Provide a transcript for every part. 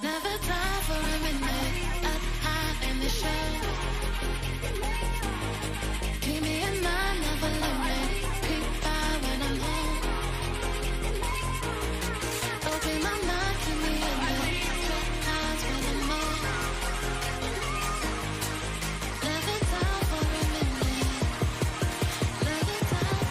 Never time for a minute, up high in the show. Keep me in mind, never limit. Creep by when I'm home. Open my mind to the image. Quick times when I'm home. Never time for a minute. Never time.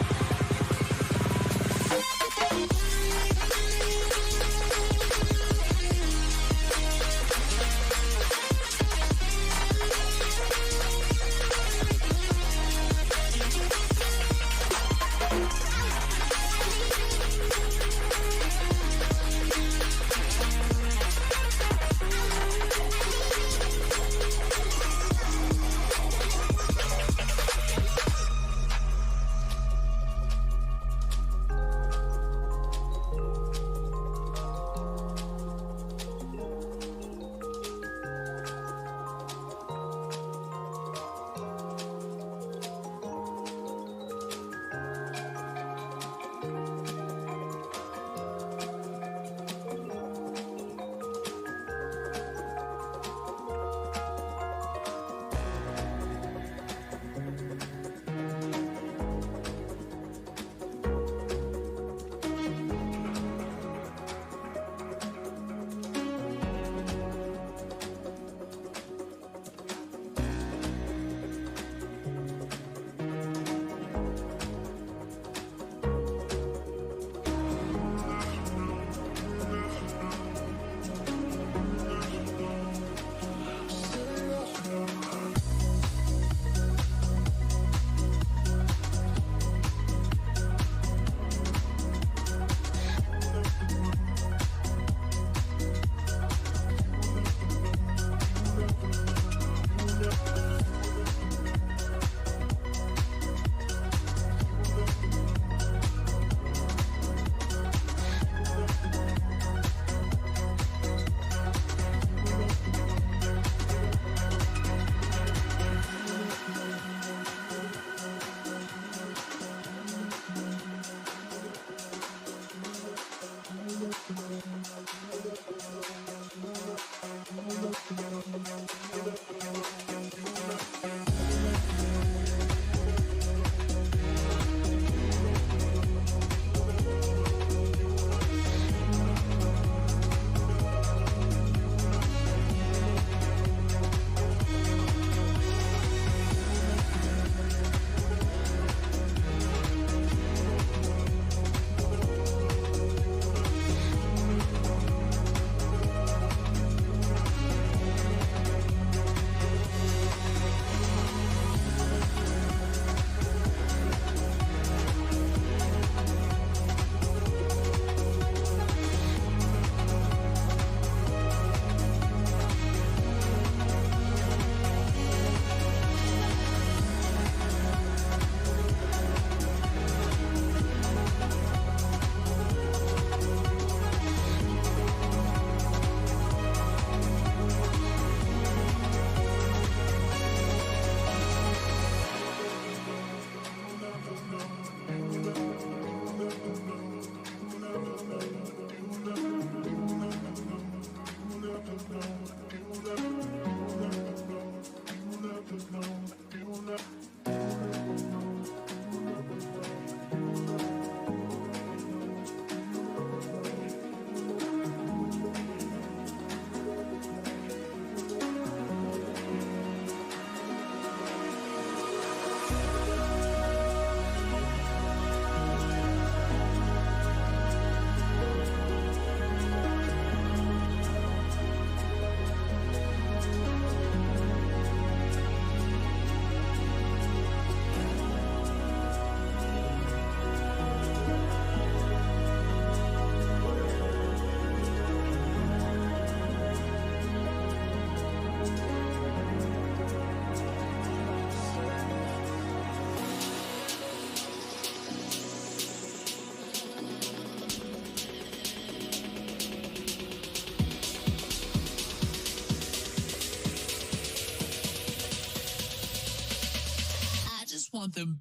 want them.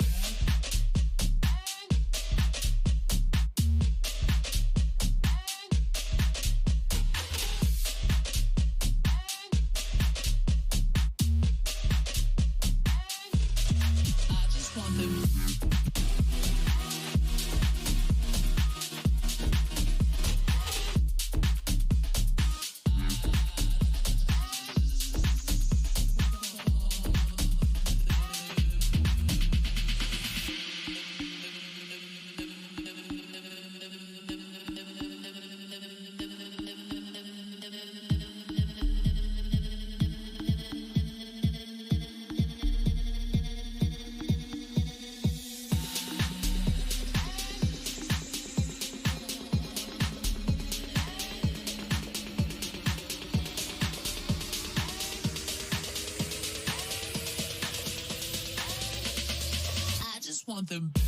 just want them back.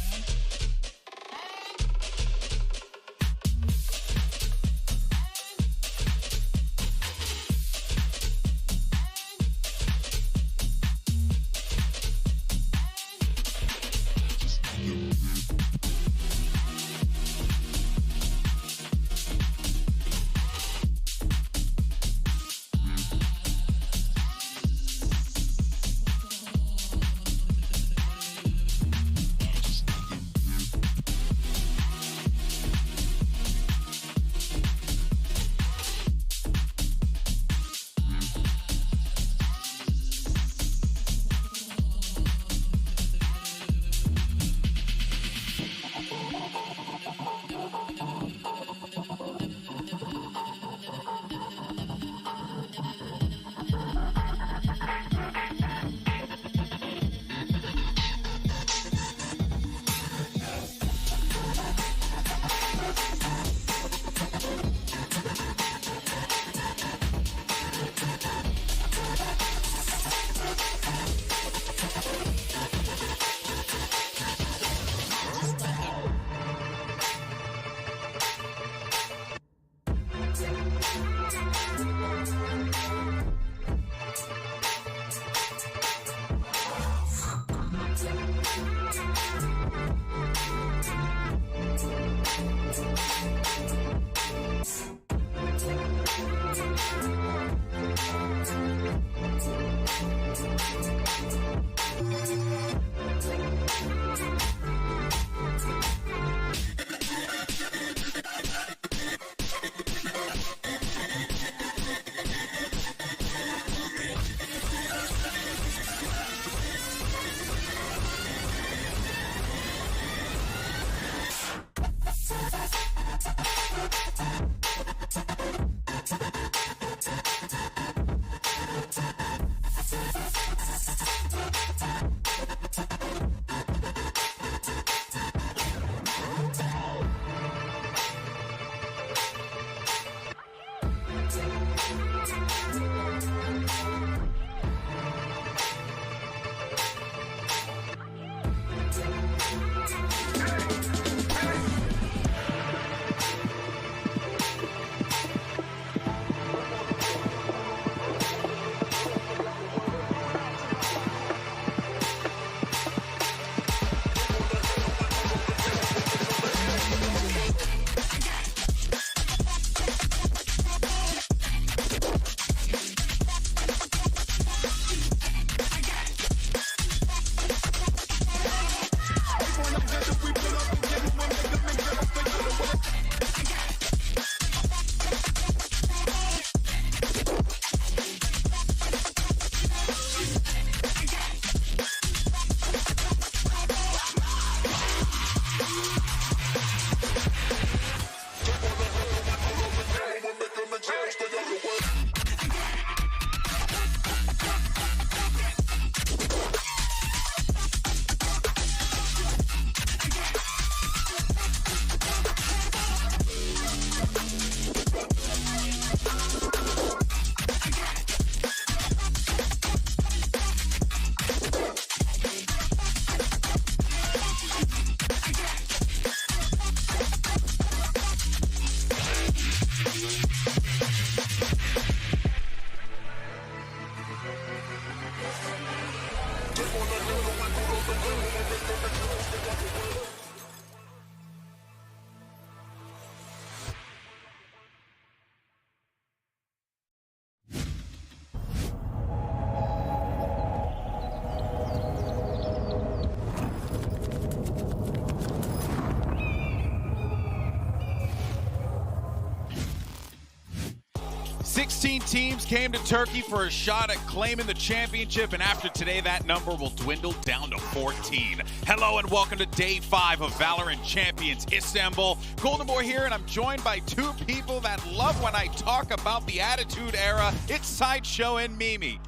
Sixteen teams came to Turkey for a shot at claiming the championship, and after today, that number will dwindle down to 14. Hello and welcome to Day 5 of VALORANT Champions Istanbul. Golden Boy here, and I'm joined by two people that love when I talk about the Attitude Era. It's Sideshow and Mimi.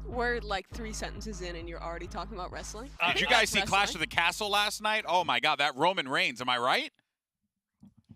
We're like 3 sentences in and you're already talking about wrestling? Did you guys see Clash of the Castle last night? Oh my God, that Roman Reigns, am I right?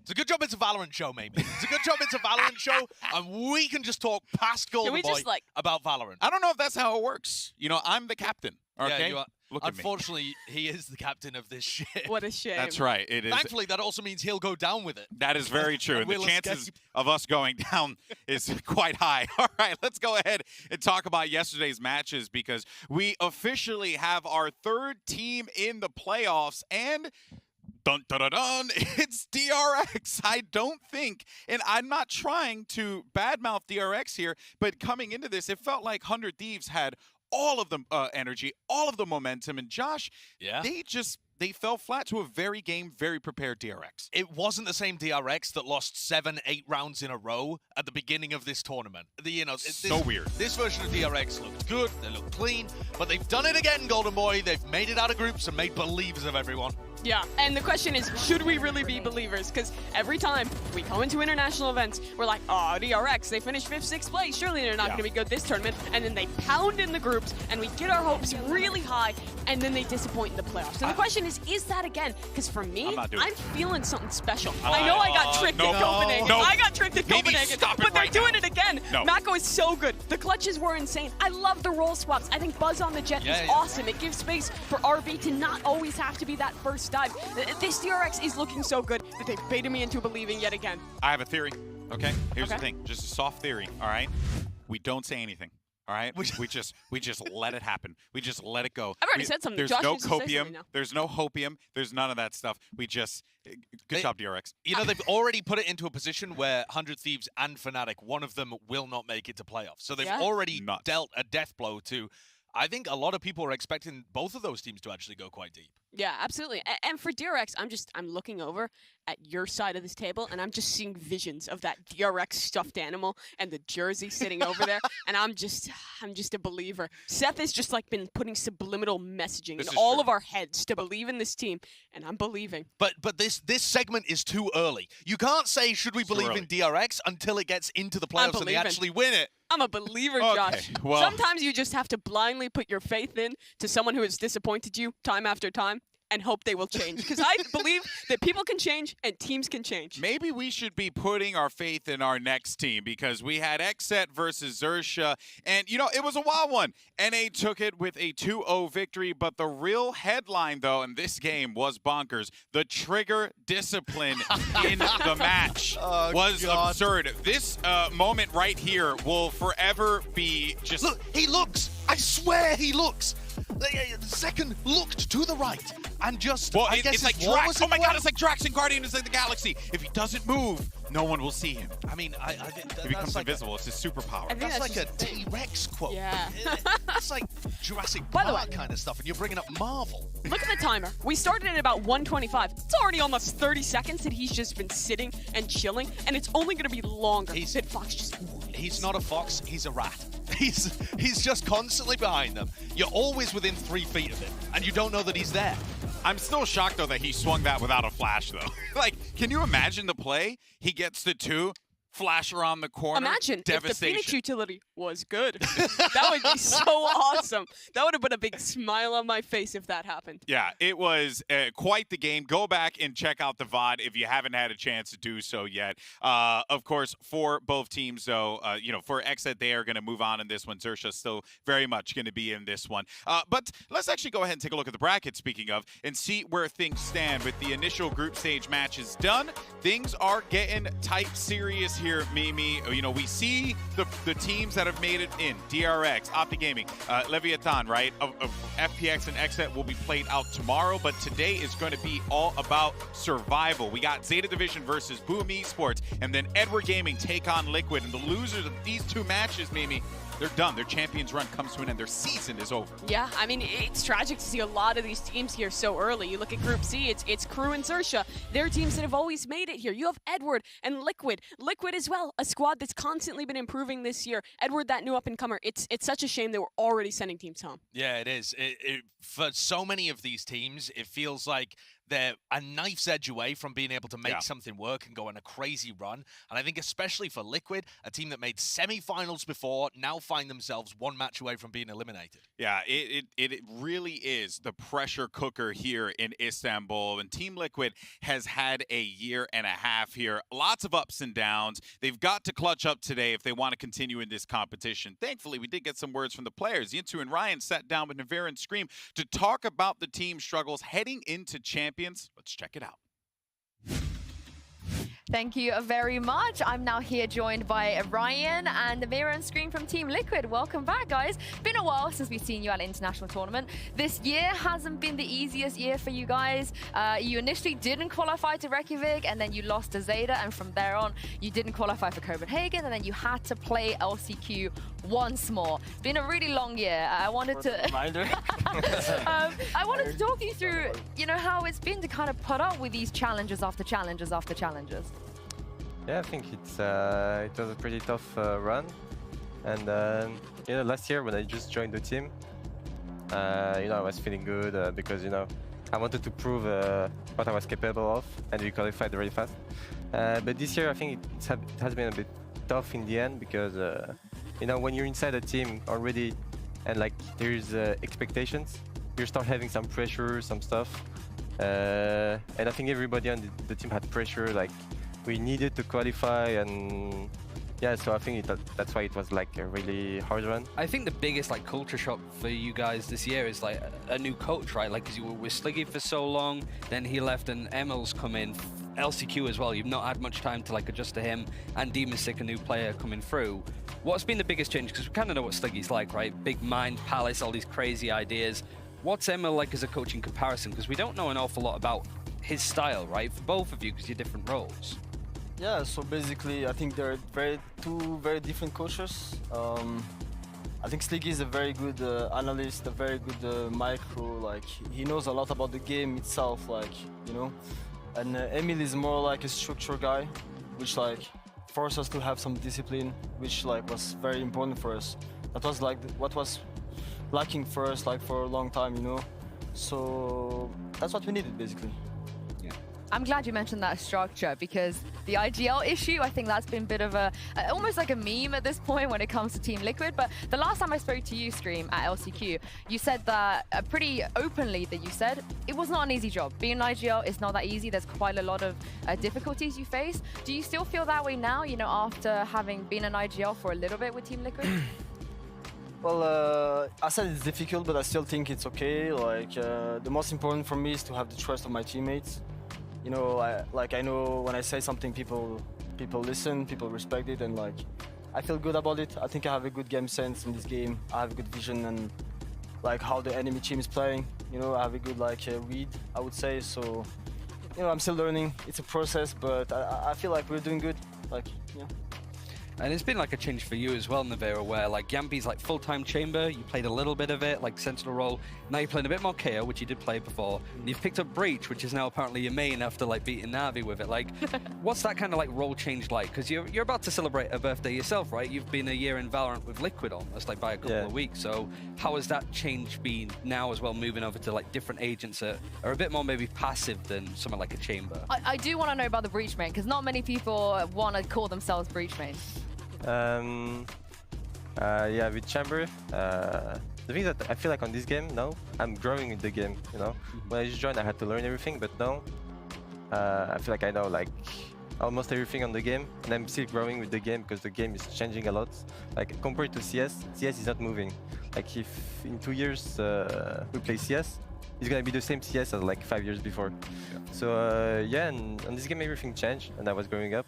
It's a good job it's a VALORANT show, maybe. It's a good job it's a VALORANT show, and we can just talk past Golden Boy about VALORANT. I don't know if that's how it works. You know, I'm the captain, okay? Yeah, Look at me. Unfortunately, he is the captain of this ship. What a shame. That's right. It is. Thankfully, that also means he'll go down with it. That is very true. And the We'll chances escape. of us going down is quite high. All right, let's go ahead and talk about yesterday's matches because we officially have our third team in the playoffs and dun dun dun dun, it's DRX. I don't think, and I'm not trying to badmouth DRX here, but coming into this, it felt like 100 Thieves had all of the energy, all of the momentum, and Josh, Yeah. they fell flat to a very prepared DRX. It wasn't the same DRX that lost 7-8 rounds in a row at the beginning of this tournament. So weird. This version of DRX looked good, they look clean, but they've done it again, Golden Boy. They've made it out of groups and made believers of everyone. Yeah, and the question is, should we really be believers? Because every time we go into international events, we're like, oh, DRX, they finished 5th, 6th place. Surely they're not going to be good this tournament. And then they pound in the groups, and we get our hopes really high, and then they disappoint in the playoffs. So the question is that again? Because for me, I'm feeling something special. I know I got tricked in Copenhagen. I got tricked in Copenhagen, but they're doing it again. Mako is so good. The clutches were insane. I love the roll swaps. I think Buzz on the jet is awesome. It gives space for RB to not always have to be that first dive. This DRX is looking so good that they've baited me into believing yet again. I have a theory, okay? Here's the thing, just a soft theory, all right? We don't say anything, all right? We just let it happen. We just let it go. I've already said something. There's Josh no needs to say something copium. now. There's no hopium. There's none of that stuff. We just, good job, DRX. You know, they've already put it into a position where 100 Thieves and Fnatic, one of them will not make it to playoffs. So they've already dealt a death blow to, I think a lot of people are expecting both of those teams to actually go quite deep. Yeah, absolutely. And for DRX, I'm looking over at your side of this table, and I'm just seeing visions of that DRX stuffed animal and the jersey sitting over there, and I'm just a believer. Seth has just like been putting subliminal messaging in all of our heads to believe in this team, and I'm believing. But this segment is too early. You can't say should we believe in DRX until it gets into the playoffs and they actually win it. I'm a believer, Josh. Well, sometimes you just have to blindly put your faith in to someone who has disappointed you time after time and hope they will change. Because I believe that people can change and teams can change. maybe we should be putting our faith in our next team because we had XSET versus Xerxia, and, you know, it was a wild one. NA took it with a 2-0 victory, but the real headline, though, in this game was bonkers. The trigger discipline in the match was absurd. This moment right here will forever be just... Look, he looks. I swear he looks. The second looked to the right and just, Well, I guess it's like Drax. Drax. Oh my God, it's like Drax in Guardians of the Galaxy. If he doesn't move, no one will see him. I mean, He becomes like invisible. It's his superpower. think that's that's like a just a thing. T-Rex quote. Yeah. It's like Jurassic By the Park way- kind of stuff, and you're bringing up Marvel. Look at the timer. We started at about 1:25. It's already almost 30 seconds that he's just been sitting and chilling, and it's only going to be longer. That Fox just won. He's not a fox, he's a rat. He's just constantly behind them. You're always within 3 feet of him, and you don't know that he's there. I'm still shocked, though, that he swung that without a flash, though. Like, can you imagine the play? He gets the 2, flash around the corner. Imagine if the devastation. Phoenix utility was good. That would be so awesome. That would have put a big smile on my face if that happened. Yeah, it was quite the game. Go back and check out the VOD if you haven't had a chance to do so yet. Of course, for both teams, though, you know, for XSET, they are going to move on in this one. Xerxia still very much going to be in this one. But let's actually go ahead and take a look at the bracket, speaking of, and see where things stand. With the initial group stage matches done, things are getting tight, serious here, Mimi. You know, we see the teams that have made it in. DRX, Opti Gaming, Leviathan, right? Of FPX and XSET will be played out tomorrow, but today is going to be all about survival. We got Zeta Division versus Boom Esports, and then Edward Gaming take on Liquid, and the losers of these 2 matches, Mimi, they're done. Their champions run comes to an end. Their season is over. Yeah, I mean, it's tragic to see a lot of these teams here so early. You look at Group C, it's Crew and Xerxia. They're teams that have always made it here. You have Edward and Liquid. Liquid as well, a squad that's constantly been improving this year. Edward, that new up-and-comer. It's such a shame that we're already sending teams home. Yeah, it is. For so many of these teams, it feels like they're a knife's edge away from being able to make something work and go on a crazy run. And I think especially for Liquid, a team that made semi-finals before, now find themselves one match away from being eliminated. Yeah, it really is the pressure cooker here in Istanbul. And Team Liquid has had a year and a half here. Lots of ups and downs. They've got to clutch up today if they want to continue in this competition. Thankfully, we did get some words from the players. Yintu and Ryan sat down with Navarre and Scream to talk about the team struggles heading into Champions. Let's check it out. Thank you very much. I'm now here joined by Ryan and Navarre and Scream from Team Liquid. Welcome back, guys. Been a while since we've seen you at an international tournament. This year hasn't been the easiest year for you guys. You initially didn't qualify to Reykjavik, and then you lost to Zeta, and from there on, you didn't qualify for Copenhagen, and then you had to play LCQ once more. Been a really long year. I wanted to I wanted to talk you through, you know, how it's been to kind of put up with these challenges after challenges after challenges. Yeah, I think it was a pretty tough run, and you know, last year when I just joined the team, you know, I was feeling good because, you know, I wanted to prove what I was capable of, and we qualified really fast. But this year, I think it has been a bit tough in the end because you know, when you're inside a team already, and like there's expectations, you start having some pressure, some stuff, and I think everybody on the team had pressure, like. We needed to qualify, and yeah, so I think that's why it was like a really hard run. I think the biggest like culture shock for you guys this year is like a new coach, right? Like, because you were with Sliggy for so long, then he left and Emil's come in, LCQ as well. You've not had much time to like adjust to him, and Demonstick, a new player coming through. What's been the biggest change? Because we kind of know what Sliggy's like, right? Big mind palace, all these crazy ideas. What's Emil like as a coach in comparison? Because we don't know an awful lot about his style, right? For both of you, because you're different roles. Yeah, so basically I think they're two very different coaches. I think Sliggy is a very good analyst, a very good micro, like he knows a lot about the game itself, like, you know. And Emil is more like a structure guy, which like forced us to have some discipline, which like was very important for us. That was like what was lacking for us like for a long time, you know. So that's what we needed basically. I'm glad you mentioned that structure, because the IGL issue, I think that's been a bit of almost like a meme at this point when it comes to Team Liquid. But the last time I spoke to you, Scream, at LCQ, you said that pretty openly that you said it was not an easy job. Being an IGL is not that easy. There's quite a lot of difficulties you face. Do you still feel that way now, you know, after having been an IGL for a little bit with Team Liquid? Well, I said it's difficult, but I still think it's okay. Like, the most important for me is to have the trust of my teammates. You know, I know when I say something, people listen, people respect it, and like, I feel good about it. I think I have a good game sense in this game. I have a good vision and like how the enemy team is playing. You know, I have a good like read, I would say. So, you know, I'm still learning. It's a process, but I feel like we're doing good. Like, yeah. And it's been like a change for you as well, Navarre, where like Yampi's like full-time chamber, you played a little bit of it, like sentinel role. Now you're playing a bit more KO, which you did play before. And you've picked up Breach, which is now apparently your main after like beating Na'Vi with it. Like, what's that kind of like role change like? Because you're about to celebrate a birthday yourself, right? You've been a year in Valorant with Liquid almost, like by a couple of weeks. So how has that change been now as well, moving over to like different agents that are a bit more maybe passive than someone like a chamber? I do want to know about the Breach main, because not many people want to call themselves Breach main. Yeah, with Chamber, the thing that I feel like on this game now, I'm growing in the game, you know. When I just joined, I had to learn everything, but now I feel like I know like almost everything on the game, and I'm still growing with the game because the game is changing a lot. Like compared to CS is not moving. Like if in 2 years we play CS, it's gonna be the same CS as like 5 years before. Yeah. So yeah, and on this game everything changed, and I was growing up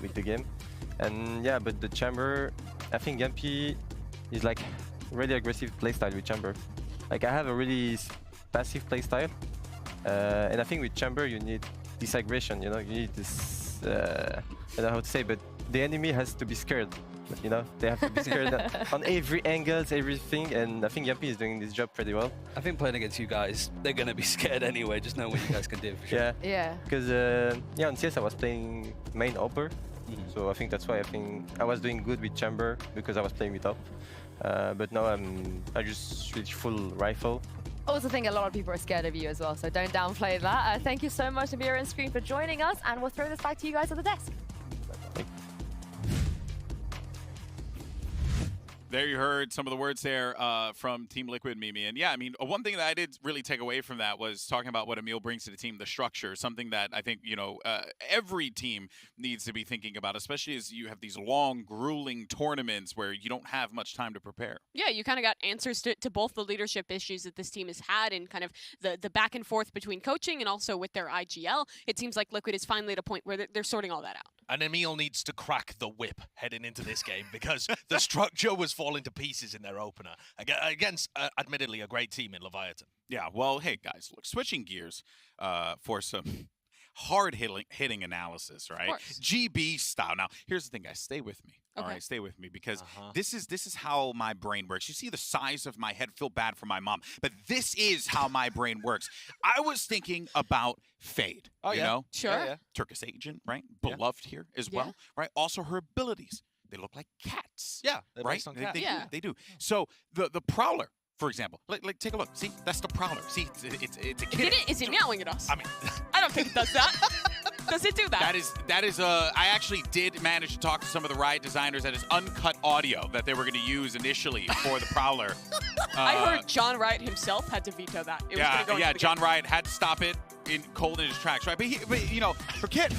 with the game. And yeah, but the Chamber, I think Yampi is like really aggressive playstyle with Chamber. Like I have a really passive playstyle, and I think with Chamber you need this aggression, you know, you need this, I don't know how to say, but the enemy has to be scared, you know, they have to be scared on every angles, everything, and I think Yampi is doing this job pretty well. I think playing against you guys, they're going to be scared anyway, just know what you guys can do for sure. Yeah. Because yeah, on CS I was playing main upper. So I think that's why I think I was doing good with Chamber because I was playing with up. But now I just switch full rifle. also think a lot of people are scared of you as well, so don't downplay that. Thank you so much, Navira and Screen, for joining us, and we'll throw this back to you guys at the desk. There you heard some of the words there from Team Liquid, Mimi. And yeah, I mean, one thing that I did really take away from that was talking about what Emil brings to the team, the structure, something that I think, you know, every team needs to be thinking about, especially as you have these long, grueling tournaments where you don't have much time to prepare. Yeah, you kind of got answers to both the leadership issues that this team has had and kind of the back and forth between coaching and also with their IGL. It seems like Liquid is finally at a point where they're sorting all that out. And Emil needs to crack the whip heading into this game because the structure was falling to pieces in their opener against, admittedly, a great team in Leviathan. Yeah, well, hey, guys, look, switching gears for some hard-hitting analysis, right? GB style. Now, here's the thing, guys. Stay with me. All right, stay with me because this is how my brain works. You see the size of my head. Feel bad for my mom, but this is how my brain works. I was thinking about Fade. Oh, you yeah. know? Sure. Yeah, yeah. Turkish agent, right? Beloved here as well, right? Also her abilities. They look like cats. Yeah, they're right? based on cats. They do. So the Prowler, for example, like take a look. See, that's the Prowler. See, it's a kid. Is it meowing at us? I mean, I don't think it does that. Does it do that? That is I actually did manage to talk to some of the Riot designers. That is uncut audio that they were going to use initially for the Prowler. I heard John Riot himself had to veto that. It was gonna go into the John game. Riot had to stop it cold in his tracks, right? But you know, her kid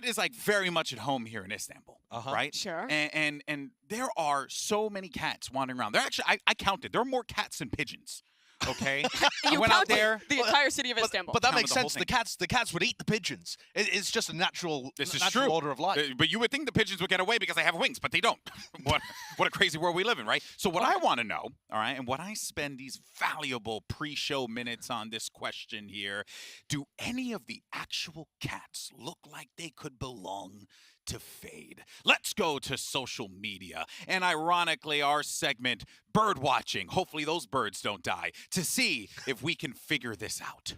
is like very much at home here in Istanbul, right? Sure. And there are so many cats wandering around. There actually, I counted. There are more cats than pigeons. Okay, I went out there. The entire city of Istanbul. But that Counted makes the whole sense. The cats would eat the pigeons. It's just a natural, This is natural true. order of life. But you would think the pigeons would get away because they have wings, but they don't. What a crazy world we live in, right? So what I want to know, all right, and what I spend these valuable pre-show minutes on this question here, do any of the actual cats look like they could belong to Fade? Let's go to social media and ironically our segment, bird watching. Hopefully those birds don't die, to see if we can figure this out.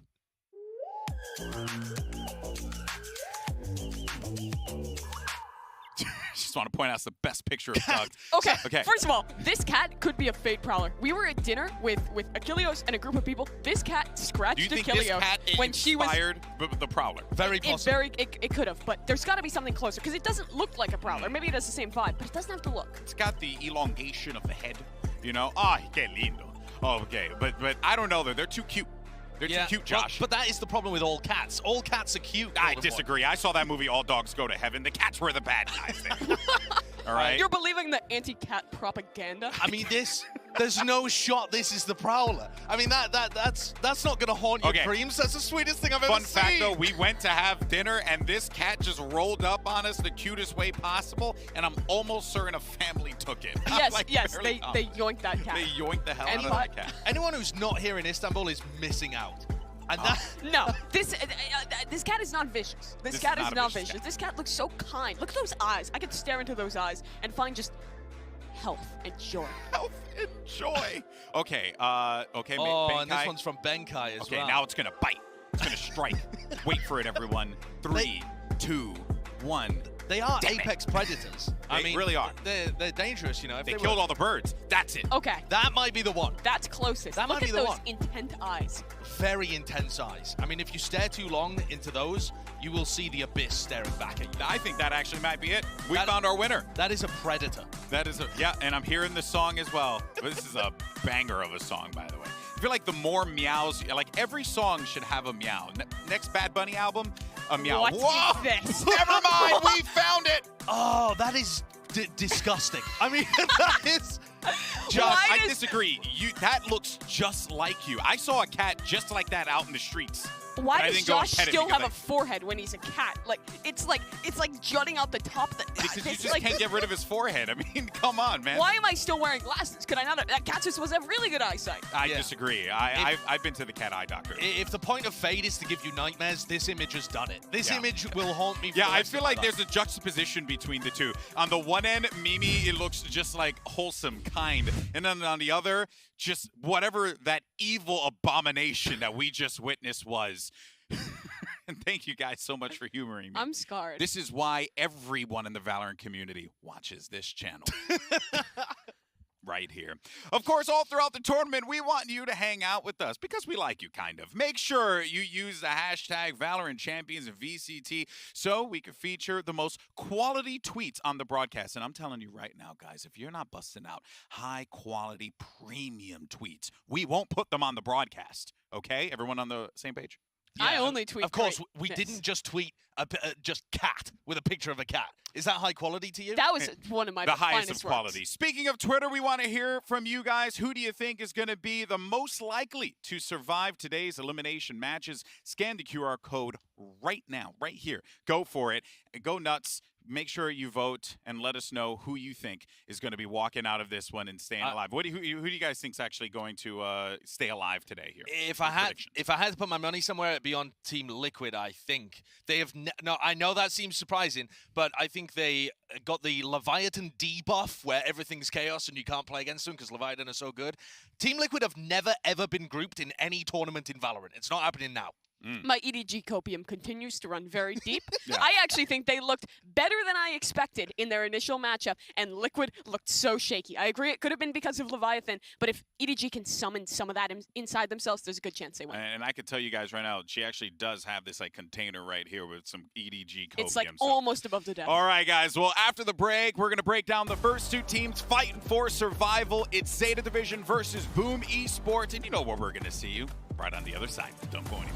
Just want to point out it's the best picture of dogs. Okay. First of all, this cat could be a Fade Prowler. We were at dinner with Achilleos and a group of people. This cat scratched Do you think Achilleos this cat when she was inspired the Prowler? Very possible. It could have, but there's got to be something closer because it doesn't look like a Prowler. Maybe it has the same vibe, but it doesn't have to look. It's got the elongation of the head, you know? Ah, que lindo. Oh, okay, but I don't know, though. They're too cute. They're too cute, Josh. But that is the problem with all cats. All cats are cute. I disagree. I saw that movie, All Dogs Go to Heaven. The cats were the bad guys there. All right? You're believing the anti-cat propaganda? I mean, there's no shot this is the Prowler. I mean, that's not going to haunt your dreams. That's the sweetest thing I've ever seen. Fun fact, though, we went to have dinner, and this cat just rolled up on us the cutest way possible, and I'm almost certain a family took it. Yes, they yoinked that cat. They yoinked the hell out of that cat. Anyone who's not here in Istanbul is missing out. And No, this cat is not vicious. This cat is not vicious. This cat looks so kind. Look at those eyes. I could stare into those eyes and find just health and joy. Health and joy. Okay, oh, and this one's from Benkai as well. Okay, now it's going to bite. It's going to strike. Wait for it, everyone. 3, 2, 1. They are apex predators. I mean, really are. They're dangerous, you know. If they killed all the birds. That's it. Okay. That might be the one. That's closest. That might be the one. Look at those intent eyes. Very intense eyes. I mean, if you stare too long into those, you will see the abyss staring back at you. I think that actually might be it. We found our winner. That is a predator. That is and I'm hearing the song as well. This is a banger of a song, by the way. I feel like the more meows, like every song should have a meow. Next Bad Bunny album, a meow. What Whoa! is this? Never mind, we found it. Oh, that is disgusting. I mean, that is... Josh, I disagree. That looks just like you. I saw a cat just like that out in the streets. Why does Josh still have a forehead when he's a cat? Like it's like jutting out the top. Because you just can't get rid of his forehead. I mean, come on, man. Why am I still wearing glasses? Could I not? That cats are supposed to have really good eyesight. I disagree. I've been to the cat eye doctor. If the point of Fade is to give you nightmares, this image has done it. This image will haunt me. I feel like there's a juxtaposition between the two. On the one end, Mimi, it looks just like wholesome, kind, and then on the other, just whatever that evil abomination that we just witnessed was. And thank you guys so much for humoring me. I'm scarred. This is why everyone in the Valorant community watches this channel. right here. Of course, all throughout the tournament, we want you to hang out with us because we like you, kind of. Make sure you use the hashtag VALORANT Champions and VCT so we can feature the most quality tweets on the broadcast. And I'm telling you right now, guys, if you're not busting out high-quality premium tweets, we won't put them on the broadcast. Okay? Everyone on the same page? Yeah, I only tweet. Of course, we didn't just tweet just cat with a picture of a cat. Is that high quality to you? That was one of my the highest finest of quality. works. Speaking of Twitter, we want to hear from you guys. Who do you think is going to be the most likely to survive today's elimination matches? Scan the QR code right now, right here. Go for it. Go nuts. Make sure you vote and let us know who you think is going to be walking out of this one and staying alive. Who do you guys think is actually going to stay alive today here? If I had to put my money somewhere, it'd be on Team Liquid. I think they have no. I know that seems surprising, but I think they got the Leviathan debuff where everything's chaos and you can't play against them because Leviathan are so good. Team Liquid have never ever been grouped in any tournament in Valorant. It's not happening now. My EDG copium continues to run very deep. Yeah. I actually think they looked better than I expected in their initial matchup, and Liquid looked so shaky. I agree it could have been because of Leviathan, but if EDG can summon some of that inside themselves, there's a good chance they win. And I can tell you guys right now, she actually does have this like container right here with some EDG copium. It's like almost above the death. All right, guys. Well, after the break, we're going to break down the first two teams fighting for survival. It's Zeta Division versus Boom Esports, and you know where we're going to see you right on the other side. Don't go anywhere.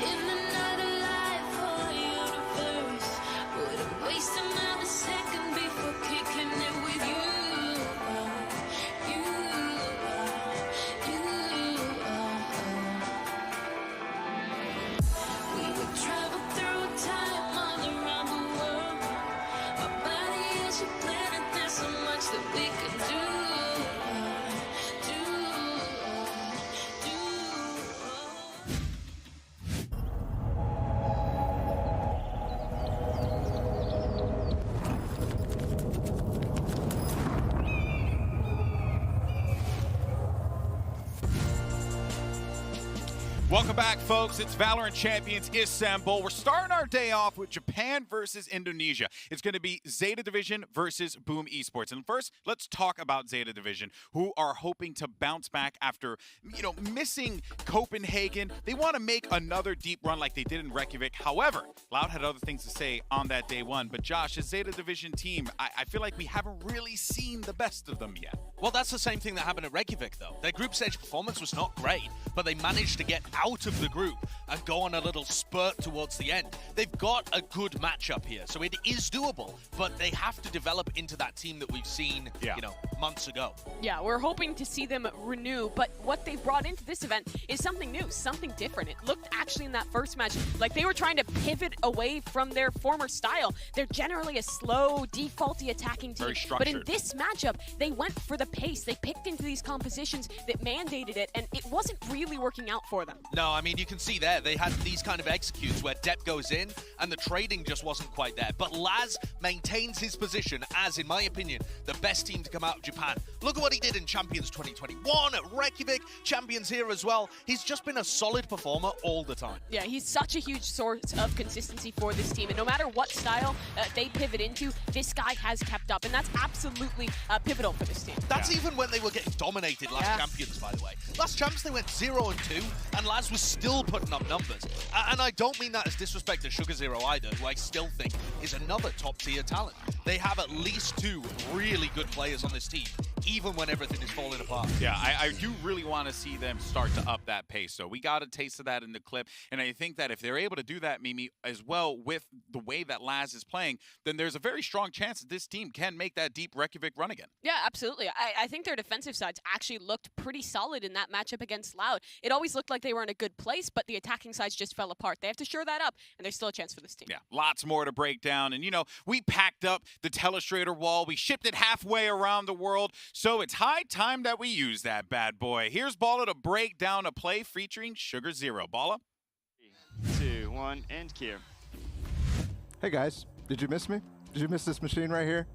In another life or universe, wouldn't waste another second before kicking it with you. We would travel through time all around the world. My body is your planet. There's so much that we could do. Welcome back, folks. It's VALORANT Champions Istanbul. We're starting our day off with Japan versus Indonesia. It's going to be Zeta Division versus Boom Esports. And first, let's talk about Zeta Division, who are hoping to bounce back after, missing Copenhagen. They want to make another deep run like they did in Reykjavik. However, Loud had other things to say on that day one. But Josh, the Zeta Division team, I feel like we haven't really seen the best of them yet. Well, that's the same thing that happened at Reykjavik, though. Their group stage performance was not great, but they managed to get out of the group and go on a little spurt towards the end. They've got a good matchup here, so it is doable, but they have to develop into that team that we've seen, months ago. Yeah, we're hoping to see them renew, but what they brought into this event is something new, something different. It looked actually in that first match like they were trying to pivot away from their former style. They're generally a slow, defaulty attacking team, but in this matchup, they went for the pace. They picked into these compositions that mandated it, and it wasn't really working out for them. No, I mean, you can see there, they had these kind of executes where Depp goes in and the trading just wasn't quite there. But Laz maintains his position as, in my opinion, the best team to come out of Japan Japan. Look at what he did in Champions 2021, at Reykjavik, Champions here as well. He's just been a solid performer all the time. Yeah, he's such a huge source of consistency for this team. And no matter what style they pivot into, this guy has kept up. And that's absolutely pivotal for this team. That's even when they were getting dominated last Champions, by the way. Last Champs, they went 0-2, and Laz was still putting up numbers. And I don't mean that as disrespect to Sugar Zero either, who I still think is another top-tier talent. They have at least 2 really good players on this team, even when everything is falling apart. Yeah, I do really want to see them start to up that pace. So we got a taste of that in the clip. And I think that if they're able to do that, Mimi, as well with the way that Laz is playing, then there's a very strong chance that this team can make that deep Reykjavik run again. Yeah, absolutely. I think their defensive sides actually looked pretty solid in that matchup against Loud. It always looked like they were in a good place, but the attacking sides just fell apart. They have to shore that up, and there's still a chance for this team. Yeah, lots more to break down. And, you know, we packed up the Telestrator wall. We shipped it halfway around the world. So it's high time that we use that bad boy. Here's Balla to break down a play featuring Sugar Zero. Balla? 3, 2, 1, and cue. Hey guys, did you miss me? Did you miss this machine right here?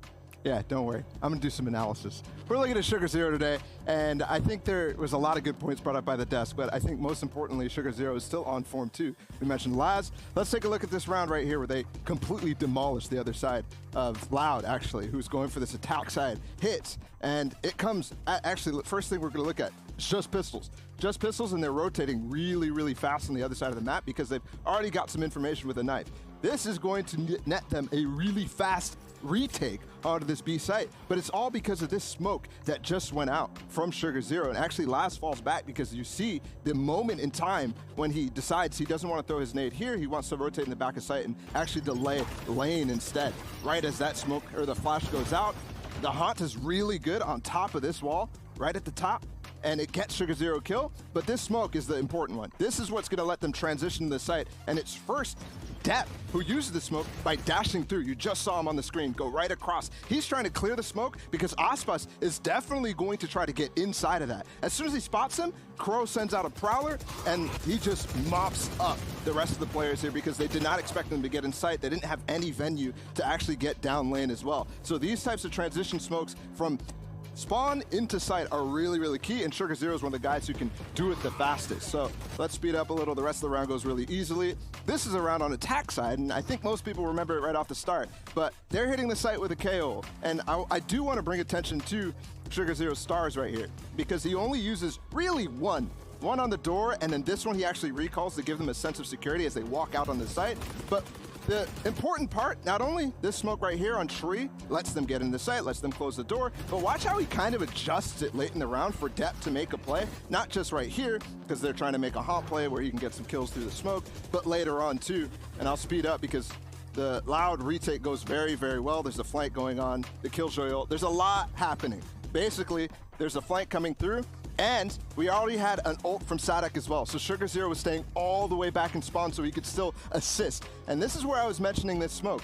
Yeah, don't worry. I'm gonna do some analysis. We're looking at Sugar Zero today, and I think there was a lot of good points brought up by the desk, but I think most importantly, Sugar Zero is still on form too. We mentioned Laz. Let's take a look at this round right here where they completely demolished the other side of Loud, actually, who's going for this attack side hits. And it comes, actually, first thing we're gonna look at is just pistols. Just pistols, and they're rotating really, really fast on the other side of the map because they've already got some information with a knife. This is going to net them a really fast retake onto this B site, but it's all because of this smoke that just went out from Sugar Zero. And actually Laz falls back because you see the moment in time when he decides he doesn't want to throw his nade here, he wants to rotate in the back of sight and actually delay lane instead. Right as that smoke or the flash goes out, the haunt is really good on top of this wall, right at the top, and it gets Sugar Zero kill, but this smoke is the important one. This is what's gonna let them transition to the site, and it's first Depp who uses the smoke by dashing through. You just saw him on the screen go right across. He's trying to clear the smoke because Aspas is definitely going to try to get inside of that. As soon as he spots him, Crow sends out a Prowler, and he just mops up the rest of the players here because they did not expect them to get in sight. They didn't have any venue to actually get down lane as well. So these types of transition smokes from spawn into sight are really, really key, and Sugar Zero is one of the guys who can do it the fastest. So let's speed up a little. The rest of the round goes really easily. This is a round on attack side, and I think most people remember it right off the start, but they're hitting the site with a KO. And I do want to bring attention to Sugar Zero's stars right here, because he only uses really one on the door, and then this one he actually recalls to give them a sense of security as they walk out on the site. But the important part, not only this smoke right here on Tree lets them get in the site, lets them close the door, but watch how he kind of adjusts it late in the round for Depp to make a play. Not just right here, because they're trying to make a haunt play where he can get some kills through the smoke, but later on too. And I'll speed up because the Loud retake goes very, very well. There's a flank going on, the Killjoy ult. There's a lot happening. Basically, there's a flank coming through, and we already had an ult from Sadak as well. So Sugar Zero was staying all the way back in spawn so he could still assist. And this is where I was mentioning this smoke.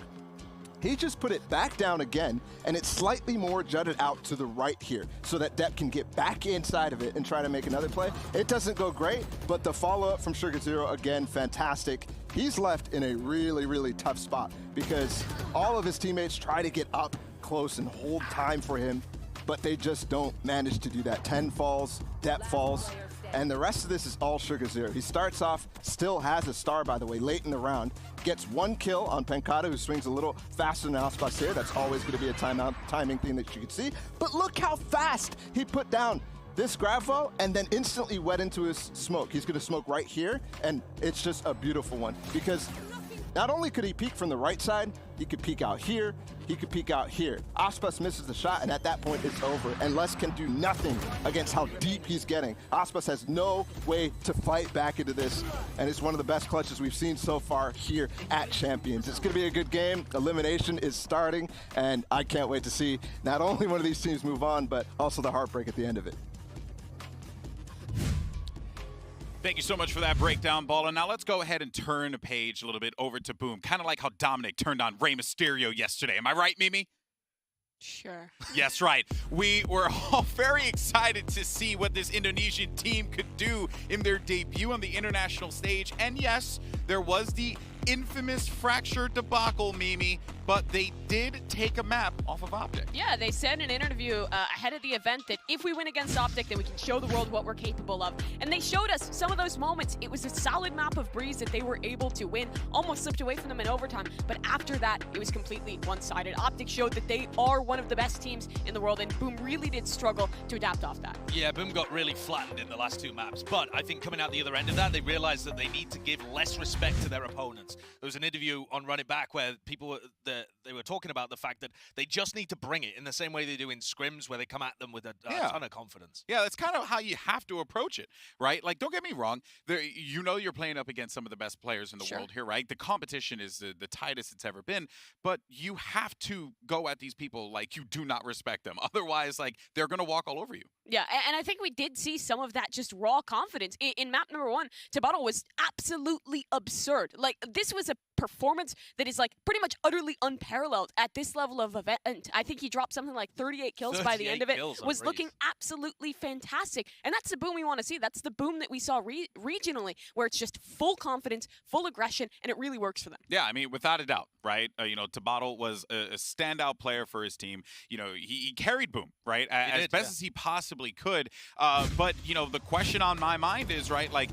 He just put it back down again, and it's slightly more jutted out to the right here so that Depp can get back inside of it and try to make another play. It doesn't go great, but the follow-up from Sugar Zero, again, fantastic. He's left in a really, really tough spot because all of his teammates try to get up close and hold time for him, but they just don't manage to do that. 10 falls, Depp falls, and the rest of this is all Sugar Zero. He starts off, still has a star, by the way, late in the round, gets one kill on Pencada, who swings a little faster than Aspas here. That's always going to be a timing thing that you can see. But look how fast he put down this Gravo and then instantly went into his smoke. He's going to smoke right here, and it's just a beautiful one because not only could he peek from the right side, he could peek out here, he could peek out here. Aspas misses the shot, and at that point, it's over. And Les can do nothing against how deep he's getting. Aspas has no way to fight back into this, and it's one of the best clutches we've seen so far here at Champions. It's gonna be a good game. Elimination is starting, and I can't wait to see not only one of these teams move on, but also the heartbreak at the end of it. Thank you so much for that breakdown, Balla. Now let's go ahead and turn the page a little bit over to Boom. Kind of like how Dominic turned on Rey Mysterio yesterday. Am I right, Mimi? Sure. Yes, right. We were all very excited to see what this Indonesian team could do in their debut on the international stage. And yes, there was the infamous fracture debacle, Mimi. but they did take a map off of Optic. Yeah, they said in an interview ahead of the event that if we win against Optic, then we can show the world what we're capable of. And they showed us some of those moments. It was a solid map of Breeze that they were able to win, almost slipped away from them in overtime. But after that, it was completely one-sided. Optic showed that they are one of the best teams in the world, and Boom really did struggle to adapt off that. Yeah, Boom got really flattened in the last 2 maps, but I think coming out the other end of that, they realized that they need to give less respect to their opponents. There was an interview on Run It Back where people were, they were talking about the fact that they just need to bring it in the same way they do in scrims, where they come at them with a ton of confidence. Yeah, that's kind of how you have to approach it, right? Like, don't get me wrong. You know you're playing up against some of the best players in the world here, right? The competition is the tightest it's ever been, but you have to go at these people like you do not respect them. Otherwise, like, they're going to walk all over you. Yeah, and I think we did see some of that just raw confidence. In map number 1, Tabaro was absolutely absurd. Like, this was a performance that is, like, pretty much utterly unparalleled at this level of event. I think he dropped something like 38 kills by the end of it. Was looking absolutely fantastic. And that's the Boom we want to see. That's the Boom that we saw regionally, where it's just full confidence, full aggression, and it really works for them. Yeah, I mean, without a doubt, right? You know, Tabaro was a standout player for his team. You know, he carried Boom, right? As best as he possibly could. But, you know, the question on my mind is, right, like,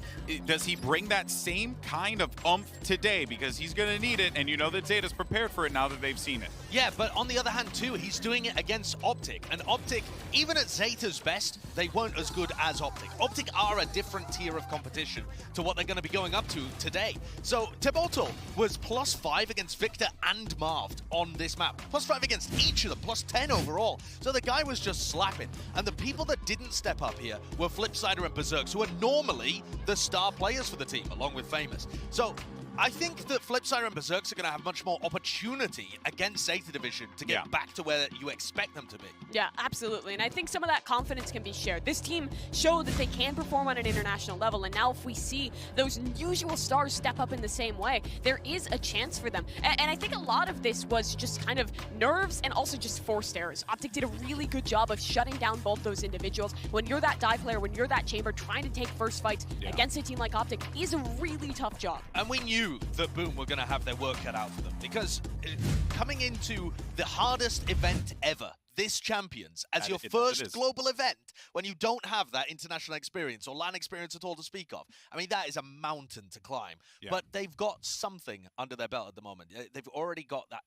does he bring that same kind of oomph today? Because he's going to need it, and you know that Zeta's prepared for it now that they've seen it. Yeah, but on the other hand, too, he's doing it against Optic. And Optic, even at Zeta's best, they weren't as good as Optic. Optic are a different tier of competition to what they're going to be going up to today. So Teboto was +5 against Victor and Marved on this map. +5 against each of them, +10 overall. So the guy was just slapping. And the people that didn't step up here were Flipsider and Berserks, who are normally the star players for the team, along with Famous. So I think that Flipsider and Berserks are going to have much more opportunity against Zeta Division to get back to where you expect them to be. Yeah, absolutely. And I think some of that confidence can be shared. This team showed that they can perform on an international level, and now if we see those usual stars step up in the same way, there is a chance for them. And I think a lot of this was just kind of nerves and also just forced errors. Optic did a really good job of shutting down both those individuals. When you're that dive player, when you're that chamber, trying to take first fights against a team like Optic is a really tough job. And we knew that Boom were going to have their work cut out for them, because coming into the hardest event ever, this Champions, as your first global event, when you don't have that international experience or LAN experience at all to speak of, I mean, that is a mountain to climb. But they've got something under their belt at the moment. They've already got that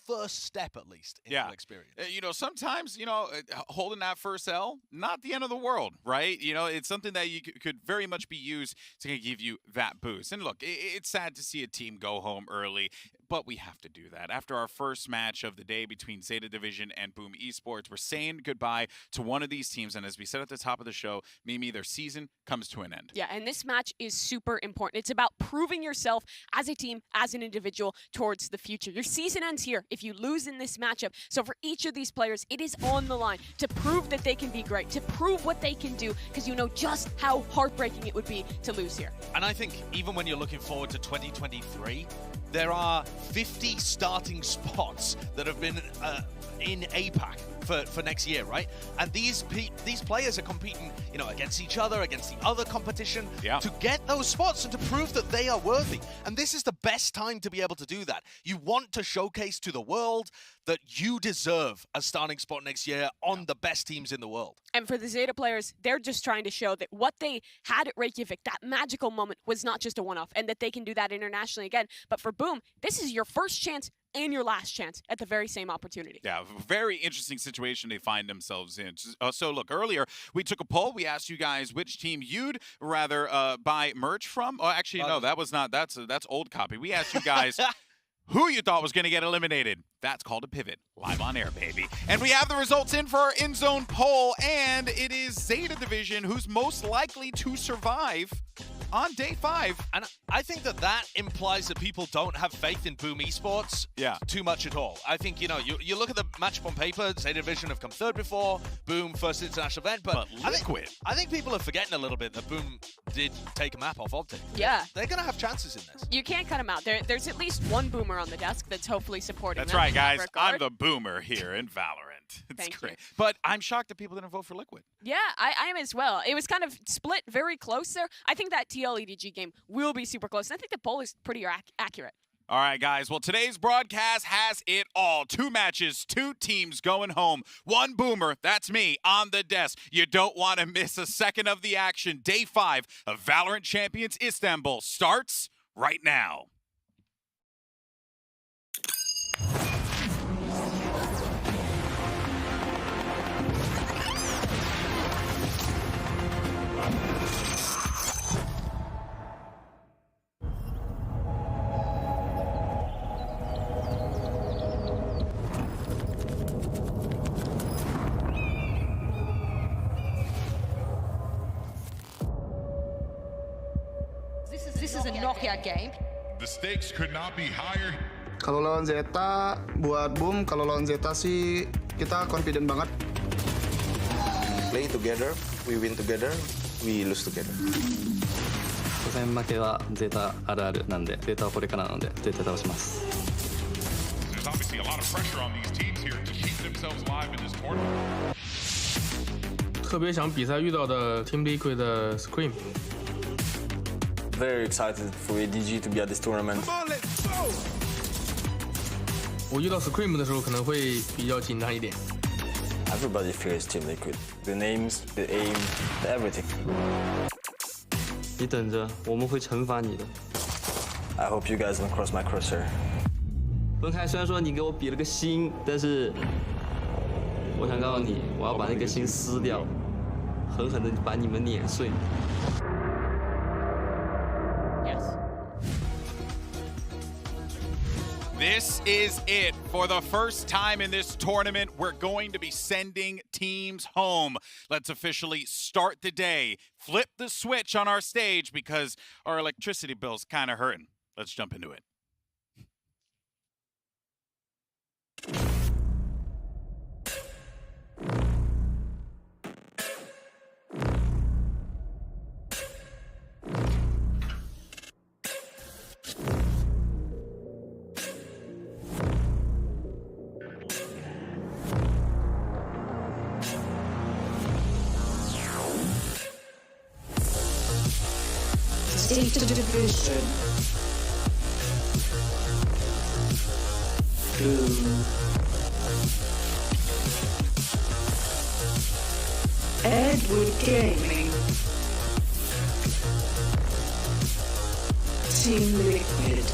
first step, at least, into experience. You know, sometimes, you know, holding that first L, not the end of the world, right? You know, it's something that you could very much be used to give you that boost. And look, it's sad to see a team go home early, but we have to do that. After our first match of the day between Zeta Division and Boom Esports, we're saying goodbye to one of these teams. And as we said at the top of the show, Mimi, their season comes to an end. Yeah, and this match is super important. It's about proving yourself as a team, as an individual, towards the future. Your season ends here if you lose in this matchup. So for each of these players, it is on the line to prove that they can be great, to prove what they can do, because you know just how heartbreaking it would be to lose here. And I think even when you're looking forward to 2023, there are 50 starting spots that have been in APAC for next year, right? And these players are competing, you know, against each other, against the other competition, to get those spots and to prove that they are worthy. And this is the best time to be able to do that. You want to showcase to the world that you deserve a starting spot next year on the best teams in the world. And for the Zeta players, they're just trying to show that what they had at Reykjavik, that magical moment, was not just a one-off, and that they can do that internationally again. But for Boom, this is your first chance and your last chance at the very same opportunity. Yeah, very interesting situation they find themselves in. So look, earlier we took a poll. We asked you guys which team you'd rather buy merch from. Oh, actually, no, that was not. That's old copy. We asked you guys who you thought was going to get eliminated. That's called a pivot. Live on air, baby. And we have the results in for our in-zone poll, and it is Zeta Division who's most likely to survive on day 5. And I think that implies that people don't have faith in Boom Esports too much at all. I think, you know, you look at the matchup on paper, Zeta Division have come third before, Boom first international event, but Liquid. I think people are forgetting a little bit that Boom did take a map off Optic. Yeah. They're going to have chances in this. You can't cut them out. There's at least one Boomer on the desk that's hopefully supporting them. That's right, guys. I'm the Boomer here in Valorant. It's great. But I'm shocked that people didn't vote for Liquid. Yeah, I am as well. It was kind of split very close there. I think that TL EDG game will be super close. And I think the poll is pretty accurate. All right, guys. Well, today's broadcast has it all. 2 matches, 2 teams going home. 1 boomer, that's me, on the desk. You don't want to miss a second of the action. Day 5 of VALORANT Champions Istanbul starts right now. This is a knockout game. The stakes could not be higher. Kalau lawan Zeta, buat Boom, kalau lawan Zeta sih kita confident banget. Play together, we win together, we lose together. 初戦負けはゼータあるあるなんで、ゼータはこれからなので絶対倒します。There's obviously a lot of pressure on these teams here to keep themselves alive in this tournament. 特别想比赛遇到的 Team Liquid 的 Scream。 Very excited for ADG to be at this tournament. 我遇到 Scream 的时候可能会比较紧张一点。 Everybody fears Team Liquid. The names, the aim, the everything. 你等着，我们会惩罚你的。 I hope you guys don't cross my crosshair. 分开虽然说你给我比了个心，但是我想告诉你，我要把那个心撕掉，狠狠的把你们碾碎。 This is it. For the first time in this tournament, we're going to be sending teams home. Let's officially start the day. Flip the switch on our stage because our electricity bill's kind of hurting. Let's jump into it. State division. Boom. Edward Gaming. Team Liquid.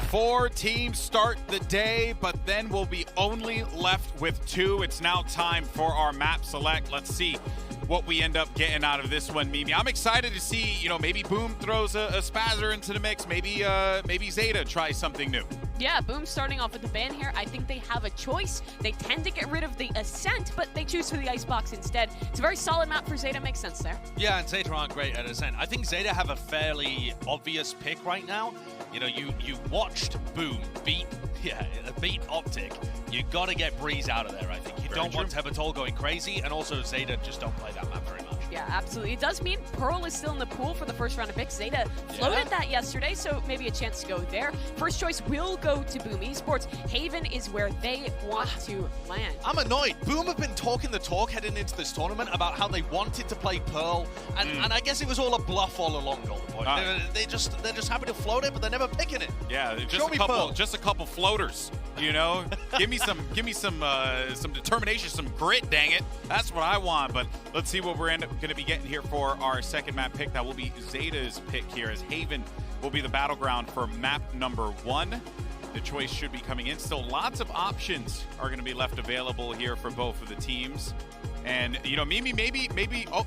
Four teams start the day, but then we'll be only left with 2. It's now time for our map select. Let's see what we end up getting out of this one, Mimi. I'm excited to see, maybe Boom throws a Spazzer into the mix. Maybe Zeta tries something new. Yeah, Boom starting off with the ban here. I think they have a choice. They tend to get rid of the Ascent, but they choose for the Icebox instead. It's a very solid map for Zeta. Makes sense there. Yeah, and Zeta aren't great at Ascent. I think Zeta have a fairly obvious pick right now. You watched Boom beat Optic. You got to get Breeze out of there, I think. You don't want Tebatol going crazy, and also Zeta just don't play that map very much. Yeah, absolutely. It does mean Pearl is still in the pool for the first round of picks. Zeta floated that yesterday, so maybe a chance to go there. First choice will go to Boom Esports. Haven is where they want to land. I'm annoyed. Boom have been talking the talk heading into this tournament about how they wanted to play Pearl, and I guess it was all a bluff all along, Golden Boy. They're just happy to float it, but they're never picking it. Yeah, just a couple floaters. Give me some determination, some grit. Dang it, that's what I want. But let's see what we're going to be getting here for our second map pick. That will be Zeta's pick here, as Haven will be the battleground for map number 1. The choice should be coming in. Still, lots of options are going to be left available here for both of the teams. And Mimi, maybe. Oh,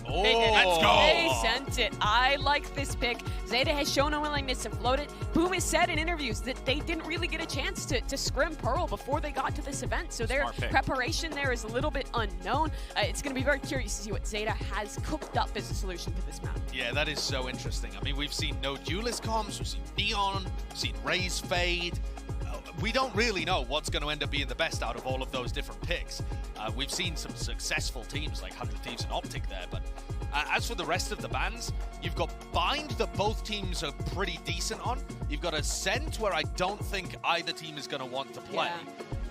let's go. They sent it. I like this pick. Zeta has shown a willingness to float it. Boom has said in interviews that they didn't really get a chance to scrim Pearl before they got to this event, so their preparation there is a little bit unknown. It's going to be very curious to see what Zeta has cooked up as a solution to this map. Yeah, that is so interesting. I mean, we've seen no duelist comms, we've seen Neon, we've seen Raze Fade. We don't really know what's going to end up being the best out of all of those different picks. We've seen some successful teams like 100 Thieves and Optic there, but as for the rest of the bans, you've got Bind that both teams are pretty decent on. You've got Ascent where I don't think either team is going to want to play.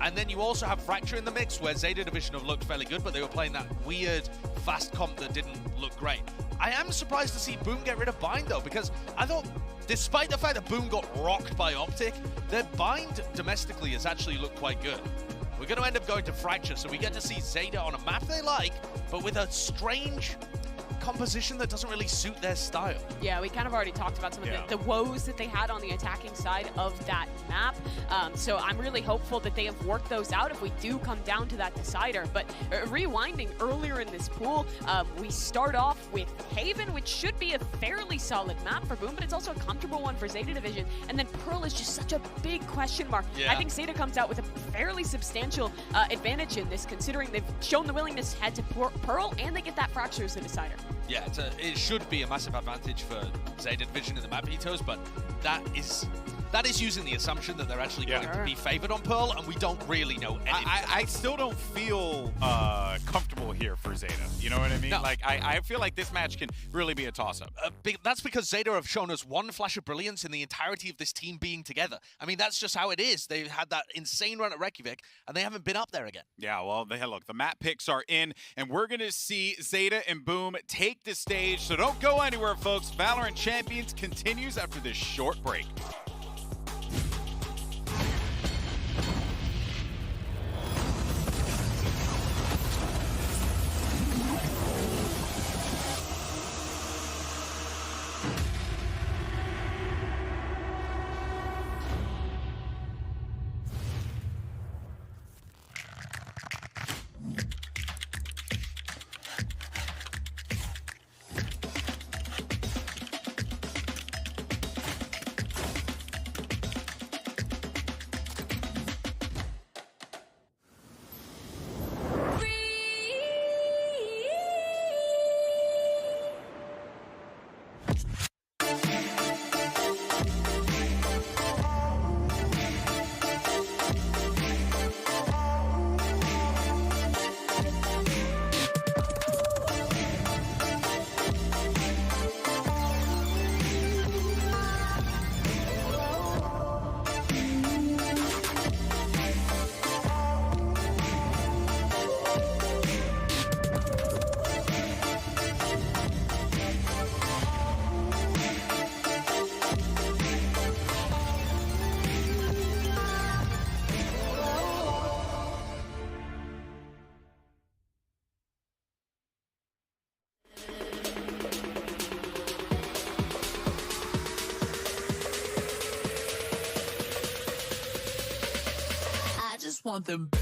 And then you also have Fracture in the mix, where Zeta Division have looked fairly good, but they were playing that weird fast comp that didn't look great. I am surprised to see Boom get rid of Bind, though, because I thought, despite the fact that Boom got rocked by Optic, their Bind domestically has actually looked quite good. We're going to end up going to Fracture, so we get to see Zeta on a map they like, but with a strange composition that doesn't really suit their style. Yeah, we kind of already talked about some of the woes that they had on the attacking side of that map. So I'm really hopeful that they have worked those out if we do come down to that decider. But rewinding earlier in this pool, we start off with Haven, which should be a fairly solid map for Boom, but it's also a comfortable one for Zeta Division. And then Pearl is just such a big question mark. I think Zeta comes out with a fairly substantial advantage in this, considering they've shown the willingness to head to Pearl, and they get that Fracture as the decider. Yeah, it should be a massive advantage for Zeta Division in the map vetoes, but that is using the assumption that they're actually going to be favored on Pearl, and we don't really know anything. I still don't feel comfortable here for Zeta. You know what I mean? No. Like, I feel like this match can really be a toss-up. That's because Zeta have shown us one flash of brilliance in the entirety of this team being together. I mean, that's just how it is. They've had that insane run at Reykjavik, and they haven't been up there again. Yeah, well, look, the map picks are in, and we're going to see Zeta and Boom take the stage, so don't go anywhere, folks. VALORANT Champions continues after this short break. Want them back.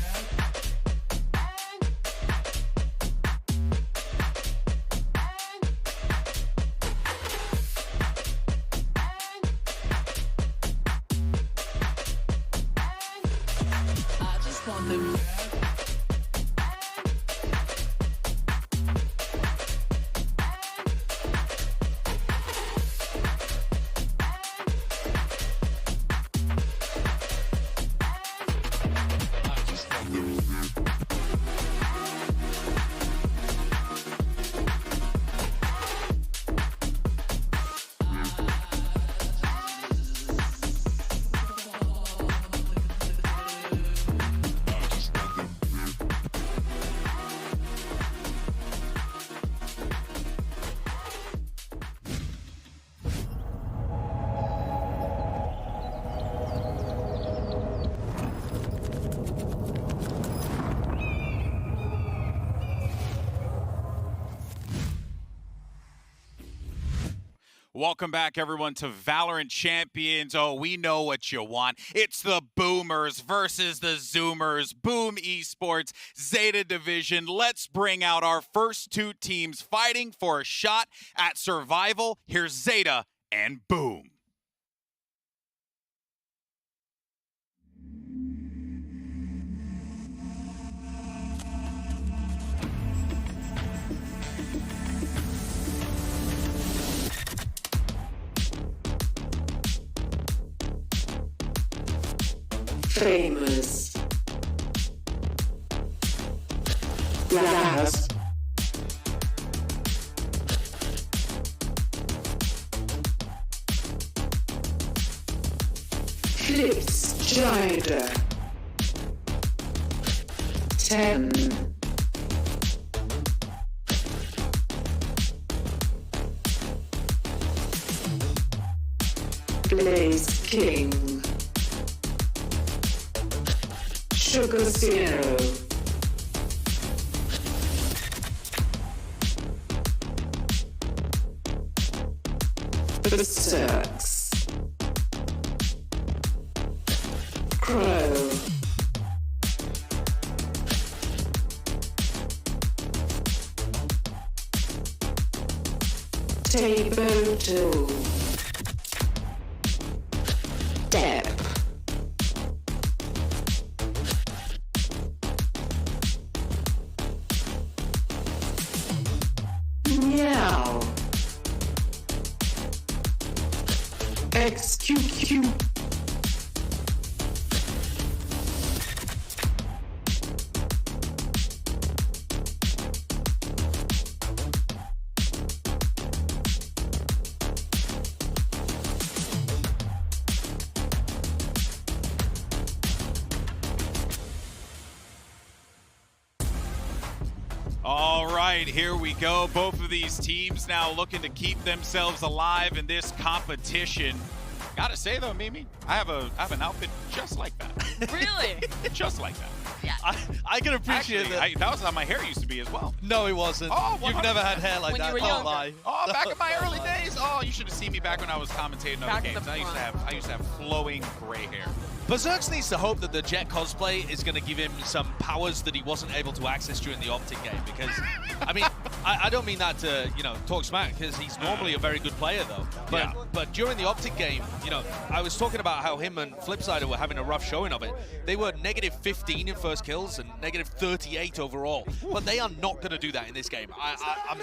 I just want them back. Welcome back, everyone, to VALORANT Champions. Oh, we know what you want. It's the Boomers versus the Zoomers. Boom Esports, Zeta Division. Let's bring out our first two teams fighting for a shot at survival. Here's Zeta and Boom. Famous. Last. Flips Strider. 10. Blaze King. Sugar Zero. Berserks. Crow. Table 2. Dep. Meow. XQQ. All right, here we go. Both of these teams now looking to keep themselves alive in this competition. Gotta say though, Mimi, I have an outfit just like that. Really? Just like that. Yeah. I can appreciate Actually, that was how my hair used to be as well. No, it wasn't. Oh, You've never had hair like When that. you were Don't younger. lie. Oh, back in my early days. Oh, you should have seen me back when I was commentating Back other at games. the I used to have flowing gray hair. Berserks needs to hope that the Jet cosplay is going to give him some powers that he wasn't able to access during the Optic game. Because, I mean, I don't mean that to, talk smack, because he's normally a very good player, though. But during the Optic game, I was talking about how him and Flipsider were having a rough showing of it. They were negative 15 in first kills and negative 38 overall. But they are not going to do that in this game. I'm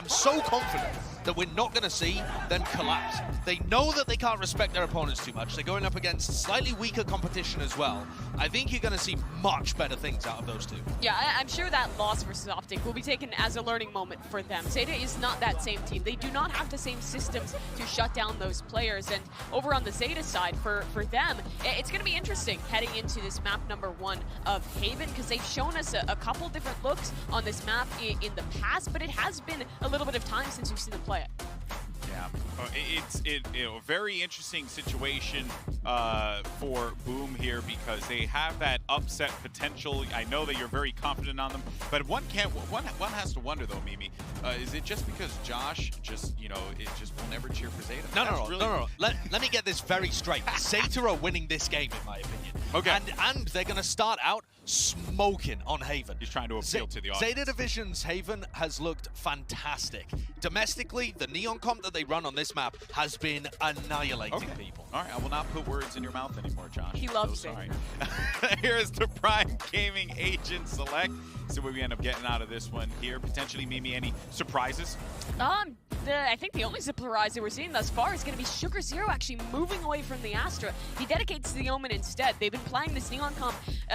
so confident that we're not going to see them collapse. They know that they can't respect their opponents too much. They're going up against slightly weaker competition as well. I think you're going to see much better things out of those two. Yeah, I'm sure that loss versus Optic will be taken as a learning moment for them. Zeta is not that same team. They do not have the same systems to shut down those players. And over on the Zeta side, for them, it's going to be interesting heading into this map number 1 of Haven, because they've shown us a couple different looks on this map in the past, but it has been a little bit of time since we've seen them play it. Yeah, it's a very interesting situation for Boom here, because they have that upset potential. I know that you're very confident on them, but one has to wonder though, Mimi, is it just because Josh just it just will never cheer for Zeta? No. Let me get this very straight. Zeta are winning this game, in my opinion. Okay. And they're going to start out smoking on Haven. He's trying to appeal to the audience. Zeta Division's Haven has looked fantastic. Domestically, the Neon comp that they run on this map has been annihilating people. All right, I will not put words in your mouth anymore, Josh. He loves it. Here is the Prime Gaming Agent Select. So what we end up getting out of this one here. Potentially, Mimi, any surprises? I think the only surprise that we're seeing thus far is going to be Sugar Zero actually moving away from the Astra. He dedicates to the Omen instead. They've been playing this Neon comp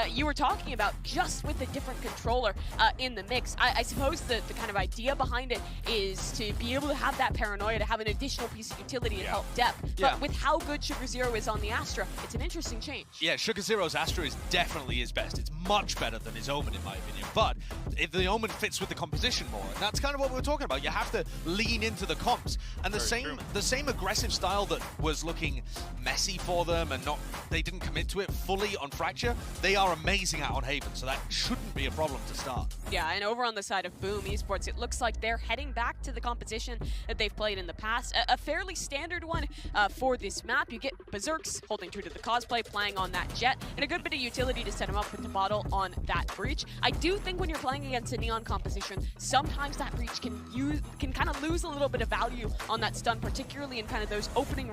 you were talking about, just with a different controller in the mix. I suppose the kind of idea behind it is to be able to have that paranoia, to have an additional piece of utility to help depth. But with how good Sugar Zero is on the Astra, it's an interesting change. Yeah, Sugar Zero's Astra is definitely his best. It's much better than his Omen, in my opinion. But if the Omen fits with the composition more, and that's kind of what we were talking about. You have to lean into the comps, and the same aggressive style that was looking messy for them, and they didn't commit to it fully on Fracture. They are amazing out on Haven, so that shouldn't be a problem to start. Yeah, and over on the side of Boom Esports, it looks like they're heading back to the composition that they've played in the past. A fairly standard one for this map. You get Berserks holding true to the cosplay, playing on that Jet, and a good bit of utility to set him up with the bottle on that Breach. I do think when you're playing against a Neon composition, sometimes that Breach can kind of lose a little bit of value on that stun, particularly in kind of those opening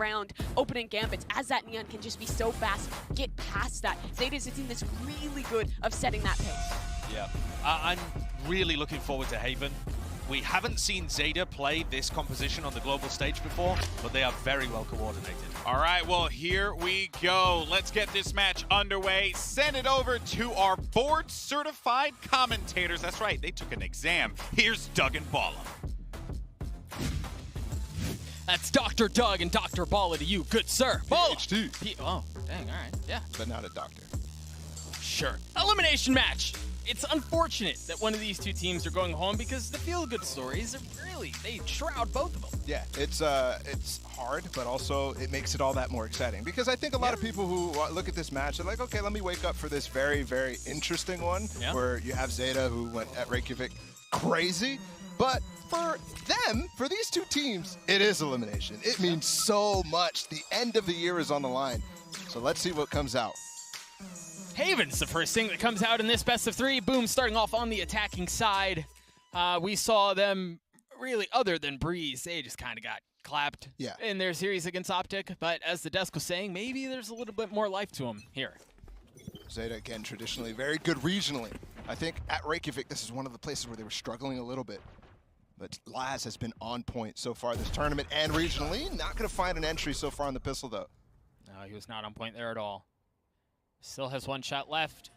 gambits, as that Neon can just be so fast, get past that. Zeta's a team that's really good of setting that pace. Yeah, I'm really looking forward to Haven. We haven't seen Zeta play this composition on the global stage before, but they are very well coordinated. All right, well, here we go. Let's get this match underway. Send it over to our board-certified commentators. That's right, they took an exam. Here's Doug and Balla. That's Dr. Doug and Dr. Balla to you, good sir. Balla! PhD. Oh, dang, all right, yeah. But not a doctor. Sure. Elimination match. it's unfortunate that one of these two teams are going home because the feel-good stories are really, they shroud both of them. Yeah, it's hard, but also it makes it all that more exciting. Because I think a lot of people who look at this match are like, okay, let me wake up for this very, very interesting one where you have Zeta who went at Reykjavik crazy. But for them, for these two teams, it is elimination. It means so much. The end of the year is on the line. So let's see what comes out. Haven's the first thing that comes out in this best of three. Boom, starting off on the attacking side. We saw them really, other than Breeze, they just kind of got clapped in their series against Optic. But as the desk was saying, maybe there's a little bit more life to them here. Zeta, again, traditionally very good regionally. I think at Reykjavik, this is one of the places where they were struggling a little bit. But Laz has been on point so far this tournament and regionally. Not going to find an entry so far on the pistol, though. No, he was not on point there at all. Still has one shot left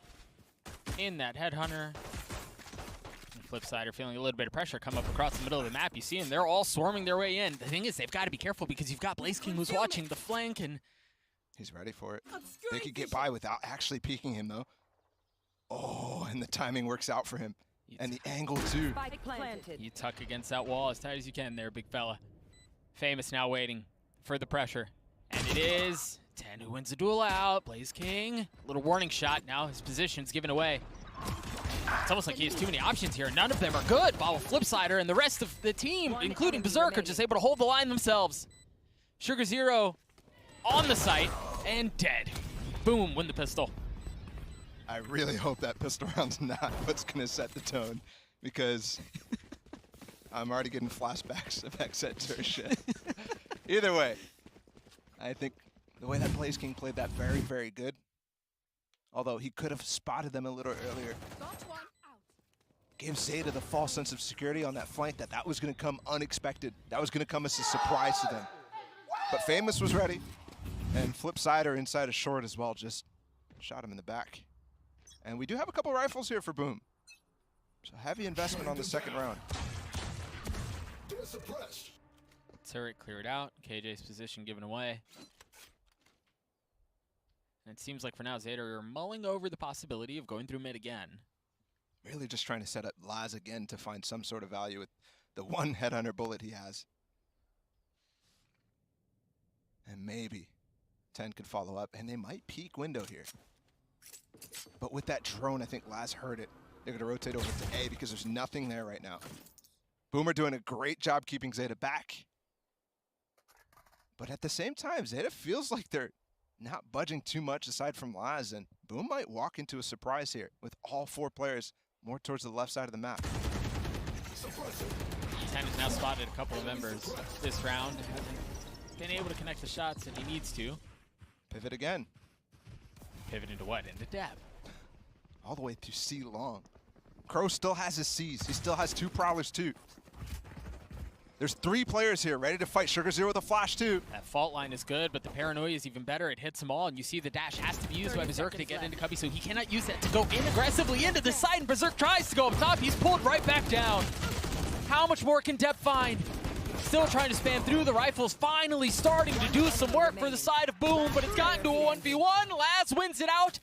in that Headhunter. The flip side are feeling a little bit of pressure come up across the middle of the map. You see them, they're all swarming their way in. The thing is, they've got to be careful because you've got Blaze King who's watching the flank, and he's ready for it. They could get by without actually peeking him, though. Oh, and the timing works out for him. And the angle, too. You tuck against that wall as tight as you can there, big fella. Famous now waiting for the pressure. And it is 10 who wins the duel out. Blaze King, little warning shot. Now his position's given away. It's almost like he has too many options here. None of them are good. Bobble Flipsider and the rest of the team, including Berserk, are just able to hold the line themselves. Sugar Zero on the site and dead. Boom, win the pistol. I really hope that pistol round's not what's going to set the tone, because I'm already getting flashbacks of X-Ed shit. Either way, I think the way that Blaze King played that very, very good, although he could have spotted them a little earlier, gave Zeta the false sense of security on that flank that was going to come unexpected. That was going to come as a surprise to them. But Famous was ready, and Flipsider inside a short as well, just shot him in the back. And we do have a couple rifles here for Boom. So heavy investment on the second round. Turret cleared out. KJ's position given away. And it seems like for now, Zeta are mulling over the possibility of going through mid again. Really just trying to set up Laz again to find some sort of value with the one Headhunter bullet he has. And maybe 10 could follow up, and they might peek window here. But with that drone, I think Laz heard it. They're going to rotate over to A because there's nothing there right now. Boomer doing a great job keeping Zeta back. But at the same time, Zeta feels like they're not budging too much aside from Laz, and Boom might walk into a surprise here with all four players more towards the left side of the map. 10 has now spotted a couple of members this round. Hasn't been able to connect the shots that he needs to. Pivot again. Pivot into what? Into dab. All the way to C long. Crow still has his C's. He still has two Prowlers too. There's three players here ready to fight. Sugar Zero with a flash too. That fault line is good, but the paranoia is even better. It hits them all, and you see the dash has to be used by Berserk to get into Cubby, so he cannot use that to go in aggressively into the side, and Berserk tries to go up top. He's pulled right back down. How much more can Depp find? Still trying to spam through. The rifles finally starting to do some work for the side of Boom, but it's gotten to a 1v1. Laz wins it out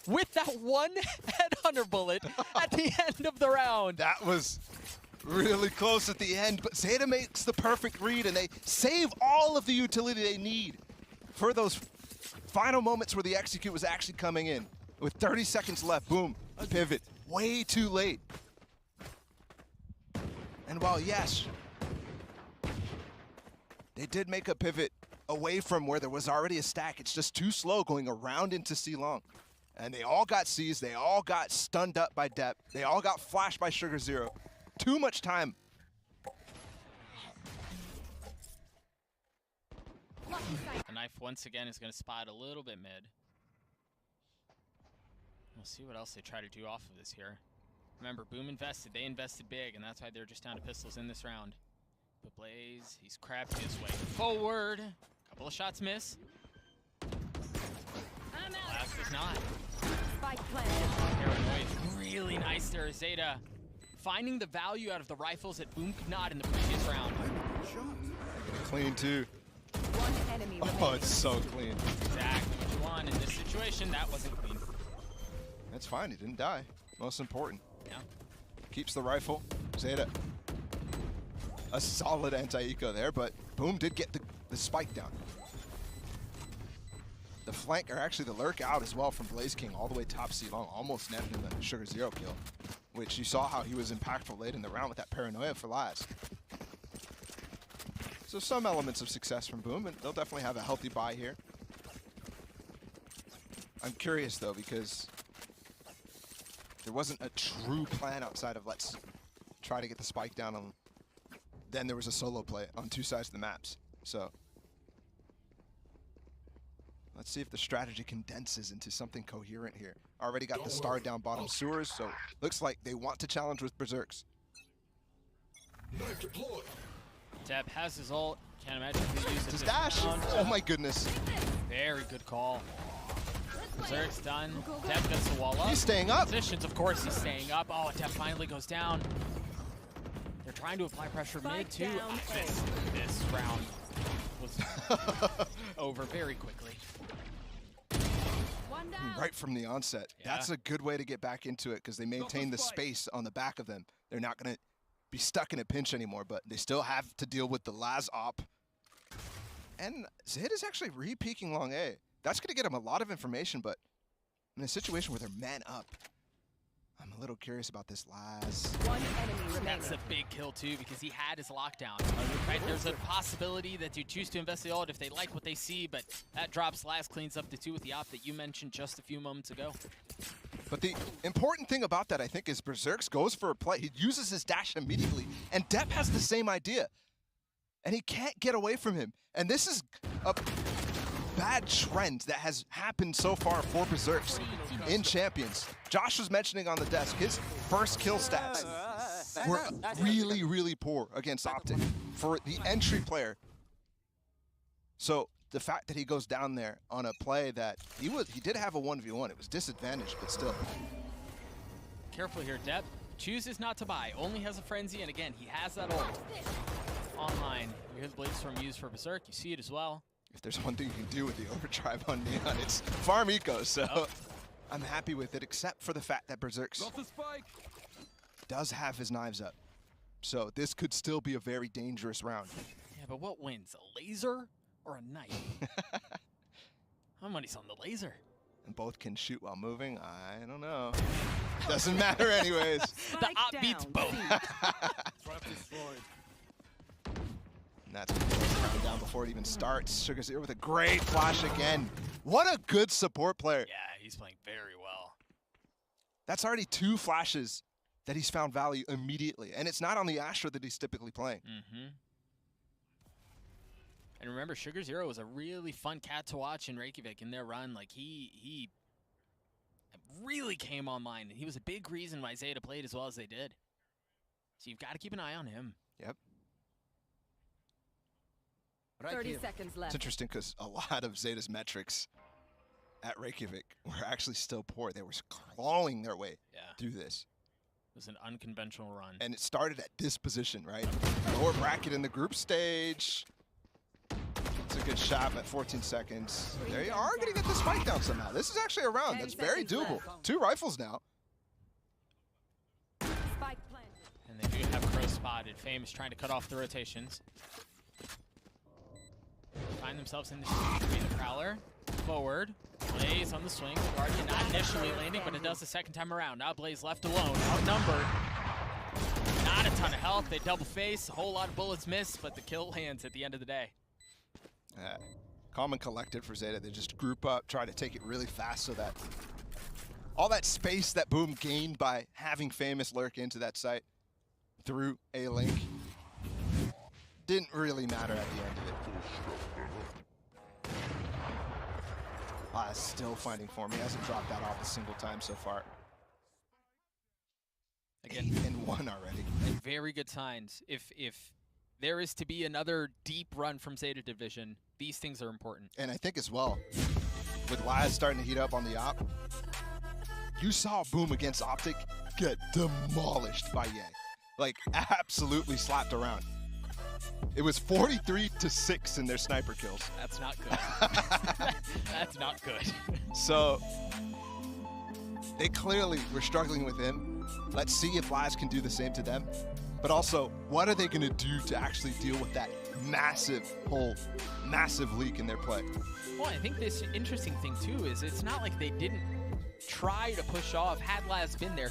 with that one Headhunter bullet at the end of the round. That was really close at the end, but Zeta makes the perfect read, and they save all of the utility they need for those final moments where the execute was actually coming in. With 30 seconds left, Boom, pivot, way too late. And while, yes, they did make a pivot away from where there was already a stack, it's just too slow going around into C long. And they all got C's, they all got stunned up by Depp, they all got flashed by Sugar Zero. Too much time. The knife once again is going to spot a little bit mid. We'll see what else they try to do off of this here. Remember, Boom invested, they invested big, and that's why they're just down to pistols in this round. But Blaze, he's crabbed his way forward. Couple of shots miss. Last is not. Paranoid, really nice there, Zeta. Finding the value out of the rifles that Boom could not in the previous round. Clean too. Oh, it's so clean. Exactly what you want in this situation. That wasn't clean. That's fine, he didn't die. Most important. Yeah. Keeps the rifle. Zeta. A solid anti-eco there, but Boom did get the spike down. The flank, or actually the lurk out as well from Blaze King all the way top C long, almost netted him the Sugar Zero kill, which you saw how he was impactful late in the round with that paranoia for last. So some elements of success from Boom, and they'll definitely have a healthy buy here. I'm curious though, because there wasn't a true plan outside of let's try to get the spike down on. Then there was a solo play on two sides of the maps. So let's see if the strategy condenses into something coherent here. Already got the star down bottom sewers, so looks like they want to challenge with Berserks. Deb has his ult. Can't imagine if he used it. His dash! Oh my goodness. Very good call. Berserk's done. Deb gets the wall up. He's staying up. Positions, of course, he's staying up. Oh, Deb finally goes down. They're trying to apply pressure mid too. This round was over very quickly. Right from the onset. Yeah. That's a good way to get back into it because they maintain the space on the back of them. They're not going to be stuck in a pinch anymore, but they still have to deal with the Laz op. And Zed is actually re-peeking long A. That's going to get him a lot of information, but in a situation where they're man up, I'm a little curious about this Laz. That's a big kill too because he had his lockdown. Right? There's a possibility that you choose to invest the ult if they like what they see, but that drops Laz cleans up to 2 with the op that you mentioned just a few moments ago. But the important thing about that, I think, is Berserks goes for a play. He uses his dash immediately, and Depp has the same idea. And he can't get away from him. And this is a bad trend that has happened so far for Berserks in Champions. Josh was mentioning on the desk, his first kill stats were really, really poor against Optic for the entry player. So the fact that he goes down there on a play that he did have a 1v1, it was disadvantaged, but still. Careful here, Depp. Chooses not to buy, only has a frenzy, and again, he has that ult online. You hear the Blaze Storm used for Berserk, you see it as well. If there's one thing you can do with the overdrive on Neon, it's farm eco, so I'm happy with it, except for the fact that Berserks does have his knives up. So this could still be a very dangerous round. Yeah, but what wins, a laser or a knife? My money's on the laser. And both can shoot while moving, I don't know. Doesn't matter anyways. The op beats both. And that's coming down before it even starts. Sugar Zero with a great flash again. What a good support player. Yeah, he's playing very well. That's already 2 flashes that he's found value immediately. And it's not on the Astra that he's typically playing. And remember, Sugar Zero was a really fun cat to watch in Reykjavik in their run. Like, he really came online. And he was a big reason why Zeta played as well as they did. So you've got to keep an eye on him. Yep. 30 seconds left. It's interesting because a lot of Zeta's metrics at Reykjavik were actually still poor. They were clawing their way through this. It was an unconventional run. And it started at this position, right? Lower bracket in the group stage. It's a good shot at 14 seconds. They are going to get the spike down somehow. This is actually a round that's very doable. 2 rifles now. And they do have Crow spotted. Fame is trying to cut off the rotations. Find themselves in the the Prowler. Forward. Blaze on the swing. Guardian not initially landing, but it does the second time around. Now Blaze left alone. Outnumbered. Not a ton of health. They double face. A whole lot of bullets miss, but the kill lands at the end of the day. Calm and collected for Zeta. They just group up, try to take it really fast so that all that space that Boom gained by having Famous lurk into that site through a link didn't really matter at the end of it. Still finding form. He hasn't dropped that off a single time so far. Again, 8-1 already. And very good signs. If there is to be another deep run from Zeta Division, these things are important. And I think as well, with Laz starting to heat up on the op, you saw Boom against Optic get demolished by Ye. Like, absolutely slapped around. It was 43-6 in their sniper kills. That's not good. That's not good. So, they clearly were struggling with him. Let's see if Laz can do the same to them. But also, what are they going to do to actually deal with that massive hole, massive leak in their play? Well, I think this interesting thing, too, is it's not like they didn't try to push off. Had Laz been there,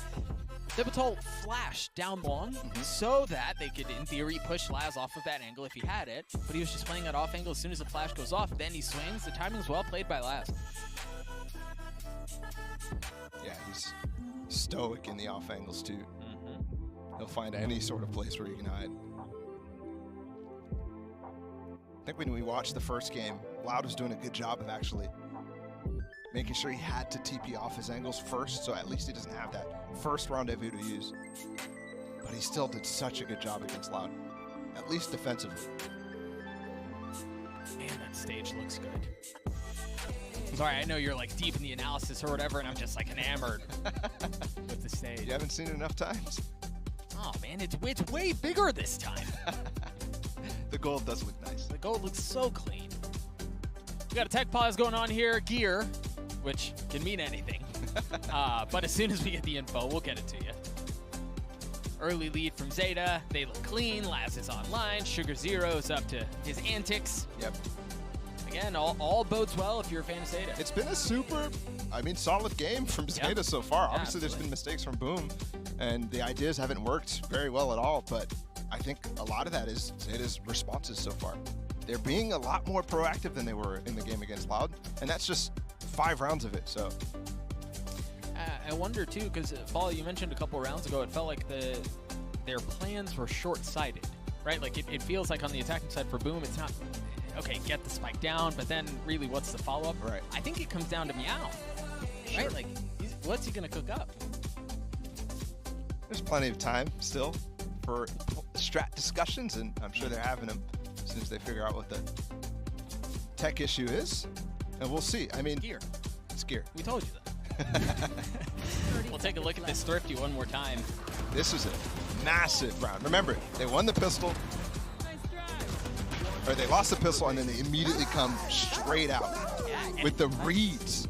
Thibodeau flashed down long so that they could, in theory, push Laz off of that angle if he had it. But he was just playing that off angle. As soon as the flash goes off, then he swings. The timing is well played by Laz. Yeah, he's stoic in the off angles, too. He'll find any sort of place where he can hide. I think when we watched the first game, Loud was doing a good job of actually making sure he had to TP off his angles first, so at least he doesn't have that first rendezvous to use. But he still did such a good job against Loud, at least defensively. Man, that stage looks good. Sorry, I know you're like deep in the analysis or whatever, and I'm just like enamored with the stage. You haven't seen it enough times? Oh man, it's way bigger this time. The gold does look nice. The gold looks so clean. We got a tech pause going on here, gear, which can mean anything. But as soon as we get the info, we'll get it to you. Early lead from Zeta. They look clean. Laz is online. Sugar Zero is up to his antics. Yep. Again, all bodes well if you're a fan of Zeta. It's been a super, solid game from Zeta so far. Obviously, there's been mistakes from Boom, and the ideas haven't worked very well at all, but I think a lot of that is Zeta's responses so far. They're being a lot more proactive than they were in the game against Loud, and that's just 5 rounds of it, so. I wonder, too, because, Paul, you mentioned a couple rounds ago, it felt like their plans were short-sighted, right? Like, it feels like on the attacking side for Boom, it's not, okay, get the spike down, but then really what's the follow-up? Right. I think it comes down to Meow, right? Like, what's he going to cook up? There's plenty of time still for strat discussions, and I'm sure they're having them as soon as they figure out what the tech issue is, and we'll see. I mean, gear. It's gear. We told you that. We'll take a look at this Thrifty one more time. This was a massive round. Remember, they won the pistol, or they lost the pistol, and then they immediately come straight out with the reads.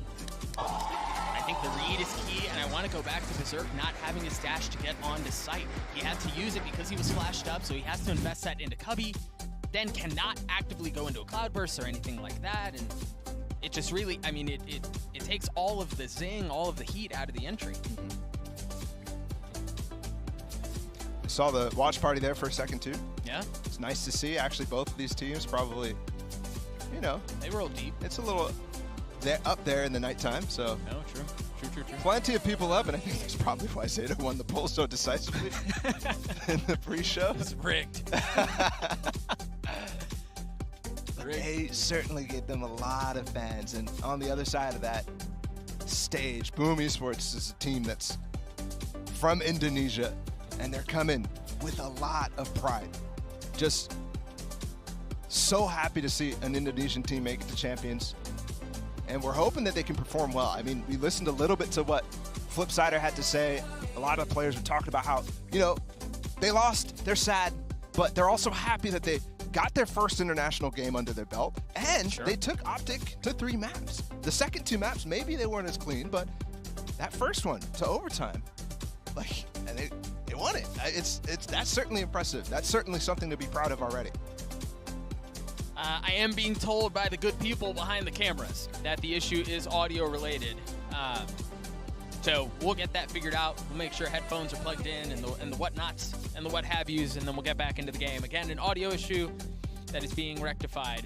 I think the read is key, and I want to go back to Berserk not having his dash to get onto site. He had to use it because he was flashed up, so he has to invest that into Cubby, then cannot actively go into a Cloudburst or anything like that, and it just really, I mean, it takes all of the zing, all of the heat out of the entry. I saw the watch party there for a second, too. Yeah. It's nice to see. Actually, both of these teams probably, they roll deep. It's a little up there in the nighttime, so. No, true. Plenty of people up, and I think that's probably why Zeta won the poll so decisively in the pre-show. It's rigged. They certainly gave them a lot of fans, and on the other side of that stage, Boom Esports is a team that's from Indonesia, and they're coming with a lot of pride. Just so happy to see an Indonesian team make it to Champions, and we're hoping that they can perform well. I mean, we listened a little bit to what Flipsider had to say. A lot of players were talking about how, they lost, they're sad, but they're also happy that they got their first international game under their belt, and they took Optic to 3 maps. The second 2 maps, maybe they weren't as clean, but that first one to overtime, and they won it. That's certainly impressive. That's certainly something to be proud of already. I am being told by the good people behind the cameras that the issue is audio related. So we'll get that figured out. We'll make sure headphones are plugged in and the whatnots and the what have yous, and then we'll get back into the game. Again, an audio issue that is being rectified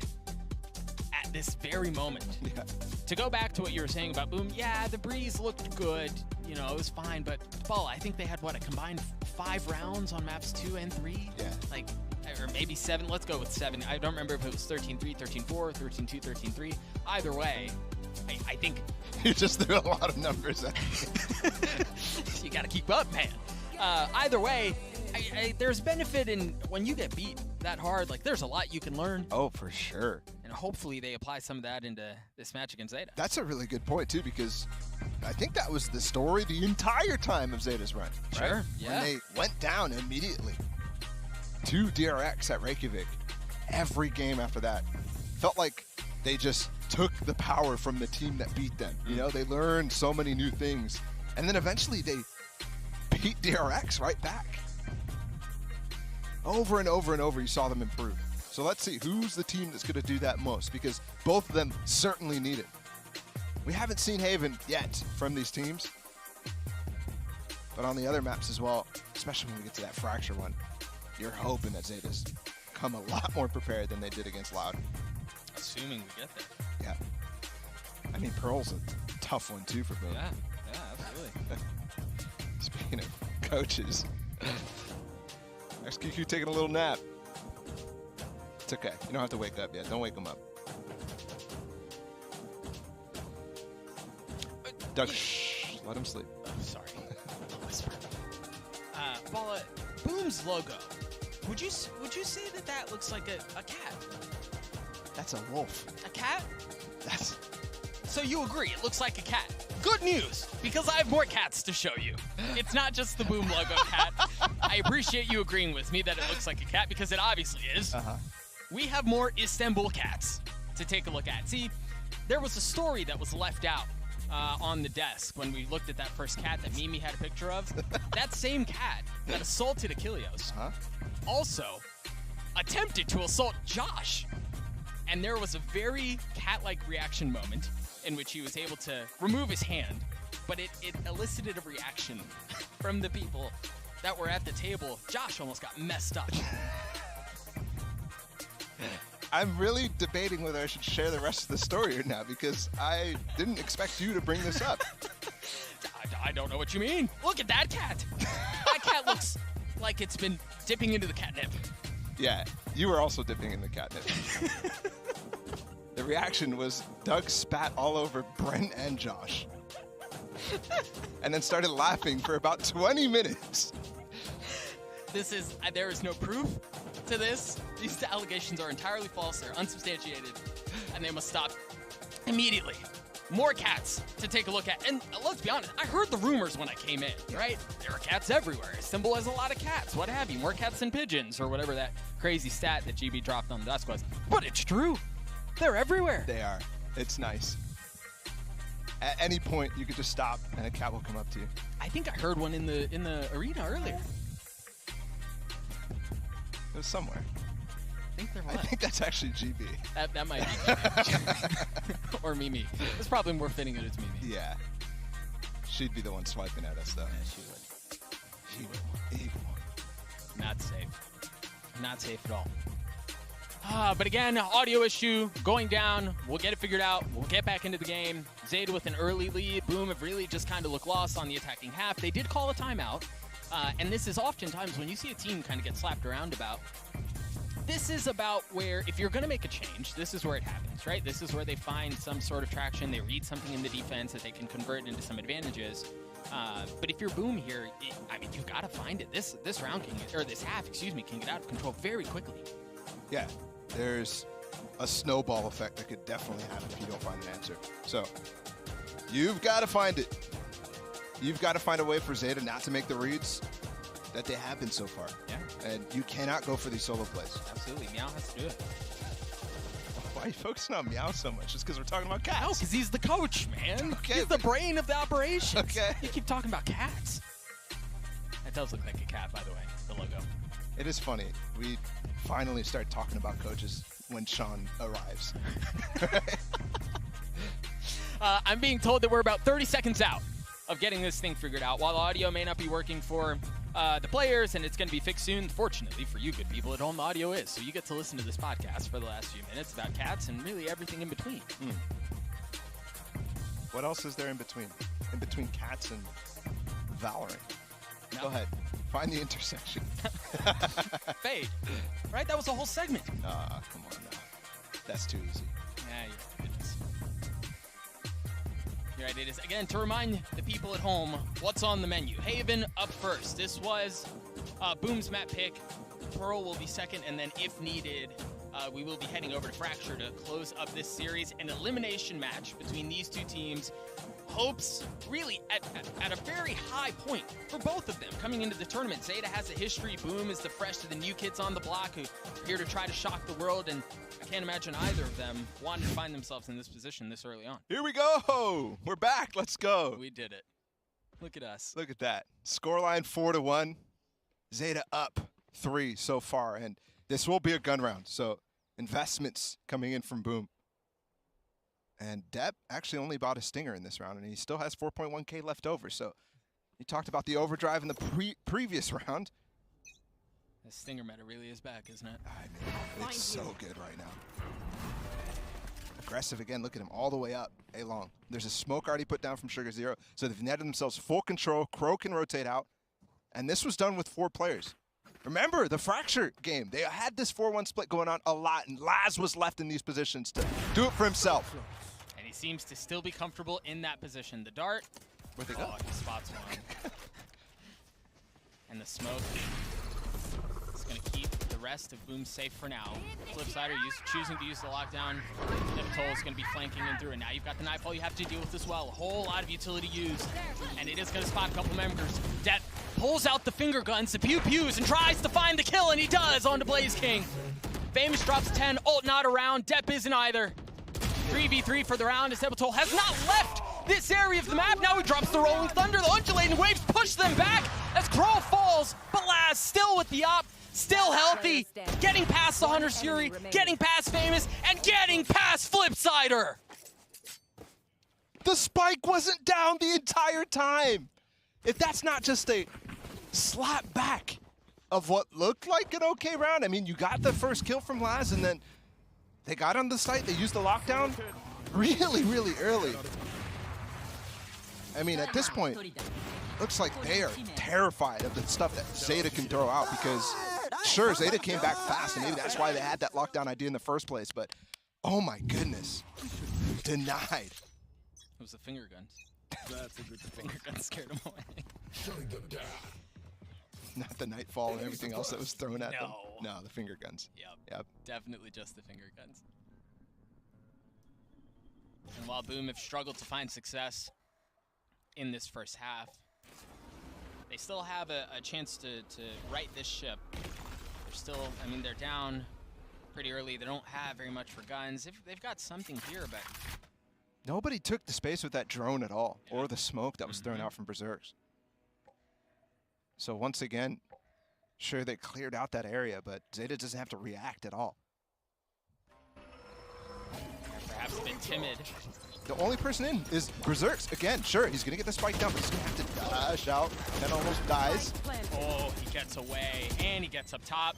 at this very moment. Yeah. To go back to what you were saying about Boom, yeah, the Breeze looked good. It was fine, but Ball, I think they had, a combined 5 rounds on maps 2 and 3? Yeah. Or maybe 7. Let's go with 7. I don't remember if it was 13-3, 13-4, 13-2, 13-3. Either way, I think... You just threw a lot of numbers at me. You got to keep up, man. Either way, there's benefit in when you get beat that hard. There's a lot you can learn. Oh, for sure. And hopefully they apply some of that into this match against Zeta. That's a really good point, too, because I think that was the story the entire time of Zeta's run. Right? Sure, yeah. When they went down immediately to DRX at Reykjavik, every game after that felt like they just took the power from the team that beat them. They learned so many new things, And then eventually they beat DRX right back. Over and over and over, you saw them improve. So let's see, who's the team that's going to do that most? Because both of them certainly need it. We haven't seen Haven yet from these teams. But on the other maps as well, especially when we get to that Fracture one, you're hoping that Zeta's come a lot more prepared than they did against Loud. Assuming we get there. Yeah. I mean, Pearl's a tough one too for Boom. Yeah, absolutely. Speaking of coaches, XQQ taking a little nap. It's okay. You don't have to wake up yet. Don't wake him up. Doug, shh, let him sleep. Oh, sorry. Whisper. Paula, Boom's logo. Would you say that looks like a cat? That's a wolf. A cat? That's. So you agree? It looks like a cat. Good news, because I have more cats to show you. It's not just the Boom logo cat. I appreciate you agreeing with me that it looks like a cat because it obviously is. We have more Istanbul cats to take a look at. See, there was a story that was left out on the desk when we looked at that first cat that Mimi had a picture of. That same cat that assaulted Achilleos also attempted to assault Josh. And there was a very cat-like reaction moment in which he was able to remove his hand, but it elicited a reaction from the people that were at the table. Josh almost got messed up. I'm really debating whether I should share the rest of the story or not because I didn't expect you to bring this up. I don't know what you mean. Look at that cat. That cat looks like it's been dipping into the catnip. Yeah, you were also dipping in the catnip. The reaction was Doug spat all over Brent and Josh. And then started laughing for about 20 minutes. There is no proof to this. These allegations are entirely false. They're unsubstantiated. And they must stop immediately. More cats to take a look at. And let's be honest, I heard the rumors when I came in, right? There are cats everywhere. Istanbul has a lot of cats, what have you. More cats than pigeons, or whatever that crazy stat that GB dropped on the desk was. But it's true. They're everywhere. They are. It's nice. At any point, you could just stop and a cat will come up to you. I think I heard one in the arena earlier. It was somewhere. I think there was. I think that's actually GB. That might be GB. Or Mimi. It's probably more fitting that it's Mimi. Yeah. She'd be the one swiping at us, though. Yeah, she would. Evil. Not safe. Not safe at all. But again, audio issue going down. We'll get it figured out. We'll get back into the game. Zeta with an early lead. Boom have really just kind of looked lost on the attacking half. They did call a timeout. And this is oftentimes when you see a team kind of get slapped around about. This is about where, if you're going to make a change, this is where it happens, right? This is where they find some sort of traction. They read something in the defense that they can convert into some advantages. But if you're Boom here, I mean, you've got to find it. This round can, or this half, excuse me, can get out of control very quickly. Yeah, there's a snowball effect that could definitely happen if you don't find an answer. So you've got to find it. You've got to find a way for Zeta not to make the reads that they have been so far. Yeah. And you cannot go for these solo plays. Absolutely. Meow has to do it. Why are you focusing on Meow so much? Just because we're talking about cats? No, because he's the coach, man. Okay, he's the brain of the operation. Okay. You keep talking about cats. That does look like a cat, by the way, the logo. It is funny. We finally start talking about coaches when Sean arrives. I'm being told that we're about 30 seconds out of getting this thing figured out. While the audio may not be working for the players, and it's going to be fixed soon, fortunately for you good people at home, the audio is. So you get to listen to this podcast for the last few minutes about cats and really everything in between. What else is there in between? In between cats and Valorant? No. Go ahead. Find the intersection. Fade. Right? That was a whole segment. Come on now. That's too easy. Yeah, it is. You're right, it is. Again, to remind the people at home, what's on the menu. Haven up first. This was Boom's map pick. Pearl will be second, and then if needed, we will be heading over to Fracture to close up this series. An elimination match between these two teams. Hopes really at a very high point for both of them coming into the tournament. Zeta has a history. Boom is the fresh to the new kids on the block who are here to try to shock the world, and I can't imagine either of them wanting to find themselves in this position this early on. Here we go. We're back. Let's go. We did it. Look at us. Look at that. Scoreline 4-1. Zeta up 3 so far, and this will be a gun round. So investments coming in from Boom. And Depp actually only bought a Stinger in this round, and he still has 4.1K left over. So you talked about the overdrive in the previous round. The Stinger meta really is back, isn't it? I mean, it's so good right now. Aggressive again. Look at him all the way up. A-long. There's a smoke already put down from Sugar Zero, so they've netted themselves full control. Crow can rotate out, and this was done with 4 players. Remember the Fracture game. They had this 4-1 split going on a lot, and Laz was left in these positions to do it for himself. And he seems to still be comfortable in that position. The dart. Where'd they go? He spots one. And the smoke is going to keep the rest of Boom safe for now. Flipsider choosing to use the lockdown. Niptol is going to be flanking in through, and now you've got the Nightfall you have to deal with as well. A whole lot of utility used, and it is going to spot a couple members. Det pulls out the finger guns, the pew-pews, and tries to find the kill, and he does onto Blaze King. Famous drops 10, ult not around, Depp isn't either. 3v3 for the round as Niptol has not left this area of the map. Now he drops the Rolling Thunder, the undulating waves push them back as Crow falls, but Laz still with the op. Still healthy, getting past the Hunter's Fury, getting past Famous, and getting past Flipsider. The spike wasn't down the entire time. If that's not just a slap back of what looked like an okay round. I mean, you got the first kill from Laz, and then they got on the site, they used the lockdown really, really early. I mean, at this point, looks like they are terrified of the stuff that Zeta can throw out because, sure, Zeta came back fast, and maybe that's why they had that lockdown idea in the first place, but oh my goodness, denied. It was the finger guns. That's a good finger guns scared them away. Shutting them down. Not the Nightfall and everything else that was thrown at them. No, the finger guns. Yep. Definitely just the finger guns. And while Boom have struggled to find success in this first half, they still have a chance to right this ship. They're still, I mean, they're down pretty early. They don't have very much for guns. They've got something here, but nobody took the space with that drone at all, or the smoke that was thrown out from Berserks. So once again, sure, they cleared out that area, but Zeta doesn't have to react at all. Perhaps a bit timid. The only person in is Berserks. Again, sure, he's going to get the spike down, but he's going to have to dash out and almost dies. Oh, he gets away, and he gets up top.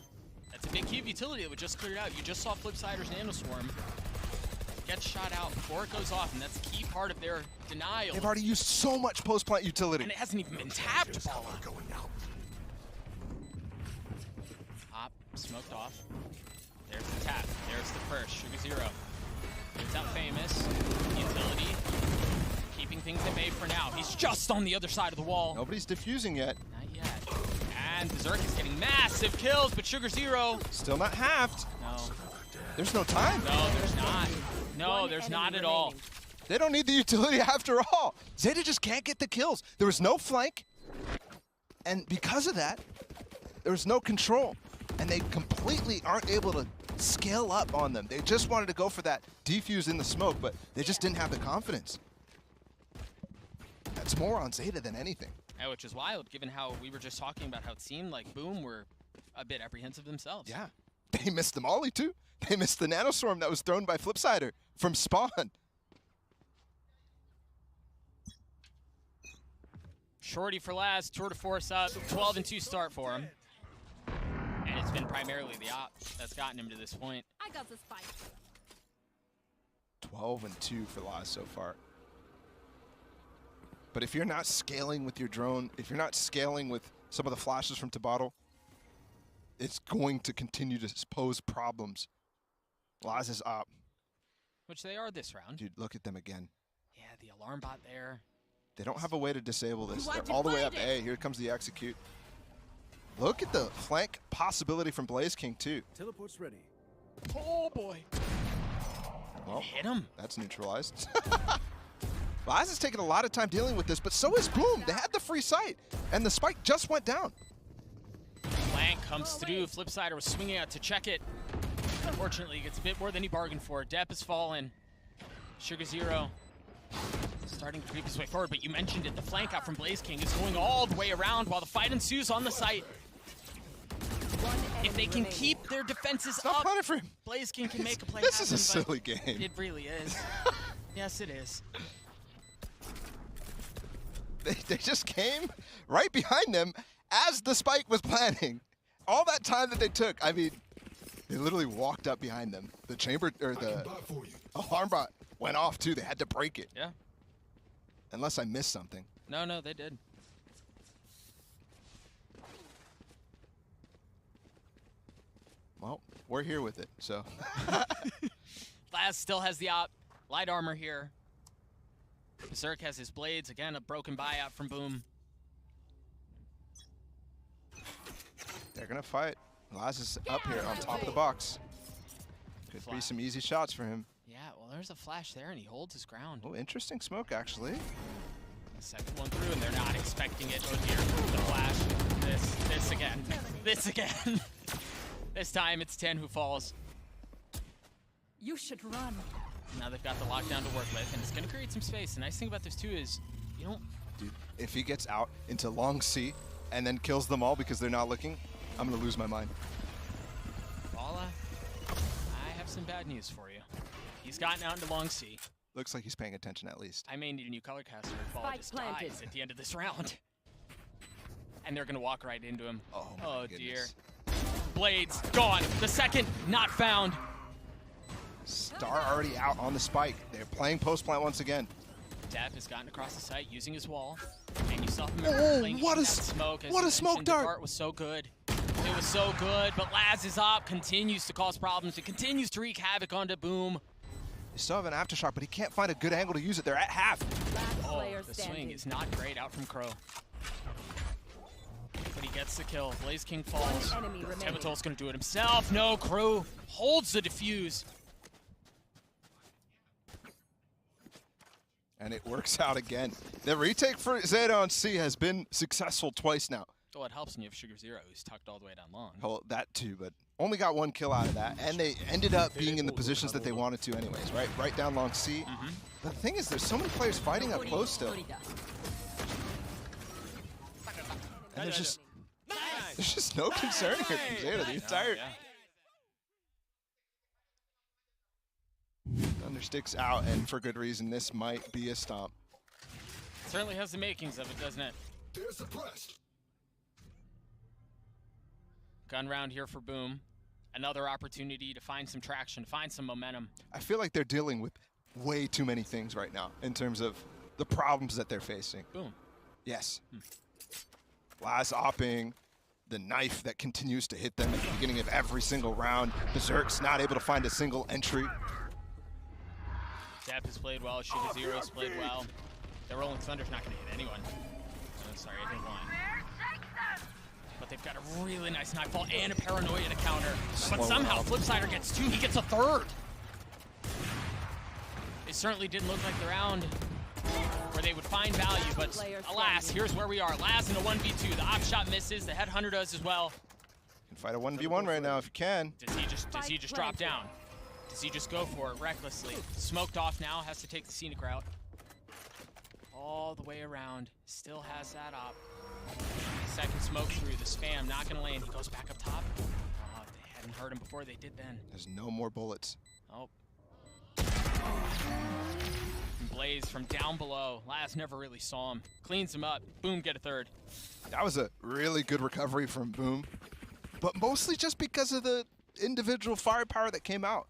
That's a big key of utility that was just cleared out. You just saw Flipsider's Nanoswarm get shot out before it goes off, and that's a key part of their denial. They've already used so much post-plant utility. And it hasn't even been tapped, Paula. Hop, smoked off. There's the tap. There's the first. Sugar Zero. It's out Famous. Utility. Keeping things at bay for now. He's just on the other side of the wall. Nobody's diffusing yet. Not yet. And Berserk is getting massive kills, but Sugar Zero. Still not halved. No. There's no time. No, there's not. No, there's not at all. They don't need the utility after all. Zeta just can't get the kills. There was no flank. And because of that, there was no control. And they completely aren't able to scale up on them. They just wanted to go for that defuse in the smoke, but they just didn't have the confidence. That's more on Zeta than anything. Yeah, which is wild, given how we were just talking about how it seemed like Boom were a bit apprehensive themselves. Yeah. They missed the molly, too. They missed the Nanoswarm that was thrown by Flipsider from spawn. Shorty for last, tour de force up, 12-2 start for him. And it's been primarily the op that's gotten him to this point. I got the spike. 12-2 for Laz so far. But if you're not scaling with your drone, if you're not scaling with some of the flashes from Tabottle, it's going to continue to pose problems. Laz is up. Which they are this round. Dude, look at them again. Yeah, the alarm bot there. They don't have a way to disable this. They're all the way up A. Here comes the execute. Look at the flank possibility from Blaze King, too. Teleport's ready. Oh, boy. Well, hit him. That's neutralized. Laz is taking a lot of time dealing with this, but so is Boom. They had the free sight, and the spike just went down. Flank comes through. Flipsider was swinging out to check it. Unfortunately, he gets a bit more than he bargained for. Depp has fallen. Sugar Zero starting to creep his way forward, but you mentioned it, the flank out from Blaze King is going all the way around while the fight ensues on the site. If they can keep their defenses up, Blaze King can make a play This happen, is a but silly game. It really is. Yes, it is. They just came right behind them as the spike was planning. All that time that they took, I mean, they literally walked up behind them. The chamber, or the alarm bot went off too. They had to break it. Yeah. Unless I missed something. No, they did. Well, we're here with it, so. Laz still has the op. Light armor here. Berserk has his blades. Again, a broken buyout from Boom. They're going to fight. Laz is up here on top of the box. Could be some easy shots for him. Yeah, well, there's a flash there, and he holds his ground. Oh, interesting smoke, actually. The second one through, and they're not expecting it. Oh, dear. The flash. This again. This again. This time, it's 10 who falls. You should run. Now they've got the lockdown to work with, and it's going to create some space. The nice thing about this, too, is you don't... Dude, if he gets out into long C and then kills them all because they're not looking, I'm going to lose my mind. Bala, I have some bad news for you. He's gotten out into long C. Looks like he's paying attention at least. I may need a new color caster if Bala just dies at the end of this round. And they're going to walk right into him. Oh dear. Blades, gone. The second, not found. Star already out on the spike. They're playing post plant once again. Dap has gotten across the site using his wall. And you saw him playing what a smoke. What a smoke dart. The dart was so good. It was so good, but Laz is up, continues to cause problems. It continues to wreak havoc onto Boom. They still have an aftershock, but he can't find a good angle to use it. They're at half. Oh, the swing is not great out from Crow. But he gets the kill. Blaze King falls. Tevitol's going to do it himself. No, Crow holds the defuse. And it works out again. The retake for Zeta on C has been successful twice now. Oh, it helps when you have Sugar Zero, who's tucked all the way down long. Well, that too, but only got one kill out of that. And they ended up being in the positions that they wanted to anyways, right? Right down long C. But the thing is, there's so many players fighting up close still. And there's just no concern here from Zeta the entire... Thunder sticks out, and for good reason. This might be a stomp. Certainly has the makings of it, doesn't it? They're suppressed. Gun round here for Boom. Another opportunity to find some traction, find some momentum. I feel like they're dealing with way too many things right now in terms of the problems that they're facing. Boom. Yes. Last opping, the knife that continues to hit them at the beginning of every single round. Berserk's not able to find a single entry. Dap has played well, Sugar Zero's played well. The Rolling Thunder's not going to hit anyone. Oh, sorry, I didn't line. But they've got a really nice nightfall and a paranoia to counter. But somehow Flipsider gets two, he gets a third. It certainly didn't look like the round where they would find value, but alas, here's where we are. Laz in a 1v2. The op shot misses, the headhunter does as well. You can fight a 1v1 right now if you can. Does he just drop down? Does he just go for it recklessly? Smoked off now, has to take the scenic route. All the way around, still has that op. Second smoke through, the spam not gonna land. He goes back up top. Oh, if they hadn't heard him before, they did then. There's no more bullets. Oh. Blaze from down below. Laz never really saw him. Cleans him up. Boom, get a third. That was a really good recovery from Boom, but mostly just because of the individual firepower that came out.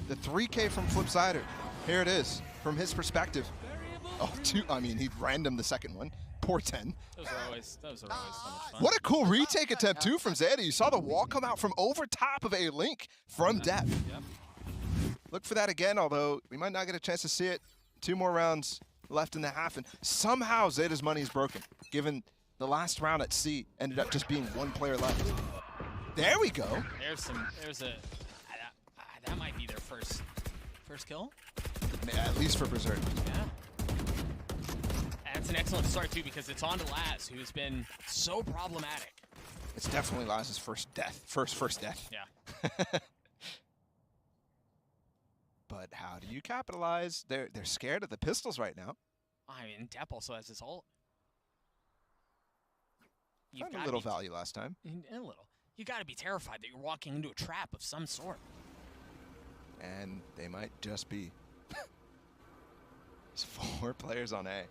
The 3K from Flipsider. Here it is, from his perspective. Oh, I mean, he random the second one. Poor 10. Those are always so much fun. What a cool retake attempt, too, from Zeta. You saw the wall come out from over top of a link from depth. Yep. Look for that again, although we might not get a chance to see it. 2 more rounds left in the half, and somehow Zeta's money is broken, given the last round at C ended up just being 1 player left. There we go. That might be their first kill. At least for Berserk. Yeah. That's an excellent start too, because it's on to Laz, who's been so problematic. It's definitely Laz's first death. First death. Yeah. But how do you capitalize? They're scared of the pistols right now. I mean, Depp also has his ult. Found a little value last time. A little. You got to be terrified that you're walking into a trap of some sort. And they might just be. There's 4 players on A.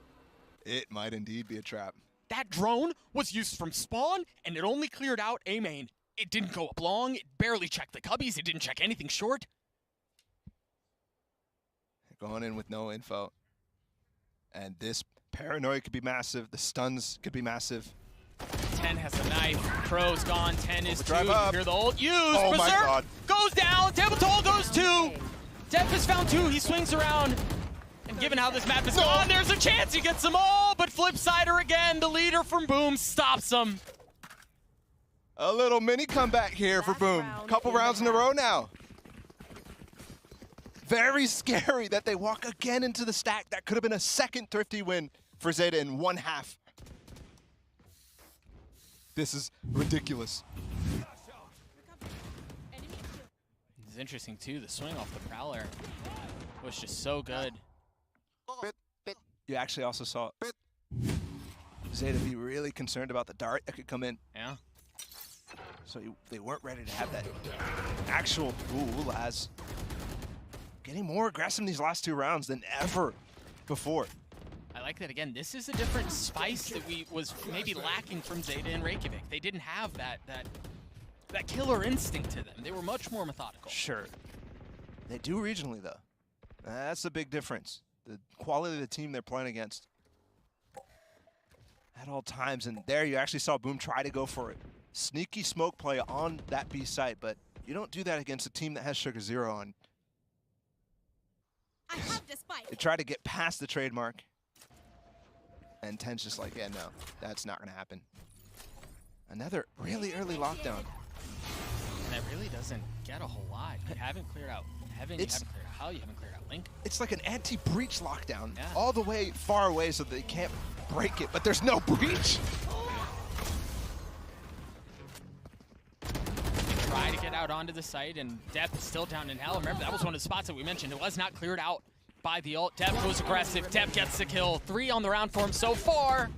It might indeed be a trap. That drone was used from spawn, and it only cleared out A main. It didn't go up long. It barely checked the cubbies. It didn't check anything short. Going in with no info. And this paranoia could be massive. The stuns could be massive. 10 has a knife. Crow's gone. 10 is 2. Hear the ult used. Oh Berserk my God. goes down. Devil Toll goes 2. Depp has found 2. He swings around. And given how this map is gone, there's a chance he gets them all. But Flipsider again, the leader from Boom, stops him. A little mini comeback here for Boom. Couple rounds in a row now. Very scary that they walk again into the stack. That could have been a second Thrifty win for Zeta in 1/2. This is ridiculous. It's interesting too, the swing off the Prowler was just so good. You actually also saw Zeta be really concerned about the dart that could come in. Yeah. So they weren't ready to have that actual Laz getting more aggressive in these last 2 rounds than ever before. I like that again. This is a different spice that was maybe lacking from Zeta and Reykjavik. They didn't have that killer instinct to them. They were much more methodical. Sure. They do regionally though. That's the big difference. The quality of the team they're playing against at all times. And there you actually saw Boom try to go for it. Sneaky smoke play on that B site, but you don't do that against a team that has Sugar Zero on. They try to get past the trademark. And 10's just like, yeah, no, that's not going to happen. Another really early lockdown. And that really doesn't get a whole lot. You haven't cleared out Heaven, you haven't cleared out Hell, you haven't cleared out Link. It's like an anti-breach lockdown, all the way far away so they can't break it, but there's no breach. Try to get out onto the site, and Depp is still down in Hell. Remember, that was one of the spots that we mentioned. It was not cleared out by the ult. Depp goes aggressive. Depp gets the kill. 3 on the round for him so far.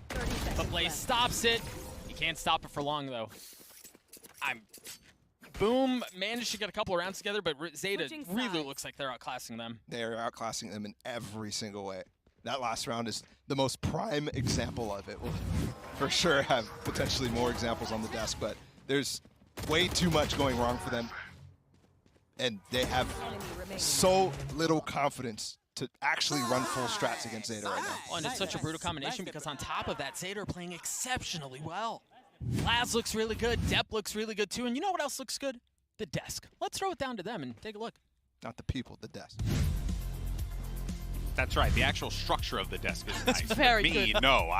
But Blaze stops it. He can't stop it for long, though. Boom managed to get a couple of rounds together, but Zeta really looks like they're outclassing them. They are outclassing them in every single way. That last round is the most prime example of it. We'll for sure have potentially more examples on the desk, but there's way too much going wrong for them. And they have so little confidence to actually run full strats against Zeta right now. Oh, and it's such a brutal combination because on top of that, Zeta are playing exceptionally well. Laz looks really good. Depp looks really good too. And you know what else looks good? The desk. Let's throw it down to them and take a look. Not the people, the desk. That's right. The actual structure of the desk is nice. Very Me, good. no.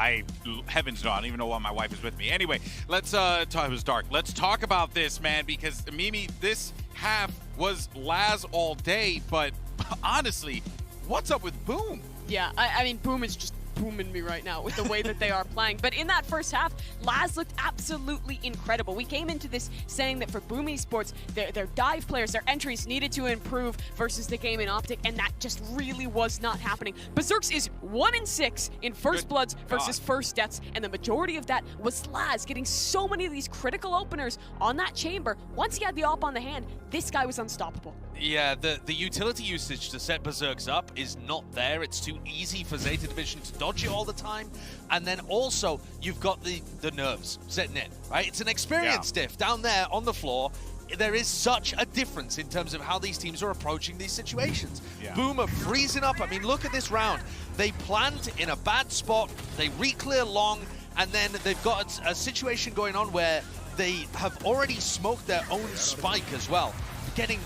Heavens no. I don't even know why my wife is with me. Anyway, let's talk. It was dark. Let's talk about this, man, because Mimi, this half was Laz all day, but honestly, what's up with Boom? Yeah, I mean, Boom is just booming me right now with the way that they are playing. But in that first half, Laz looked absolutely incredible. We came into this saying that for Boom Esports, their dive players, their entries needed to improve versus the game in Optic, and that just really was not happening. Berserks is 1-6 in first bloods versus first deaths, and the majority of that was Laz getting so many of these critical openers on that chamber. Once he had the op on the hand, this guy was unstoppable. Yeah, the utility usage to set Berserks up is not there. It's too easy for Zeta Division to dodge it all the time. And then also, you've got the nerves setting in, right? It's an experience diff down there on the floor. There is such a difference in terms of how these teams are approaching these situations. Boom are freezing up. I mean, look at this round. They plant in a bad spot, they re-clear long, and then they've got a situation going on where they have already smoked their own spike as well, getting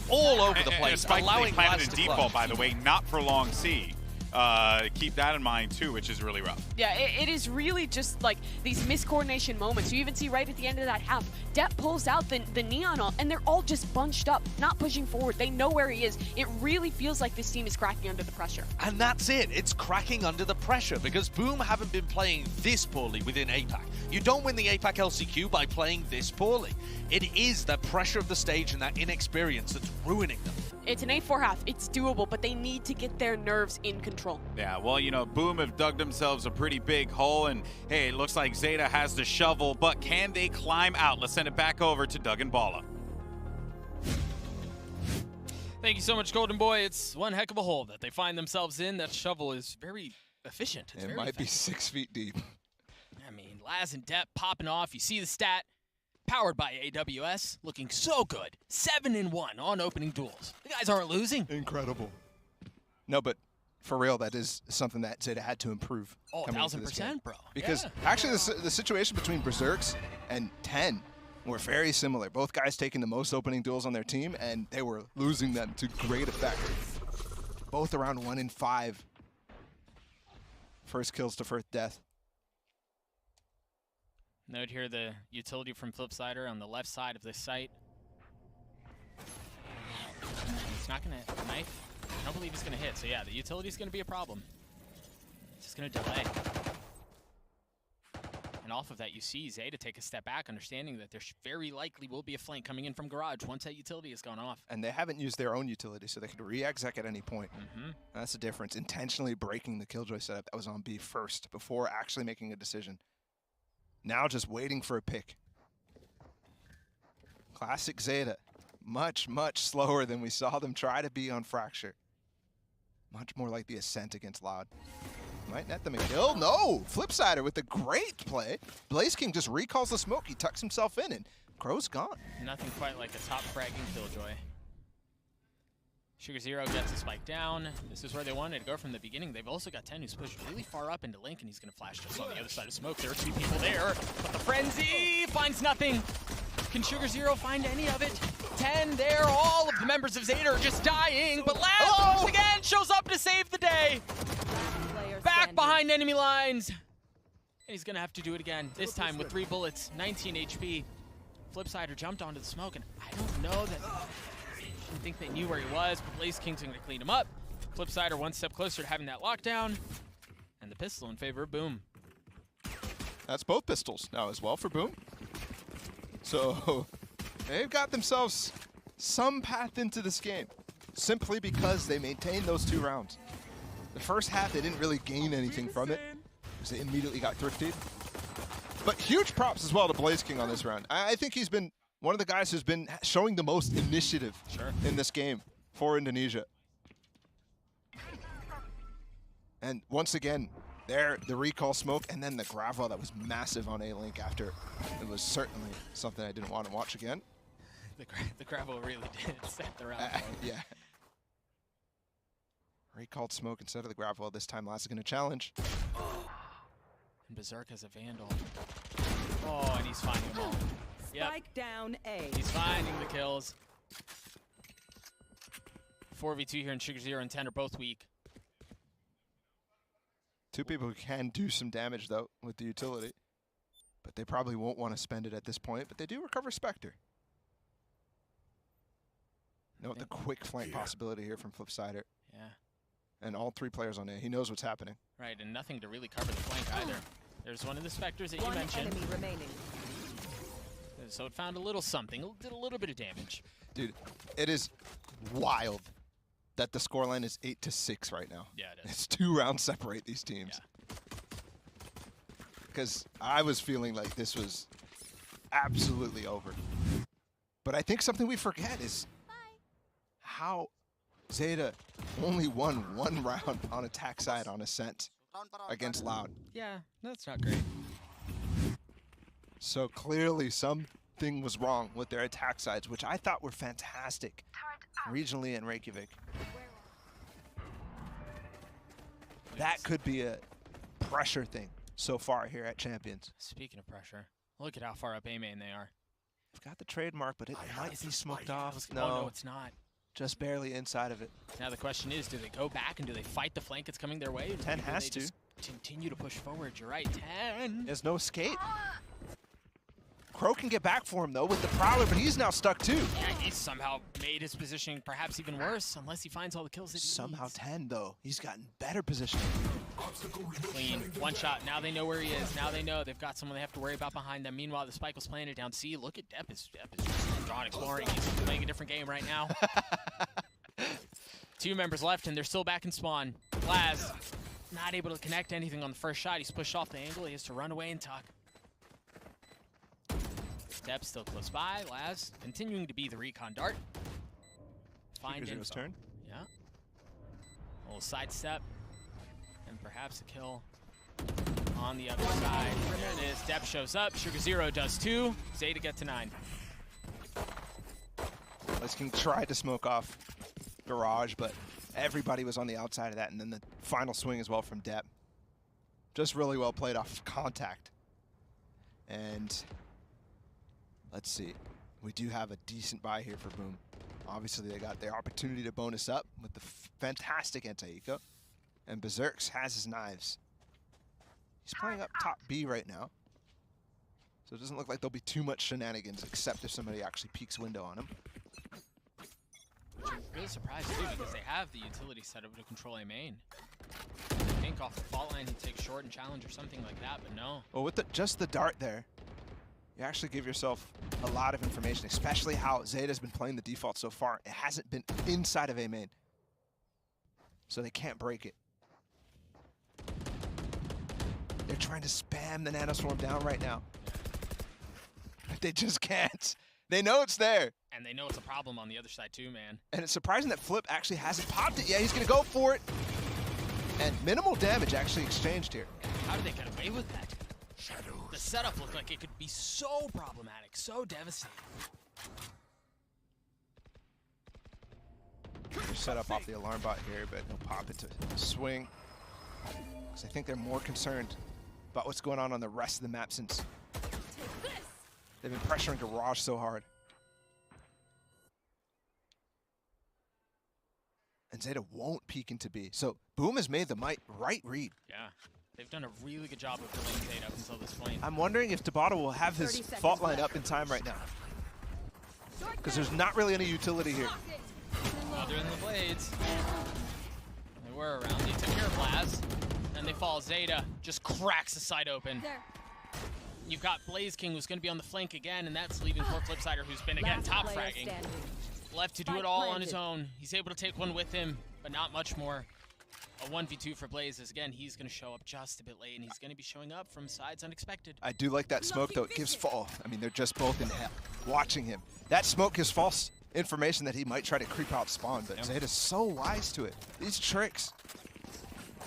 all over the place, allowing planted Laz in to default, clutch. by the way, not for long C. Keep that in mind too, which is really rough. Yeah, it is really just like these miscoordination moments. You even see right at the end of that half, Depp pulls out the Neon ult, and they're all just bunched up, not pushing forward. They know where he is. It really feels like this team is cracking under the pressure. And that's it. It's cracking under the pressure because Boom haven't been playing this poorly within APAC. You don't win the APAC LCQ by playing this poorly. It is the pressure of the stage and that inexperience that's ruining them. It's an 8-4 half. It's doable, but they need to get their nerves in control. Yeah, well, you know, Boom have dug themselves a pretty big hole, and hey, it looks like Zeta has the shovel, but can they climb out? Let's send it back over to Doug and Bala. Thank you so much, Golden Boy. It's one heck of a hole that they find themselves in. That shovel is very efficient. It's it very might effective. be 6 feet deep. I mean, Laz and Depp popping off. You see the stat. Powered by AWS, looking so good. 7-1 on opening duels. The guys aren't losing. Incredible. No, but for real, that is something that Zeta had to improve. Oh, 1000%, bro. Because yeah. actually, the situation between Berserks and 10 were very similar. Both guys taking the most opening duels on their team, and they were losing them to great effect. Both around 1 in 5. First kills to first death. Note here the utility from Flipsider on the left side of this site. He's not going to knife. I don't believe he's going to hit. So yeah, the utility is going to be a problem. It's just going to delay. And off of that, you see Zeta take a step back, understanding that there very likely will be a flank coming in from Garage once that utility has gone off. And they haven't used their own utility, so they could re-exec at any point. That's the difference. Intentionally breaking the Killjoy setup that was on B first before actually making a decision. Now just waiting for a pick. Classic Zeta. Much, much slower than we saw them try to be on Fracture. Much more like the Ascent against Loud. Might net them a kill. No! Flipsider with a great play. Blaze King just recalls the smoke. He tucks himself in, and Crow's gone. Nothing quite like a top fragging Killjoy. Sugar Zero gets a spike down. This is where they wanted to go from the beginning. They've also got 10 who's pushed really far up into Link, and he's going to flash just on the other side of smoke. There are 2 people there, but the Frenzy finds nothing. Can Sugar Zero find any of it? 10 there. All of the members of Zeta are just dying, but Laz once again shows up to save the day. Back behind enemy lines. And he's going to have to do it again, this time with 3 bullets, 19 HP. Flipsider jumped onto the smoke, and I don't know that... I didn't think they knew where he was, but Blaze King's going to clean him up. Flipsider 1 step closer to having that lockdown. And the pistol in favor of Boom. That's both pistols now as well for Boom. So they've got themselves some path into this game simply because they maintained those 2 rounds. The first half, they didn't really gain anything from it because they immediately got thrifted. But huge props as well to Blaze King on this round. I think he's been one of the guys who's been showing the most initiative in this game for Indonesia. And once again, there, the recall smoke, and then the Gravel that was massive on A-Link after it was certainly something I didn't want to watch again. The Gravel really did set the round. Yeah. Recalled smoke instead of the Gravel. This time Laz is going to challenge. And Berserk has a Vandal. Oh, and he's finding them all. Spike down A. He's finding the kills. 4v2 here, and Sugar Zero and 10 are both weak. 2 people who can do some damage, though, with the utility. But they probably won't want to spend it at this point, but they do recover Spectre. Note the quick flank possibility here from Flipsider. Yeah. And all 3 players on A. He knows what's happening. Right, and nothing to really cover the flank either. There's one of the Spectres that you mentioned. Enemy remaining. So it found a little something, did a little bit of damage. Dude, it is wild that the scoreline is 8-6 right now. Yeah, it is. It's 2 rounds separate these teams. Because I was feeling like this was absolutely over. But I think something we forget is how Zeta only won 1 round on attack side on Ascent against Loud. Yeah, that's not great. So clearly something was wrong with their attack sides, which I thought were fantastic regionally in Reykjavik. That could be a pressure thing so far here at Champions. Speaking of pressure, look at how far up A main they are. They've got the trademark, but it might be smoked off. No, it's not. Just barely inside of it. Now the question is, do they go back and do they fight the flank that's coming their way? 10 has to. Just continue to push forward. You're right, 10. There's no escape. Crow can get back for him, though, with the Prowler, but he's now stuck, too. Yeah, he's somehow made his position perhaps even worse, unless he finds all the kills that he Somehow needs. 10, though. He's gotten better position. Clean. 1 shot. Now they know where he is. Now they know they've got someone they have to worry about behind them. Meanwhile, the spike was planted down C. Look at Depp is just drawn exploring. He's playing a different game right now. 2 members left, and they're still back in spawn. Laz, not able to connect anything on the first shot. He's pushed off the angle. He has to run away and tuck. Step still close by. Laz continuing to be the recon dart. Find his turn. Yeah. A little sidestep, and perhaps a kill on the other side. There it is. Depp shows up. Sugar Zero does too. Zeta get to 9. King tried to smoke off Garage, but everybody was on the outside of that, and then the final swing as well from Depp. Just really well played off contact. And let's see. We do have a decent buy here for Boom. Obviously, they got their opportunity to bonus up with the fantastic anti-eco. And Berserks has his knives. He's playing up top B right now. So it doesn't look like there'll be too much shenanigans, except if somebody actually peeks window on him. I'm really surprised too, because they have the utility set up to control a main. I think off the fault line he'd take short and challenge or something like that, but no. Well, with just the dart there, you actually give yourself a lot of information, especially how Zeta's been playing the default so far. It hasn't been inside of a main, so they can't break it. They're trying to spam the Nanoswarm down right now. They just can't. They know it's there. And they know it's a problem on the other side too, man. And it's surprising that Flip actually hasn't popped it. Yeah, he's going to go for it. And minimal damage actually exchanged here. How did they get away with that? The setup looked like it could be so problematic, so devastating. They're set up off the alarm bot here, but he'll pop it to swing. Because I think they're more concerned about what's going on the rest of the map since they've been pressuring Garage so hard. And Zeta won't peek into B. So Boom has made the right read. Yeah, they've done a really good job of building Zeta up until this point. I'm wondering if Tabata will have his fault line up in time right now. Because there's not really any utility here. Other than the blades. They were around. They took care of Laz. Then they fall. Zeta just cracks the side open. You've got Blaze King, who's going to be on the flank again, and that's leaving poor Flipsider, who's been, again, top fragging. Left to do it all on his own. He's able to take one with him, but not much more. A 1v2 for Blaze is, again, he's going to show up just a bit late, and he's going to be showing up from sides unexpected. I do like that smoke, though. It gives fall. I mean, they're just both in hell watching him. That smoke gives false information that he might try to creep out spawn, but Zeta's so wise to it. These tricks,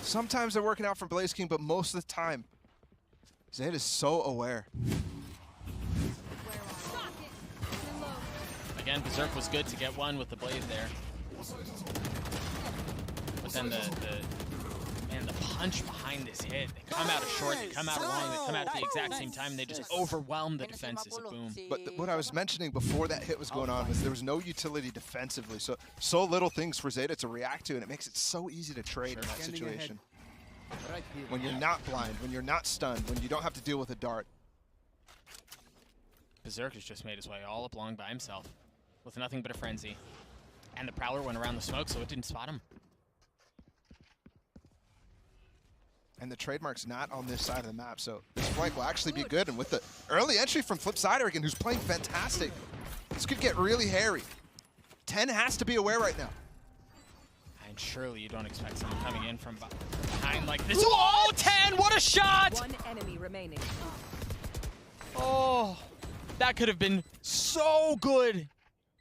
sometimes they're working out for Blaze King, but most of the time, Zeta's so aware. Again, Berserk was good to get one with the blade there. But then the punch behind this hit, they come out of short, they come out long, they come out at the exact same time, and they just overwhelm the defenses of Boom. But what I was mentioning before that hit was going on was there was no utility defensively, so little things for Zeta to react to, and it makes it so easy to trade in that situation. When you're not blind, when you're not stunned, when you don't have to deal with a dart. Berserk has just made his way all up long by himself with nothing but a frenzy. And the Prowler went around the smoke, so it didn't spot him. And the trademark's not on this side of the map, so this flank will actually be good. And with the early entry from Flipsider again, who's playing fantastic, this could get really hairy. 10 has to be aware right now. And surely you don't expect someone coming in from behind like this. Oh, 10! What a shot! One enemy remaining. Oh, that could have been so good.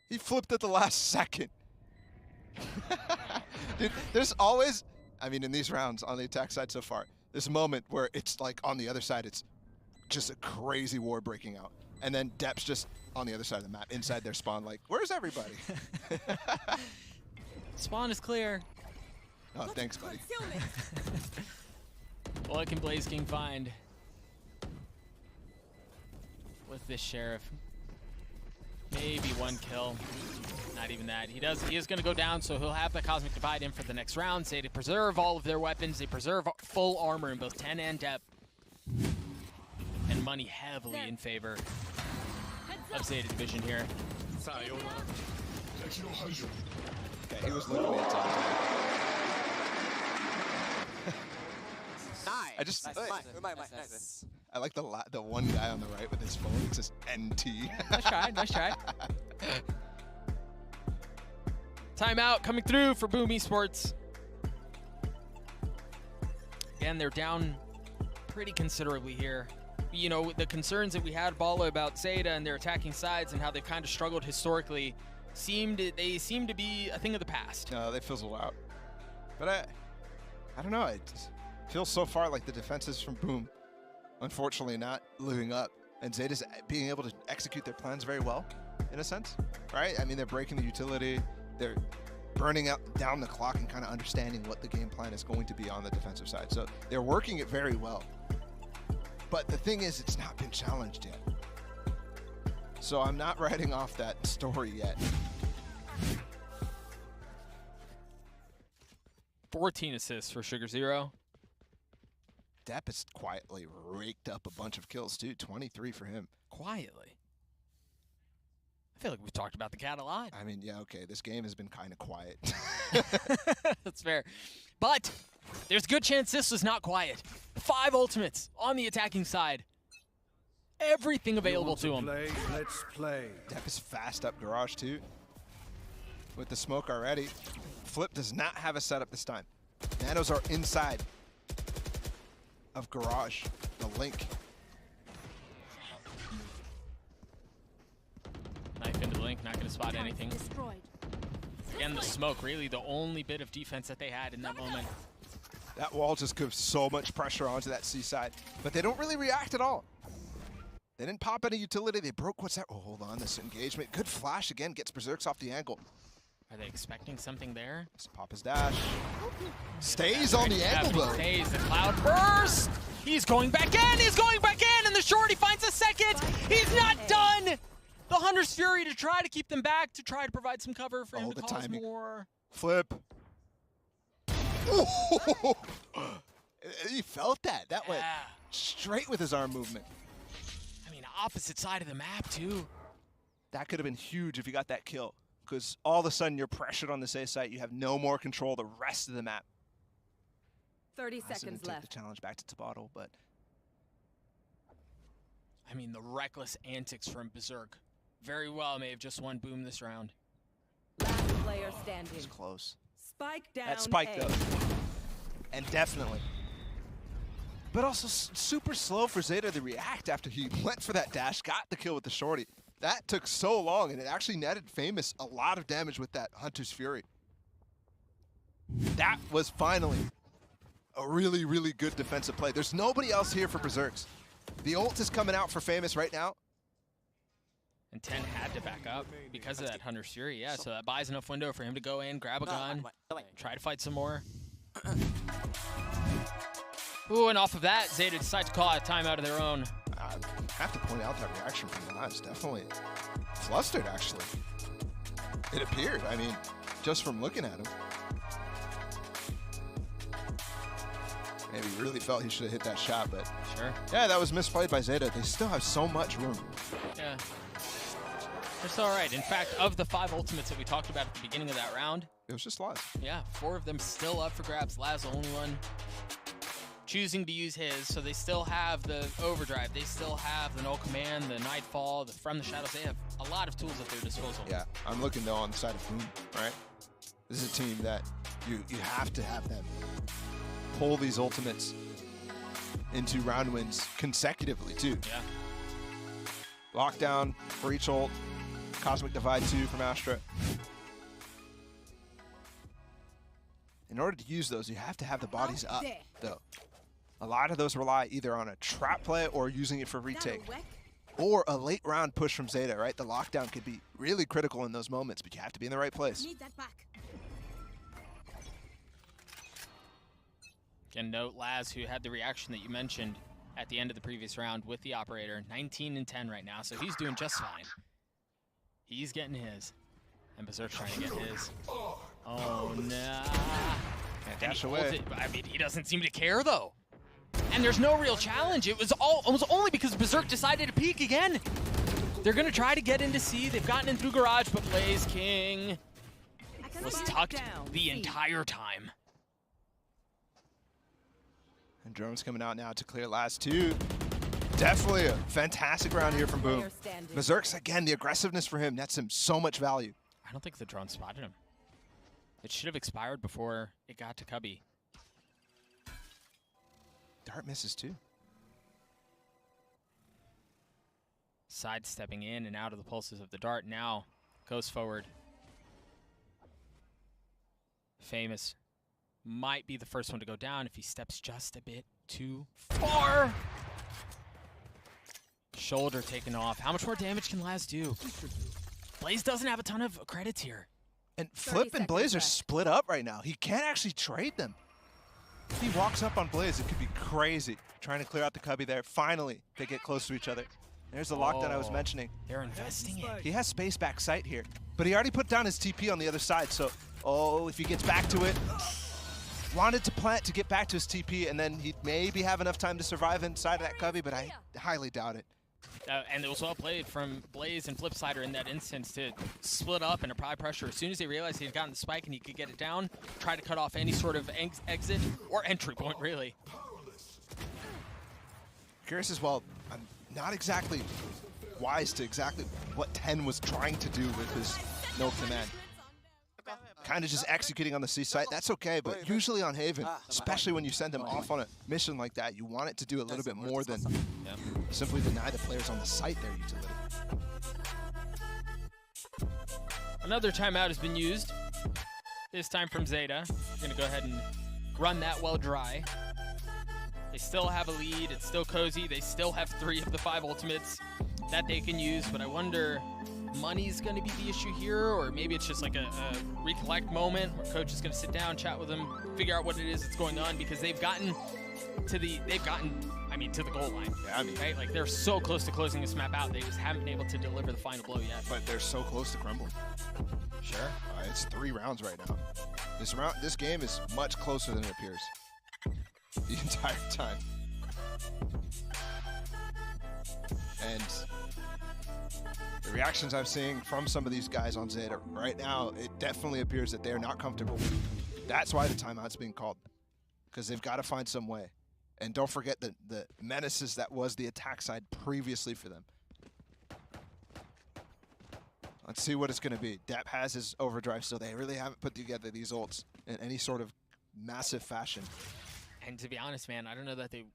He flipped at the last second. Dude, there's always, I mean, in these rounds on the attack side so far, this moment where it's like on the other side, it's just a crazy war breaking out. And then Depp's just on the other side of the map, inside their spawn, like, where's everybody? Spawn is clear. Oh, thanks, buddy. What can Blaze King find with this Sheriff? Maybe one kill. Not even that. He is going to go down, so he'll have the Cosmic Divide in for the next round. Say to preserve all of their weapons. They preserve full armor in both 10 and depth. And money heavily in favor of Zeta Division here. Okay, he was looking at top. I just I like the one guy on the right with his phone. It says NT. Nice try, nice try. Timeout coming through for Boom Esports. Again, they're down pretty considerably here. You know, the concerns that we had, Bala, about Zeta and their attacking sides and how they've kind of struggled historically, seem to be a thing of the past. No, they fizzle out. But I don't know. It feels so far like the defenses from Boom, unfortunately, not living up. And Zeta's being able to execute their plans very well, in a sense, right? I mean, they're breaking the utility. They're burning down the clock and kind of understanding what the game plan is going to be on the defensive side. So they're working it very well. But the thing is, it's not been challenged yet. So I'm not writing off that story yet. 14 assists for Sugar Zero. Depp has quietly raked up a bunch of kills too. 23 for him. Quietly? I feel like we've talked about the cat a lot. I mean, yeah, okay. This game has been kind of quiet. That's fair. But there's a good chance this was not quiet. 5 ultimates on the attacking side. Everything available to him. Let's play. Depp is fast up Garage too. With the smoke already. Flip does not have a setup this time. Nanos are inside of Garage. The link. Knife into Link, not going to spot anything. Again, the smoke, really the only bit of defense that they had in that moment. That wall just gives so much pressure onto that C side, but they don't really react at all. They didn't pop any utility. They broke what's that? Oh, hold on, this engagement. Good flash again, gets Berserks off the angle. Are they expecting something there? Just pop his dash. Stays on the angle though. Stays, the cloud burst. He's going back in, he's going back in, and the shorty finds a second. He's not done. The Hunter's Fury to try to keep them back, to try to provide some cover for him to cause timing. more. Flip. He felt that. That went straight with his arm movement. I mean, opposite side of the map, too. That could have been huge if you got that kill, because all of a sudden you're pressured on the A site. You have no more control the rest of the map. 30 seconds left. Take the challenge back to Tabottle, but I mean, the reckless antics from Berserk very well may have just won Boom this round. Last player standing. It's close. Spike down. That spike though, and definitely. But also super slow for Zeta to react after he went for that dash, got the kill with the shorty. That took so long, and it actually netted Famous a lot of damage with that Hunter's Fury. That was finally a really, really good defensive play. There's nobody else here for Berserks. The ult is coming out for Famous right now. And 10 had to back up because of that Hunter's Fury, yeah. So that buys enough window for him to go in, grab a gun, try to fight some more. Ooh, and off of that, Zeta decide to call a timeout of their own. I have to point out that reaction from Laz. Definitely flustered, actually. It appeared, I mean, just from looking at him. Maybe he really felt he should have hit that shot, but sure. Yeah, that was misplayed by Zeta. They still have so much room. Yeah. They're still all right. In fact, of the 5 ultimates that we talked about at the beginning of that round, it was just Laz. Yeah, 4 of them still up for grabs. Laz, the only one choosing to use his, so they still have the overdrive. They still have the null command, the nightfall, the from the shadows. They have a lot of tools at their disposal. Yeah, I'm looking though on the side of Boom, right? This is a team that you have to have them pull these ultimates into round wins consecutively too. Yeah. Lockdown for each ult. Cosmic Divide 2 from Astra. In order to use those, you have to have the bodies up, though. A lot of those rely either on a trap play or using it for retake. Or a late round push from Zeta, right? The lockdown could be really critical in those moments, but you have to be in the right place. Need that back. Again, note Laz, who had the reaction that you mentioned at the end of the previous round with the operator, 19 and 10 right now, so he's doing just fine. He's getting his. And Berserk's trying to get his. Oh, no. Can't dash away. I mean, he doesn't seem to care, though. And there's no real challenge. It was only because Berserk decided to peek again. They're going to try to get into C. They've gotten in through Garage, but Blaze King was tucked the entire time. And Drone's coming out now to clear last 2. Definitely a fantastic round here from Boom. Berserk's, again, the aggressiveness for him nets him so much value. I don't think the drone spotted him. It should have expired before it got to Cubby. Dart misses too. Sidestepping in and out of the pulses of the dart. Now goes forward. Famous might be the first one to go down if he steps just a bit too far. Shoulder taken off. How much more damage can Laz do? Blaze doesn't have a ton of credits here. And Flip and Blaze are split up right now. He can't actually trade them. If he walks up on Blaze, it could be crazy. Trying to clear out the Cubby there. Finally, they get close to each other. There's the lockdown I was mentioning. They're investing it. He has space back sight here, but he already put down his TP on the other side, so, if he gets back to it, wanted to plant to get back to his TP, and then he'd maybe have enough time to survive inside of that Cubby, but I highly doubt it. And it was well played from Blaze and Flipsider in that instance to split up and apply pressure. As soon as they realized he had gotten the spike and he could get it down, try to cut off any sort of exit or entry point, really. Curious as well, I'm not exactly wise to exactly what 10 was trying to do with his no command. Kind of just executing on the C site, that's okay, but usually on Haven, especially when you send them off on a mission like that, you want it to do a little bit more than simply deny the players on the site their utility. Another timeout has been used, this time from Zeta. We're gonna go ahead and run that well dry. They still have a lead, it's still cozy, they still have 3 of the 5 ultimates that they can use, but I wonder, money's gonna be the issue here, or maybe it's just like a recollect moment where coach is gonna sit down, chat with them, figure out what it is that's going on, because they've gotten to the goal line. Yeah, right? Like they're so close to closing this map out, they just haven't been able to deliver the final blow yet. But they're so close to crumbling. Sure. It's 3 rounds right now. This game is much closer than it appears. The entire time. And the reactions I'm seeing from some of these guys on Zeta right now, it definitely appears that they're not comfortable. That's why the timeout's being called, because they've got to find some way. And don't forget the menaces that was the attack side previously for them. Let's see what it's going to be. Depp has his overdrive, so they really haven't put together these ults in any sort of massive fashion. And to be honest, man, I don't know that they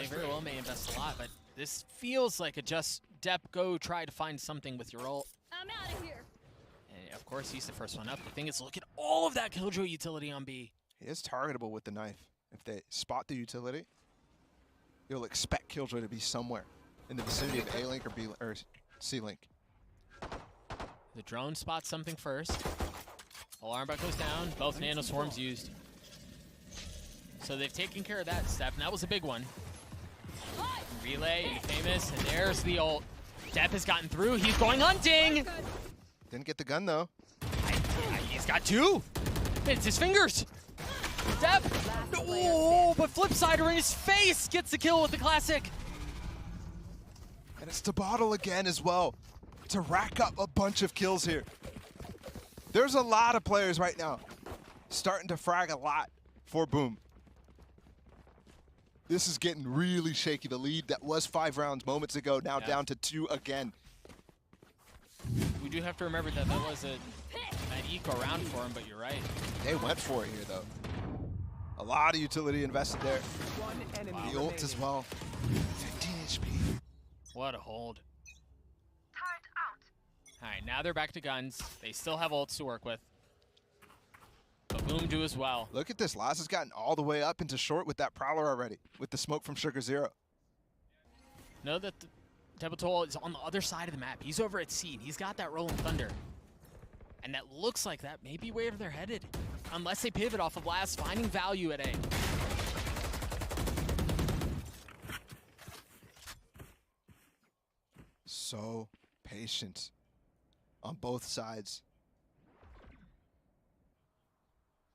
very well may invest a lot, but this feels like a just Depp go try to find something with your ult. I'm out of here. And of course, he's the first one up. The thing is, look at all of that Killjoy utility on B. He is targetable with the knife. If they spot the utility, you'll expect Killjoy to be somewhere in the vicinity of A-Link or B or C-Link. The drone spots something first. Alarm bot goes down. Both nano swarms used. So they've taken care of that step, and that was a big one. Relay and Famous, and there's the ult. Depp has gotten through. He's going hunting. Didn't get the gun though. He's got 2. It's his fingers. Depp. Oh, but Flipsider in his face gets the kill with the classic. And it's to bottle again as well to rack up a bunch of kills here. There's a lot of players right now starting to frag a lot for Boom. This is getting really shaky. The lead that was 5 rounds moments ago now down to 2 again. We do have to remember that that was an eco round for him, but you're right. They went for it here though. A lot of utility invested there. The ult as well. 15 HP. What a hold. All right, now they're back to guns. They still have ults to work with. But Boom do as well. Look at this. Laz has gotten all the way up into short with that Prowler already, with the smoke from Sugar Zero. Know that the Debatol is on the other side of the map. He's over at C, and he's got that Rolling Thunder. And that looks like that may be where they're headed. Unless they pivot off of Laz, finding value at A. So patient on both sides.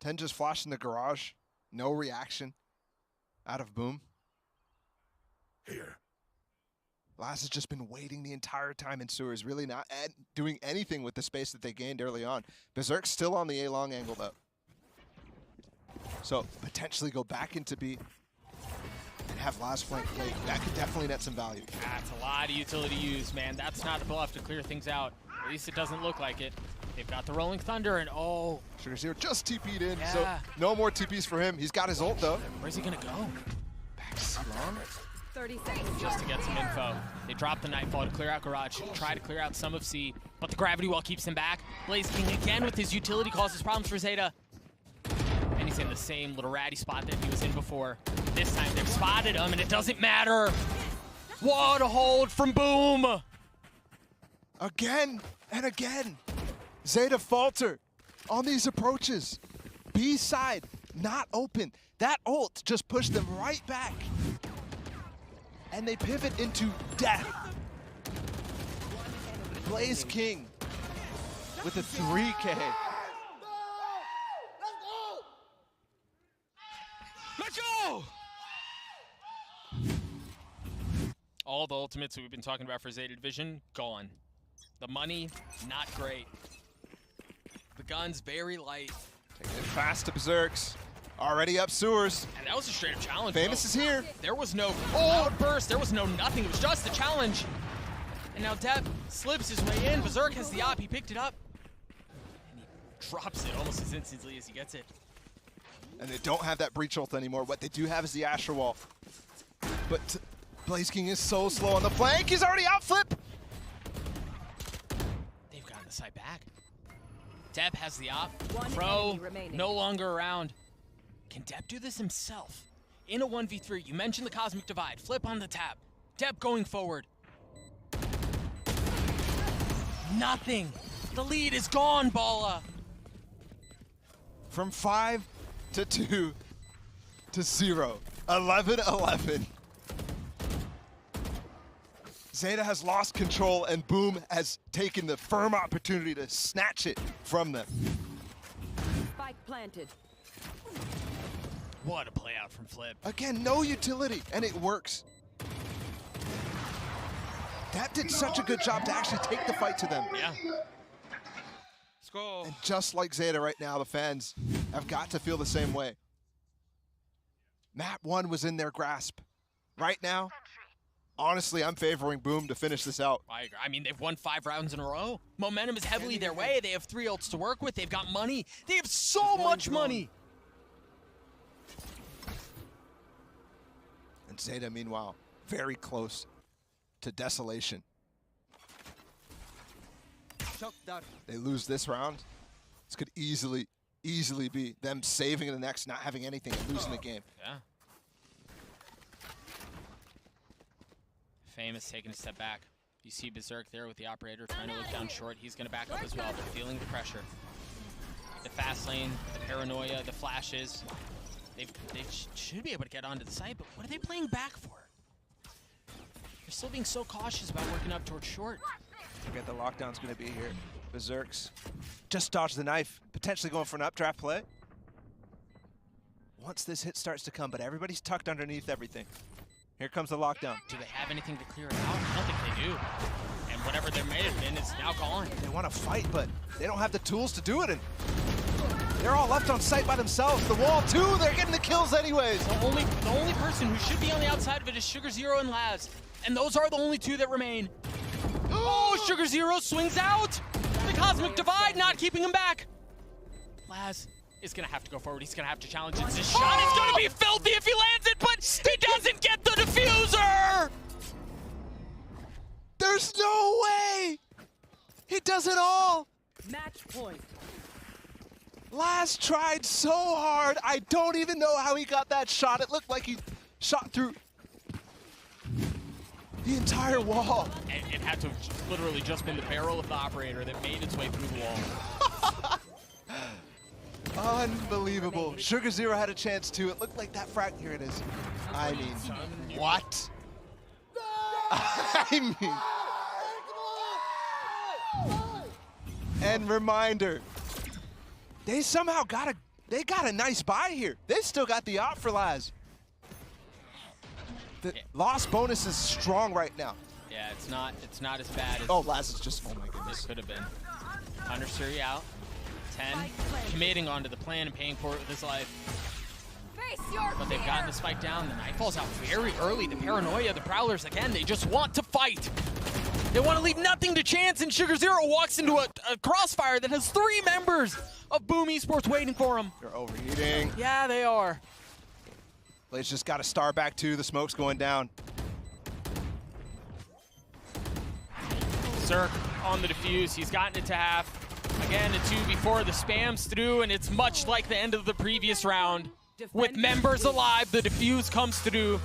10 just flashed in the garage. No reaction out of Boom. Here. Laz has just been waiting the entire time in sewers, really not doing anything with the space that they gained early on. Berserk's still on the A-long angle, though. So, potentially go back into B and have Laz flank play. That could definitely net some value. That's a lot of utility use, man. That's not enough to clear things out. At least it doesn't look like it. They've got the Rolling Thunder, and oh. Sugar Zero just TP'd in, Yeah. so no more TPs for him. He's got his ult, though. Where's he gonna go? Back strong. 30 seconds. Just to get some info. They drop the Nightfall to clear out Garage, try to clear out some of C, but the Gravity Wall keeps him back. Blaze King again with his utility causes problems for Zeta. And he's in the same little ratty spot that he was in before. This time they've spotted him, and it doesn't matter. What a hold from Boom! Again and again. Zeta falter on these approaches. B side, not open. That ult just pushed them right back. And they pivot into death. Blaze King with a 3K. Let's go! All the ultimates that we've been talking about for Zeta Division, gone. The money, not great. The guns, very light. Taking it fast to Berserks. Already up sewers. And that was a straight up challenge. Famous is here. There was no outburst, there was no nothing, it was just a challenge. And now Depp slips his way in. Berserk has the op, he picked it up. And he drops it almost as instantly as he gets it. And they don't have that breach ult anymore. What they do have is the Asher Wall. But Blaze King is so slow on the flank. He's already out flip. They've gotten the side back. Depp has the op. Pro no longer around. Can Depp do this himself? In a 1v3, you mentioned the Cosmic Divide. Flip on the tap. Depp going forward. Nothing. The lead is gone, Bala. From 5 to 2 to 0. 11-11. Zeta has lost control, and Boom has taken the firm opportunity to snatch it from them. Spike planted. What a play out from Flip. Again, no utility, and it works. That did such a good job to actually take the fight to them. Yeah. Let's go. And just like Zeta right now, the fans have got to feel the same way. Map 1 was in their grasp. Right now, honestly, I'm favoring Boom to finish this out. I agree. I mean, they've won 5 rounds in a row. Momentum is heavily their way. They have 3 ults to work with. They've got money. They have so much money. And Zeta, meanwhile, very close to desolation. They lose this round. This could easily be them saving the next, not having anything, and losing the game. Yeah. Famous taking a step back. You see Berserk there with the operator trying to look down short. He's going to back up as well. They're feeling the pressure. The fast lane, the paranoia, the flashes. They should be able to get onto the site, but what are they playing back for? They're still being so cautious about working up towards short. Forget the lockdown's going to be here. Berserks just dodged the knife, potentially going for an updraft play. Once this hit starts to come, but everybody's tucked underneath everything. Here comes the lockdown. Do they have anything to clear it out? I don't think they do. And whatever they may have been is now gone. They want to fight, but they don't have the tools to do it. And they're all left on site by themselves. The wall too, they're getting the kills anyways. The only person who should be on the outside of it is Sugar Zero and Laz. And those are the only 2 that remain. Oh, Sugar Zero swings out. The Cosmic Divide not keeping him back. Laz is going to have to go forward. He's going to have to challenge it. This shot is going to be filthy if he lands it, but he doesn't get the diffuser. There's no way. He does it all. Match point. Laz tried so hard. I don't even know how he got that shot. It looked like he shot through the entire wall. It had to have literally just been the barrel of the operator that made its way through the wall. Unbelievable. Sugar Zero had a chance too. It looked like that frag. Here it is. I mean, what? I mean. And reminder, they somehow got a nice buy here. They still got the op for Laz. The loss bonus is strong right now. Yeah, it's not as bad as. Oh, Laz is just. Oh my goodness. It could have been. Hunter Suri out. 10, committing onto the plan and paying for it with his life. But they've gotten the spike down. The Nightfall's out very early. The paranoia, the Prowlers, again, they just want to fight. They want to leave nothing to chance, and Sugar Zero walks into a crossfire that has 3 members of Boom Esports waiting for him. They're overheating. Yeah, they are. Blaze just got a star back too. The smoke's going down. Zerk on the defuse. He's gotten it to half. Again, a 2v4. The spam's through, and it's much like the end of the previous round. With members alive, the defuse comes through.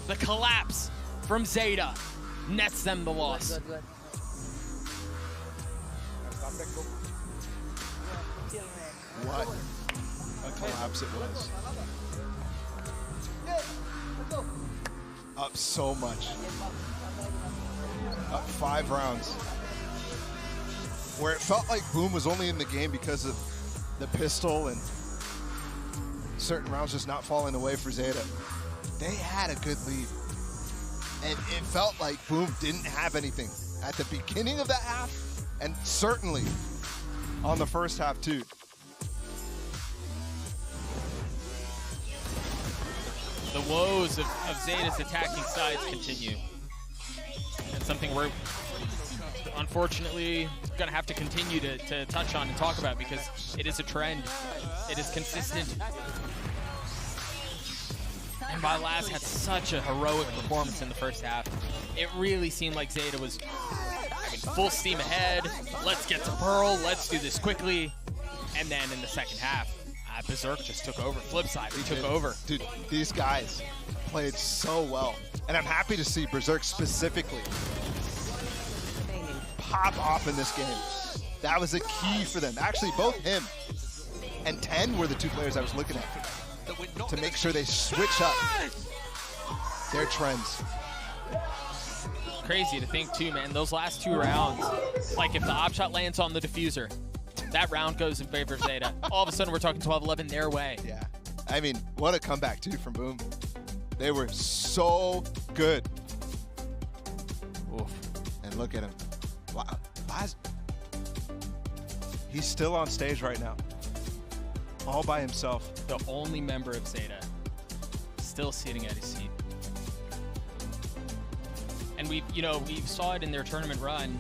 The collapse from Zeta nets them the loss. What a collapse it was. Up so much. Up 5 rounds. Where it felt like Boom was only in the game because of the pistol and certain rounds just not falling away for Zeta. They had a good lead. And it felt like Boom didn't have anything at the beginning of that half, and certainly on the first half too. The woes of Zeta's attacking sides continue. That's something we're unfortunately going to have to continue to touch on and talk about, because it is a trend. It is consistent. And VALORANT had such a heroic performance in the first half. It really seemed like Zeta was full steam ahead. Let's get to Pearl. Let's do this quickly. And then in the second half, Berserk just took over. Flip side, he took over. Dude, these guys played so well. And I'm happy to see Berserk specifically pop off in this game. That was a key for them. Actually, both him and 10 were the 2 players I was looking at to make sure they switch up their trends. Crazy to think too, man. Those last 2 rounds, like if the op shot lands on the diffuser, that round goes in favor of Zeta. All of a sudden, we're talking 12-11 their way. Yeah. I mean, what a comeback, too, from Boom. They were so good. Oof. And look at him. Wow. He's still on stage right now. All by himself. The only member of Zeta still sitting at his seat. And we saw it in their tournament run.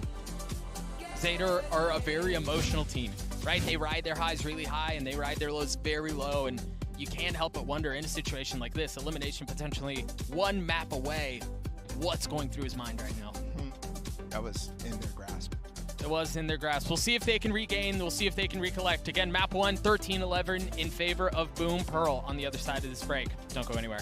Zeta are a very emotional team, right? They ride their highs really high and they ride their lows very low, and you can't help but wonder in a situation like this, elimination potentially 1 map away, what's going through his mind right now? That was in their grasp. It was in their grasp. We'll see if they can regain. We'll see if they can recollect. Again, map 1, 13-11 in favor of Boom. Pearl on the other side of this break. Don't go anywhere.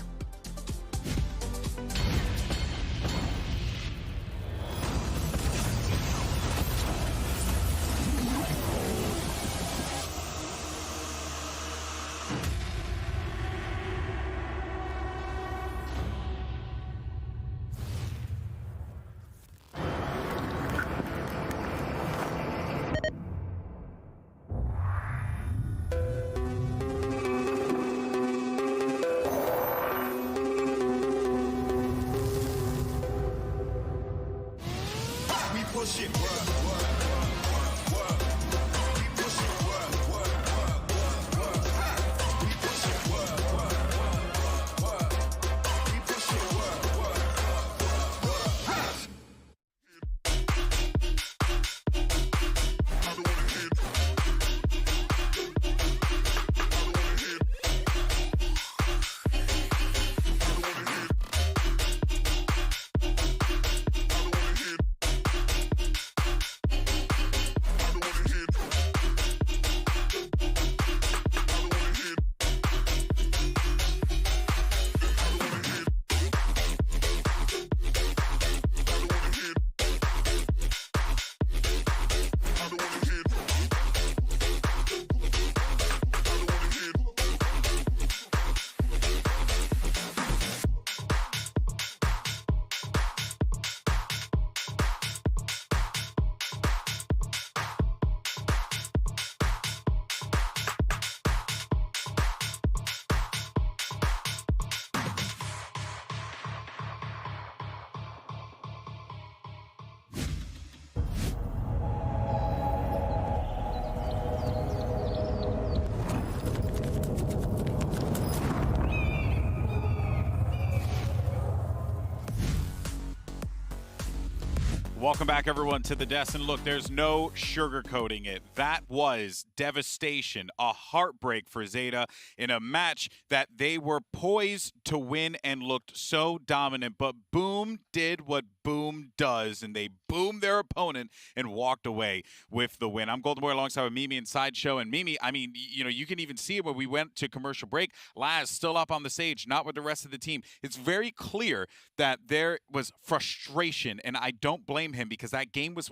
Welcome back, everyone, to the desk. And look, there's no sugarcoating it. That was devastation, a heartbreak for Zeta in a match that they were poised to win and looked so dominant. But Boom did what Boom does, and they boomed their opponent and walked away with the win. I'm Golden Boy alongside with Mimi and Sideshow. And Mimi, I mean, you know, you can even see it when we went to commercial break. Laz still up on the stage, not with the rest of the team. It's very clear that there was frustration, and I don't blame him because that game was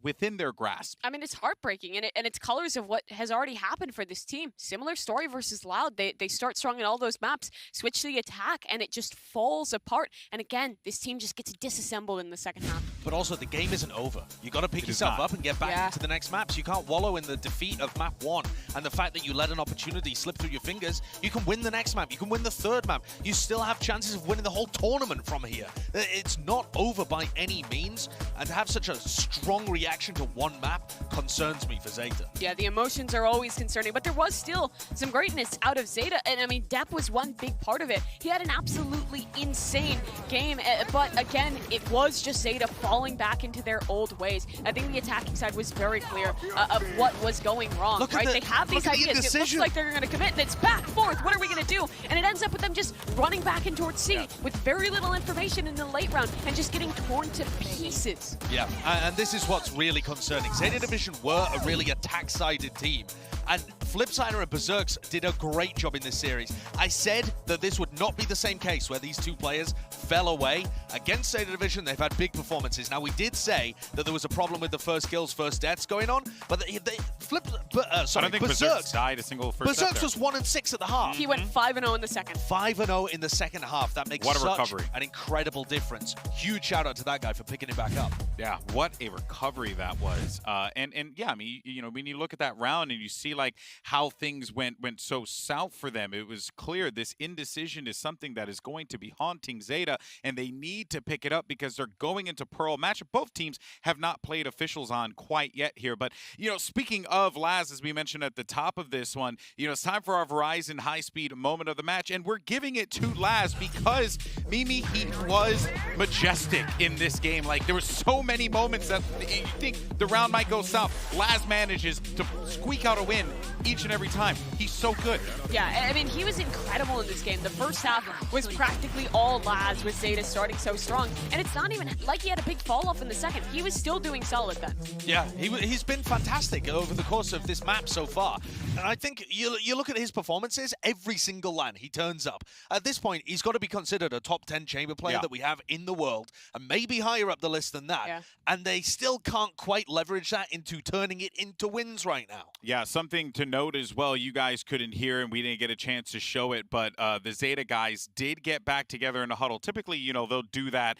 within their grasp. I mean, it's heartbreaking, and it's colors of what has already happened for this team. Similar story versus Loud. They start strong in all those maps, switch to the attack, and it just falls apart. And again, this team just gets disassembled in the second half. But also, the game isn't over. You got to pick yourself up and get back into the next maps. You can't wallow in the defeat of map 1 and the fact that you let an opportunity slip through your fingers. You can win the next map. You can win the third map. You still have chances of winning the whole tournament from here. It's not over by any means, and to have such a strong reaction to one map concerns me for Zeta. Yeah, the emotions are always concerning, but there was still some greatness out of Zeta, and I mean, Depp was one big part of it. He had an absolutely insane game, but again, it was just Zeta falling back into their old ways. I think the attacking side was very clear of what was going wrong, right? They have these ideas. It looks like they're going to commit, and it's back, forth. What are we going to do? And it ends up with them just running back in towards C with very little information in the late round and just getting torn to pieces. Yeah, and this is what's really concerning. Zeta Division were a really attack-sided team, and Flipsider and Berserks did a great job in this series. I said that this would not be the same case where these two players fell away. Against Zeta Division, they've had big performances. Now, we did say that there was a problem with the first kills, first deaths going on, but I don't think Berserks died a single first Berserks was 1-6 at the half. He went 5-0 in the second. 5-0 in the second half. That makes such an incredible difference. Huge shout out to that guy for picking it back up. Yeah, what a recovery that was. And yeah, I mean, you know, when you look at that round and you see like how things went so south for them, it was clear this indecision is something that is going to be haunting Zeta, and they need to pick it up because they're going into Pearl match. Both teams have not played officials on quite yet here. But, you know, speaking of Laz, as we mentioned at the top of this one, you know, it's time for our Verizon high-speed moment of the match, and we're giving it to Laz because, Mimi, he was majestic in this game. Like, there were so many moments that you think the round might go south. Laz manages to squeak out a win each and every time. He's so good. Yeah, I mean, he was incredible in this game. The first half was practically all Laz with Zeta starting so strong, and it's not even like he had a big fall off in the second. He was still doing solid then. Yeah, he's been fantastic over the course of this map so far. And I think you look at his performances, every single LAN he turns up. At this point, he's got to be considered a top 10 chamber player that we have in the world, and maybe higher up the list than that. Yeah. And they still can't quite leverage that into turning it into wins right now. Yeah, something to note as well, you guys couldn't hear and we didn't get a chance to show it, but the Zeta guys did get back together in a huddle. Typically, you know, they'll do that,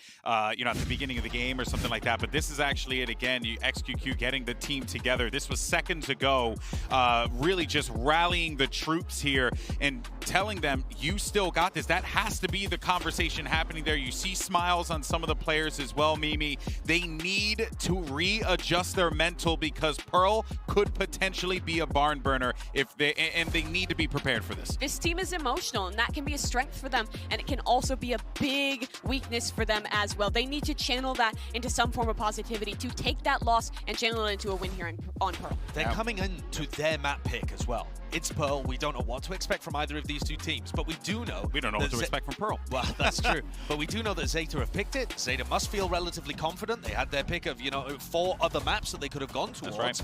you know, at the beginning of the game or something like that, but this is actually it again, XQQ getting the team together. This was seconds ago, really just rallying the troops here and telling them, you still got this. That has to be the conversation happening there. You see smiles on some of the players as well, Mimi. They need to readjust their mental because Pearl could potentially be a barn burner if they need to be prepared for this. This team is emotional, and that can be a strength for them, and it can also be a big weakness for them as well. They need to channel that into some form of positivity to take that loss and channel it into a win here on Pearl. They're coming into their map pick as well. It's Pearl. We don't know what to expect from either of these two teams, but we do know... We don't know what to expect from Pearl. Well, that's true. But we do know that Zeta have picked it. Zeta must feel relatively confident. They had their pick of, you know, 4 other maps that they could have gone towards,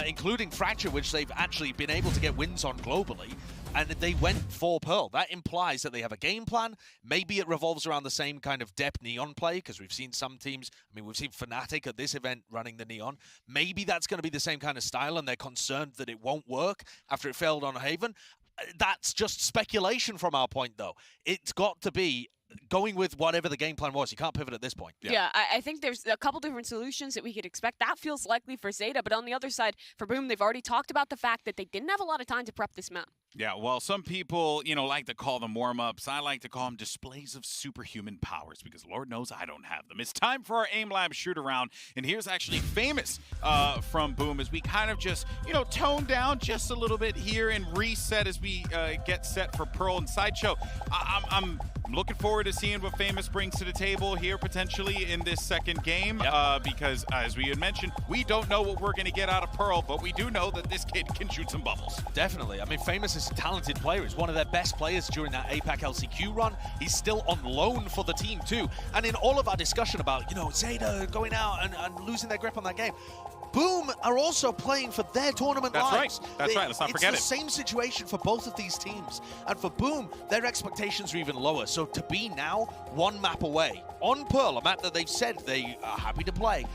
including Fracture, which they've actually been able to get wins on globally. And they went for Pearl. That implies that they have a game plan. Maybe it revolves around the same kind of depth Neon play, because we've seen some teams, I mean, we've seen Fnatic at this event running the Neon. Maybe that's going to be the same kind of style, and they're concerned that it won't work after it failed on Haven. That's just speculation from our point, though. It's got to be going with whatever the game plan was. You can't pivot at this point. Yeah, I think there's a couple different solutions that we could expect. That feels likely for Zeta, but on the other side, for Boom, they've already talked about the fact that they didn't have a lot of time to prep this map. Yeah, well, some people, you know, like to call them warm-ups. I like to call them displays of superhuman powers because Lord knows I don't have them. It's time for our Aim Lab shoot-around, and here's actually Famous from Boom as we kind of just, you know, tone down just a little bit here and reset as we get set for Pearl and Sideshow. I'm I'm looking forward to seeing what Famous brings to the table here potentially in this second game, because as we had mentioned, we don't know what we're going to get out of Pearl, but we do know that this kid can shoot some bubbles. Definitely. I mean, Famous is a talented player. He's one of their best players during that APAC LCQ run. He's still on loan for the team too. And in all of our discussion about, you know, Zeta going out and losing their grip on that game, Boom are also playing for their tournament lives. That's right. Let's not forget it. It's the same situation for both of these teams. And for Boom, their expectations are even lower. So to be now one map away on Pearl, a map that they've said they are happy to play,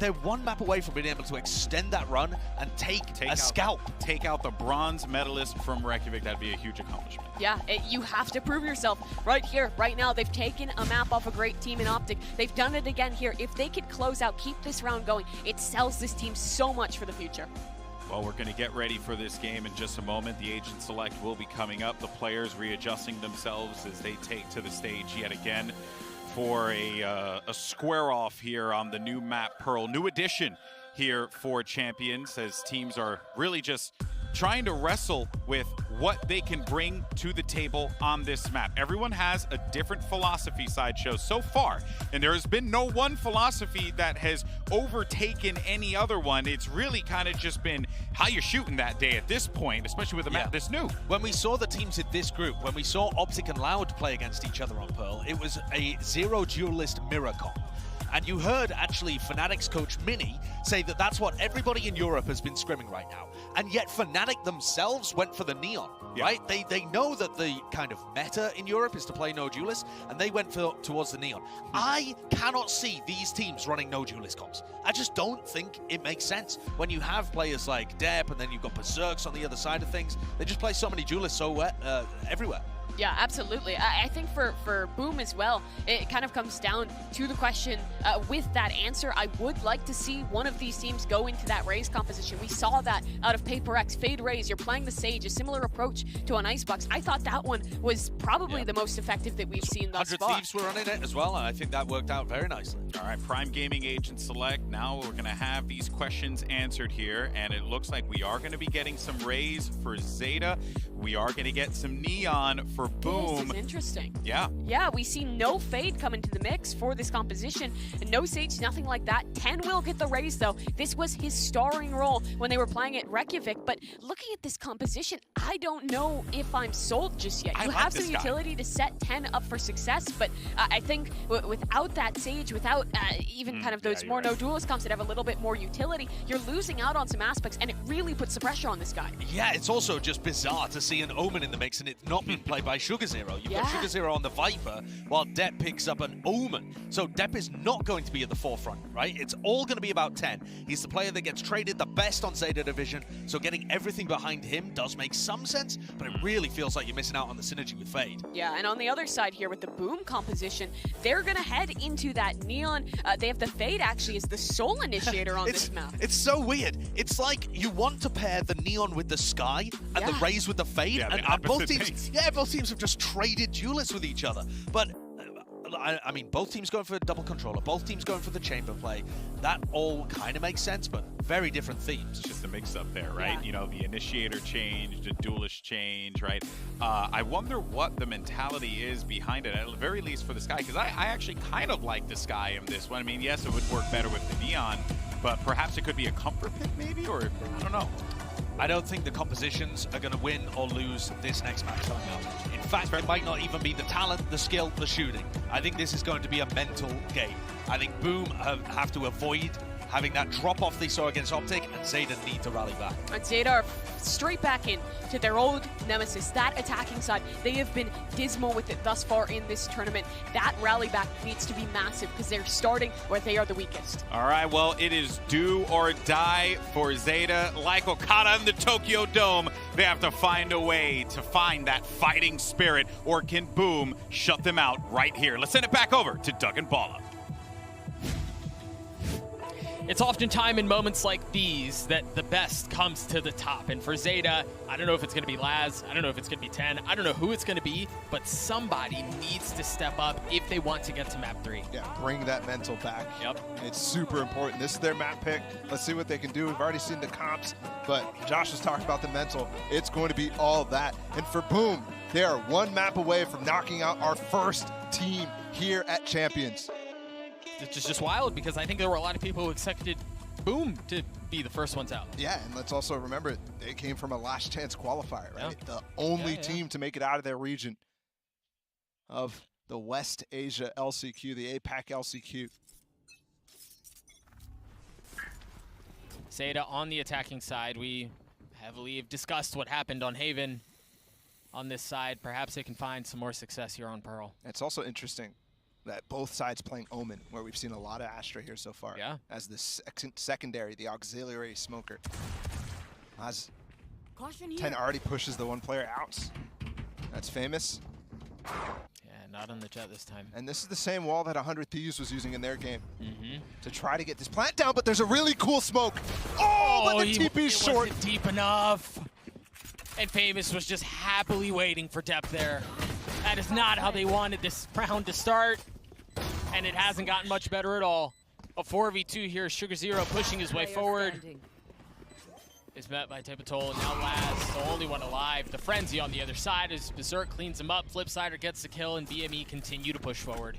they're one map away from being able to extend that run and take a scalp. Take out the bronze medalist from Reykjavik. That'd be a huge accomplishment. Yeah, you have to prove yourself right here, right now. They've taken a map off a great team in Optic. They've done it again here. If they could close out, keep this round going, it sells this team so much for the future. Well, we're going to get ready for this game in just a moment. The agent select will be coming up. The players readjusting themselves as they take to the stage yet again for a square off here on the new map Pearl. New addition here for Champions, as teams are really just trying to wrestle with what they can bring to the table on this map. Everyone has a different philosophy, Sideshow, so far, and there has been no one philosophy that has overtaken any other one. It's really kind of just been how you're shooting that day at this point, especially with a map this new. When we saw the teams in this group, when we saw Optic and Loud play against each other on Pearl, it was a zero duelist mirror comp. And you heard, actually, Fnatic's coach, Mini, say that that's what everybody in Europe has been scrimming right now. And yet Fnatic themselves went for the Neon, right? They know that the kind of meta in Europe is to play no duelist, and they went towards the Neon. I cannot see these teams running no duelist comps. I just don't think it makes sense. When you have players like Depp, and then you've got Berserks on the other side of things, they just play so many duelists everywhere. Yeah, absolutely. I think for Boom as well, it kind of comes down to the question with that answer. I would like to see one of these teams go into that Raze composition. We saw that out of Paper X. Fade Raze, you're playing the Sage, a similar approach to an Icebox. I thought that one was probably the most effective that we've seen thus 100 far. Thieves were running it as well, and I think that worked out very nicely. All right, Prime Gaming Agent Select. Now we're going to have these questions answered here, and it looks like we are going to be getting some Raze for Zeta. We are going to get some Neon for Boom. This is interesting. Yeah. Yeah, we see no Fade come into the mix for this composition. No Sage, nothing like that. 10 will get the Raze, though. This was his starring role when they were playing at Reykjavik. But looking at this composition, I don't know if I'm sold just yet. You have some utility to set 10 up for success, but I think without that Sage, without even kind of those more no duelist comps that have a little bit more utility, you're losing out on some aspects, and it really puts the pressure on this guy. Yeah, it's also just bizarre to see an Omen in the mix and it's not being played by Sugar Zero. You've got Sugar Zero on the Viper, while Depp picks up an Omen. So Depp is not going to be at the forefront, right? It's all going to be about 10. He's the player that gets traded the best on Zeta Division, so getting everything behind him does make some sense, but it really feels like you're missing out on the synergy with Fade. Yeah, and on the other side here with the Boom composition, they're going to head into that Neon. They have the Fade actually as the sole initiator on this map. It's so weird. It's like you want to pair the Neon with the Sky and the Raze with the Fade, and both teams have just traded duelists with each other. But I mean, both teams going for a double controller, both teams going for the chamber play. That all kind of makes sense, but very different themes. It's just a mix-up there, right? Yeah. You know, the initiator changed, the duelist change, right? I wonder what the mentality is behind it, at the very least for the Sky, because I actually kind of like the Sky in this one. I mean, yes, it would work better with the Neon, but perhaps it could be a comfort pick maybe, or I don't know. I don't think the compositions are going to win or lose this next match coming up. In fact, it might not even be the talent, the skill, the shooting. I think this is going to be a mental game. I think Boom have to avoid having that drop-off they saw against Optic, and Zeta need to rally back. And Zeta are straight back in to their old nemesis, that attacking side. They have been dismal with it thus far in this tournament. That rally back needs to be massive because they're starting where they are the weakest. All right, well, it is do or die for Zeta. Like Okada in the Tokyo Dome, they have to find a way to find that fighting spirit, or can Boom shut them out right here? Let's send it back over to Doug and Bala. it's oftentimes in moments like these that the best comes to the top. And for Zeta, I don't know if it's going to be Laz, I don't know if it's going to be 10, I don't know who it's going to be, but somebody needs to step up if they want to get to map 3. Yeah, bring that mental back. Yep. It's super important. This is their map pick. Let's see what they can do. We've already seen the comps, but Josh was talking about the mental. It's going to be all that. And for Boom, they are one map away from knocking out our first team here at Champions. It's just wild because I think there were a lot of people who expected Boom to be the first ones out. Yeah, and let's also remember they came from a Last Chance Qualifier, right? Yeah. The only team to make it out of their region of the West Asia LCQ, the APAC LCQ. Zeta on the attacking side. We heavily have discussed what happened on Haven. On this side, perhaps they can find some more success here on Pearl. It's also interesting that both sides playing Omen, where we've seen a lot of Astra here so far. Yeah. As the secondary, the auxiliary smoker. As 10 already pushes the one player out. That's famous. Yeah, not on the jet this time. And this is the same wall that 100 Thieves was using in their game Mm-hmm. to try to get this plant down, but there's a really cool smoke. Oh, but the TP's short. Wasn't deep enough. And Famous was just happily waiting for depth there. That is not how they wanted this round to start. And it hasn't gotten much better at all. A 4v2 here, Sugar Zero pushing his way forward. Is met by Tepatol, and now Laz, the only one alive. The Frenzy on the other side as Berserk cleans him up, Flipsider gets the kill, and BME continue to push forward.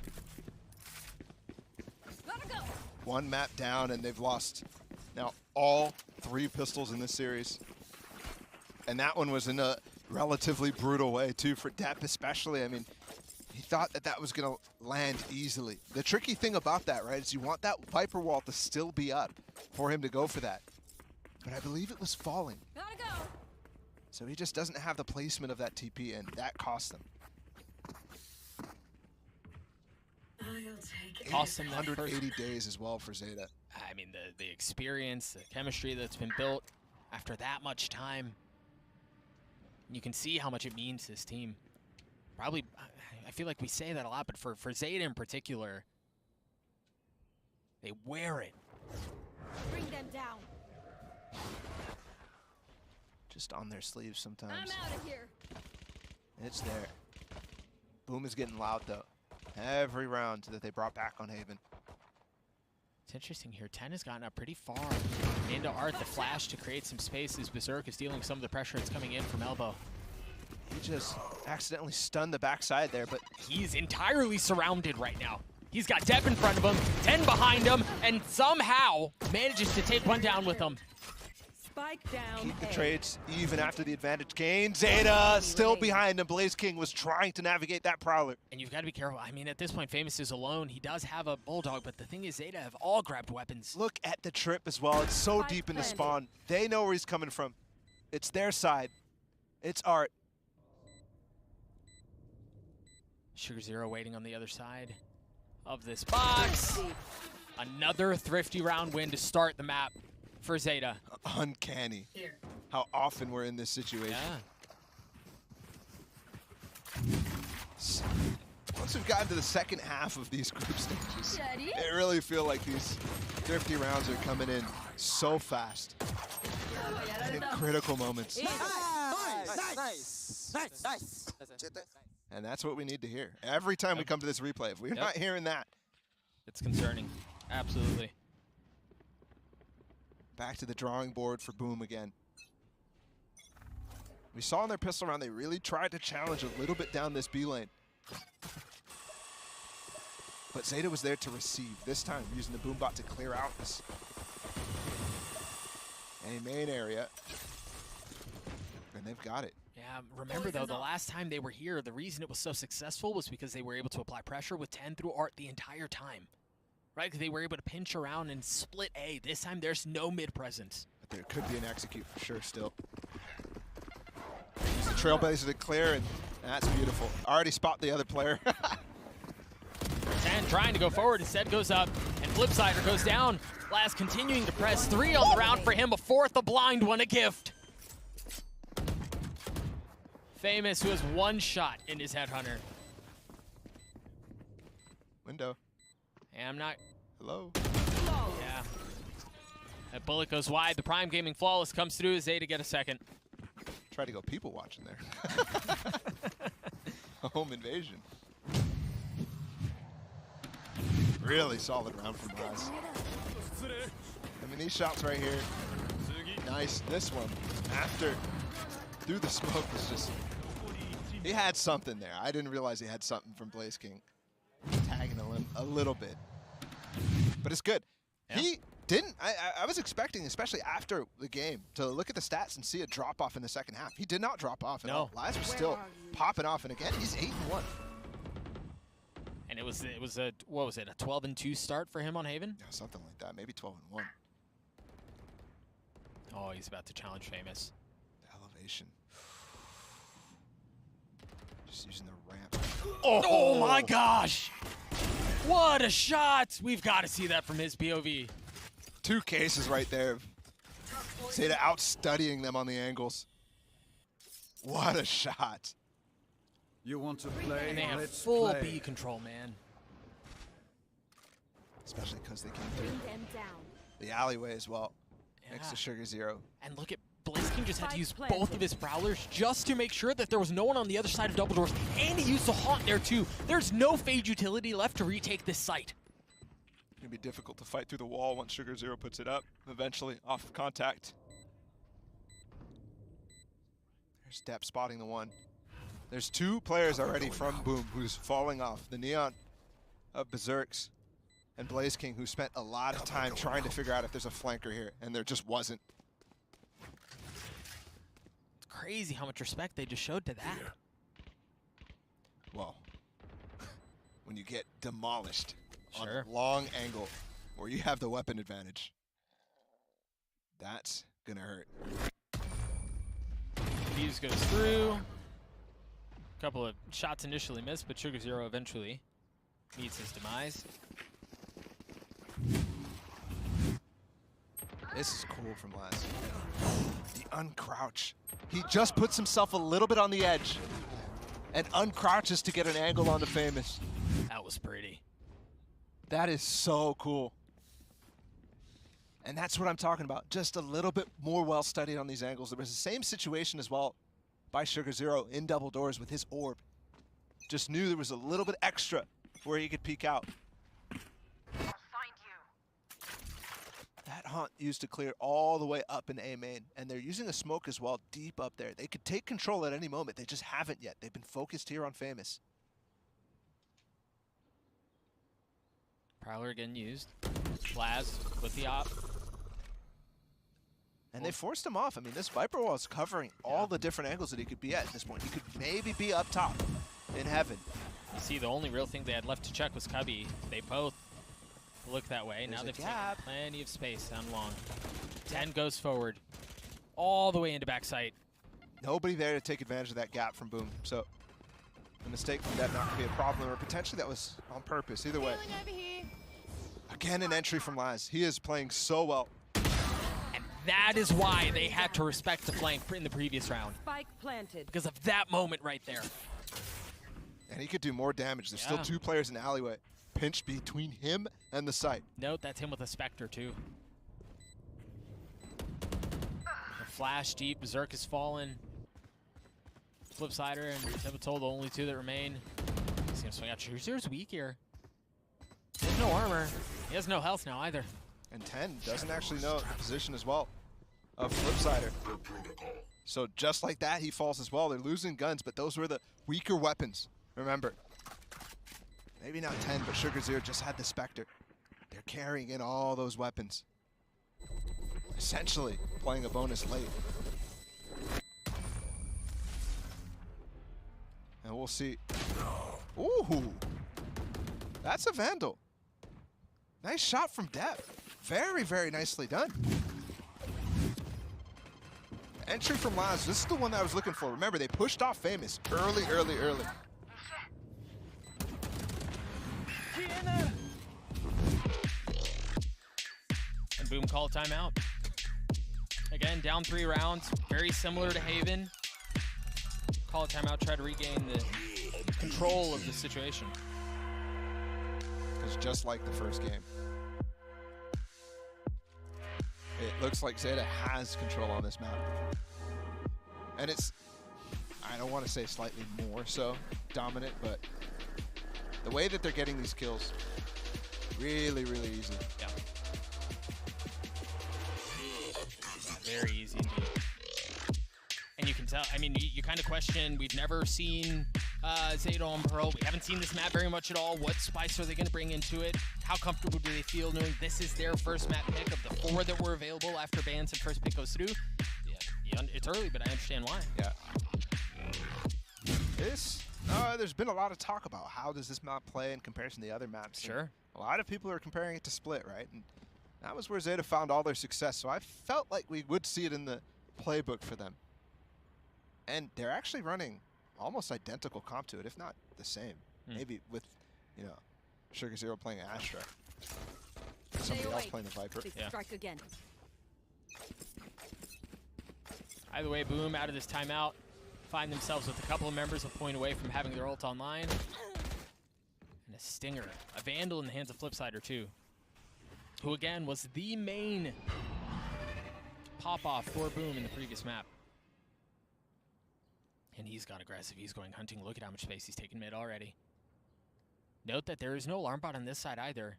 One map down, and they've lost now all 3 pistols in this series. And that one was in a relatively brutal way, too, for Depp especially. I mean, he thought that that was going to land easily. The tricky thing about that, right, is you want that Viper wall to still be up for him to go for that. But I believe it was falling. Gotta go. So he just doesn't have the placement of that TP, and that cost them. Cost them that 180 days as well for Zeta. I mean, the experience, the chemistry that's been built after that much time. You can see how much it means to this team. Probably, I feel like we say that a lot, but for Zeta in particular, they wear it. Bring them down. Just on their sleeves sometimes. I'm out of here. It's there. Boom is getting loud, though. Every round that they brought back on Haven. It's interesting here. 10 has gotten up pretty far into Art. The flash to create some space as Berserk is dealing some of the pressure that's coming in from Elbow. He just accidentally stunned the backside there, but he's entirely surrounded right now. He's got Depp in front of him, 10 behind him, and somehow manages to take one down with him. Spike down. Keep the trades even after the advantage gain. Zeta still behind him. Blaze King was trying to navigate that Prowler. And you've got to be careful. I mean, at this point, Famous is alone. He does have a Bulldog, but the thing is, Zeta have all grabbed weapons. Look at the trip as well. It's so deep in the spawn. They know where he's coming from. It's their side. It's Art. Sugar Zero waiting on the other side of this box. Another thrifty round win to start the map for Zeta. Uncanny how often we're in this situation. Yeah. Once we've gotten to the second half of these group stages, I really feel like these thrifty rounds are coming in so fast and in critical moments. Nice. And that's what we need to hear. Every time we come to this replay, if we're not hearing that, it's concerning. Absolutely. Back to the drawing board for Boom again. We saw in their pistol round, they really tried to challenge a little bit down this B lane. But Zeta was there to receive, this time using the Boom bot to clear out this main area. And they've got it. Yeah, remember though, the last time they were here, the reason it was so successful was because they were able to apply pressure with 10 through Art the entire time. Right, because they were able to pinch around and split A. This time there's no mid presence. But there could be an execute for sure still. Use the Trailblazer to clear, and that's beautiful. Already spot the other player. 10 trying to go forward, instead goes up, and Flipsider goes down. Last continuing to press 3 on the round for him, a fourth, a blind one, a gift. Famous, who has one shot in his Headhunter. Window. And I'm not... Hello? Yeah. That bullet goes wide. The Prime Gaming Flawless comes through as A to get a second. Try to go people watching there. A home invasion. Really solid round from Laz. I mean, these shots right here, nice. This one, after, through the smoke, is just, he had something there. I didn't realize he had something from Blaze King. Tagging a little bit. But it's good. Yeah. He didn't, I was expecting, especially after the game, to look at the stats and see a drop off in the second half. He did not drop off at all. Laz was still popping off, and again, he's 8-1. And it was a, what was it, a 12-2 start for him on Haven? Yeah, something like that, maybe 12-1. Oh, he's about to challenge Famous. The elevation. Just using the ramp. Oh my gosh! What a shot! We've got to see that from his POV. 2 cases right there. Zeta outstudying them on the angles. What a shot. You want to play? And they have full B control, man. Especially because they came through the alleyway as well. Next to Sugar Zero. And look at Blaze King just had to use both of his Prowlers just to make sure that there was no one on the other side of double doors. And he used the Haunt there too. There's no Fade utility left to retake this site. It's going to be difficult to fight through the wall once Sugar Zero puts it up. Eventually off contact. There's Step spotting the one. There's 2 players already from Boom who's falling off. The Neon of Berserks and Blaze King, who spent a lot of time trying to figure out if there's a flanker here, and there just wasn't. It's crazy how much respect they just showed to that. Well, when you get demolished on a long angle where you have the weapon advantage, that's gonna hurt. Fuse goes through. Couple of shots initially missed, but Sugar Zero eventually meets his demise. This is cool from Laz. The uncrouch. He just puts himself a little bit on the edge and uncrouches to get an angle on the Famous. That was pretty. That is so cool. And that's what I'm talking about. Just a little bit more well studied on these angles. There was the same situation as well by Sugar Zero in double doors with his orb. Just knew there was a little bit extra where he could peek out. That Haunt used to clear all the way up in A main, and they're using a smoke as well deep up there. They could take control at any moment. They just haven't yet. They've been focused here on Famous. Prowler again used. Laz with the op. And they forced him off. I mean, this Viper wall is covering all the different angles that he could be at this point. He could maybe be up top in heaven. You see, the only real thing they had left to check was Cubby. They both look that way. Now they've taken plenty of space down long. 10 goes forward, all the way into backside. Nobody there to take advantage of that gap from Boom. So a mistake from that not to be a problem, or potentially that was on purpose. Either way. Again, an entry from Laz. He is playing so well. And that is why they had to respect the flank in the previous round. Spike planted. Because of that moment right there. And he could do more damage. There's still 2 players in the alleyway. Pinch between him and the site. Note that's him with a Spectre too. The flash deep, Berserk has fallen. Flipsider and Tebetol, the only 2 that remain. He's gonna swing out. Zero's weak here. He has no armor. He has no health now either. And 10 doesn't actually know the position as well of Flipsider. So just like that, he falls as well. They're losing guns, but those were the weaker weapons. Remember. Maybe not 10, but Sugar Zero just had the Spectre. They're carrying in all those weapons. Essentially playing a bonus late. And we'll see. Ooh, that's a Vandal. Nice shot from depth. Very, very nicely done. Entry from Laz. This is the one that I was looking for. Remember, they pushed off Famous early. And Boom call timeout. Again, down 3 rounds. Very similar to Haven. Call a timeout, try to regain the control of the situation. Because just like the first game, It looks like Zeta has control on this map. And it's, I don't want to say slightly more so dominant, but the way that they're getting these kills, really, really easy. Yeah. Very easy indeed. And you can tell, I mean, you kind of question, we've never seen Zeta on Pearl. We haven't seen this map very much at all. What spice are they going to bring into it? How comfortable do they feel knowing this is their first map pick of the 4 that were available after bans and first pick goes through? Yeah, it's early, but I understand why. Yeah. There's been a lot of talk about how does this map play in comparison to the other maps. Sure. And a lot of people are comparing it to Split, right? And that was where Zeta found all their success. So I felt like we would see it in the playbook for them. And they're actually running almost identical comp to it, if not the same. Maybe with, you know, Sugar Zero playing Astra. Somebody else playing the Viper. Yeah. Strike again. Either way, Boom out of this timeout. Find themselves with a couple of members a point away from having their ult online. And a Stinger. A Vandal in the hands of Flipsider too. Who again was the main pop-off for Boom in the previous map. And he's got aggressive, he's going hunting. Look at how much space he's taken mid already. Note that there is no alarm bot on this side either.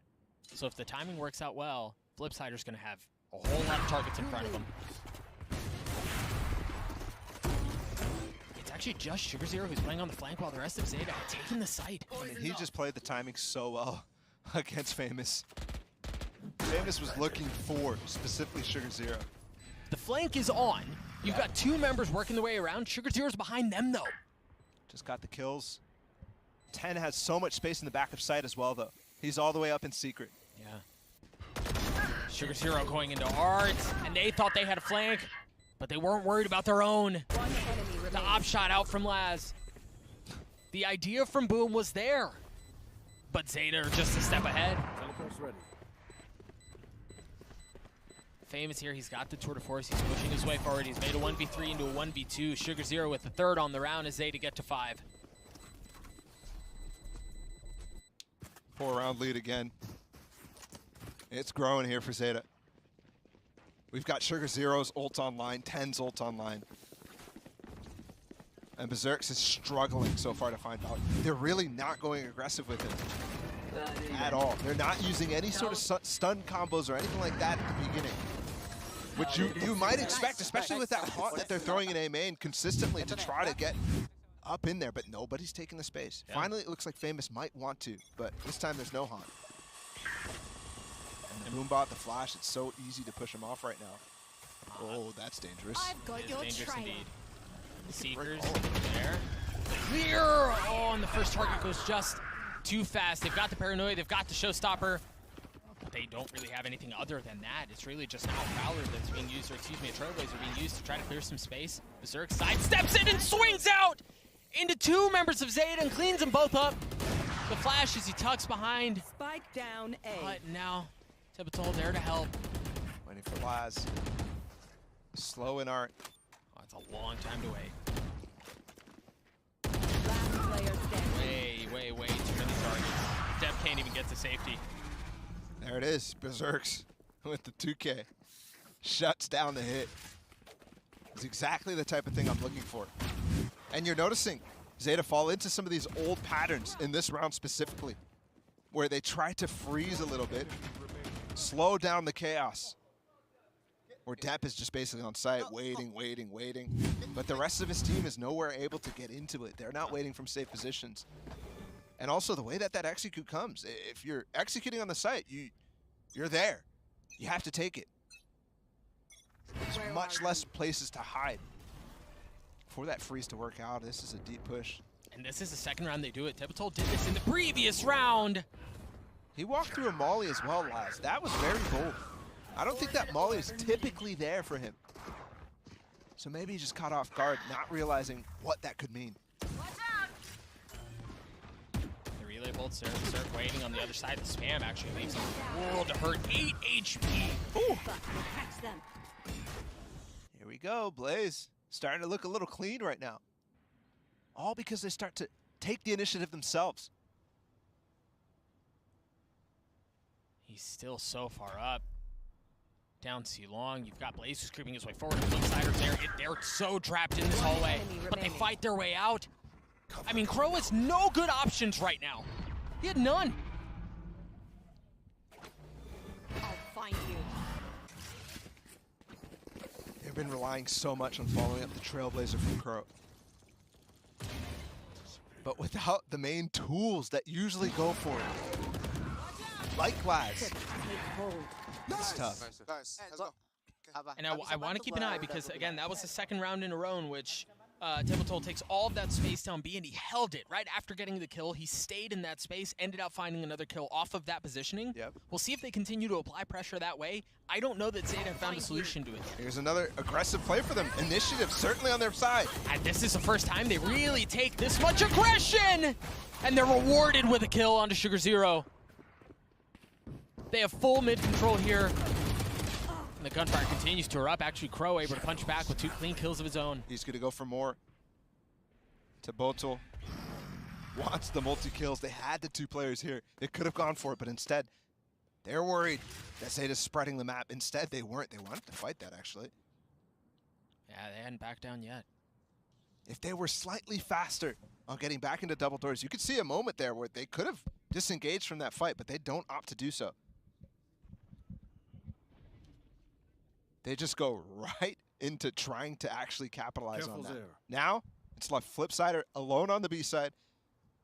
So if the timing works out well, Flipsider's gonna have a whole lot of targets in front of him. It's actually just Sugar Zero who's playing on the flank while the rest of Zeta have taken the site. I mean, he just played the timing so well against Famous. Famous was looking for specifically Sugar Zero. The flank is on. You've got 2 members working their way around. Sugar Zero's behind them, though. Just got the kills. 10 has so much space in the back of sight as well, though. He's all the way up in secret. Yeah. Sugar Zero going into Art, and they thought they had a flank, but they weren't worried about their own. The op shot out from Laz. The idea from Boom was there, but Zeta are just a step ahead. Famous here, he's got the tour de force, he's pushing his way forward, he's made a 1v3 into a 1v2. Sugar Zero with the 3rd on the round as Zeta get to 5. 4-round lead again. It's growing here for Zeta. We've got Sugar Zero's ult online, 10's ult online. And Berserk's is struggling so far to find value. They're really not going aggressive with it at all. They're not using any sort of stun combos or anything like that at the beginning. Which you might expect, especially with that haunt that they're throwing in A main consistently to try to get up in there, but nobody's taking the space. Yeah. Finally, it looks like Famous might want to, but this time there's no haunt. And the Boombot, the flash, it's so easy to push him off right now. Oh, that's dangerous. I've got your dangerous trail. indeed. The Seekers there. Clear! Oh, and the first target goes just too fast. They've got the Paranoia, they've got the Showstopper. But they don't really have anything other than that. It's really just now Prowler that's being used, or excuse me, a Trailblazer being used to try to clear some space. Berserk sidesteps it and swings out into 2 members of Zeta and cleans them both up. The flash as he tucks behind. Spike down A. But now, Tebetol there to help. Waiting for Laz. Slow in Art. Oh, it's a long time to wait. Last player standing. Way too many targets. Deb can't even get to safety. There it is, Berserks with the 2K. Shuts down the hit. It's exactly the type of thing I'm looking for. And you're noticing Zeta fall into some of these old patterns in this round specifically, where they try to freeze a little bit, slow down the chaos. Where Depp is just basically on site, waiting. But the rest of his team is nowhere able to get into it. They're not waiting from safe positions. And also the way that execute comes. If you're executing on the site, you're there. You have to take it. There's much less places to hide. For that freeze to work out, this is a deep push. And this is the 2nd round they do it. Tebetol did this in the previous round. He walked through a molly as well, Laz. That was very bold. I don't think that molly is typically there for him. So maybe he just caught off guard, not realizing what that could mean. The relay bolt, Berserk waiting on the other side. The spam actually leaves him world to hurt. 8 HP. Ooh. Here we go, Blaze. Starting to look a little clean right now. All because they start to take the initiative themselves. He's still so far up. down too long. You've got Blaze who's creeping his way forward. Flipsiders there. They're so trapped in this hallway, but they fight their way out. I mean, Crow has no good options right now. He had none. I'll find you. They've been relying so much on following up the Trailblazer from Crow. But without the main tools that usually go for it, like Laz, it's tough. Nice. Let's go. And I want to keep an eye because, again, that was the second round in a row in which Tabletol takes all of that space down B, and he held it right after getting the kill. He stayed in that space, ended up finding another kill off of that positioning. Yep. We'll see if they continue to apply pressure that way. I don't know that Zeta found a solution to it yet. Here's another aggressive play for them. Initiative certainly on their side. And this is the first time they really take this much aggression! And they're rewarded with a kill onto Sugar Zero. They have full mid control here. And the gunfire continues to erupt. Actually, Crow able to punch back with 2 clean kills of his own. He's going to go for more. Tabotol wants the multi-kills. They had the 2 players here. They could have gone for it, but instead, they're worried that Zeta's spreading the map. Instead, they weren't. They wanted to fight that, actually. Yeah, they hadn't backed down yet. If they were slightly faster on getting back into double doors, you could see a moment there where they could have disengaged from that fight, but they don't opt to do so. They just go right into trying to actually capitalize on that. Now, it's left Flipsider alone on the B side.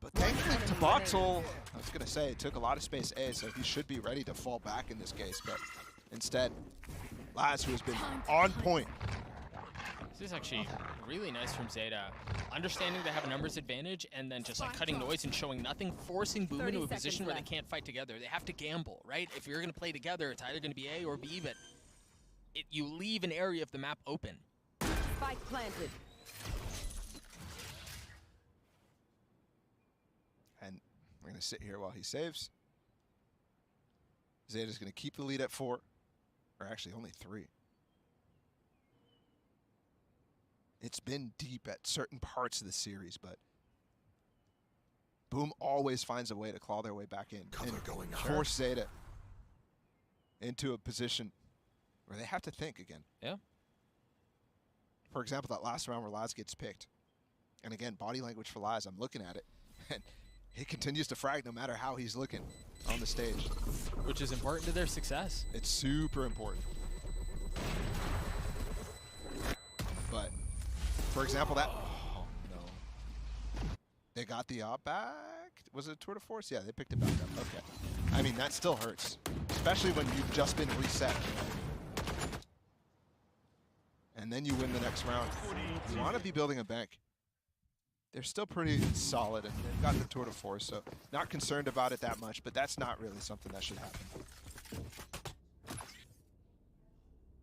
But thankfully, Tabotol, I was going to say, it took a lot of space A, so he should be ready to fall back in this case. But instead, Laz, who has been on point. This is actually really nice from Zeta. Understanding they have a numbers advantage and then just like cutting noise and showing nothing, forcing Boom into a position where they can't fight together. They have to gamble, right? If you're going to play together, it's either going to be A or B, but you leave an area of the map open. Spike planted. And we're going to sit here while he saves. Zeta's going to keep the lead at 4, or actually only 3. It's been deep at certain parts of the series, but Boom always finds a way to claw their way back in and force Zeta into a position where they have to think again. Yeah. For example, that last round where Laz gets picked. And again, body language for Laz, I'm looking at it. And he continues to frag no matter how he's looking on the stage. Which is important to their success. It's super important. But, for example, that... Oh, no. They got the op back? Was it a tour de force? Yeah, they picked it back up. Okay. I mean, that still hurts. Especially when you've just been reset. And then you win the next round. You want to be building a bank. They're still pretty solid, and they've got the tour de force, so not concerned about it that much, but that's not really something that should happen.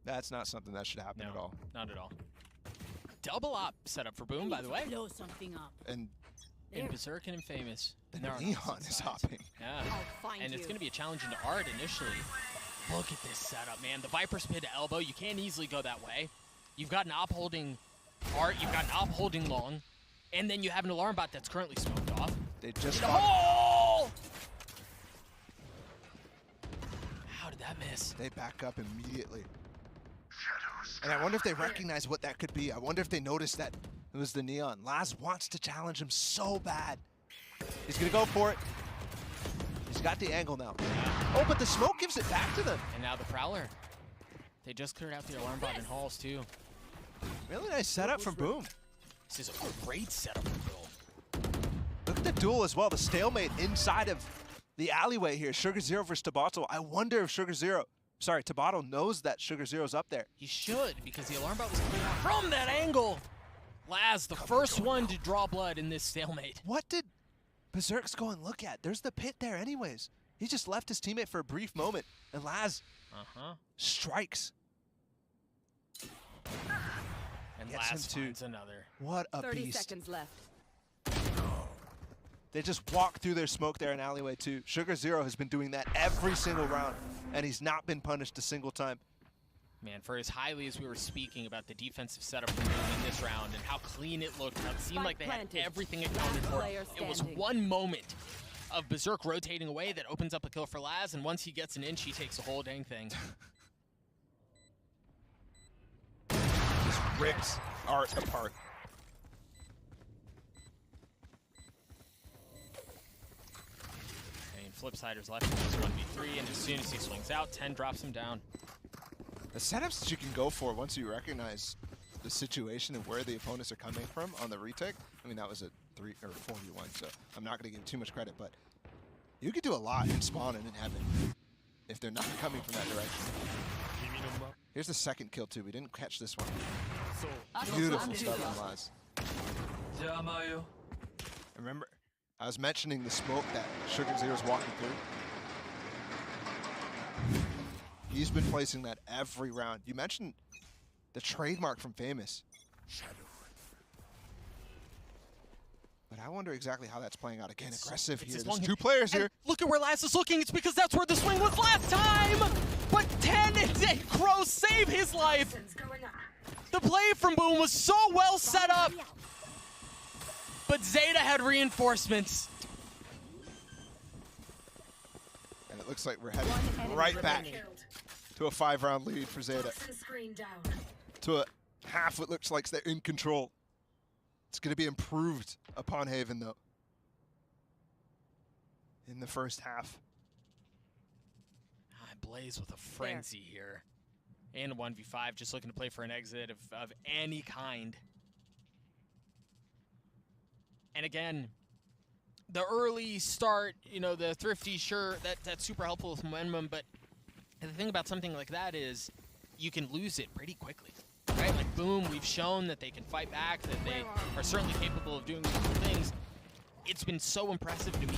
That's not something that should happen at all. Not at all. Double op setup for Boom, by the way. Blow something up. And in Berserk and in Famous. The Neon is hopping. Yeah. And it's going to be a challenge into Art initially. Look at this setup, man. The Viper spin to elbow. You can't easily go that way. You've got an op holding Art. You've got an op holding Long. And then you have an alarm bot that's currently smoked off. They just got... How did that miss? They back up immediately. And I wonder if they recognize what that could be. I wonder if they noticed that it was the Neon. Laz wants to challenge him so bad. He's going to go for it. He's got the angle now. Oh, but the smoke gives it back to them. And now the Prowler. They just cleared out the alarm bot in halls, too. Really nice setup from Boom. This is a great setup for Bill. Look at the duel as well. The stalemate inside of the alleyway here. Sugar Zero versus Tabotol. I wonder if Tabotol knows that Sugar Zero's up there. He should, because the alarm bot was cleared out from that angle. Laz, the first one to draw blood in this stalemate. What did Berserk's go and look at? There's the pit there anyways. He just left his teammate for a brief moment, and Laz strikes. And gets Laz him finds another. What a 30 beast. seconds left. They just walk through their smoke there in alleyway too. Sugar Zero has been doing that every single round, and he's not been punished a single time. Man, for as highly as we were speaking about the defensive setup from Boom in this round and how clean it looked, how it seemed like they had everything accounted for. It was one moment of Berserk rotating away that opens up a kill for Laz, and once he gets an inch, he takes the whole dang thing. ripped Art apart. And Flipsider's left is 1v3, and as soon as he swings out, 10 drops him down. The setups that you can go for once you recognize the situation and where the opponents are coming from on the retake. I mean, that was a 3 or 4v1, so I'm not going to give too much credit, but you could do a lot in spawn and in heaven if they're not coming from that direction. Here's the second kill too. We didn't catch this one. Beautiful stuff from Laz. Remember, I was mentioning the smoke that Sugar Zero's walking through. He's been placing that every round. You mentioned the trademark from Famous. But I wonder exactly how that's playing out. Again, aggressive here. There's 2 players here. Look at where Laz is looking. It's because that's where the swing was last time. But 10 and Crow save his life. The play from Boom was so well set up. But Zeta had reinforcements. And it looks like we're heading right back to a 5-round lead for Zeta. To a half it looks like they're in control. It's going to be improved upon Haven, though, in the first half. Blaze with a frenzy here. And a 1v5, just looking to play for an exit of any kind. And again, the early start, you know, the thrifty, sure, that's super helpful with momentum, but the thing about something like that is you can lose it pretty quickly. Right? Like, Boom, we've shown that they can fight back, that they are certainly capable of doing these things. It's been so impressive to me,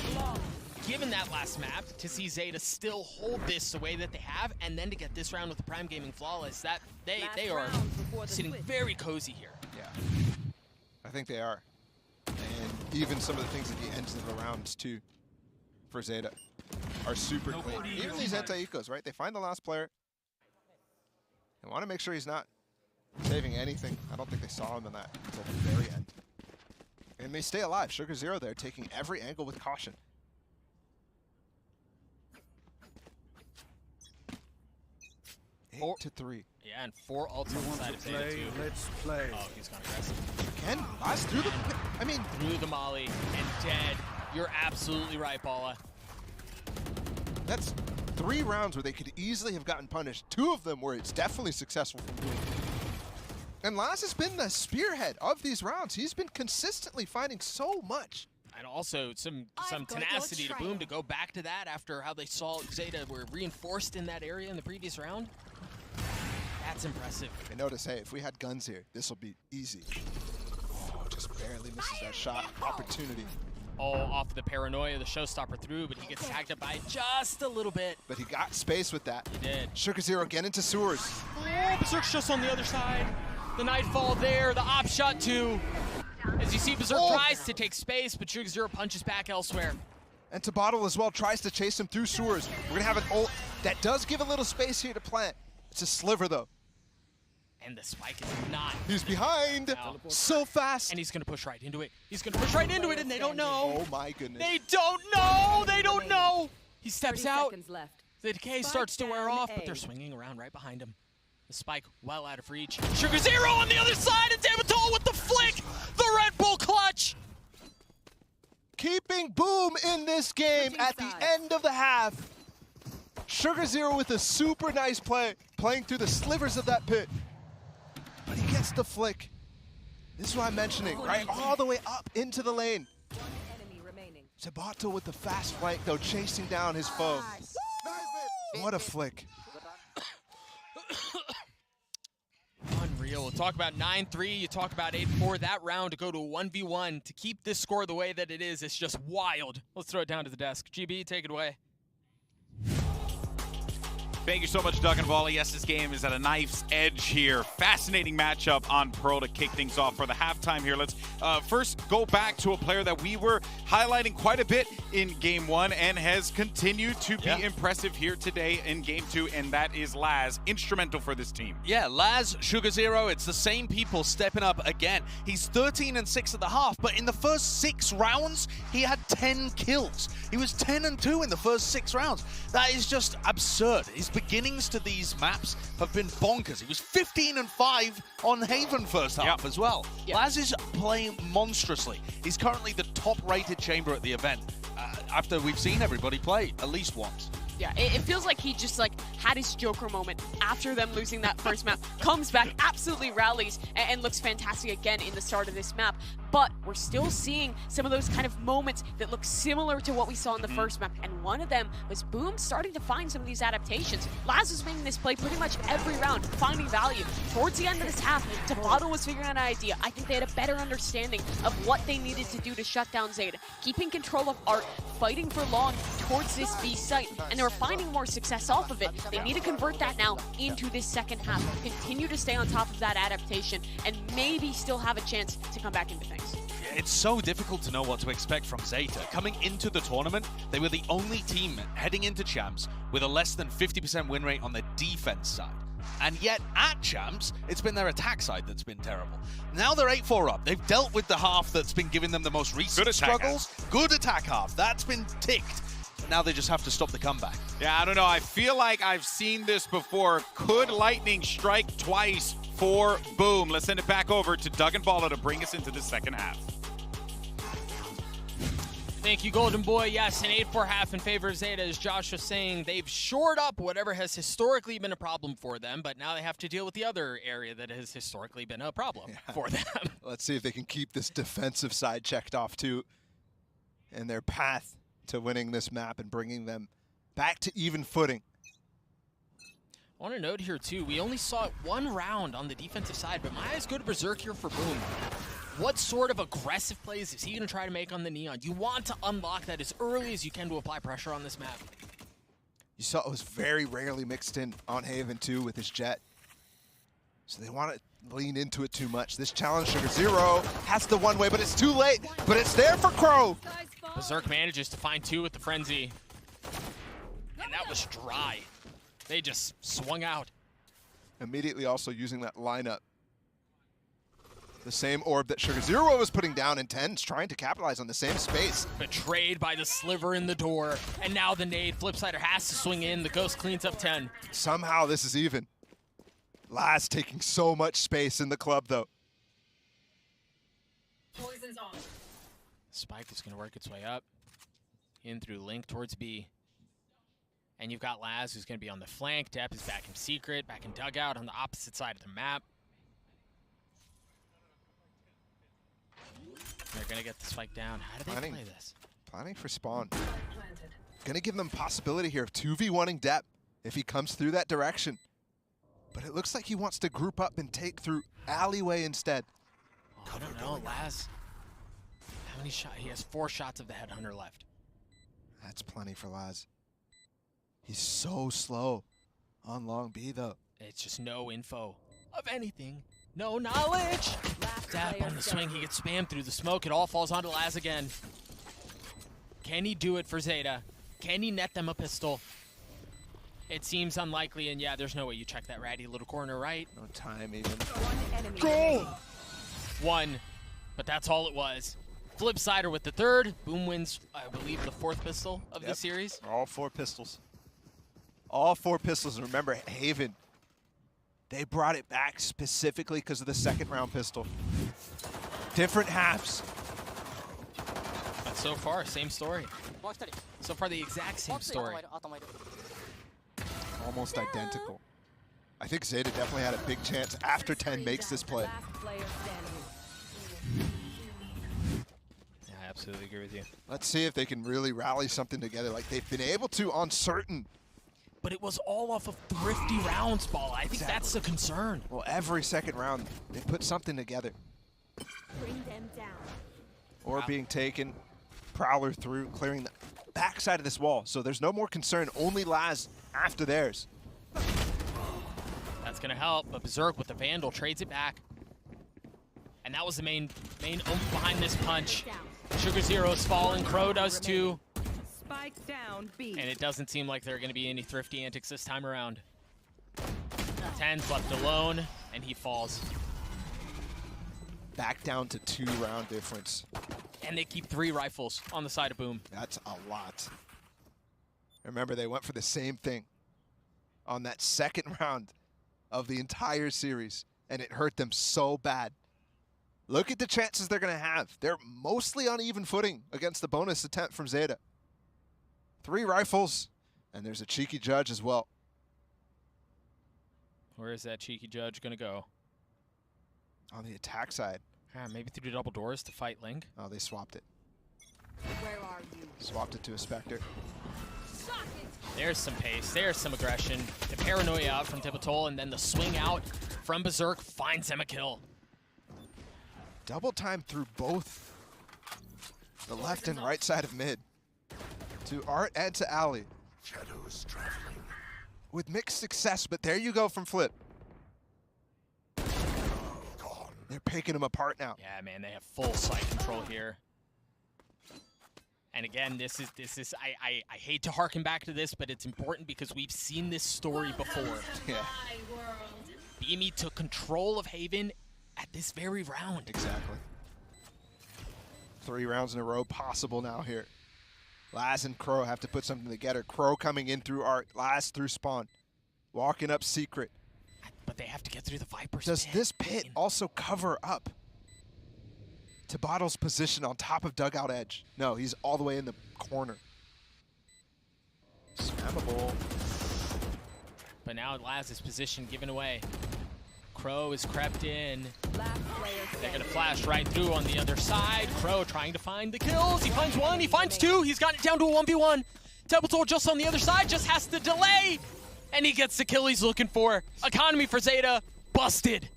given that last map, to see Zeta still hold this the way that they have, and then to get this round with the Prime Gaming Flawless, that they are sitting very cozy here. Yeah, I think they are. And even some of the things at the ends of the rounds, too, for Zeta, are super clean. Even these anti-ecos, right? They find the last player. They want to make sure he's not saving anything. I don't think they saw him in that until the very end. And they stay alive. Sugar Zero there, taking every angle with caution. 8-3. Yeah, and 4 ults on the side of Zeta too. Let's play. Oh, he's gone aggressive. Again, Laz through the... I mean... Through the molly and dead. You're absolutely right, Paula. That's 3 rounds where they could easily have gotten punished. 2 of them where it's definitely successful from Boom. And Laz has been the spearhead of these rounds. He's been consistently finding so much. And also some tenacity to Boom to go back to that after how they saw Zeta were reinforced in that area in the previous round. That's impressive. I notice, hey, if we had guns here, this will be easy. Oh, just barely misses that shot opportunity. Oh, off the paranoia, the showstopper through, but he gets tagged up by just a little bit. But he got space with that. He did. Sugar Zero get into sewers. Oh, Berserk's just on the other side. The Nightfall there, the op shot too. As you see, Berserk tries to take space, but Sugar Zero punches back elsewhere. And Tabottle as well tries to chase him through sewers. We're gonna have an ult that does give a little space here to plant. It's a sliver though. And the spike is not. He's behind so fast. And he's gonna push right into it. He's gonna push right into it, and they don't know. Oh my goodness. They don't know. They don't know. He steps out. The decay starts to wear off, but they're swinging around right behind him. The spike well out of reach. Sugar Zero on the other side, and Damatol with the flick. The Red Bull clutch. Keeping Boom in this game at the end of the half. Sugar Zero with a super nice play, playing through the slivers of that pit. But he gets the flick. This is what I'm mentioning, right? All the way up into the lane. Sabato with the fast flank, though, chasing down his foe. What a flick. Unreal. We'll talk about 9-3. You talk about 8-4. That round to go to a 1v1 to keep this score the way that it is, it's just wild. Let's throw it down to the desk. GB, take it away. Thank you so much, Doug and Volley. Yes, this game is at a knife's edge here. Fascinating matchup on Pro to kick things off for the halftime here. Let's first go back to a player that we were highlighting quite a bit in Game 1 and has continued to be impressive here today in Game 2, and that is Laz, instrumental for this team. Yeah, Laz, Sugar Zero, it's the same people stepping up again. He's 13-6 at the half, but in the first 6 rounds, he had 10 kills. He was 10-2 in the first 6 rounds. That is just absurd. He's been beginnings to these maps have been bonkers. He was 15-5 on Haven first half as well. Laz is playing monstrously. He's currently the top-rated chamber at the event after we've seen everybody play at least once. Yeah, it feels like he just had his Joker moment after them losing that first map, comes back, absolutely rallies, and looks fantastic again in the start of this map. But we're still seeing some of those kind of moments that look similar to what we saw in the first map, and one of them was Boom starting to find some of these adaptations. Laz was making this play pretty much every round, finding value. Towards the end of this half, Tabata was figuring out an idea. I think they had a better understanding of what they needed to do to shut down Zeta, keeping control of Art, fighting for long towards this B site, and they were finding more success off of it. They need to convert that now into this second half, continue to stay on top of that adaptation, and maybe still have a chance to come back into things. It's so difficult to know what to expect from Zeta. Coming into the tournament, they were the only team heading into Champs with a less than 50% win rate on their defense side. And yet, at Champs, it's been their attack side that's been terrible. Now they're 8-4 up. They've dealt with the half that's been giving them the most recent struggles. Good attack half. That's been ticked. Now they just have to stop the comeback. Yeah, I don't know. I feel like I've seen this before. Could lightning strike twice for Boom? Let's send it back over to Doug and Bala to bring us into the second half. Thank you, Golden Boy. Yes, an 8-4 half in favor of Zeta, as Josh was saying. They've shored up whatever has historically been a problem for them, but now they have to deal with the other area that has historically been a problem for them. Let's see if they can keep this defensive side checked off too, and their path to winning this map and bringing them back to even footing. I want to note here too, we only saw it one round on the defensive side, but my eyes go to Berserk here for Boom. What sort of aggressive plays is he going to try to make on the Neon? You want to unlock that as early as you can to apply pressure on this map. You saw it was very rarely mixed in on Haven too with his Jet. So they want to lean into it too much. This challenge, Sugar Zero has the one way, but it's too late. But it's there for Crow. Berserk manages to find two with the Frenzy. And that was dry. They just swung out. Immediately also using that lineup. The same orb that Sugar Zero was putting down in 10s, trying to capitalize on the same space. Betrayed by the sliver in the door, and now the nade. Flipsider has to swing in. The Ghost cleans up 10. Somehow this is even. Last taking so much space in the club, though. Poison's on. Spike is going to work its way up. In through Link towards B. And you've got Laz, who's going to be on the flank. Depp is back in Secret, back in Dugout on the opposite side of the map. They're going to get the spike down. How do they play this? Planning for spawn. Going to give them possibility here of 2v1ing Depp if he comes through that direction. But it looks like he wants to group up and take through alleyway instead. Oh, I don't know, Laz. How many shots? He has 4 shots of the Headhunter left. That's plenty for Laz. He's so slow on long B, though. It's just no info of anything. No knowledge. Depp on the swing. He gets spammed through the smoke. It all falls onto Laz again. Can he do it for Zeta? Can he net them a pistol? It seems unlikely, and yeah, there's no way you check that ratty little corner, right? No time even. Goal! 1, but that's all it was. Flipsider with the 3rd. Boom wins, I believe, the 4th pistol of the series. All 4 pistols. All 4 pistols. And remember, Haven, they brought it back specifically because of the 2nd round pistol. Different halves. But so far, same story. So far, the exact same story. Almost identical. I think Zeta definitely had a big chance after 10 makes this play. Yeah, I absolutely agree with you. Let's see if they can really rally something together like they've been able to on certain. But it was all off of thrifty rounds, Ball. I think that's the concern. Well, every 2nd round, they put something together. Bring them down. Or being taken, Prowler through, clearing the backside of this wall. So there's no more concern, only Laz after theirs. That's going to help, but Berserk with the Vandal trades it back. And that was the main oomph behind this punch. Sugar Zero's falling, Crow does too. Spike down, B. And it doesn't seem like there are going to be any thrifty antics this time around. 10's left alone, and he falls. Back down to 2-round difference. And they keep 3 rifles on the side of Boom. That's a lot. Remember, they went for the same thing. on that second round of the entire series, and it hurt them so bad. Look at the chances they're going to have. They're mostly on even footing against the bonus attempt from Zeta. 3 rifles, and there's a cheeky judge as well. Where is that cheeky judge going to go? On the attack side. Maybe through double doors to fight Link. Oh, they swapped it. Where are you? Swapped it to a Spectre. There's some pace, there's some aggression. The paranoia out from Tibetol, and then the swing out from Berserk finds him a kill. Double time through both the left and right side of mid. To Art and to Ali. Shadows traveling. With mixed success, but there you go from Flip. They're picking them apart now. Yeah, man, they have full site control here. And again, this is I hate to harken back to this, but it's important because we've seen this story before. Yeah. BME took control of Haven at this very round. Exactly. 3 rounds in a row possible now here. Laz and Crow have to put something together. Crow coming in through Art, Laz through Spawn. Walking up Secret. But they have to get through the Viper's Does pit. this pit also cover up Tabattle's position on top of Dugout Edge? No, he's all the way in the corner. Spammable. But now Laz's position given away. Crow is crept in. They're going to flash right through on the other side. Crow trying to find the kills. He finds 1, he finds 2. He's got it down to a 1v1. Tibetol just on the other side, just has to delay. And he gets the kill he's looking for. Economy for Zeta, busted.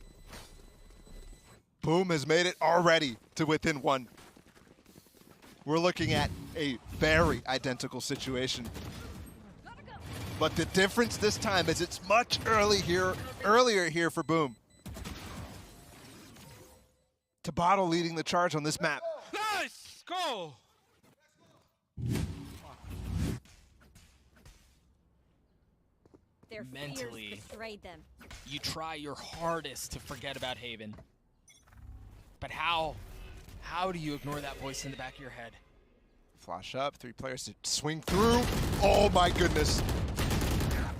Boom has made it already to within 1. We're looking at a very identical situation. But the difference this time is it's much earlier here for Boom. Tabbattle leading the charge on this map. Nice! Go! Their Mentally, fears betrayed them. you try your hardest to forget about Haven. But how do you ignore that voice in the back of your head? Flash up, 3 players to swing through. Oh my goodness.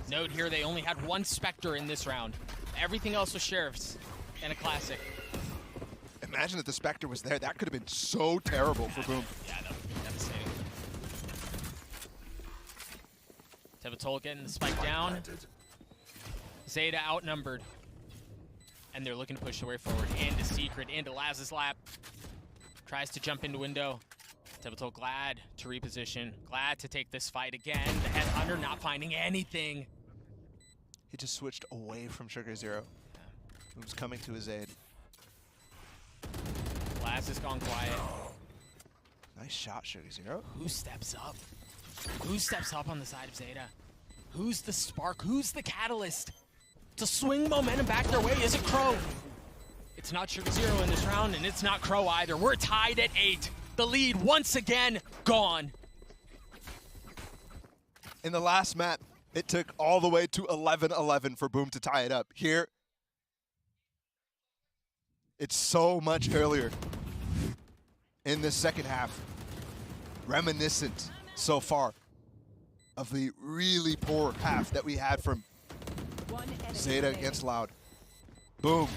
Note here, they only had 1 Spectre in this round. Everything else was Sheriffs and a Classic. Imagine if the Spectre was there. That could have been so terrible for Boom. Yeah, that would be devastating. Tibetol getting the spike down. Zeta outnumbered. And they're looking to push their way forward. Into Secret, into Laz's lap. Tries to jump into window. Tibetol glad to reposition. Glad to take this fight again. The Headhunter not finding anything. He just switched away from Sugar Zero. Boom's coming to his aid. Laz has gone quiet. Nice shot, Sugar Zero. Who steps up? Who steps up on the side of Zeta? Who's the spark? Who's the catalyst to swing momentum back their way? Is it Crow? It's not Sugar Zero in this round, and it's not Crow either. We're tied at 8. The lead, once again, gone. In the last map, it took all the way to 11-11 for Boom to tie it up. Here, it's so much earlier in the second half. Reminiscent so far of the really poor half that we had from Zeta against Loud. Boom,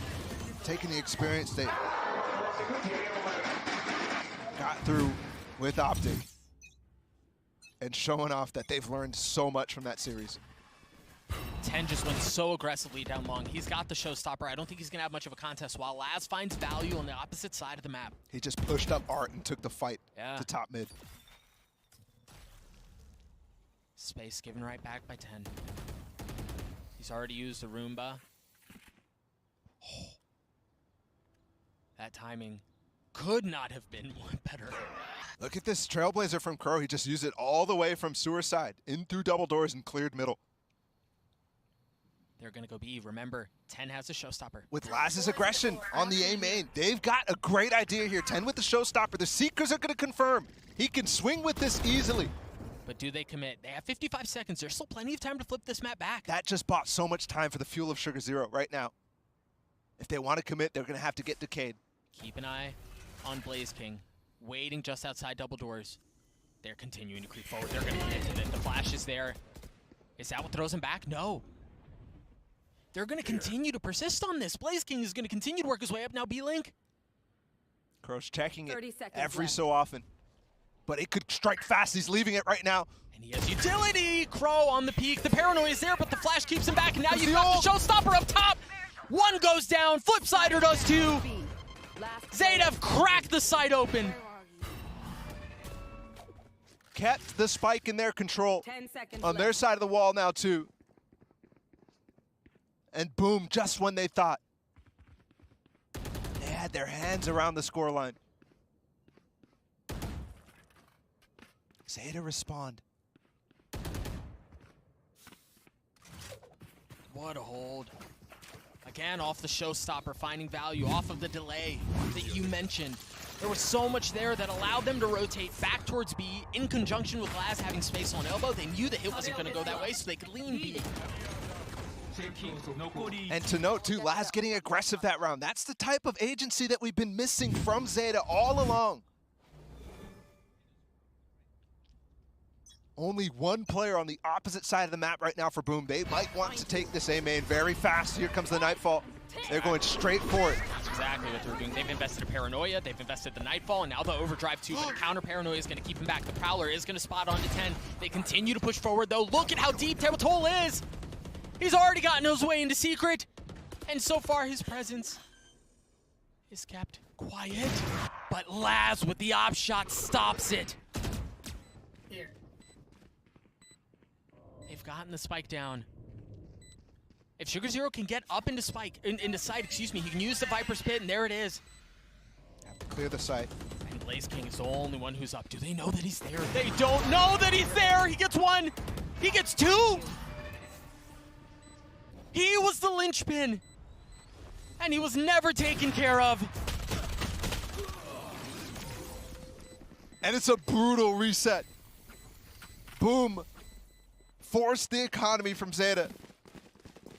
taking the experience they got through with Optic and showing off that they've learned so much from that series. 10 just went so aggressively down long. He's got the showstopper. I don't think he's going to have much of a contest, while Laz finds value on the opposite side of the map. He just pushed up Art and took the fight to top mid. Space given right back by 10. He's already used the Roomba. Oh. That timing could not have been better. Look at this Trailblazer from Crow. He just used it all the way from sewer side, in through double doors and cleared middle. They're going to go B. Remember, 10 has a showstopper. With Laz's aggression on the A main, they've got a great idea here. 10 with the showstopper. The Seekers are going to confirm. He can swing with this easily. But do they commit? They have 55 seconds. There's still plenty of time to flip this map back. That just bought so much time for the fuel of Sugar Zero right now. If they want to commit, they're going to have to get Decayed. Keep an eye on Blaze King, waiting just outside double doors. They're continuing to creep forward. They're going to commit to it. The flash is there. Is that what throws him back? No. they're going to continue to persist on this. Blaze King is going to continue to work his way up. Now B-Link. Crow's checking it every so often. But it could strike fast. He's leaving it right now. And he has utility. Crow on the peak. The paranoia is there, but the flash keeps him back. And now you've got the showstopper up top. One goes down. Flipsider does two. Zeta have cracked the site open. Kept the spike in their control. On their side of the wall now, too. And boom, just when they thought they had their hands around the scoreline. Zeta respond. What a hold. Again, off the showstopper, finding value off of the delay that you mentioned. There was so much there that allowed them to rotate back towards B in conjunction with Laz having space on elbow. They knew the hit wasn't going to go that way, so they could lean B. And to note, too, Laz getting aggressive that round. That's the type of agency that we've been missing from Zeta all along. Only one player on the opposite side of the map right now for Boom. They might want to take this A main very fast. Here comes the Nightfall. They're going straight for it. That's exactly what they're doing. They've invested in Paranoia, they've invested the Nightfall, and now the Overdrive too, but counter Paranoia is going to keep him back. The Prowler is going to spot onto 10. They continue to push forward, though. Look at how deep Terratol is. He's already gotten his way into Secret, and so far his presence is kept quiet. But Laz with the op shot stops it. They've gotten the spike down. If Sugar Zero can get up into spike, into site, excuse me, he can use the Viper's Pit, and there it is. Have to clear the site. And Blaze King is the only one who's up. Do they know that he's there? They don't know that he's there. He gets one. He gets two. He was the linchpin, and he was never taken care of. And it's a brutal reset. Boom. Forced the economy from Zeta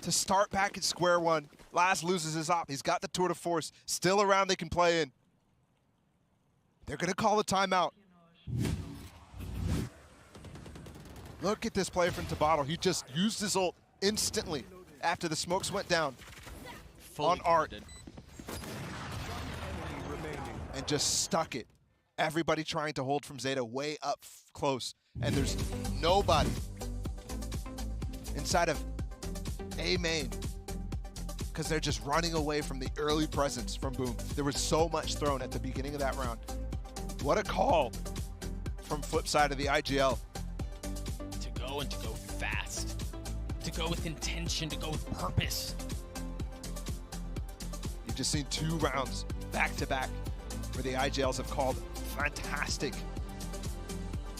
to start back at square one. Laz loses his op. He's got the tour de force still around they can play in. They're going to call a timeout. Look at this play from Tabata. He just used his ult instantly after the smokes went down on Art. And just stuck it. Everybody trying to hold from Zeta way up close. And there's nobody inside of A main because they're just running away from the early presence from Boom. There was so much thrown at the beginning of that round. What a call from flip side of the IGL. To go and to go fast. To go with intention, to go with purpose. You've just seen 2 rounds back to back where the IGLs have called fantastic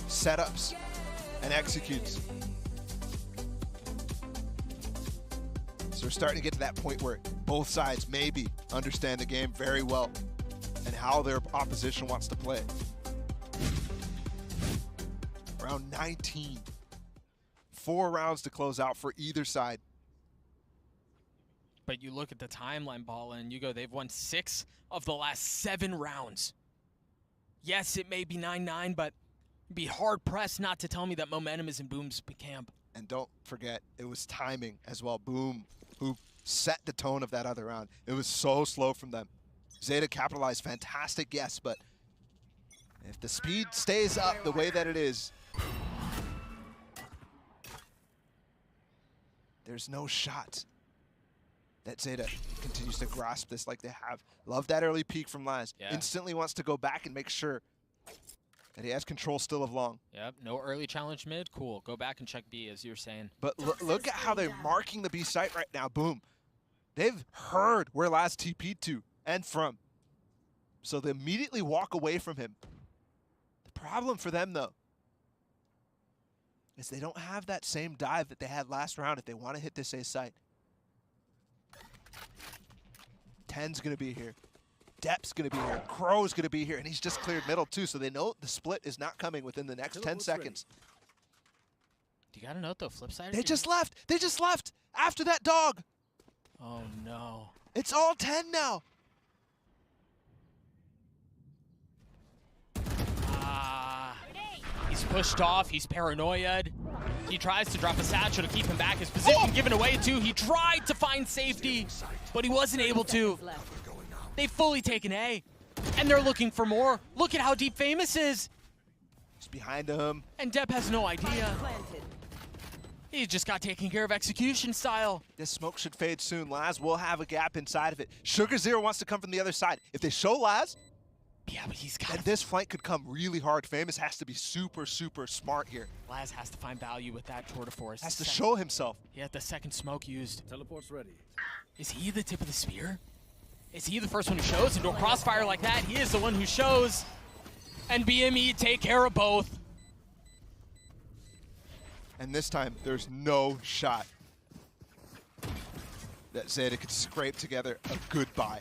setups and executes. So we're starting to get to that point where both sides maybe understand the game very well and how their opposition wants to play. Round 19. 4 rounds to close out for either side. But you look at the timeline, Ball, and you go, they've won 6 of the last 7 rounds. Yes, it may be 9-9, but be hard-pressed not to tell me that momentum is in Boom's camp. And don't forget, it was timing as well. Boom, who set the tone of that other round. It was so slow from them. Zeta capitalized, fantastic guess, but if the speed stays up the way that it is, there's no shot that Zeta continues to grasp this like they have. Love that early peek from Laz. Yeah. Instantly wants to go back and make sure that he has control still of long. Yep, no early challenge mid. Cool, go back and check B, as you were saying. But look at how they're marking the B site right now. Boom. They've heard where Laz TP'd to and from. So they immediately walk away from him. The problem for them, though, is they don't have that same dive that they had last round if they want to hit this A site. 10's going to be here. Dep's going to be here. Crow's going to be here. And he's just cleared middle, too. So they know the split is not coming within the next 10 seconds. You got to note, though, flip side. They just left. They just left after that dog. Oh, no. It's all 10 now. He's pushed off. He's paranoid. He tries to drop a satchel to keep him back. His position given away too. He tried to find safety, but he wasn't able to. They've fully taken A, and they're looking for more. Look at how deep Famous is. Just behind him. And Depp has no idea. He just got taken care of execution style. This smoke should fade soon. Laz will have a gap inside of it. Sugar Zero wants to come from the other side. If they show Laz, yeah, but he's got. And this flank could come really hard. Famous has to be super, super smart here. Laz has to find value with that tour de force. Has to show himself. He had the second smoke used. Teleport's ready. Is he the tip of the spear? Is he the first one who shows into a crossfire like that? He is the one who shows. And BME take care of both. And this time, there's no shot that Zeta could scrape together a good buy.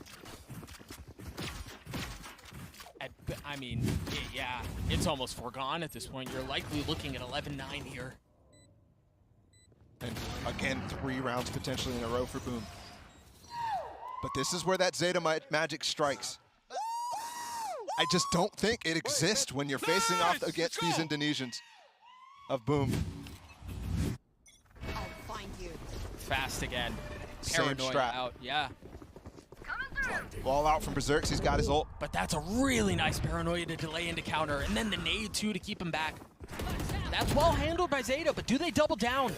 I mean, yeah, it's almost foregone at this point. You're likely looking at 11-9 here. And again, 3 rounds potentially in a row for Boom. But this is where that Zeta magic strikes. I just don't think it exists when you're facing off against these Indonesians of Boom. I'll find you. Fast again. Same Paranoia strat. out, yeah. Ball out from Berserks, he's got his ult. But that's a really nice paranoia to delay into counter, and then the nade too to keep him back. That's well handled by Zeta, but do they double down?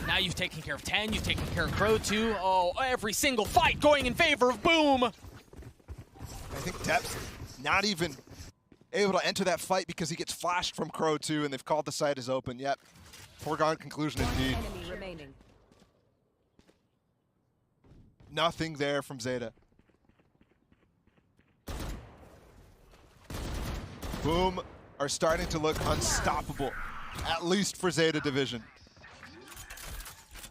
Now you've taken care of 10, you've taken care of Crow 2. Oh, every single fight going in favor of Boom. I think Depth's not even able to enter that fight because he gets flashed from Crow 2 and they've called the site as open. Yep, foregone conclusion indeed. Enemy remaining. Nothing there from Zeta. Boom are starting to look unstoppable, at least for Zeta Division.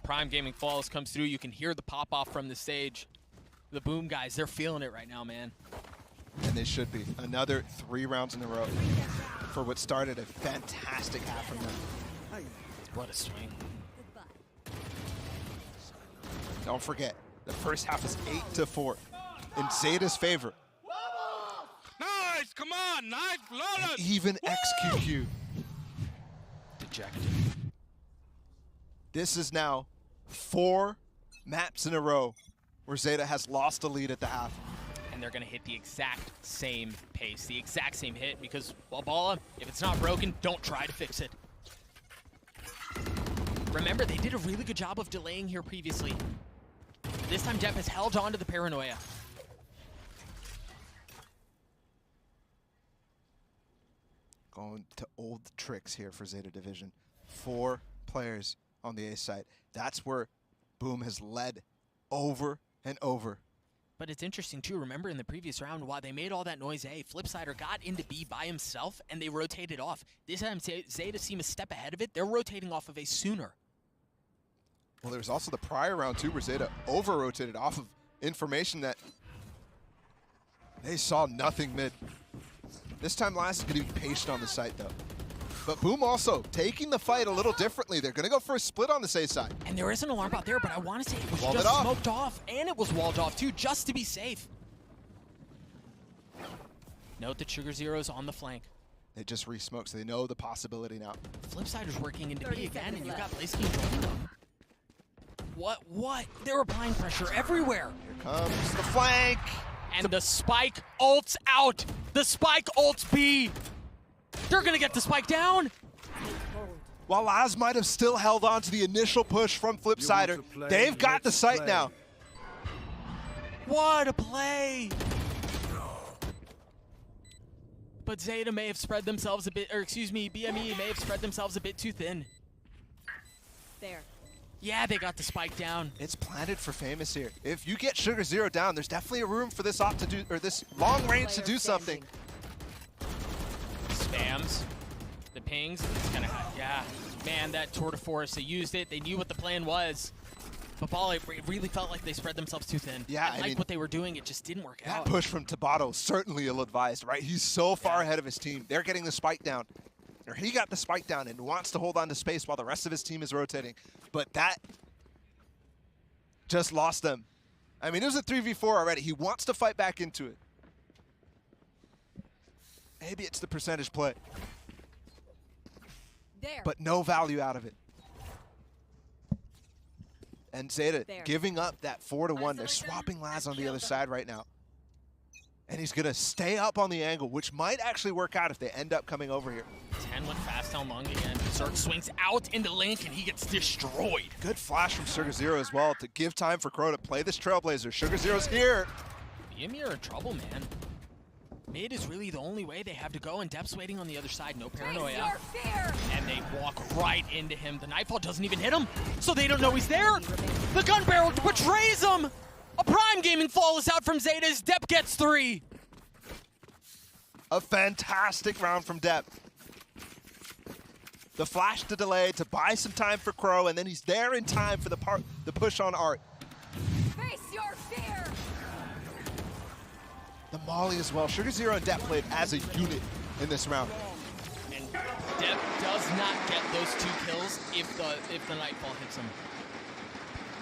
Prime Gaming Flawless comes through. You can hear the pop-off from the stage. The Boom guys, they're feeling it right now, man. And they should be. Another 3 rounds in a row for what started a fantastic half from them. What a swing. Don't forget, the first half was 8-4 in Zeta's favor. Nice, come on, nice, flawless. Even XQQ. Dejected. This is now 4 maps in a row where Zeta has lost a lead at the half. And they're going to hit the exact same pace, the exact same hit, because Walbala, if it's not broken, don't try to fix it. Remember, they did a really good job of delaying here previously. This time, Depp has held on to the paranoia. Going to old tricks here for Zeta Division. 4 players on the A side. That's where Boom has led over and over. But it's interesting too, remember in the previous round, while they made all that noise A, Flipsider got into B by himself and they rotated off. This time Zeta seem a step ahead of it. They're rotating off of A sooner. Well, there was also the prior round too where Zeta over-rotated off of information that they saw nothing mid. This time Last is going to be patient on the site though. But Boom also taking the fight a little differently. They're going to go for a split on the safe side. And there is an alarm out there, but I want to say it was Walled just it off. smoked off. And it was walled off too, just to be safe. Note that Sugar Zero's on the flank. They just re-smoked, so they know the possibility now. Flipsider's working into B again, and you've got Blaze King joining them. What? They're applying pressure everywhere. Here comes the flank. And the spike ults out. The spike ults B. They're gonna get the spike down. While Laz might have still held on to the initial push from Flipsider, they've got the site now. What a play. But Zeta may have spread themselves a bit, or excuse me, BME may have spread themselves a bit too thin. There. Yeah, they got the spike down. It's planted for Famous here. If you get Sugar Zero down, there's definitely a room for this op to do, or this long range to do something. Spams the pings. It's gonna, yeah, man, that tour de force. They used it. They knew what the plan was. But Ball, it really felt like they spread themselves too thin. Yeah, I mean, what they were doing, it just didn't work out. That push from Tabata certainly ill-advised, right? He's so far ahead of his team. They're getting the spike down. Or he got the spike down and wants to hold on to space while the rest of his team is rotating. But that just lost them. I mean, it was a 3v4 already. He wants to fight back into it. Maybe it's the percentage play. There. But no value out of it. And Zeta giving up that 4-1. They're swapping Laz on the other side right now. And he's going to stay up on the angle, which might actually work out if they end up coming over here. 10 went fast down long again. Berserk swings out into Link, and he gets destroyed. Good flash from Sugar Zero as well to give time for Crow to play this Trailblazer. Sugar Zero's here. Yimmy are in trouble, man. Mid is really the only way they have to go, and Dep's waiting on the other side. No paranoia. And they walk right into him. The Nightfall doesn't even hit him, so they don't know he's there. The gun barrel betrays him. A Prime Gaming fall is out from Zeta's. Dep gets 3. A fantastic round from Dep. The flash to delay to buy some time for Crow, and then he's there in time for the push on Art. Face your fear. The Molly as well. Sugar Zero and Dep played as a unit in this round. And Dep does not get those 2 kills if the Nightfall hits him.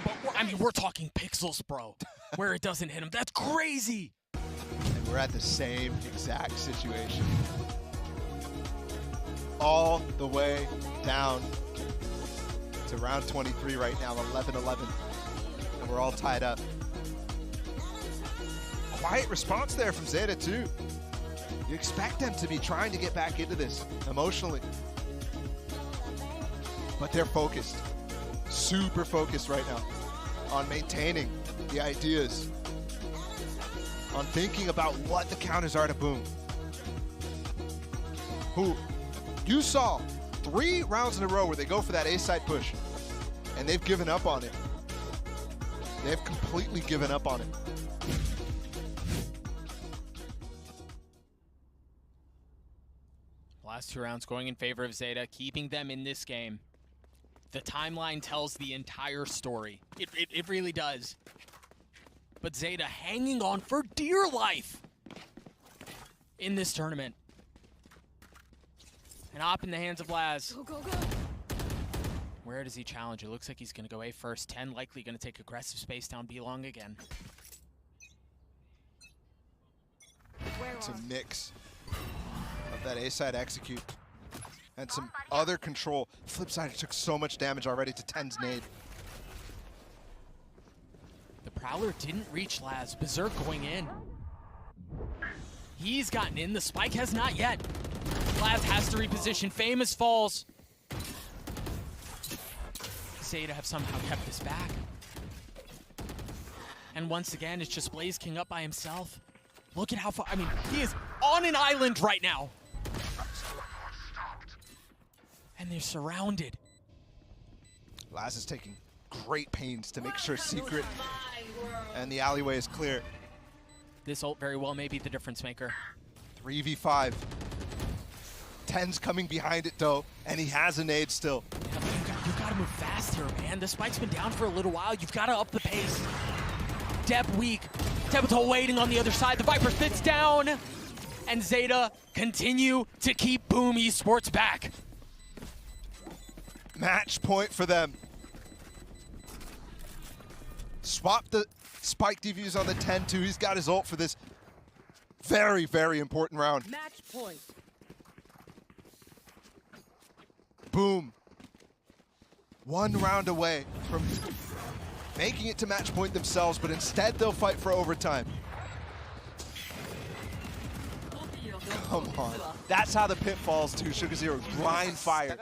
But I mean, we're talking pixels, bro, where it doesn't hit him. That's crazy. And we're at the same exact situation. All the way down to round 23 right now, 11-11. And we're all tied up. Quiet response there from Zeta too. You expect them to be trying to get back into this emotionally. But they're focused, super focused right now on maintaining the ideas, on thinking about what the counters are to Boom. Who, you saw 3 rounds in a row where they go for that A-side push, and they've given up on it. They've completely given up on it. Last 2 rounds going in favor of Zeta, keeping them in this game. The timeline tells the entire story. It really does. But Zeta hanging on for dear life in this tournament. And op in the hands of Laz. Go, go, go. Where does he challenge? It looks like he's going to go A first. 10 likely going to take aggressive space down B long again. It's a mix of that A-side execute and some other control. Flip side took so much damage already to 10's nade. The Prowler didn't reach Laz. Berserk going in. He's gotten in. The spike has not yet. Laz has to reposition. Famous falls. Zeta have somehow kept this back. And once again, it's just Blaze King up by himself. Look at how far, I mean, he is on an island right now. And they're surrounded. Laz is taking great pains to make sure Secret and the alleyway is clear. This ult very well may be the difference maker. 3v5. 10's coming behind it though, and he has a nade still. Yeah, you've got to move fast here, man. The spike's been down for a little while. You've got to up the pace. Dep weak. Tepital waiting on the other side. The Viper sits down. And Zeta continue to keep Boom Esports back. Match point for them. Swap the spike defuse on the 10-2. He's got his ult for this very, very important round. Match point. Boom. 1 round away from making it to match point themselves, but instead they'll fight for overtime. Come on. That's how the pit falls to Sugar Zero. Blind fire.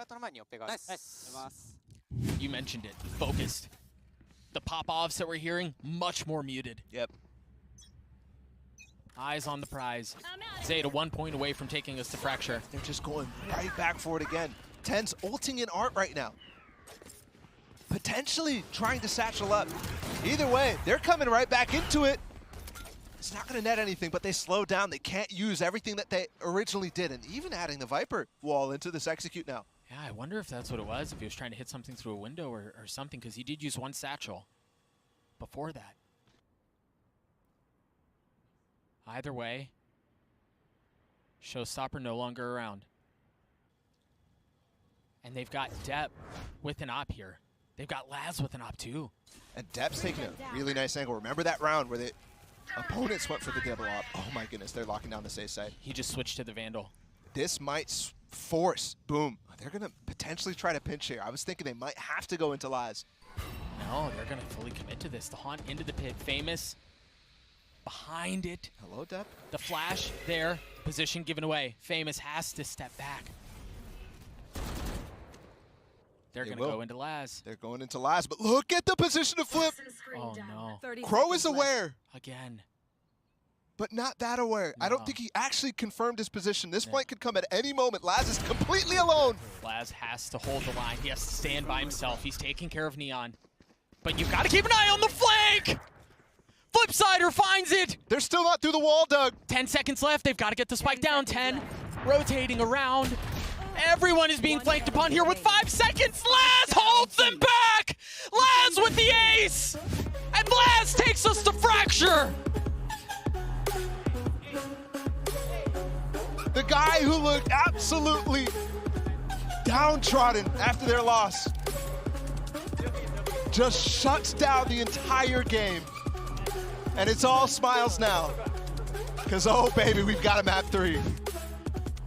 You mentioned it. Focused. The pop-offs that we're hearing, much more muted. Yep. Eyes on the prize. Zeta 1 point away from taking us to Fracture. They're just going right back for it again. 10's ulting in Art right now. Potentially trying to satchel up. Either way, they're coming right back into it. It's not going to net anything, but they slow down. They can't use everything that they originally did, and even adding the Viper wall into this execute now. Yeah, I wonder if that's what it was, if he was trying to hit something through a window or something, because he did use 1 satchel before that. Either way, Showstopper no longer around. And they've got Dep with an op here. They've got Laz with an op too. And Dep's taking a really nice angle. Remember that round where the opponents went for the double op? Oh my goodness, they're locking down this A side. He just switched to the Vandal. This might force Boom. They're going to potentially try to pinch here. I was thinking they might have to go into Laz. No, they're going to fully commit to this. The haunt into the pit. Famous behind it. Hello, Depp. The flash there. Position given away. Famous has to step back. They're going to go into Laz. They're going into Laz, but look at the position of flip. Oh, no. Crow is aware. Again. But not that aware. No. I don't think he actually confirmed his position. This fight could come at any moment. Laz is completely alone. Laz has to hold the line. He has to stand by himself. He's taking care of Neon. But you've got to keep an eye on the flank! Flipsider finds it! They're still not through the wall, Doug. 10 seconds left. They've got to get the spike down. 10. Rotating around. Everyone is being flanked upon here with 5 seconds. Laz holds them back! Laz with the ace! And Laz takes us to Fracture! The guy who looked absolutely downtrodden after their loss just shuts down the entire game. And it's all smiles now. Because, oh, baby, we've got a map 3.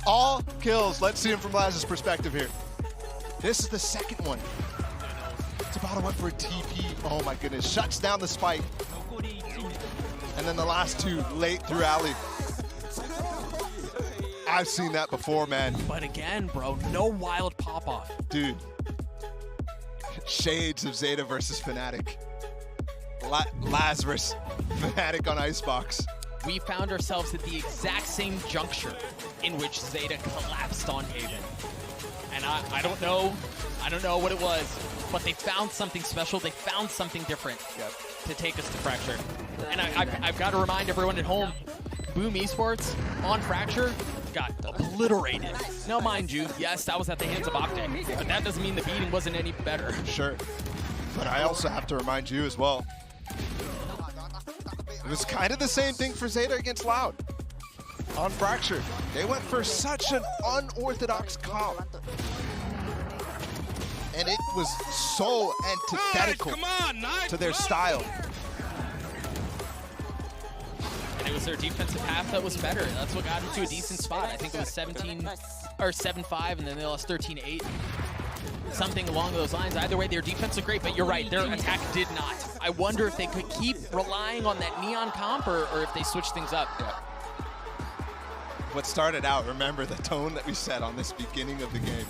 All kills. Let's see him from Laz's perspective here. This is the second one. It's about to went for a TP. Oh, my goodness. Shuts down the spike. And then the last 2 late through alley. I've seen that before, man. But again, bro, no wild pop-off. Dude. Shades of Zeta versus Fnatic. Lazarus, Fnatic on Icebox. We found ourselves at the exact same juncture in which Zeta collapsed on Haven. And I don't know what it was, but they found something special. They found something different to take us to Fracture. And I've got to remind everyone at home, Boom Esports on Fracture got obliterated. Now, mind you, yes, that was at the hands of Optic, but that doesn't mean the beating wasn't any better. Sure. But I also have to remind you as well, it was kind of the same thing for Zeta against Loud on Fracture. They went for such an unorthodox comp. And it was so antithetical to their style. And it was their defensive half that was better. That's what got them to a decent spot. I think it was 7-5, and then they lost 13-8. Something along those lines. Either way, their defense was great, but you're right, their attack did not. I wonder if they could keep relying on that Neon comp or if they switch things up. Yeah. What started out, remember the tone that we set on this beginning of the game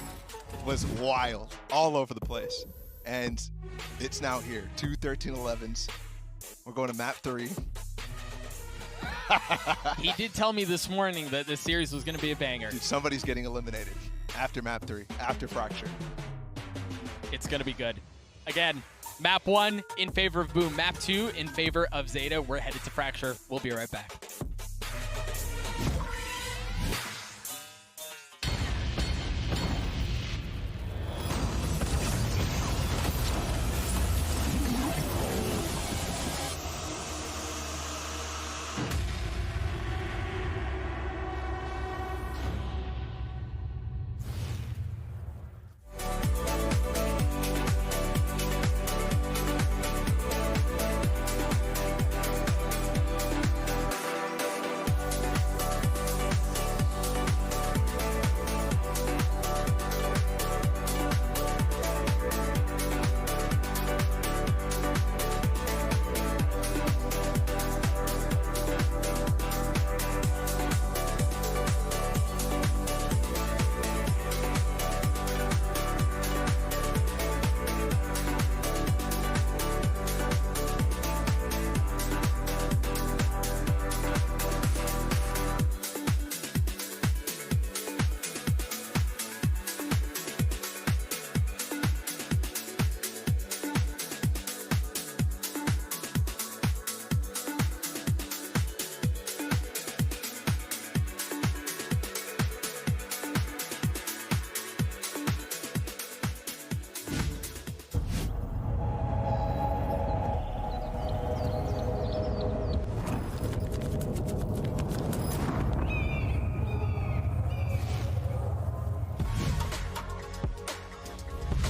was wild, all over the place. And it's now here, 2 13-11s. We're going to map 3. He did tell me this morning that this series was going to be a banger. Dude, somebody's getting eliminated after map 3, after Fracture. It's going to be good. Again, map 1 in favor of Boom. Map 2 in favor of Zeta. We're headed to Fracture. We'll be right back.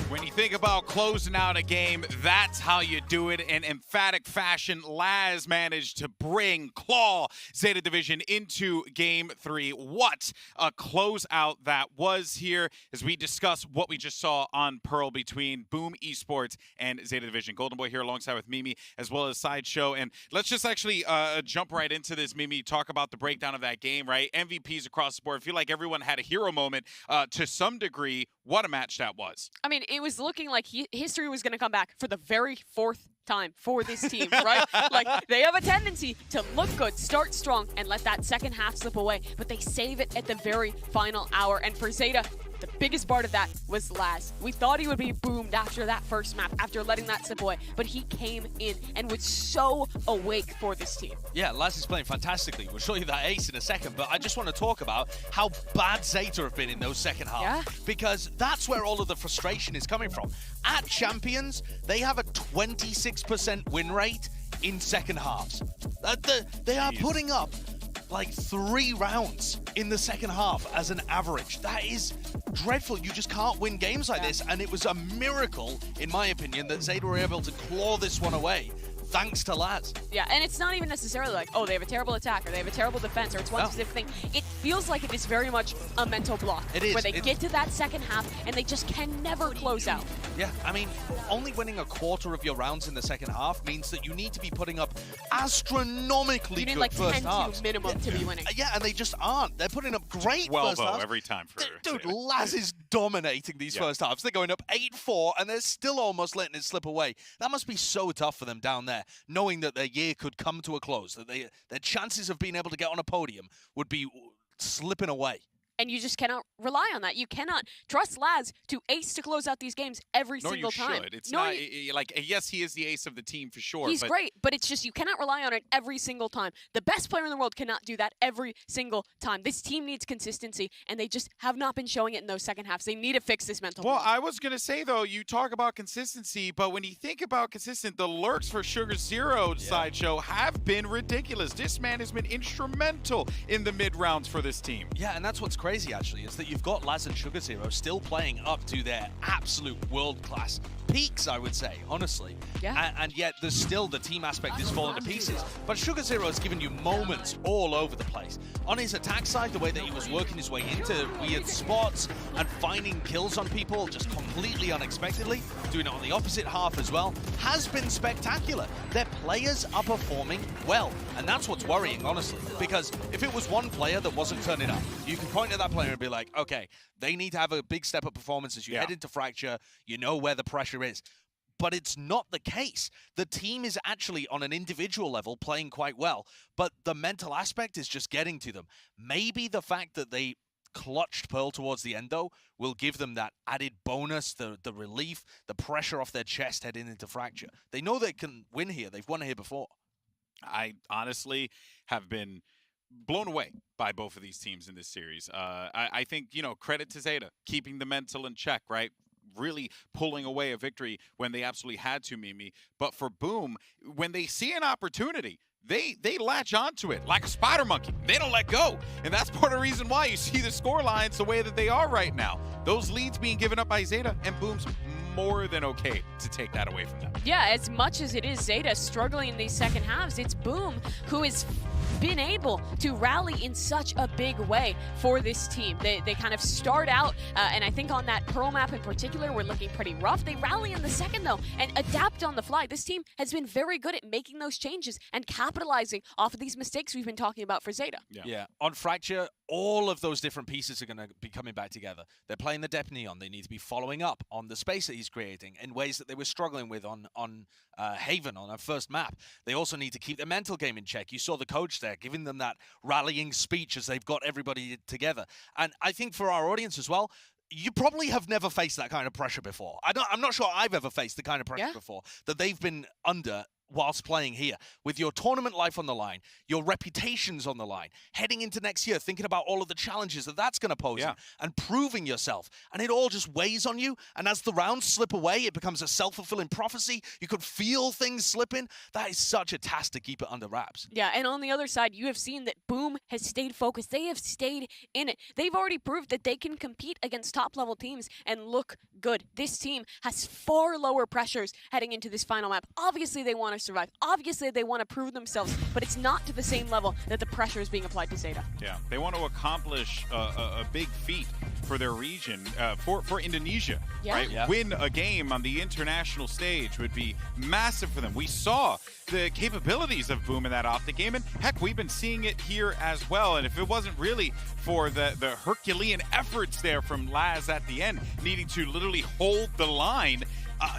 When you think about closing out a game, that's how you do it in emphatic fashion. Laz managed to claw Zeta Division into Game 3. What a closeout that was here as we discuss what we just saw on Pearl between Boom Esports and Zeta Division. Golden Boy here alongside with Mimi as well as Sideshow. And let's just actually jump right into this, Mimi, talk about the breakdown of that game, right? MVPs across the board. I feel like everyone had a hero moment to some degree. What a match that was. I mean, it was looking like history was going to come back for the very fourth time for this team, right? Like, they have a tendency to look good, start strong, and let that second half slip away, but they save it at the very final hour. And for Zeta, the biggest part of that was Laz. We thought he would be boomed after that first map, after letting that slip away, but he came in and was so awake for this team. Yeah, Laz is playing fantastically. We'll show you that ace in a second, but I just want to talk about how bad Zeta have been in those second halves, because that's where all of the frustration is coming from. At Champions, they have a 26% win rate in second halves. They are putting up like 3 rounds in the second half as an average. That is dreadful. You just can't win games like this, and it was a miracle, in my opinion, that Zeta were able to claw this one away. Thanks to Laz. Yeah, and it's not even necessarily like, oh, they have a terrible attack, or they have a terrible defense, or it's one specific thing. It feels like it is very much a mental block. It is. Where they get to that second half, and they just can never close out. Yeah, I mean, only winning a quarter of your rounds in the second half means that you need to be putting up astronomically good like first halves. 10 minimum to be winning. Yeah, and they just aren't. They're putting up great first halves. every time for Dude, Laz is dominating these first halves. They're going up 8-4, and they're still almost letting it slip away. That must be so tough for them down there, knowing that their year could come to a close, that their chances of being able to get on a podium would be slipping away. And you just cannot rely on that. You cannot trust Laz to ace to close out these games every single time. Nor you should. It's not, like, yes, he is the ace of the team for sure. He's great, but it's just you cannot rely on it every single time. The best player in the world cannot do that every single time. This team needs consistency, and they just have not been showing it in those second halves. They need to fix this mental block. I was going to say, though, you talk about consistency, but when you think about consistent, the lurks for Sugar Zero Sideshow have been ridiculous. This man has been instrumental in the mid-rounds for this team. Yeah, and that's what's crazy, actually, is that you've got Laz and Sugar Zero still playing up to their absolute world-class peaks, I would say, honestly. Yeah. And yet there's still the team aspect is falling to pieces. But Sugar Zero has given you moments all over the place. On his attack side, the way that he was working his way into weird spots and finding kills on people just completely unexpectedly, doing it on the opposite half as well, has been spectacular. Their players are performing well. And that's what's worrying, honestly. Because if it was one player that wasn't turning up, you can point at that player and be like, okay, they need to have a big step up performance as you head into Fracture. You know where the pressure is. But it's not the case. The team is actually on an individual level playing quite well, but the mental aspect is just getting to them. Maybe the fact that they clutched Pearl towards the end, though, will give them that added bonus, the relief, the pressure off their chest heading into Fracture. They know they can win here. They've won here before. I honestly have been blown away by both of these teams in this series. I think, credit to Zeta, keeping the mental in check, right? Really pulling away a victory when they absolutely had to, Mimi. But for Boom, when they see an opportunity, they latch onto it like a spider monkey. They don't let go. And that's part of the reason why you see the score lines the way that they are right now. Those leads being given up by Zeta, and Boom's more than okay to take that away from them. Yeah, as much as it is Zeta struggling in these second halves, it's Boom who has been able to rally in such a big way for this team. They kind of start out, and I think on that Pearl map in particular, we're looking pretty rough. They rally in the second, though, and adapt on the fly. This team has been very good at making those changes and capitalizing off of these mistakes we've been talking about for Zeta. Yeah. On Fracture, all of those different pieces are going to be coming back together. They're playing the Depth Neon. They need to be following up on the space that he's creating in ways that they were struggling with on Haven on our first map. They also need to keep their mental game in check. You saw the coach there giving them that rallying speech as they've got everybody together. And I think for our audience as well, you probably have never faced that kind of pressure before. I'm not sure I've ever faced the kind of pressure before that they've been under whilst playing here, with your tournament life on the line, your reputation's on the line, heading into next year, thinking about all of the challenges that that's going to pose and proving yourself. And it all just weighs on you. And as the rounds slip away, it becomes a self-fulfilling prophecy. You could feel things slipping. That is such a task to keep it under wraps. Yeah, and on the other side, you have seen that Boom has stayed focused. They have stayed in it. They've already proved that they can compete against top-level teams and look good. This team has far lower pressures heading into this final map. Obviously, they want to survive. Obviously, they want to prove themselves, but it's not to the same level that the pressure is being applied to Zeta. Yeah, they want to accomplish a big feat for their region, for Indonesia, right? Yeah. Win a game on the international stage would be massive for them. We saw the capabilities of Boom in that Optic game, and heck, we've been seeing it here as well. And if it wasn't really for the Herculean efforts there from Laz at the end, needing to literally hold the line,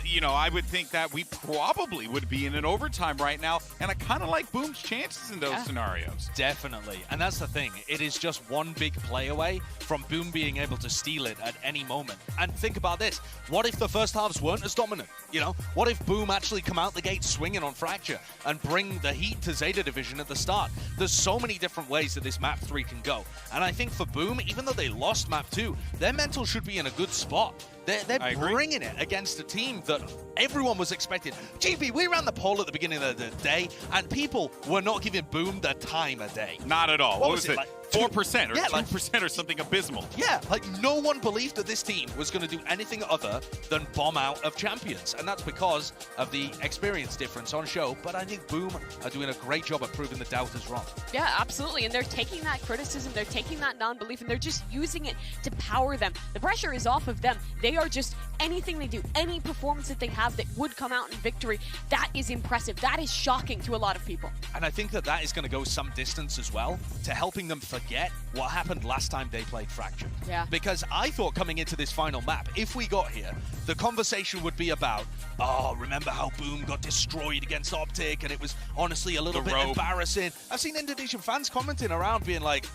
you know, I would think that we probably would be in an overtime right now, and I kind of like Boom's chances in those scenarios. Definitely, and that's the thing. It is just one big play away from Boom being able to steal it at any moment. And think about this. What if the first halves weren't as dominant? You know, what if Boom actually come out the gate swinging on Fracture and bring the heat to Zeta Division at the start? There's so many different ways that this map 3 can go. And I think for Boom, even though they lost map 2, their mental should be in a good spot. They're bringing it against a team that everyone was expecting. GP, we ran the poll at the beginning of the day, and people were not giving Boom the time of day. Not at all. What was it? Like 4% or 2% or something abysmal. Yeah, like no one believed that this team was going to do anything other than bomb out of champions. And that's because of the experience difference on show. But I think Boom are doing a great job at proving the doubters wrong. Yeah, absolutely. And they're taking that criticism, they're taking that non-belief, and they're just using it to power them. The pressure is off of them. They are just, anything they do, any performance that they have that would come out in victory, that is impressive. That is shocking to a lot of people. And I think that that is going to go some distance as well to helping them forget what happened last time they played Fracture. Yeah. Because I thought coming into this final map, if we got here, the conversation would be about, oh, remember how Boom got destroyed against Optic, and it was honestly a little bit embarrassing. I've seen Indonesian fans commenting around being like,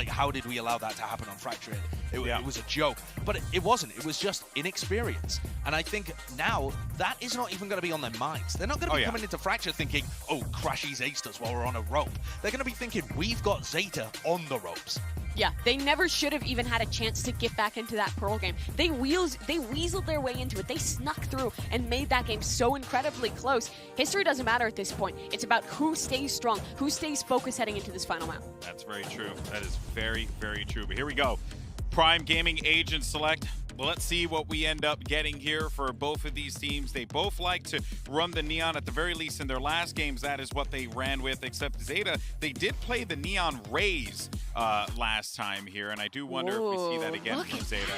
how did we allow that to happen on Fracture? It was a joke. But it wasn't. It was just inexperience. And I think now that is not even going to be on their minds. They're not going to be coming into Fracture thinking, oh, Crashy's aced us while we're on a rope. They're going to be thinking, we've got Zeta on the ropes. Yeah, they never should have even had a chance to get back into that Pearl game. They weaseled their way into it. They snuck through and made that game so incredibly close. History doesn't matter at this point. It's about who stays strong, who stays focused heading into this final map. That's very true. That is very, very true. But here we go. Prime Gaming Agent Select. Well, let's see what we end up getting here for both of these teams. They both like to run the Neon, at the very least in their last games. That is what they ran with, except Zeta, they did play the Neon Rays last time here, and I do wonder if we see that again from Zeta.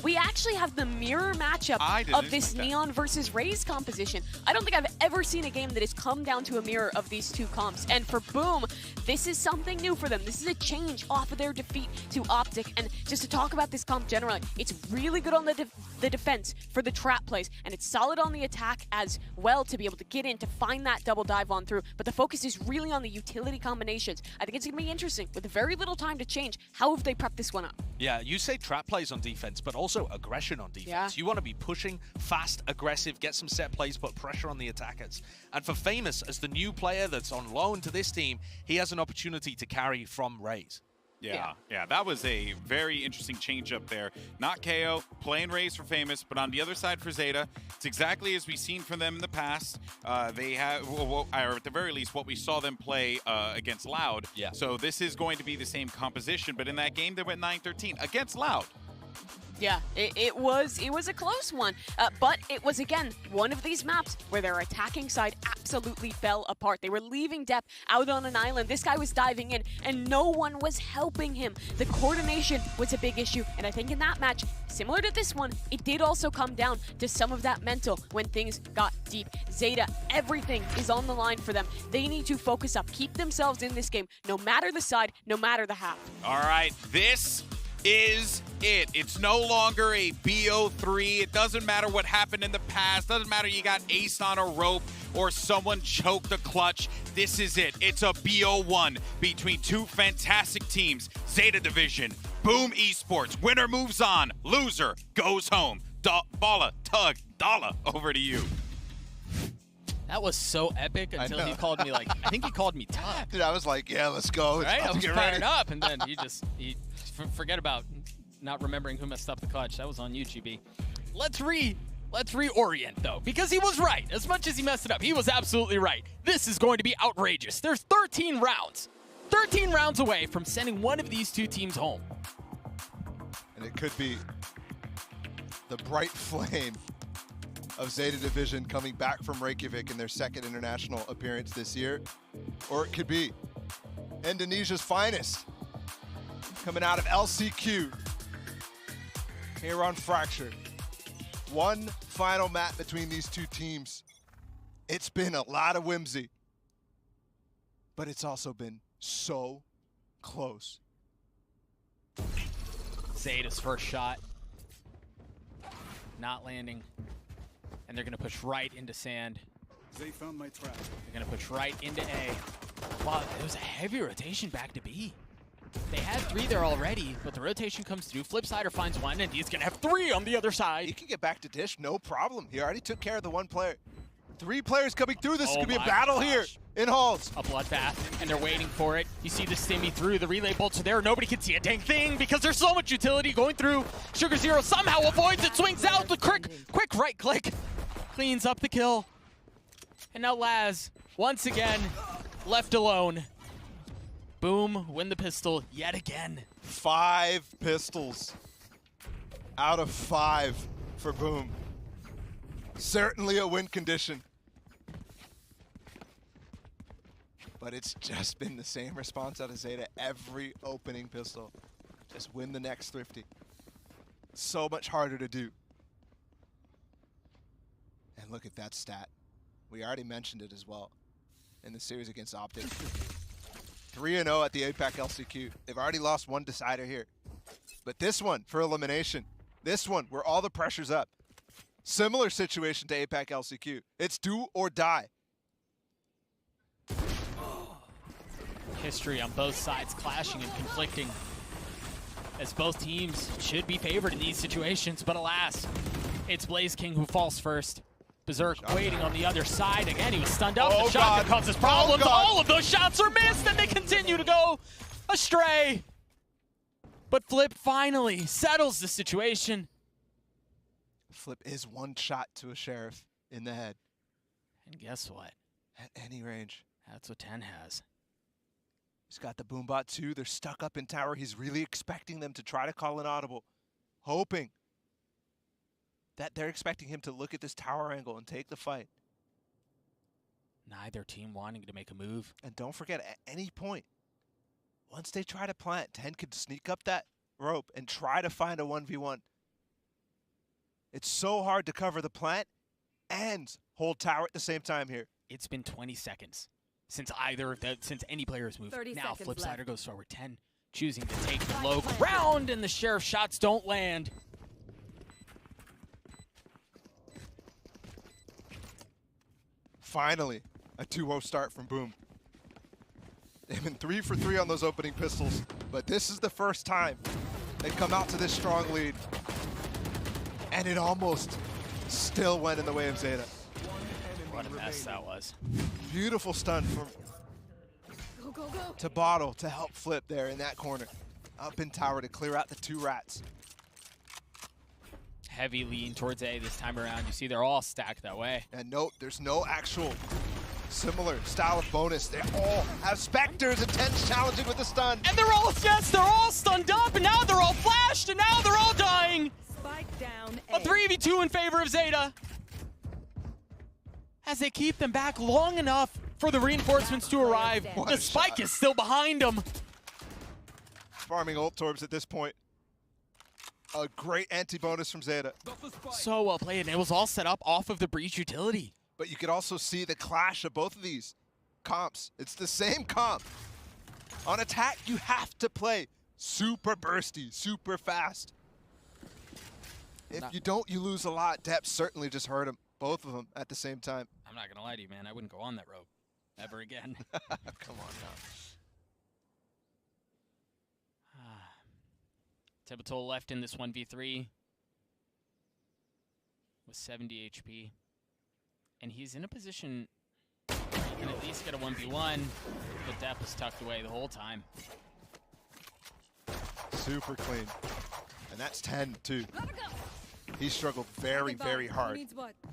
We actually have the mirror matchup of this Neon versus Rays composition. I don't think I've ever seen a game that has come down to a mirror of these two comps. And for Boom, this is something new for them. This is a change off of their defeat to Optic. And just to talk about this comp generally, it's really good on the defense for the trap plays, and it's solid on the attack as well to be able to get in to find that double dive on through. But the focus is really on the utility combinations. I think it's going to be interesting. With very little time to change, how have they prepped this one up? Yeah, you say trap plays on defense, but also aggression on defense. You want to be pushing, fast, aggressive, get some set plays, put pressure on the attackers. And for Famous, as the new player that's on loan to this team, he has an opportunity to carry from Rays. Yeah, that was a very interesting change up there. Not KO, playing Rays for Famous, but on the other side for Zeta, it's exactly as we've seen from them in the past. They have, or at the very least, what we saw them play against Loud. Yeah. So this is going to be the same composition, but in that game, they went 9-13 against Loud. Yeah, it was a close one, but it was, again, one of these maps where their attacking side absolutely fell apart. They were leaving Depp out on an island. This guy was diving in, and no one was helping him. The coordination was a big issue, and I think in that match, similar to this one, it did also come down to some of that mental when things got deep. Zeta, everything is on the line for them. They need to focus up, keep themselves in this game, no matter the side, no matter the half. All right, this is it. It's no longer a BO3. It doesn't matter what happened in the past. Doesn't matter you got aced on a rope or someone choked the clutch. This is it. It's a BO1 between two fantastic teams. Zeta Division, Boom Esports. Winner moves on. Loser goes home. Bala, Tug, Dala, over to you. That was so epic until he called me like, I think he called me tough. Dude, I was like, yeah, let's go. Right? I was get fired ready. up, and then he forget about not remembering who messed up the clutch. That was on you, GB. Let's reorient though, because he was right. As much as he messed it up, he was absolutely right. This is going to be outrageous. There's 13 rounds. 13 rounds away from sending one of these two teams home. And it could be the bright flame of Zeta Division coming back from Reykjavik in their second international appearance this year. Or it could be Indonesia's finest coming out of LCQ here on Fracture. One final map between these two teams. It's been a lot of whimsy, but it's also been so close. Zeta's first shot. Not landing. And they're going to push right into sand. They found my trap. They're going to push right into A. Wow, it was a heavy rotation back to B. They had 3 there already, but the rotation comes through. Flipsider finds 1, and he's going to have 3 on the other side. He can get back to Dish, no problem. He already took care of the 1 player. 3 players coming through. This could be a battle here in Halls. A bloodbath, and they're waiting for it. You see the stimmy through. The relay bolts are there. Nobody can see a dang thing because there's so much utility going through. Sugar Zero somehow avoids it, swings out the quick right click. Cleans up the kill. And now Laz, once again, left alone. Boom, win the pistol yet again. 5 pistols out of 5 for Boom. Certainly a win condition. But it's just been the same response out of Zeta every opening pistol. Just win the next Thrifty. So much harder to do. And look at that stat. We already mentioned it as well in the series against Optic. 3-0 at the APAC LCQ. They've already lost 1 decider here. But this one for elimination. This one where all the pressure's up. Similar situation to APAC LCQ. It's do or die. History on both sides clashing and conflicting, as both teams should be favored in these situations, but alas, it's Blaze King who falls first. Berserk waiting on the other side. Again, he was stunned up. The shotgun causes problems. All of those shots are missed, and they continue to go astray. But Flip finally settles the situation. Flip is 1 shot to a Sheriff in the head. And guess what? At any range. That's what 10 has. He's got the Boombot too. They're stuck up in tower. He's really expecting them to try to call an audible. Hoping that they're expecting him to look at this tower angle and take the fight. Neither team wanting to make a move. And don't forget, at any point, once they try to plant, 10 could sneak up that rope and try to find a 1v1. It's so hard to cover the plant and hold tower at the same time here. It's been 20 seconds since since any player has moved. Now Flipsider goes forward. 10 choosing to take the low ground, and the Sheriff shots don't land. Finally, a 2-0 start from Boom. They've been 3 for 3 on those opening pistols, but this is the first time they come out to this strong lead. And it almost still went in the way of Zeta. What a mess that was. Beautiful stun from to Bottle to help Flip there in that corner. Up in tower to clear out the 2 rats. Heavy lean towards A this time around. You see they're all stacked that way. And note, there's no actual similar style of bonus. They all have Spectres and 10's challenging with the stun. And they're all stunned up, and now they're all flashed, and now they're all dying. Spike down A 3v2 in favor of Zeta, as they keep them back long enough for the reinforcements to arrive. The spike is still behind them. Farming ult torbs at this point. A great anti-bonus from Zeta. So well played, and it was all set up off of the breach utility. But you could also see the clash of both of these comps. It's the same comp. On attack, you have to play super bursty, super fast. If you don't, you lose a lot. Depth certainly just hurt him, both of them at the same time. I'm not going to lie to you, man. I wouldn't go on that rope ever again. Come on now. Tebetol left in this 1v3 with 70 HP. And he's in a position can at least get a 1v1, but Depp was tucked away the whole time. Super clean. And that's 10 too. He struggled very, very hard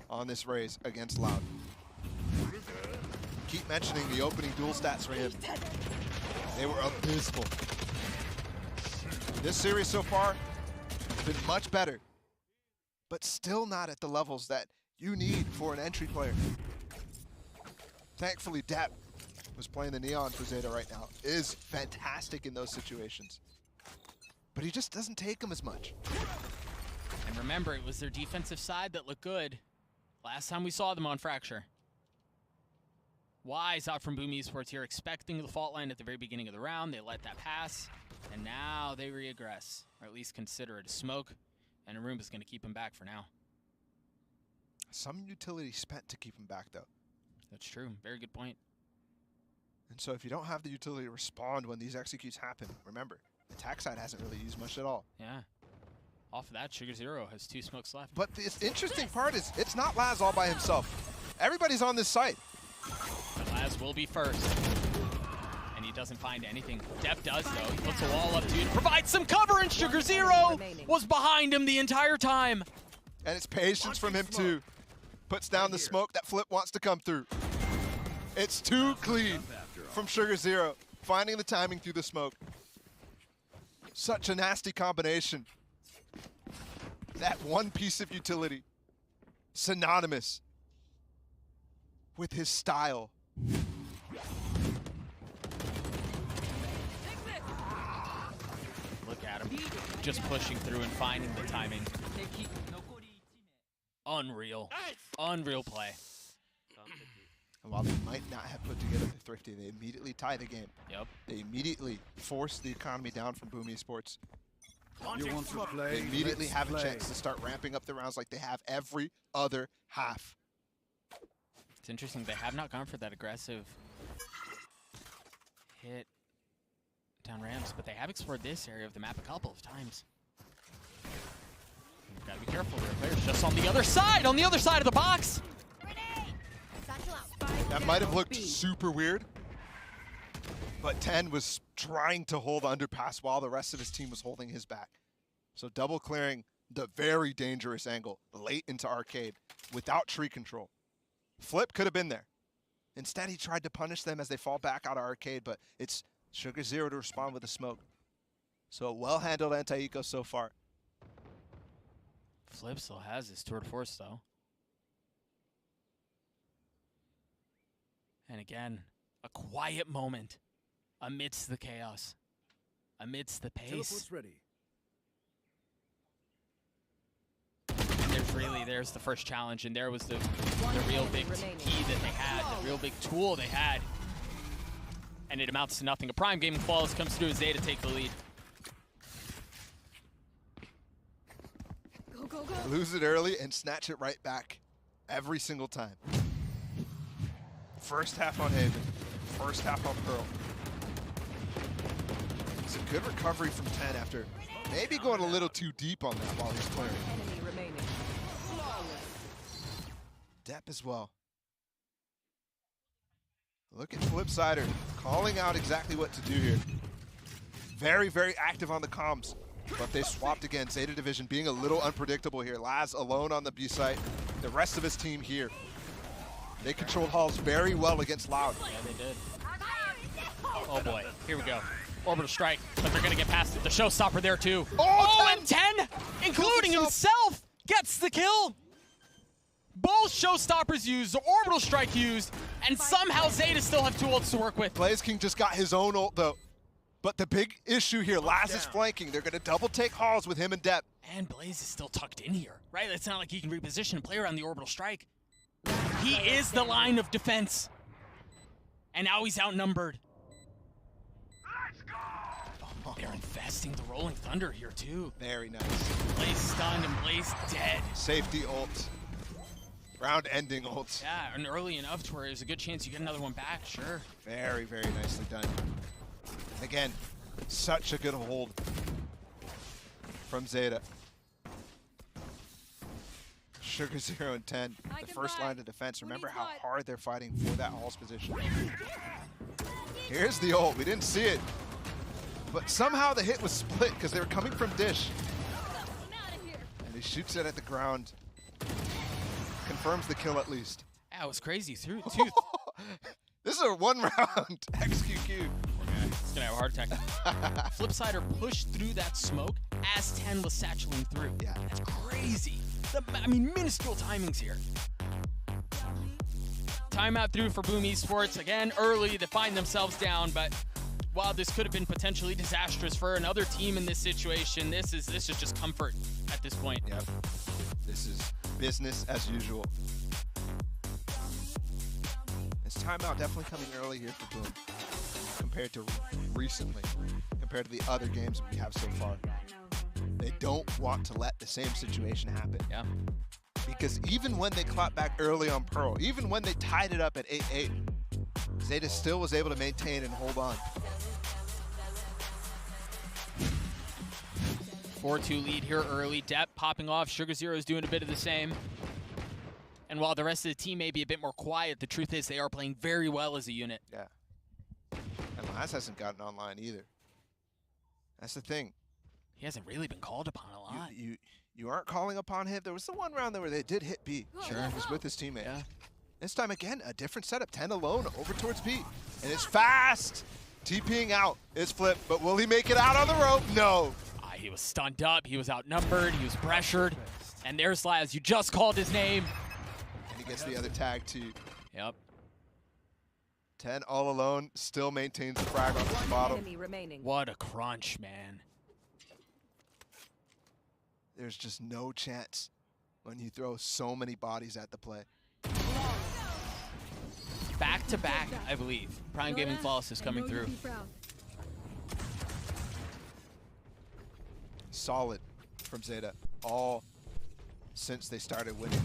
on this race against Loud. Keep mentioning the opening duel stats for him. They were abysmal. This series so far has been much better, but still not at the levels that you need for an entry player. Thankfully, Depp, who's playing the Neon for Zeta right now, is fantastic in those situations. But he just doesn't take them as much. And remember, it was their defensive side that looked good last time we saw them on Fracture. Wise out from Boom Esports here, expecting the fault line at the very beginning of the round. They let that pass, and now they reaggress, or at least consider it a smoke, and Arumba's going to keep him back for now. Some utility spent to keep him back, though. That's true. Very good point. And so if you don't have the utility to respond when these executes happen, remember, the attack side hasn't really used much at all. Yeah. Off of that, Sugar Zero has 2 smokes left. But the interesting part is it's not Laz all by himself. Everybody's on this site. But Laz will be first. And he doesn't find anything. Depp does, though. He puts a wall up, dude. Provides some cover, and Sugar Zero was behind him the entire time. And it's patience from him, too. Puts down the smoke that Flip wants to come through. It's too clean from Sugar Zero, finding the timing through the smoke. Such a nasty combination. That one piece of utility, synonymous with his style. Look at him, just pushing through and finding the timing. Unreal. Unreal play. And while they might not have put together the Thrifty, they immediately tie the game. Yep. They immediately force the economy down from Boom Esports. You want to play? They immediately Let's have a play. chance to start ramping up the rounds like they have every other half. It's interesting, they have not gone for that aggressive hit down ramps, but they have explored this area of the map a couple of times. You've got to be careful. Their players just on the other side of the box. That might have looked super weird, but 10 was trying to hold the underpass while the rest of his team was holding his back. So double clearing the very dangerous angle late into arcade without tree control. Flip could have been there. Instead, he tried to punish them as they fall back out of arcade, but it's Sugar Zero to respond with a smoke. So a well-handled anti-eco so far. Flip still has his tour de force, though. And again, a quiet moment amidst the chaos, amidst the pace. Teleport's ready. And there's the first challenge, and there was the real big key that they had, the real big tool they had. And it amounts to nothing. A Prime Gaming Flawless comes through as Zeta take the lead. Go, go, go. Lose it early and snatch it right back every single time. First half on Haven, first half on Pearl. It's a good recovery from 10 after maybe going a little too deep on that while he's clearing. Depp as well. Look at Flipsider calling out exactly what to do here. Very, very active on the comms, but they swapped again. Zeta Division being a little unpredictable here. Laz alone on the B site, the rest of his team here. They controlled halls very well against Loud. Yeah, they did. Oh boy, here we go. Orbital strike, but they're gonna get past it. The showstopper there too. Oh, and 10, including himself, gets the kill. Both showstoppers used, the orbital strike used, and somehow Zeta still have 2 ults to work with. Blaze King just got his own ult though. But the big issue here, Laz is flanking. They're gonna double take halls with him and Depp. And Blaze is still tucked in here, right? It's not like he can reposition and play around the orbital strike. He is the line of defense. And now he's outnumbered. They're infesting the Rolling Thunder here too. Very nice. Blaze stunned and Blaze dead. Safety ult. Round ending ult. Yeah, and early enough to where there's a good chance you get another one back, sure. Very, very nicely done. Again, such a good hold from Zeta. Sugar 0 and 10, the first line of defense. Remember how hard they're fighting for that Halls position. Here's the ult. We didn't see it. But somehow the hit was split because they were coming from Dish. And he shoots it at the ground. Confirms the kill at least. That was crazy. Through tooth. This is a 1 round XQQ. It's gonna have a heart attack. Flipsider pushed through that smoke as 10 was satcheling through. Yeah. That's crazy. I mean, minuscule timings here. Timeout through for Boom Esports. Again, early to find themselves down, but while this could have been potentially disastrous for another team in this situation, this is just comfort at this point. Yep. This is business as usual. This timeout definitely coming early here for Boom compared to recently, compared to the other games that we have so far. They don't want to let the same situation happen. Yeah. Because even when they clapped back early on Pearl, even when they tied it up at 8-8, Zeta still was able to maintain and hold on. 4-2 lead here early. Depp popping off. Sugar Zero is doing a bit of the same. And while the rest of the team may be a bit more quiet, the truth is they are playing very well as a unit. Yeah. And Laz hasn't gotten online either. That's the thing. He hasn't really been called upon a lot. You aren't calling upon him. There was the one round there where they did hit B. Sure. He was with his teammate. Yeah. This time again, a different setup. 10 alone over towards B. And it's fast. TPing out is Flip, but will he make it out on the rope? No. He was stunned up. He was outnumbered. He was pressured. And there's Laz. You just called his name. And he gets the other tag too. Yep. 10 all alone. Still maintains the frag on the bottom. What a crunch, man. There's just no chance when you throw so many bodies at the play. Back to back, I believe. Prime Gaming Flawless is coming through. Solid from Zeta, all since they started winning.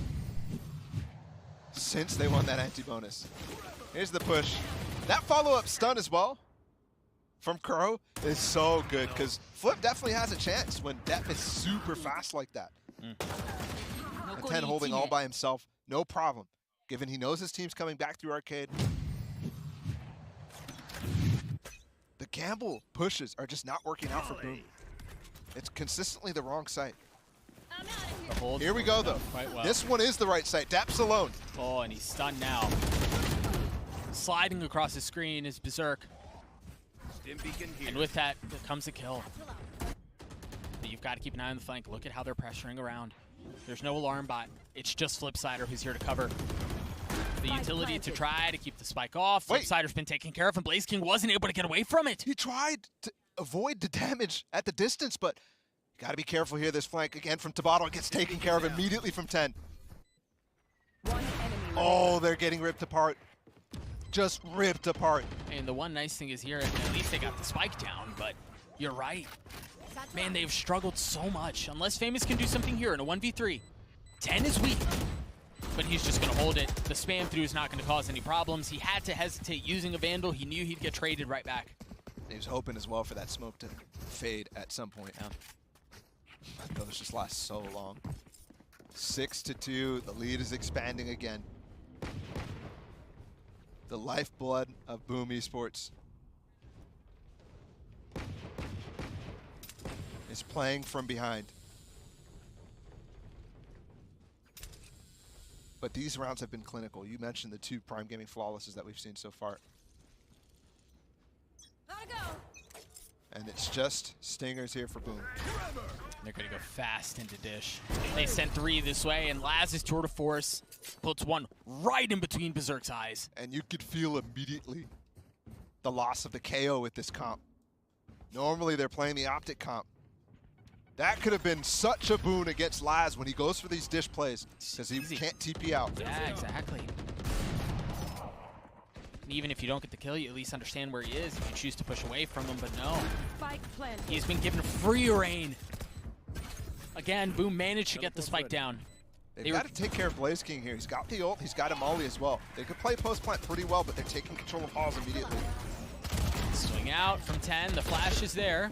Since they won that anti-bonus. Here's the push. That follow-up stun as well from Kuro is so good because Flip definitely has a chance when Depp is super fast like that. And 10 holding all by himself, no problem, given he knows his team's coming back through arcade. The gamble pushes are just not working out for Boom. It's consistently the wrong site. Here we go, though. Well. This one is the right site. Dapp's alone. Oh, and he's stunned now. Sliding across the screen is Berserk. And with that, there comes a kill. But you've got to keep an eye on the flank. Look at how they're pressuring around. There's no alarm bot. It's just Flipsider who's here to cover. The utility to try to keep the spike off. Flipsider's been taken care of, and Blaze King wasn't able to get away from it. He tried to avoid the damage at the distance, but you got to be careful here. This flank again from Tabata gets taken care of immediately from 10. Oh, they're getting ripped apart. Just ripped apart. And the one nice thing is here, at least they got the spike down, but you're right. Man, they've struggled so much. Unless Famous can do something here in a 1v3. 10 is weak, but he's just going to hold it. The spam through is not going to cause any problems. He had to hesitate using a Vandal. He knew he'd get traded right back. He was hoping as well for that smoke to fade at some point. Yeah. Those just last so long. 6-2, the lead is expanding again. The lifeblood of Boom Esports is playing from behind. But these rounds have been clinical. You mentioned the 2 Prime Gaming Flawlesses that we've seen so far. And it's just stingers here for Boom. They're going to go fast into Dish. They sent 3 this way, and Laz's tour de force puts one right in between Berserk's eyes. And you could feel immediately the loss of the KO with this comp. Normally they're playing the optic comp. That could have been such a boon against Laz when he goes for these Dish plays, because he can't TP out. Yeah, exactly. And even if you don't get the kill, you at least understand where he is if you choose to push away from him, but no. He's been given free reign. Again, Boom managed to get the spike down. They've got to take care of Blaze King here. He's got the ult, he's got a molly as well. They could play post plant pretty well, but they're taking control of Halls immediately. Swing out from 10, the flash is there.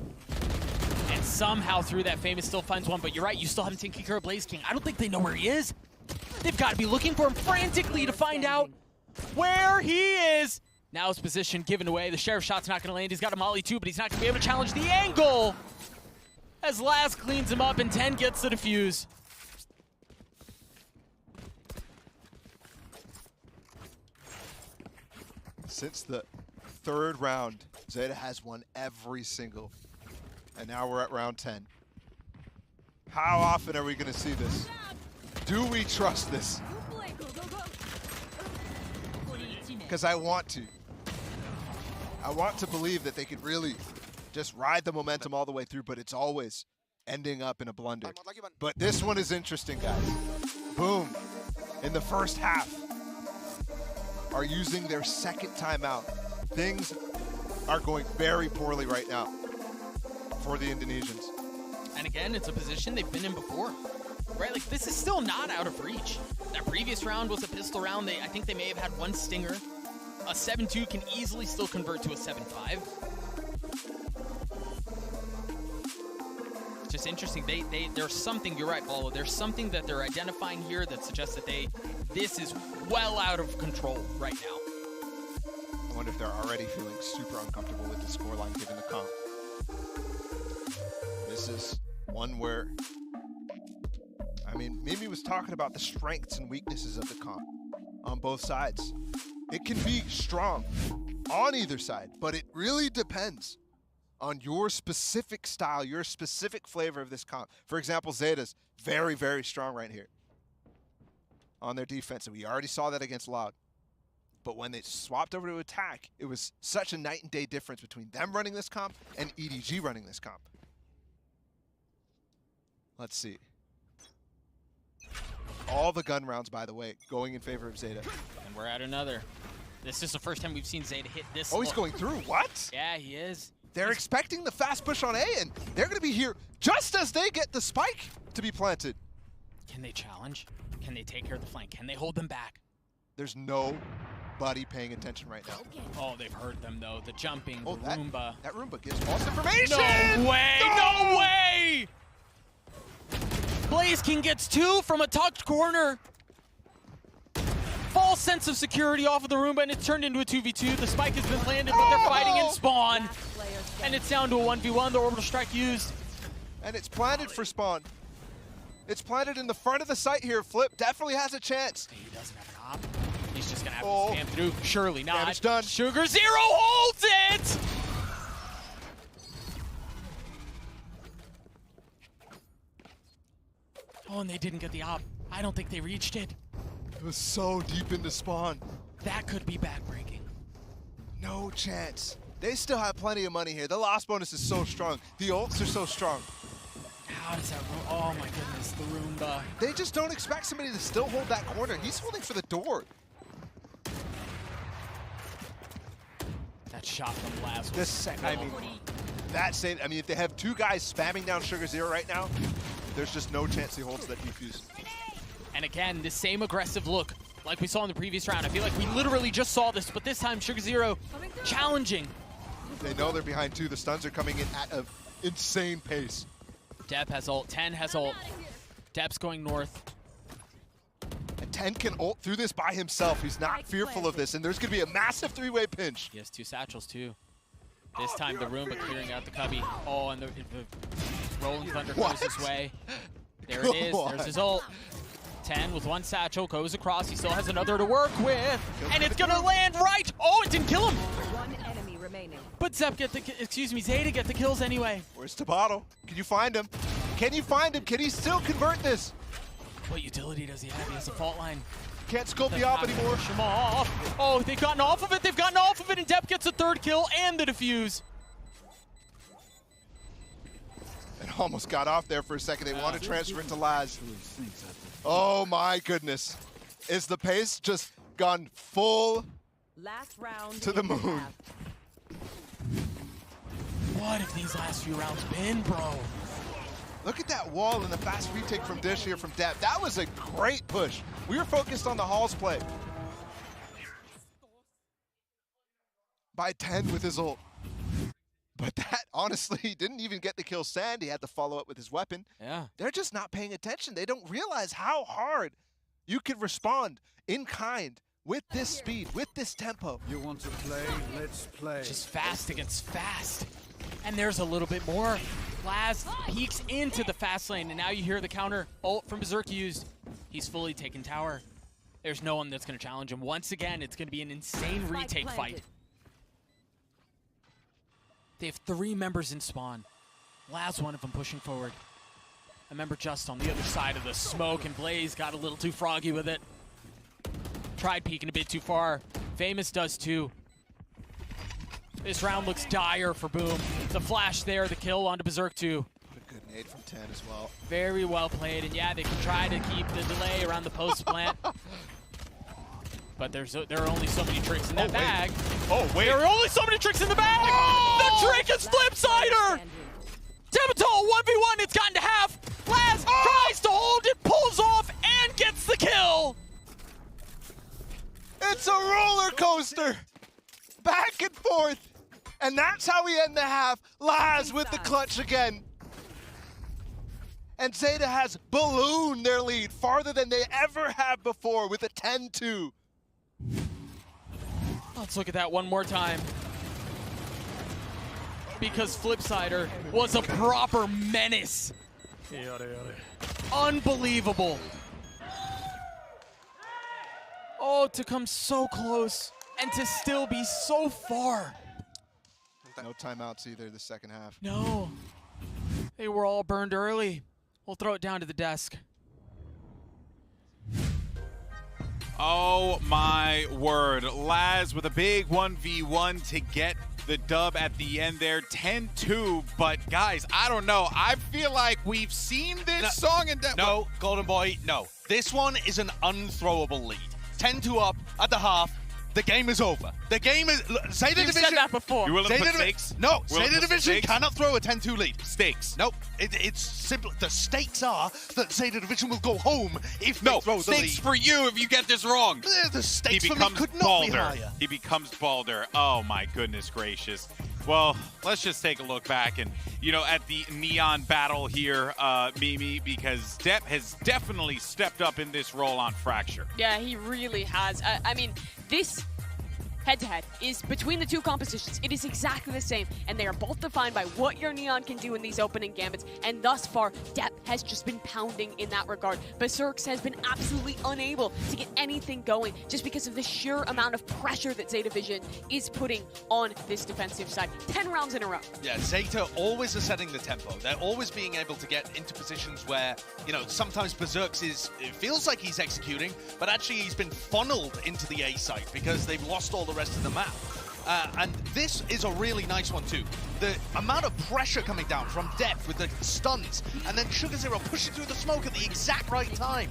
And somehow through that, Famous still finds one, but you're right, you still haven't taken care of Blaze King. I don't think they know where he is. They've got to be looking for him frantically to find out where he is. Now his position given away. The Sheriff shot's not going to land. He's got a molly too, but he's not going to be able to challenge the angle. As Last cleans him up and 10 gets the defuse. Since the third round, Zeta has won every single. And now we're at round 10. How often are we going to see this? Do we trust this? Because I want to. I want to believe that they could really just ride the momentum all the way through, but it's always ending up in a blunder. But this one is interesting, guys. Boom. In the first half, are using their second timeout. Things are going very poorly right now for the Indonesians. And again, it's a position they've been in before, right? Like, this is still not out of reach. That previous round was a pistol round. I think they may have had one stinger. A 7-2 can easily still convert to a 7-5. It's just interesting. There's something, you're right, Paulo, there's something that they're identifying here that suggests that this is well out of control right now. I wonder if they're already feeling super uncomfortable with the scoreline given the comp. This is one where, I mean, Mimi was talking about the strengths and weaknesses of the comp on both sides. It can be strong on either side, but it really depends on your specific style, your specific flavor of this comp. For example, Zeta's very, very strong right here on their defense, and we already saw that against Loud. But when they swapped over to attack, it was such a night and day difference between them running this comp and EDG running this comp. Let's see. All the gun rounds, by the way, going in favor of Zeta. And we're at another. This is the first time we've seen Zeta hit this. Oh, he's going through. What? Yeah, he is. They're expecting the fast push on A, and they're going to be here just as they get the spike to be planted. Can they challenge? Can they take care of the flank? Can they hold them back? There's nobody paying attention right now. Oh, they've heard them, though. The jumping, the Roomba. That Roomba gives false information! No way! No way! Blaze King gets 2 from a tucked corner. False sense of security off of the Roomba, and it's turned into a 2v2. The spike has been planted, but they're fighting in spawn. And it's down to a 1v1, the orbital strike used. And it's planted for spawn. It's planted in the front of the site here. Flip definitely has a chance. He doesn't have an op. He's just gonna have to spam through. Surely not. Damage done. Sugar Zero holds it! Oh, and they didn't get the op. I don't think they reached it. It was so deep into spawn. That could be backbreaking. No chance. They still have plenty of money here. The loss bonus is so strong. The ults are so strong. How does that oh my goodness, the Roomba. They just don't expect somebody to still hold that corner. He's holding for the door. That shot from Last was This second, I mean, that save, I mean, if they have 2 guys spamming down Sugar Zero right now, there's just no chance he holds that defuse. And again, the same aggressive look like we saw in the previous round. I feel like we literally just saw this, but this time Sugar Zero challenging. They know they're behind 2. The stuns are coming in at an insane pace. Dep has ult, 10 has ult. Dep's going north. And 10 can ult through this by himself. He's not fearful of this, and there's going to be a massive 3-way pinch. He has 2 satchels too. This time the Roomba clearing out the cubby. Oh, and the Rolling Thunder goes his way. There it is, there's his ult. 10 with 1 satchel, goes across. He still has another to work with. And it's gonna land right. Oh, it didn't kill him. 1 enemy remaining. But Zeta get the kills anyway. Where's Tabato? Can you find him? Can you find him? Can he still convert this? What utility does he have? He has a fault line. Can't scope the op anymore. Push him off. Oh, they've gotten off of it. They've gotten off of it, and Dep gets a 3rd kill and the defuse. It almost got off there for a second. They want to transfer it to Laz. Oh my goodness. Is the pace just gone full Last round to the moon? What have these last few rounds been, bro? Look at that wall and the fast retake from Dish here from Dep. That was a great push. We were focused on the Halls play. By 10 with his ult. But that, honestly, didn't even get the kill Sand. He had to follow up with his weapon. Yeah. They're just not paying attention. They don't realize how hard you could respond in kind with this speed, with this tempo. You want to play? Let's play. Just fast against fast. And there's a little bit more. Laz peeks into the fast lane, and now you hear the counter ult from Berserk used. He's fully taken tower. There's no one that's going to challenge him. Once again, it's going to be an insane retake fight. They have 3 members in spawn. Laz, one of them, pushing forward. A member just on the other side of the smoke, and Blaze got a little too froggy with it. Tried peeking a bit too far. Famous does too. This round looks dire for Boom. The flash there, the kill onto Berserk 2. What a good nade from 10 as well. Very well played, and yeah, they can try to keep the delay around the post plant. But there are only so many tricks in that bag. Oh, wait. There are only so many tricks in the bag! The trick is Flipsider! Temitol 1v1, it's gotten to half. Laz tries to hold it, pulls off, and gets the kill! It's a roller coaster! Back and forth! And that's how we end the half. Laz with the clutch again. And Zeta has ballooned their lead farther than they ever have before with a 10-2. Let's look at that one more time. Because Flipsider was a proper menace. Unbelievable. Oh, to come so close and to still be so far. No timeouts either the second half. No. They were all burned early. We'll throw it down to the desk. Oh my word. Laz with a big 1v1 to get the dub at the end there. 10-2, but guys, I don't know. I feel like we've seen this song and No, Golden Boy, no. This one is an unthrowable lead. 10-2 up at the half. The game is over. The game is... Zeta You've Division... said that before. You willing to put stakes? No, Willing Zeta to put Division stakes? cannot throw a 10-2 lead. Stakes. Nope. It's simple. The stakes are that Zeta Division will go home if they throw the lead. Stakes for you if you get this wrong. The stakes He for me becomes could not Balder. be higher. He becomes Balder. Oh my goodness gracious. Well, let's just take a look back and, you know, at the Neon battle here, Mimi, because Depp has definitely stepped up in this role on Fracture. Yeah, he really has. I mean, this head-to-head is between the two compositions. It is exactly the same, and they are both defined by what your Neon can do in these opening gambits, and thus far, Depp has just been pounding in that regard. Berserks has been absolutely unable to get anything going just because of the sheer amount of pressure that Zeta Vision is putting on this defensive side. 10 rounds in a row. Yeah, Zeta always are setting the tempo. They're always being able to get into positions where, you know, sometimes Berserks it feels like he's executing, but actually he's been funneled into the A site because they've lost all the rest of the map. And this is a really nice one too. The amount of pressure coming down from Depth with the stuns, and then Sugar Zero pushing through the smoke at the exact right time.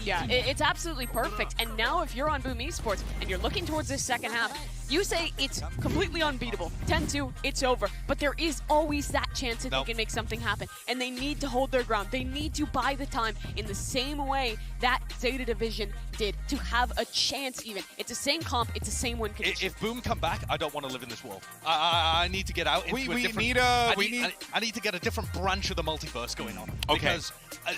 Yeah, it's absolutely perfect. And now if you're on Boom Esports and you're looking towards this second half, you say it's completely unbeatable. 10-2, it's over. But there is always that chance that they can make something happen. And they need to hold their ground. They need to buy the time in the same way that Zeta Division did to have a chance even. It's the same comp, it's the same win condition. If Boom come back, I don't want to live in this world. I need to get out into a different... I need to get a different branch of the multiverse going on. Okay. Because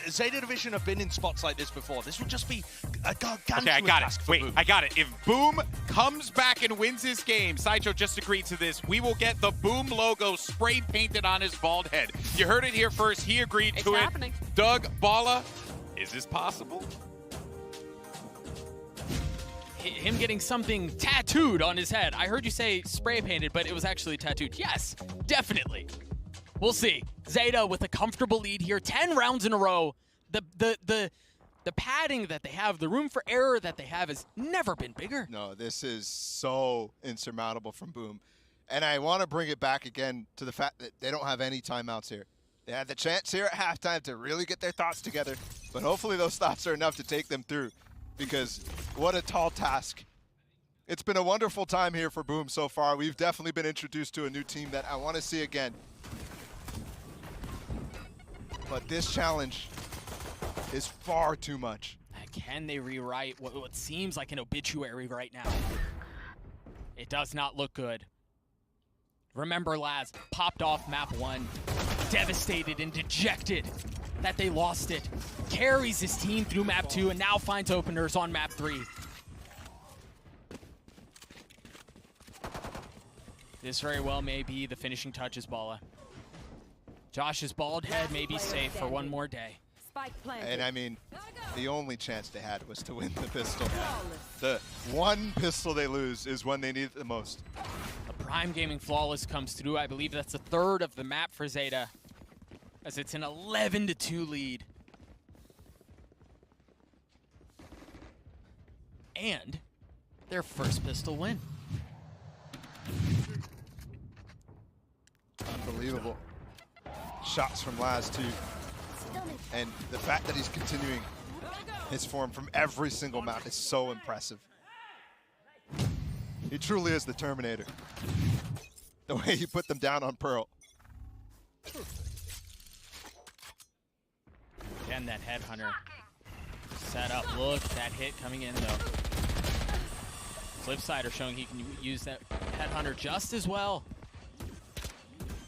Zeta Division have been in spots like this before. This would just be a gargantuan Okay, I got task it. for Wait, Boom. I got it. If Boom comes back and wins this game, Sideshow just agreed to this, we will get the Boom logo spray painted on his bald head. You heard it here first. He agreed to it. Happening. Doug Bala, is this possible? Him getting something tattooed on his head. I heard you say spray painted, but it was actually tattooed. Yes, definitely. We'll see. Zeta with a comfortable lead here, 10 rounds in a row. The padding that they have, the room for error that they have has never been bigger. No, this is so insurmountable from Boom. And I want to bring it back again to the fact that they don't have any timeouts here. They had the chance here at halftime to really get their thoughts together, but hopefully those thoughts are enough to take them through, because what a tall task. It's been a wonderful time here for Boom so far. We've definitely been introduced to a new team that I want to see again. But this challenge is far too much. Can they rewrite what seems like an obituary right now? It does not look good. Remember, Laz popped off map 1, devastated and dejected. that they lost it. Carries his team through map 2 and now finds openers on map 3. This very well may be the finishing touches, Bala. Josh's bald head may be safe for one more day. And I mean, the only chance they had was to win the pistol. The one pistol they lose is when they need it the most. A Prime Gaming Flawless comes through. I believe that's a third of the map for Zeta, as it's an 11-2 lead. And their first pistol win. Unbelievable. Shots from Laz too. And the fact that he's continuing his form from every single map is so impressive. He truly is the Terminator. The way he put them down on Pearl. Again, that Headhunter set up. Look, that hit coming in though. Flipsider showing he can use that Headhunter just as well.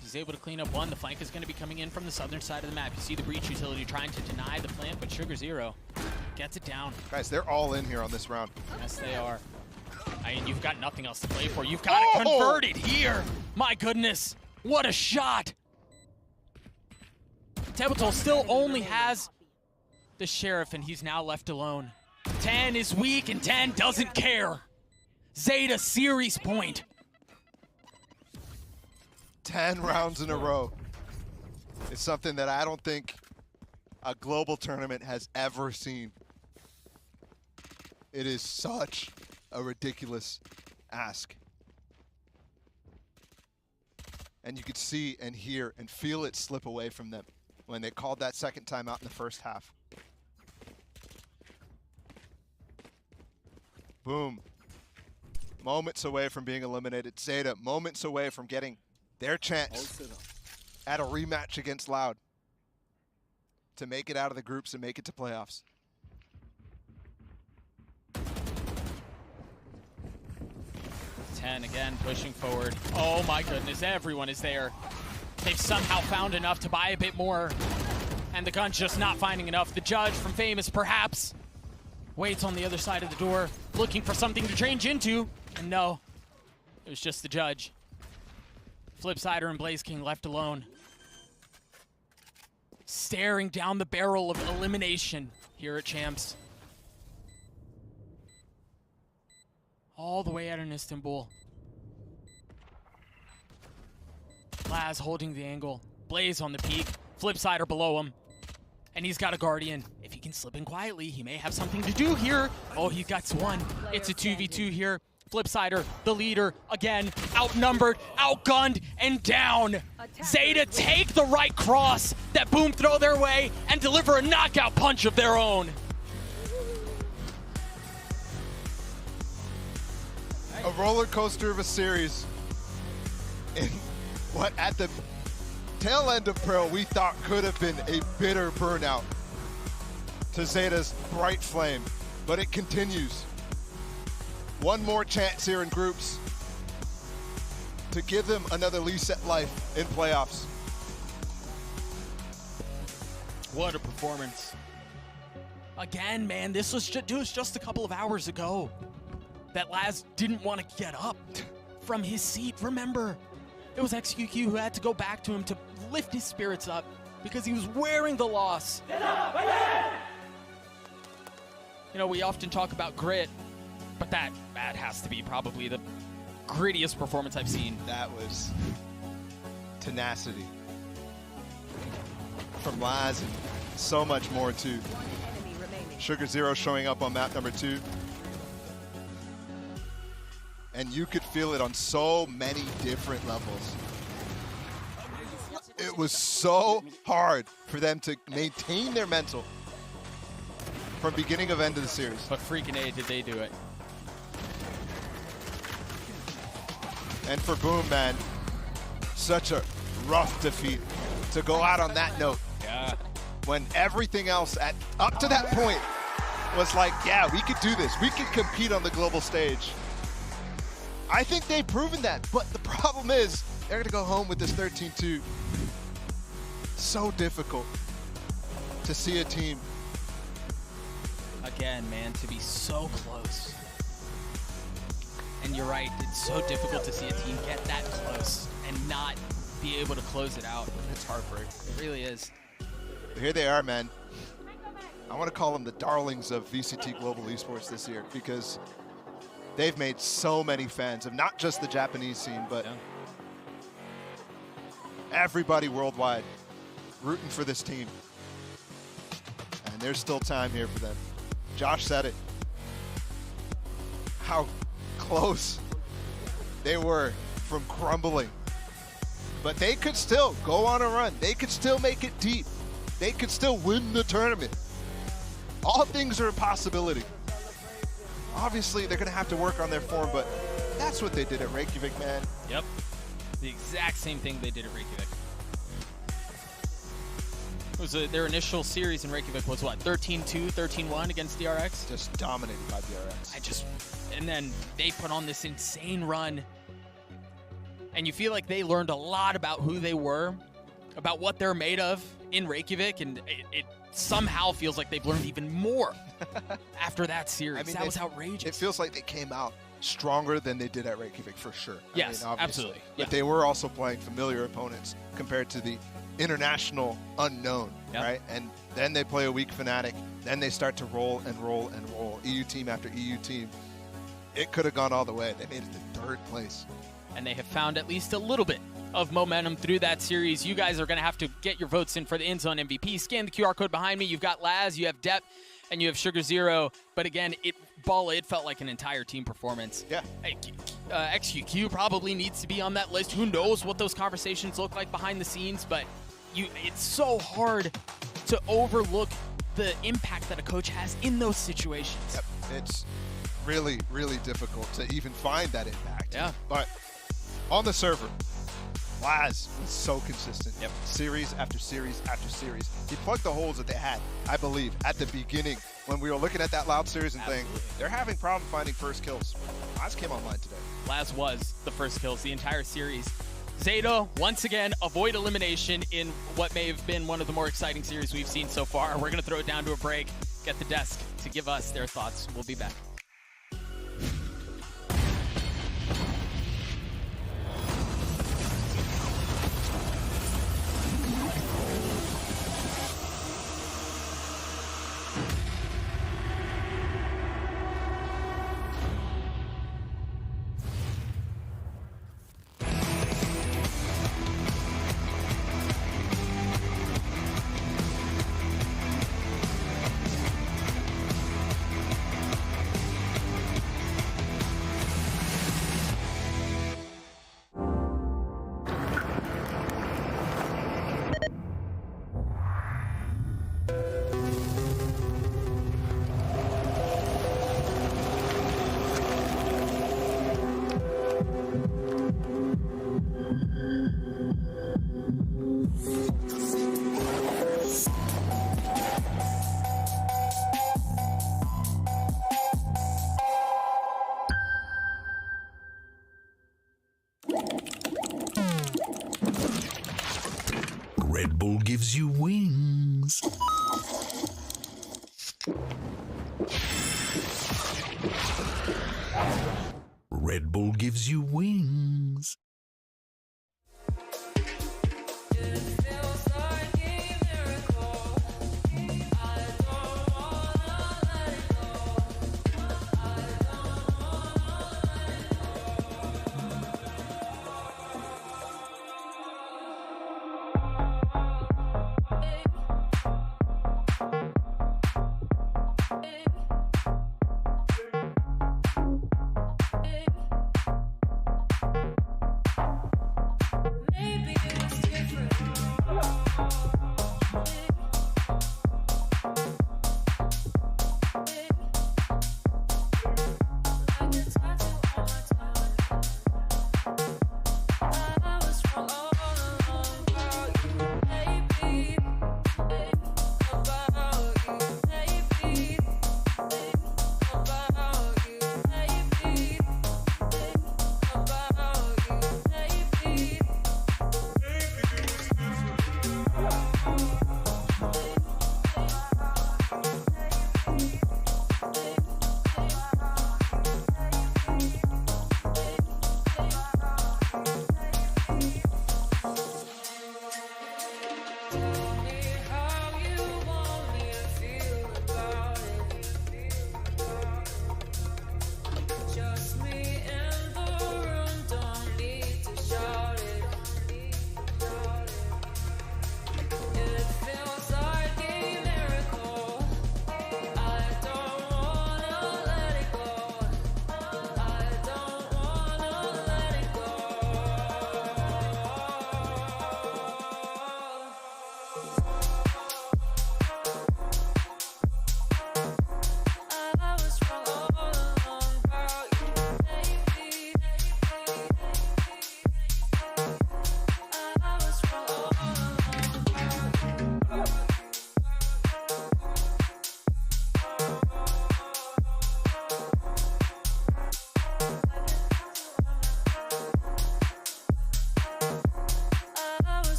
He's able to clean up one. The flank is going to be coming in from the southern side of the map. You see the breach utility trying to deny the plant, but Sugar Zero gets it down. Guys, they're all in here on this round. Yes, they are. I mean, you've got nothing else to play for. You've got to convert it here. My goodness, what a shot. Tebatol still only has the Sheriff, and he's now left alone. 10 is weak, and 10 doesn't care. Zeta series point. 10 rounds in a row. It's something that I don't think a global tournament has ever seen. It is such a ridiculous ask. And you could see and hear and feel it slip away from them when they called that second timeout in the first half. Boom. Moments away from being eliminated. Zeta, moments away from getting their chance at a rematch against Loud to make it out of the groups and make it to playoffs. Ten again, pushing forward. Oh my goodness, everyone is there. They've somehow found enough to buy a bit more, and the gun's just not finding enough. The judge from Famous perhaps waits on the other side of the door, looking for something to change into, and no, it was just the judge. Flipsider and Blaze King left alone, staring down the barrel of elimination here at Champs. All the way out in Istanbul. Laz holding the angle. Blaze on the peak. Flipsider below him. And he's got a Guardian. If he can slip in quietly, he may have something to do here. Oh, he got one. It's a 2v2 here. Flipsider, the leader, again, outnumbered, outgunned, and down. Zeta take the right cross that Boom throw their way and deliver a knockout punch of their own. A roller coaster of a series in what at the tail end of Pearl we thought could have been a bitter burnout to Zeta's bright flame, but it continues. One more chance here in groups to give them another lease at life in playoffs. What a performance. Again, man, this was just a couple of hours ago that Laz didn't want to get up from his seat. Remember, it was XQQ who had to go back to him to lift his spirits up because he was wearing the loss. You know, we often talk about grit, but that has to be probably the grittiest performance I've seen. That was tenacity from Laz and so much more too. Sugar Zero showing up on map number 2. And you could feel it on so many different levels. It was so hard for them to maintain their mental from beginning of end of the series. But freaking A, did they do it. And for Boom, man, such a rough defeat to go out on that note. Yeah. When everything else up to that point was like, yeah, we could do this. We could compete on the global stage. I think they've proven that, but the problem is they're going to go home with this 13-2. So difficult. to see a team. Again, man, to be so close. And you're right, it's so difficult to see a team get that close and not be able to close it out. It's heartbreak. It really is. But here they are, man. I want to call them the darlings of VCT Global Esports this year because they've made so many fans of not just the Japanese scene, but everybody worldwide rooting for this team. And there's still time here for them. Josh said it. How close they were from crumbling. But they could still go on a run. They could still make it deep. They could still win the tournament. All things are a possibility. Obviously, they're going to have to work on their form, but that's what they did at Reykjavik, man. Yep. The exact same thing they did at Reykjavik. It was their initial series in Reykjavik was what, 13-2, 13-1 against DRX? Just dominated by DRX. And then they put on this insane run. And you feel like they learned a lot about who they were, about what they're made of in Reykjavik, and it somehow feels like they've learned even more after that series. I mean, that was outrageous. It feels like they came out stronger than they did at Reykjavik, for sure. Yes, absolutely. But they were also playing familiar opponents compared to the international unknown, right? And then they play a weak Fnatic. Then they start to roll and roll and roll. EU team after EU team. It could have gone all the way. They made it to 3rd place. And they have found at least a little bit of momentum through that series. You guys are going to have to get your votes in for the End Zone MVP. Scan the QR code behind me. You've got Laz, you have Depp, and you have Sugar Zero. But again, it felt like an entire team performance. Yeah. XQQ probably needs to be on that list. Who knows what those conversations look like behind the scenes, but it's so hard to overlook the impact that a coach has in those situations. Yep. It's really, really difficult to even find that impact. Yeah. But on the server, Laz was so consistent. Yep. Series after series after series. He plugged the holes that they had, I believe, at the beginning when we were looking at that Loud series and thinking, they're having problem finding first kills. Laz came online today. Laz was the first kills the entire series. Zeta, once again, avoid elimination in what may have been one of the more exciting series we've seen so far. We're going to throw it down to a break, get the desk to give us their thoughts. We'll be back. Red Bull gives you wings. Red Bull gives you wings.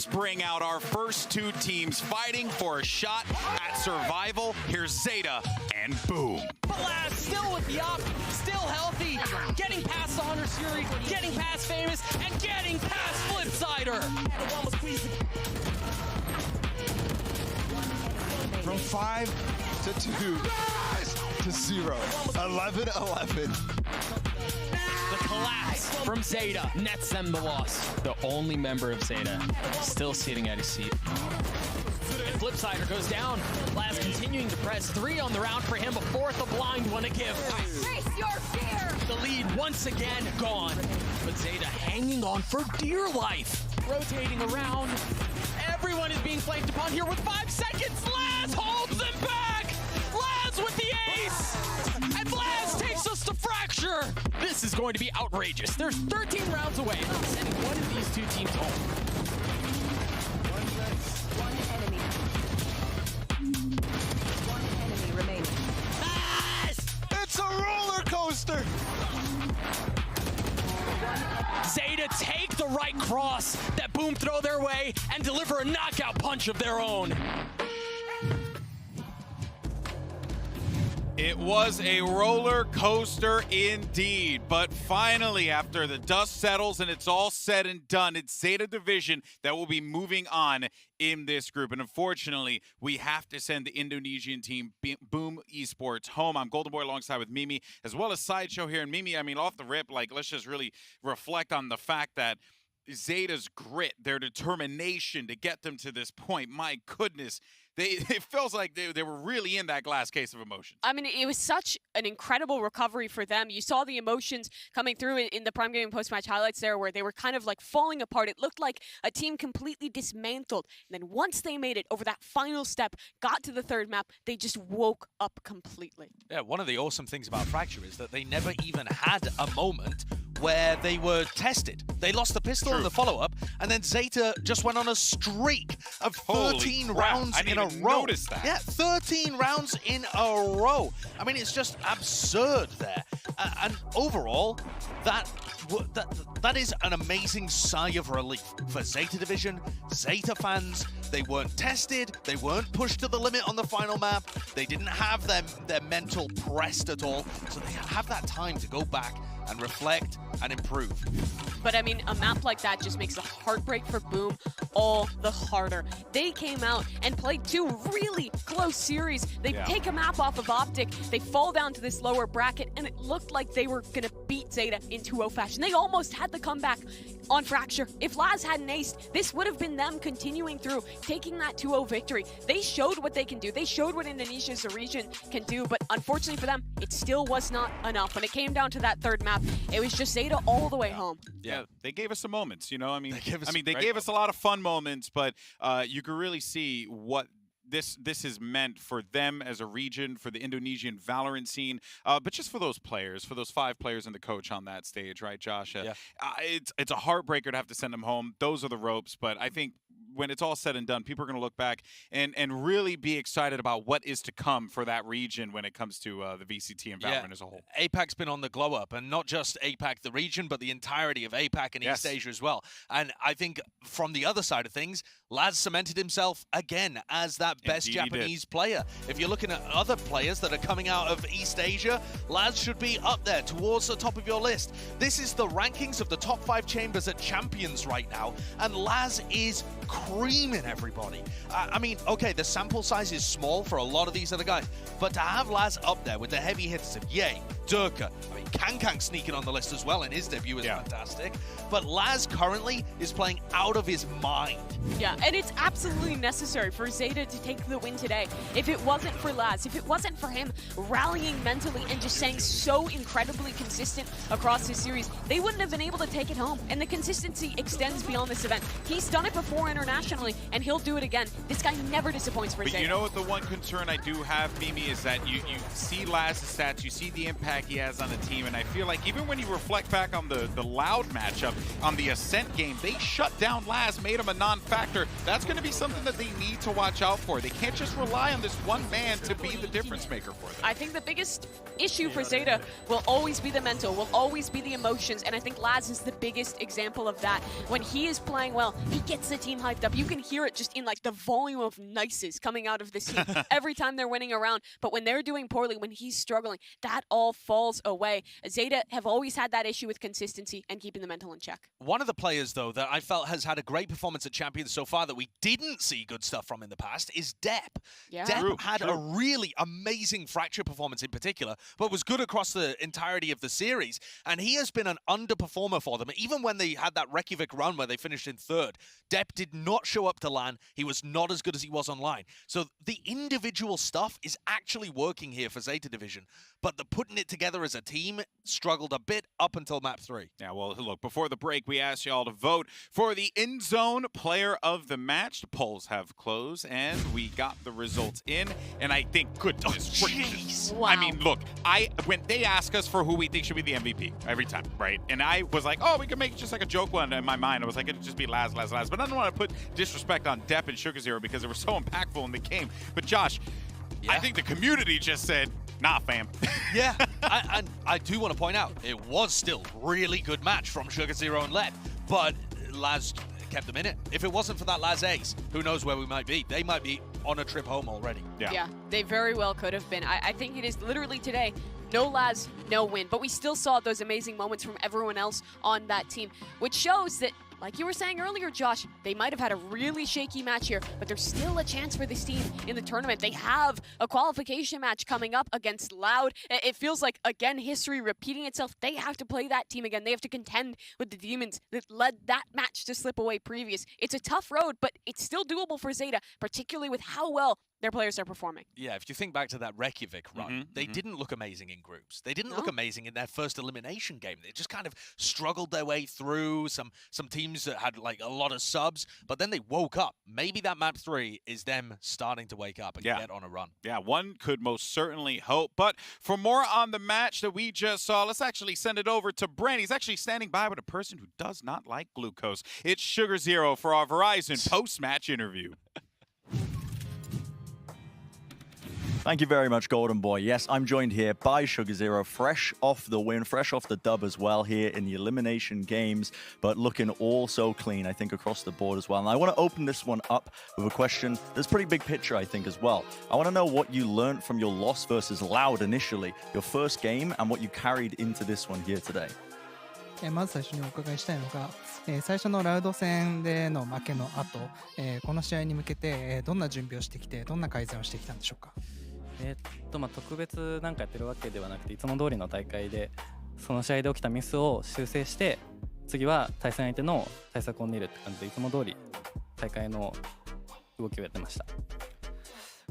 let's bring out our first two teams fighting for a shot at survival. Here's Zeta and Boom. But Last still with the up, still healthy, getting past Honor Fury, getting past Famous, and getting past Flipsider. From 5 to 2 to 0. 11-11. The collapse from Zeta nets them the loss. The only member of Zeta still sitting at his seat. And Flipsider goes down. Last continuing to press 3 on the round for him, a fourth, a blind one to give. Face your fear! The lead once again gone. But Zeta hanging on for dear life. Rotating around. Everyone is being flanked upon here with 5 seconds. Laz holds them back. Laz with the ace. And Laz takes us to Fracture. This is going to be outrageous. There's 13 rounds away. Sending one of these two teams home. One enemy remaining. It's a roller coaster. Zeta take the right cross that Boom throw their way and deliver a knockout punch of their own. It was a roller coaster indeed, but finally, after the dust settles and it's all said and done, it's Zeta Division that will be moving on in this group. And unfortunately, we have to send the Indonesian team, Boom Esports, home. I'm Golden Boy alongside with Mimi, as well as Sideshow here. And Mimi, I mean, off the rip, like, let's just really reflect on the fact that Zeta's grit, their determination to get them to this point, my goodness, it feels like they were really in that glass case of emotions. I mean, it was such an incredible recovery for them. You saw the emotions coming through in the Prime Gaming post-match highlights there, where they were kind of like falling apart. It looked like a team completely dismantled. And then once they made it over that final step, got to the third map, they just woke up completely. Yeah, one of the awesome things about Fracture is that they never even had a moment where they were tested. They lost the pistol in the follow-up, and then Zeta just went on a streak of 13 rounds in a row. Notice that. Yeah, 13 rounds in a row. I mean, it's just absurd there. And overall, that is an amazing sigh of relief for Zeta Division, Zeta fans. They weren't tested. They weren't pushed to the limit on the final map. They didn't have their mental pressed at all. So they have that time to go back and reflect and improve. But I mean, a map like that just makes the heartbreak for Boom all the harder. They came out and played 2 really close series. They take a map off of Optic, they fall down to this lower bracket, and it looked like they were gonna beat Zeta in 2-0 fashion. They almost had the comeback on Fracture. If Laz hadn't aced, this would have been them continuing through, taking that 2-0 victory. They showed what they can do. They showed what Indonesia as a region can do, but unfortunately for them, it still was not enough. When it came down to that third map, it was just Zeta all the way home. Yeah, they gave us some moments, you know. I mean, they gave us a lot of fun moments, but you could really see what this has meant for them as a region, for the Indonesian Valorant scene, but just for those players, for those 5 players and the coach on that stage, right, Josh? It's a heartbreaker to have to send them home. Those are the ropes, but I think when it's all said and done, people are going to look back and really be excited about what is to come for that region when it comes to the VCT and Valorant as a whole. APAC's been on the glow up, and not just APAC, the region, but the entirety of APAC and East Asia as well. And I think from the other side of things, Laz cemented himself again as that best Japanese player. If you're looking at other players that are coming out of East Asia, Laz should be up there towards the top of your list. This is the rankings of the top 5 chambers at Champions right now, and Laz is creaming everybody. I mean, okay, the sample size is small for a lot of these other guys, but to have Laz up there with the heavy hitters of Ye, Durka, I mean, Kankang sneaking on the list as well in his debut is fantastic, but Laz currently is playing out of his mind. Yeah, and it's absolutely necessary for Zeta to take the win today. If it wasn't for Laz, if it wasn't for him rallying mentally and just staying so incredibly consistent across this series, they wouldn't have been able to take it home. And the consistency extends beyond this event. He's done it before internationally, and he'll do it again. This guy never disappoints for Zeta. But you know what, the one concern I do have, Mimi, is that you see Laz's stats, you see the impact impact he has on the team. And I feel like even when you reflect back on the Loud matchup, on the Ascent game, they shut down Laz, made him a non-factor. That's going to be something that they need to watch out for. They can't just rely on this one man to be the difference maker for them. I think the biggest issue for Zeta will always be the mental, will always be the emotions, and I think Laz is the biggest example of that. When he is playing well, he gets the team hyped up. You can hear it just in like the volume of nices coming out of this team every time they're winning a round. But when they're doing poorly, when he's struggling, that all falls away. Zeta have always had that issue with consistency and keeping the mental in check. One of the players, though, that I felt has had a great performance at Champions so far that we didn't see good stuff from in the past is Depp. Yeah. Depp had a really amazing Fracture performance in particular, but was good across the entirety of the series. And he has been an underperformer for them. Even when they had that Reykjavik run where they finished in third, Depp did not show up to LAN. He was not as good as he was online. So the individual stuff is actually working here for Zeta Division, but the putting it together as a team struggled a bit up until map 3. Yeah, well, look, before the break, we asked y'all to vote for the in-zone player of the match. The polls have closed, and we got the results in, and I think, goodness gracious. Wow. I mean, look, when they ask us for who we think should be the MVP every time, right? And I was like, oh, we could make it just like a joke one in my mind. I was like, it'd just be Laz. But I don't want to put disrespect on Depp and Sugar Zero because they were so impactful in the game. But Josh, I think the community just said, nah, fam. Yeah, and I do want to point out, it was still really good match from Sugar Zero and Led, but Laz kept them in it. If it wasn't for that Laz ace, who knows where we might be? They might be on a trip home already. Yeah, they very well could have been. I think it is literally today, no Laz, no win. But we still saw those amazing moments from everyone else on that team, which shows that, like you were saying earlier, Josh, they might have had a really shaky match here, but there's still a chance for this team in the tournament. They have a qualification match coming up against Loud. It feels like, again, history repeating itself. They have to play that team again. They have to contend with the Demons that led that match to slip away previous. It's a tough road, but it's still doable for Zeta, particularly with how well their players are performing. Yeah, if you think back to that Reykjavik run, they didn't look amazing in groups. They didn't look amazing in their first elimination game. They just kind of struggled their way through some teams that had like a lot of subs, but then they woke up. Maybe that map 3 is them starting to wake up and get on a run. Yeah, one could most certainly hope. But for more on the match that we just saw, let's actually send it over to Brent. He's actually standing by with a person who does not like glucose. It's Sugar Zero for our Verizon post-match interview. Thank you very much, Golden Boy. Yes, I'm joined here by Sugar Zero, fresh off the win, fresh off the dub as well here in the elimination games, but looking all so clean, I think, across the board as well. And I want to open this one up with a question that's pretty big picture, I think, as well. I want to know what you learned from your loss versus Loud initially, your first game, and what you carried into this one here today. まず最初にお伺いしたいのが、最初のラウド戦での負けの後、この試合に向けてどんな準備をしてきて、どんな改善をしてきたんでしょうか。特別なんかやってるわけではなくて、いつも通りの大会でその試合で起きたミスを修正して、次は対戦相手の対策を練るって感じで、いつも通り大会の動きをやってました。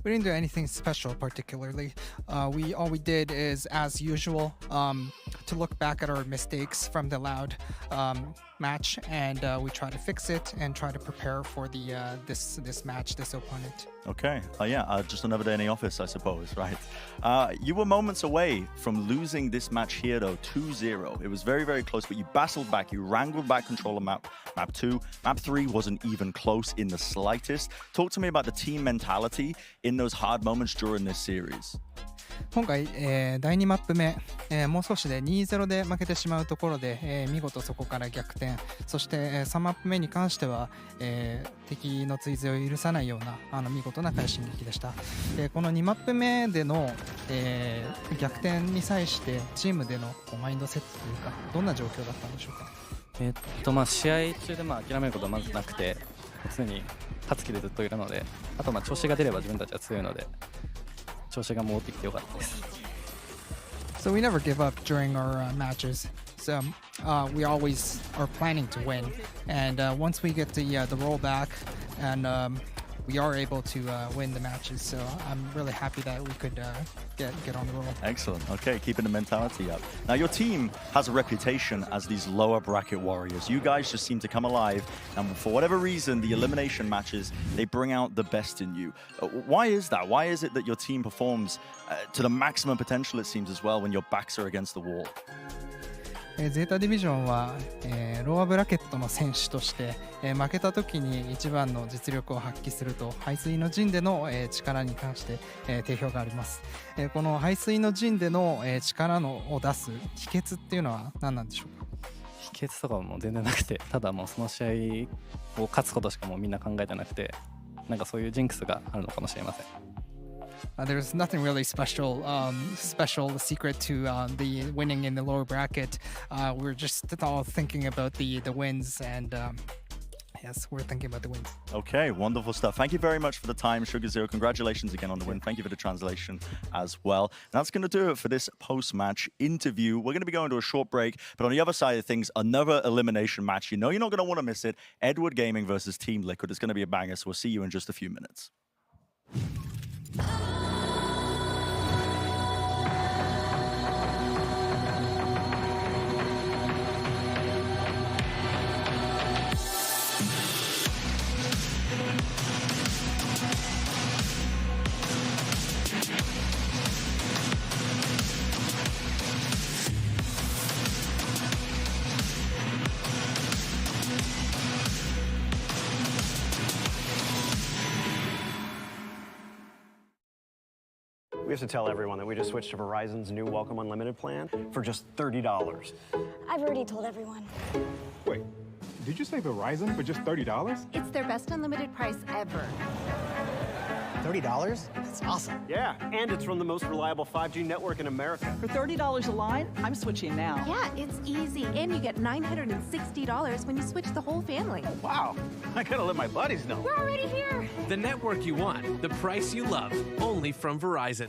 We didn't do anything special particularly. All we did is, as usual, to look back at our mistakes from the Loud match, and we try to fix it and try to prepare for the this match, this opponent. Okay, just another day in the office, I suppose, right? You were moments away from losing this match here, though, 2-0. It was very, very close, but you battled back. You wrangled back control of map 2. Map 3 wasn't even close in the slightest. Talk to me about the team mentality in those hard moments during this series. 今回、第2マップ目、もう少しで 2-0 で負けてしまうところで、見事そこから逆転、そして、3マップ目に関しては、敵の追随を許さないような見事な快進撃でした。この2マップ目での、逆転に際してチームでのマインドセットというか、どんな状況だったんでしょうか。試合中で諦めることはまずなくて、常に勝つ気でずっといるので、あと調子が出れば自分たちは強いので。調子が戻ってきてよかったです。So we never give up during our matches. So we always are planning to win. And once we get the roll back and we are able to win the matches. So I'm really happy that we could get on the roll. Excellent. Okay, keeping the mentality up. Now, your team has a reputation as these lower bracket warriors. You guys just seem to come alive, and for whatever reason, the elimination matches, they bring out the best in you. Why is that? Why is it that your team performs to the maximum potential, it seems, as well, when your backs are against the wall? ゼータディビジョンは、ローアブラケットの選手として、負けた時に一番の実力を発揮すると背水の陣での、力に関して、定評があります、この背水の陣での、力を出す秘訣っていうのは何なんでしょうか？秘訣とかも全然なくて、ただもうその試合を勝つことしかもうみんな考えてなくて、なんかそういうジンクスがあるのかもしれません。There's nothing really special secret to the winning in the lower bracket. We're just all thinking about the wins, and yes, we're thinking about the wins. Okay, wonderful stuff. Thank you very much for the time, Sugar Zero. Congratulations again on the win. Thank you for the translation as well. That's going to do it for this post-match interview. We're going to be going to a short break, but on the other side of things, another elimination match. You know you're not going to want to miss it. Edward Gaming versus Team Liquid. It's going to be a banger, so we'll see you in just a few minutes. We have to tell everyone that we just switched to Verizon's new Welcome Unlimited plan for just $30. I've already told everyone. Wait, did you say Verizon for just $30? It's their best unlimited price ever. $30? That's awesome. Yeah, and it's from the most reliable 5G network in America. For $30 a line, I'm switching now. Yeah, it's easy. And you get $960 when you switch the whole family. Wow, I gotta let my buddies know. We're already here. The network you want, the price you love, only from Verizon.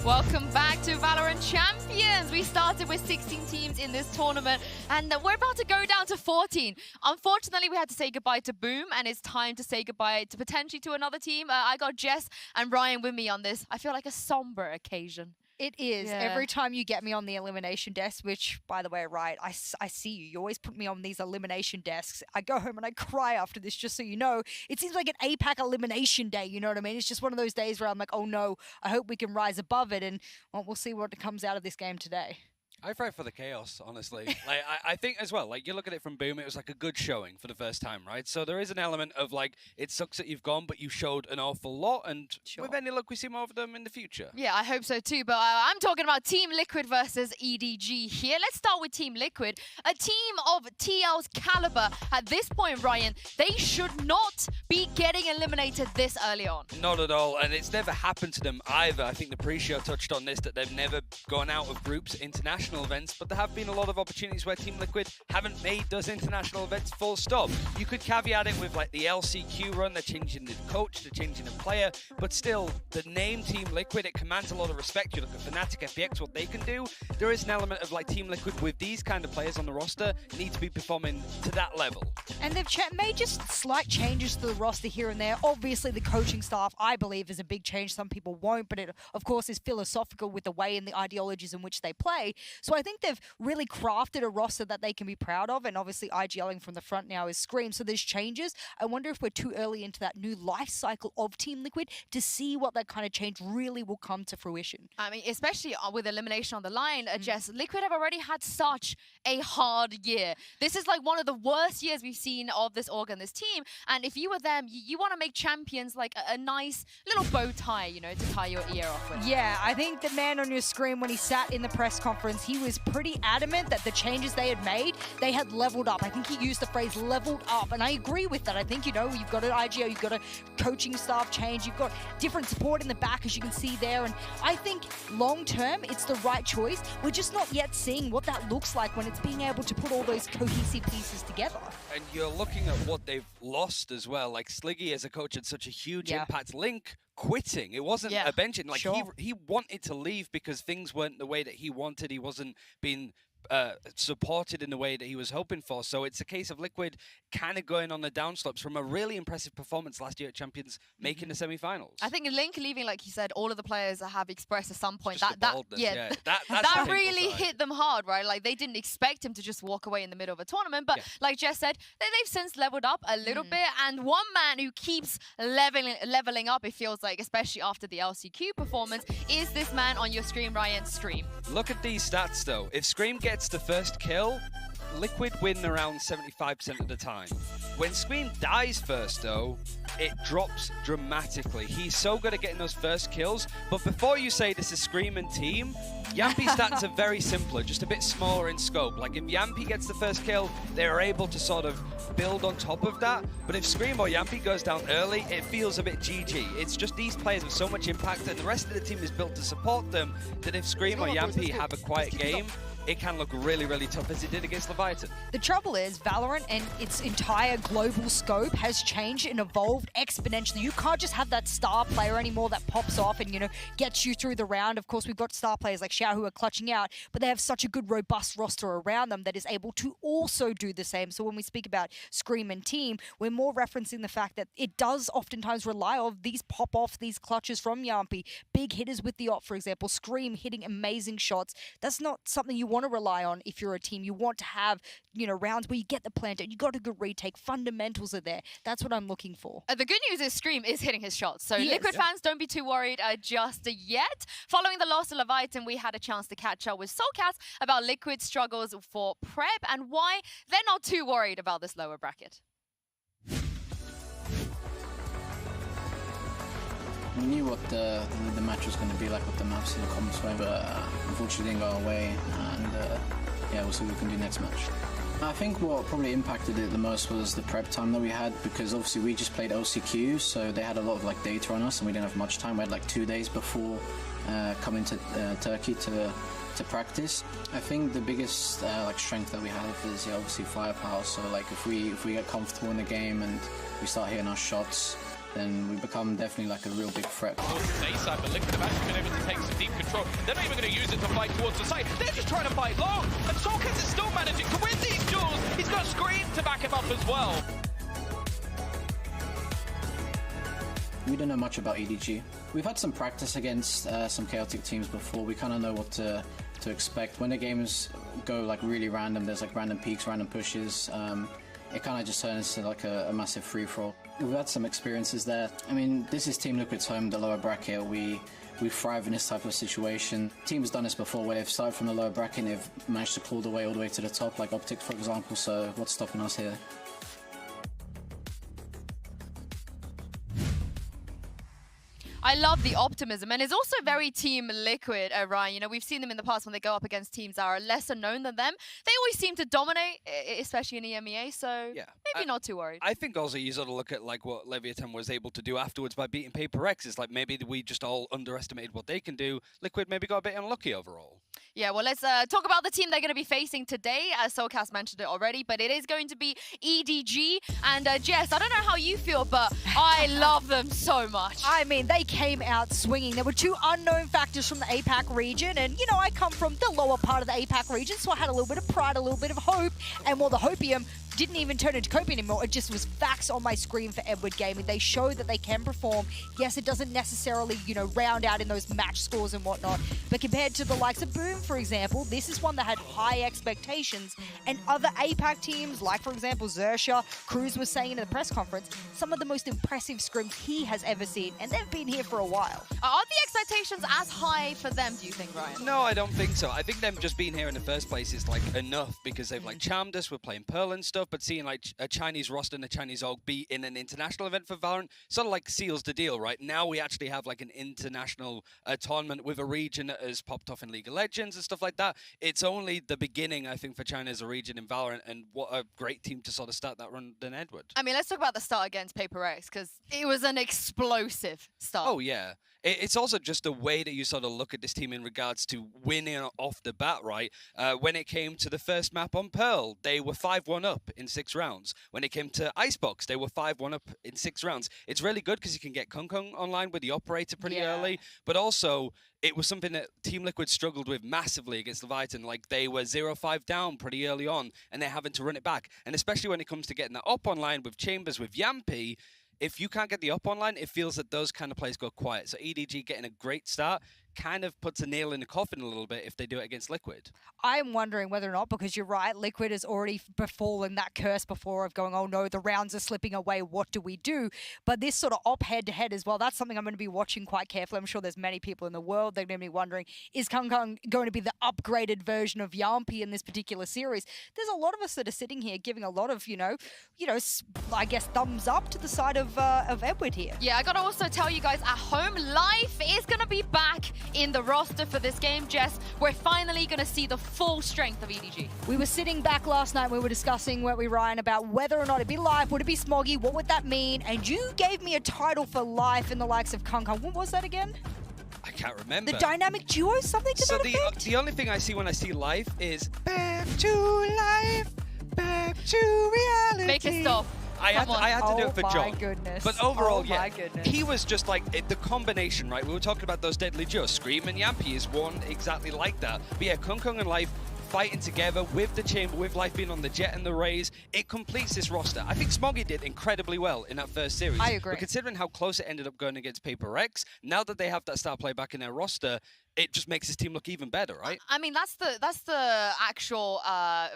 Welcome back to VALORANT Champions. We started with 16 teams in this tournament, and we're about to go down to 14. Unfortunately, we had to say goodbye to Boom, and it's time to say goodbye to potentially to another team. I got Jess and Ryan with me on this. I feel like a somber occasion. It is. Yeah. Every time you get me on the elimination desk, which, by the way, right, I see you. You always put me on these elimination desks. I go home and I cry after this, just so you know. It seems like an APAC elimination day, you know what I mean? It's just one of those days where I'm like, oh no, I hope we can rise above it, and well, we'll see what comes out of this game today. I pray for the chaos, honestly. Like I think as well, like you look at it from Boom, it was like a good showing for the first time, right? So there is an element of like, it sucks that you've gone, but you showed an awful lot, and with any luck, we see more of them in the future. Yeah, I hope so too, but I'm talking about Team Liquid versus EDG here. Let's start with Team Liquid, a team of TL's caliber. At this point, Ryan, they should not be getting eliminated this early on. Not at all, and it's never happened to them either. I think the pre-show touched on this, that they've never gone out of groups international events, but there have been a lot of opportunities where Team Liquid haven't made those international events full stop. You could caveat it with like the LCQ run, they're changing the coach, they're changing the player, but still, the name Team Liquid, it commands a lot of respect. You look at Fnatic, FPX, what they can do. There is an element of like Team Liquid with these kind of players on the roster need to be performing to that level. And they've made just slight changes to the roster here and there. Obviously, the coaching staff, I believe, is a big change. Some people won't, but it, of course, is philosophical with the way and the ideologies in which they play. So I think they've really crafted a roster that they can be proud of, and obviously IGLing from the front now is Scream. So there's changes. I wonder if we're too early into that new life cycle of Team Liquid to see what that kind of change really will come to fruition. I mean, especially with elimination on the line, Jess, Liquid have already had such a hard year. This is like one of the worst years we've seen of this org and this team. And if you were them, you want to make champions like a nice little bow tie, you know, to tie your ear off with. Yeah, I think the man on your screen, when he sat in the press conference, he was pretty adamant that the changes they had made, they had leveled up. I think he used the phrase leveled up, and I agree with that. I think, you know, you've got an IGO, you've got a coaching staff change, you've got different support in the back, as you can see there, and I think long term, it's the right choice. We're just not yet seeing what that looks like when it's being able to put all those cohesive pieces together. And you're looking at what they've lost as well. Like Sliggy as a coach had such a huge impact. Link quitting. It wasn't a benching. Like he wanted to leave because things weren't the way that he wanted. He wasn't being supported in the way that he was hoping for. So it's a case of Liquid kind of going on the downslopes from a really impressive performance last year at Champions, making the semi-finals. I think Link leaving, like you said, all of the players have expressed at some point that really hit them hard, right? Like they didn't expect him to just walk away in the middle of a tournament, but like Jess said, they've since leveled up a little bit, and one man who keeps leveling up, it feels like, especially after the LCQ performance, is this man on your screen, Ryan, Scream. Look at these stats though. If Scream gets the first kill, Liquid win around 75% of the time. When Scream dies first though, it drops dramatically. He's so good at getting those first kills, but before you say this is Scream and team, Yampi's stats are very simpler, just a bit smaller in scope. Like if Yampi gets the first kill, they're able to sort of build on top of that, but if Scream or Yampi goes down early, it feels a bit GG. It's just these players have so much impact, and the rest of the team is built to support them, that if Scream or Yampi have a quiet game, it can look really, really tough, as it did against Leviathan. The trouble is, VALORANT and its entire global scope has changed and evolved exponentially. You can't just have that star player anymore that pops off and, you know, gets you through the round. Of course, we've got star players like Xiao who are clutching out, but they have such a good, robust roster around them that is able to also do the same. So when we speak about Scream and team, we're more referencing the fact that it does oftentimes rely on these pop-off, these clutches from Yampi, big hitters with the op, for example, Scream hitting amazing shots. That's not something you want to rely on if you're a team. You want to have, you know, rounds where you get the planter, you got a good retake, fundamentals are there. That's what I'm looking for. The good news is Scream is hitting his shots, so Liquid fans, don't be too worried just yet. Following the loss of Leviathan, we had a chance to catch up with Soulcast about Liquid's struggles for prep and why they're not too worried about this lower bracket. We knew what the match was going to be like, what the maps and the comps were, but unfortunately didn't go our way, and yeah, we'll see what we can do next match. I think what probably impacted it the most was the prep time that we had, because obviously we just played LCQ, so they had a lot of like data on us and we didn't have much time. We had like 2 days before coming to Turkey to practice. I think the biggest like strength that we have is obviously firepower, so like if we get comfortable in the game and we start hitting our shots, then we become definitely like a real big threat. Side, but Liquid have actually been able to take some deep control control. They're not even going to use it to fight towards the side. They're just trying to fight long. And Solkaz is still managing to win these duels. He's got Scream to back him up as well. We don't know much about EDG. We've had some practice against some chaotic teams before. We kind of know what to expect. When the games go like really random, there's like random peaks, random pushes, it kind of just turns into like a massive free-for-all. We've had some experiences there. I mean, this is Team Liquid's home, the lower bracket. We thrive in this type of situation. Team has done this before where they've started from the lower bracket and they've managed to claw their way all the way to the top, like Optic, for example, so what's stopping us here? I love the optimism, and it's also very Team Liquid, Ryan. You know, we've seen them in the past when they go up against teams that are lesser known than them. They always seem to dominate, especially in EMEA, so maybe not too worried. I think also you sort of look at like what Leviathan was able to do afterwards by beating Paper X. It's like maybe we just all underestimated what they can do. Liquid maybe got a bit unlucky overall. Yeah, well, let's talk about the team they're going to be facing today. Solkaz mentioned it already, but it is going to be EDG. And Jess, I don't know how you feel, but I love them so much. I mean, they came out swinging. There were two unknown factors from the APAC region. And, you know, I come from the lower part of the APAC region, so I had a little bit of pride, a little bit of hope. And while the hopium didn't even turn into copium anymore, it just was facts on my screen for Edward Gaming. They show that they can perform. Yes, it doesn't necessarily, you know, round out in those match scores and whatnot, but compared to the likes of Boom, for example, this is one that had high expectations, and other APAC teams, like for example Xerxia, Cruz was saying in the press conference, some of the most impressive scrims he has ever seen, and they've been here for a while. Are the expectations as high for them, do you think, Ryan? No, I don't think so. I think them just being here in the first place is like enough, because they've like charmed us, we're playing Pearl and stuff, but seeing like a Chinese roster and a Chinese org be in an international event for VALORANT sort of like seals the deal, right? Now we actually have like an international tournament with a region that has popped off in League of Legends and stuff like that. It's only the beginning, I think, for China as a region in VALORANT, and what a great team to sort of start that run than Edward. I mean, let's talk about the start against Paper X, because it was an explosive start. Oh, yeah. It's also just the way that you sort of look at this team in regards to winning off the bat, right? When it came to the first map on Pearl, they were 5-1 up in 6 rounds. When it came to Icebox, they were 5-1 up in 6 rounds. It's really good because you can get Kung Kung online with the operator pretty early, but also it was something that Team Liquid struggled with massively against Leviathan. Like, they were 0-5 down pretty early on, and they're having to run it back. And especially when it comes to getting that up online with Chambers, with Yampy, if you can't get the up online, it feels that those kind of plays go quiet. So EDG getting a great start kind of puts a nail in the coffin a little bit if they do it against Liquid. I'm wondering whether or not, because you're right, Liquid has already befallen that curse before of going, oh no, the rounds are slipping away, what do we do? But this sort of op head-to-head as well, that's something I'm going to be watching quite carefully. I'm sure there's many people in the world that are going to be wondering, is Kung Kung going to be the upgraded version of Yampy in this particular series? There's a lot of us that are sitting here giving a lot of, you know, I guess thumbs up to the side of Edward here. Yeah, I got to also tell you guys at home, Life is going to be back in the roster for this game. Jess, we're finally going to see the full strength of EDG. We were sitting back last night, we were discussing, weren't we, Ryan, about whether or not it'd be Life, would it be Smoggy, what would that mean? And you gave me a title for Life in the likes of Kung Kung. What was that again? I can't remember. The dynamic duo, something to that effect? The only thing I see when I see Life is back to life, back to reality. Make it stop. I had to do it for John. Oh my goodness. But overall, oh my goodness. He was just like, the combination, right? We were talking about those deadly duos. Scream and Yampy is one exactly like that. But yeah, Kung Kung and Life fighting together with the Chamber, with Life being on the Jet and the Rays, it completes this roster. I think Smoggy did incredibly well in that first series. I agree. But considering how close it ended up going against Paper X, now that they have that star player back in their roster, it just makes this team look even better, right? I mean, that's the actual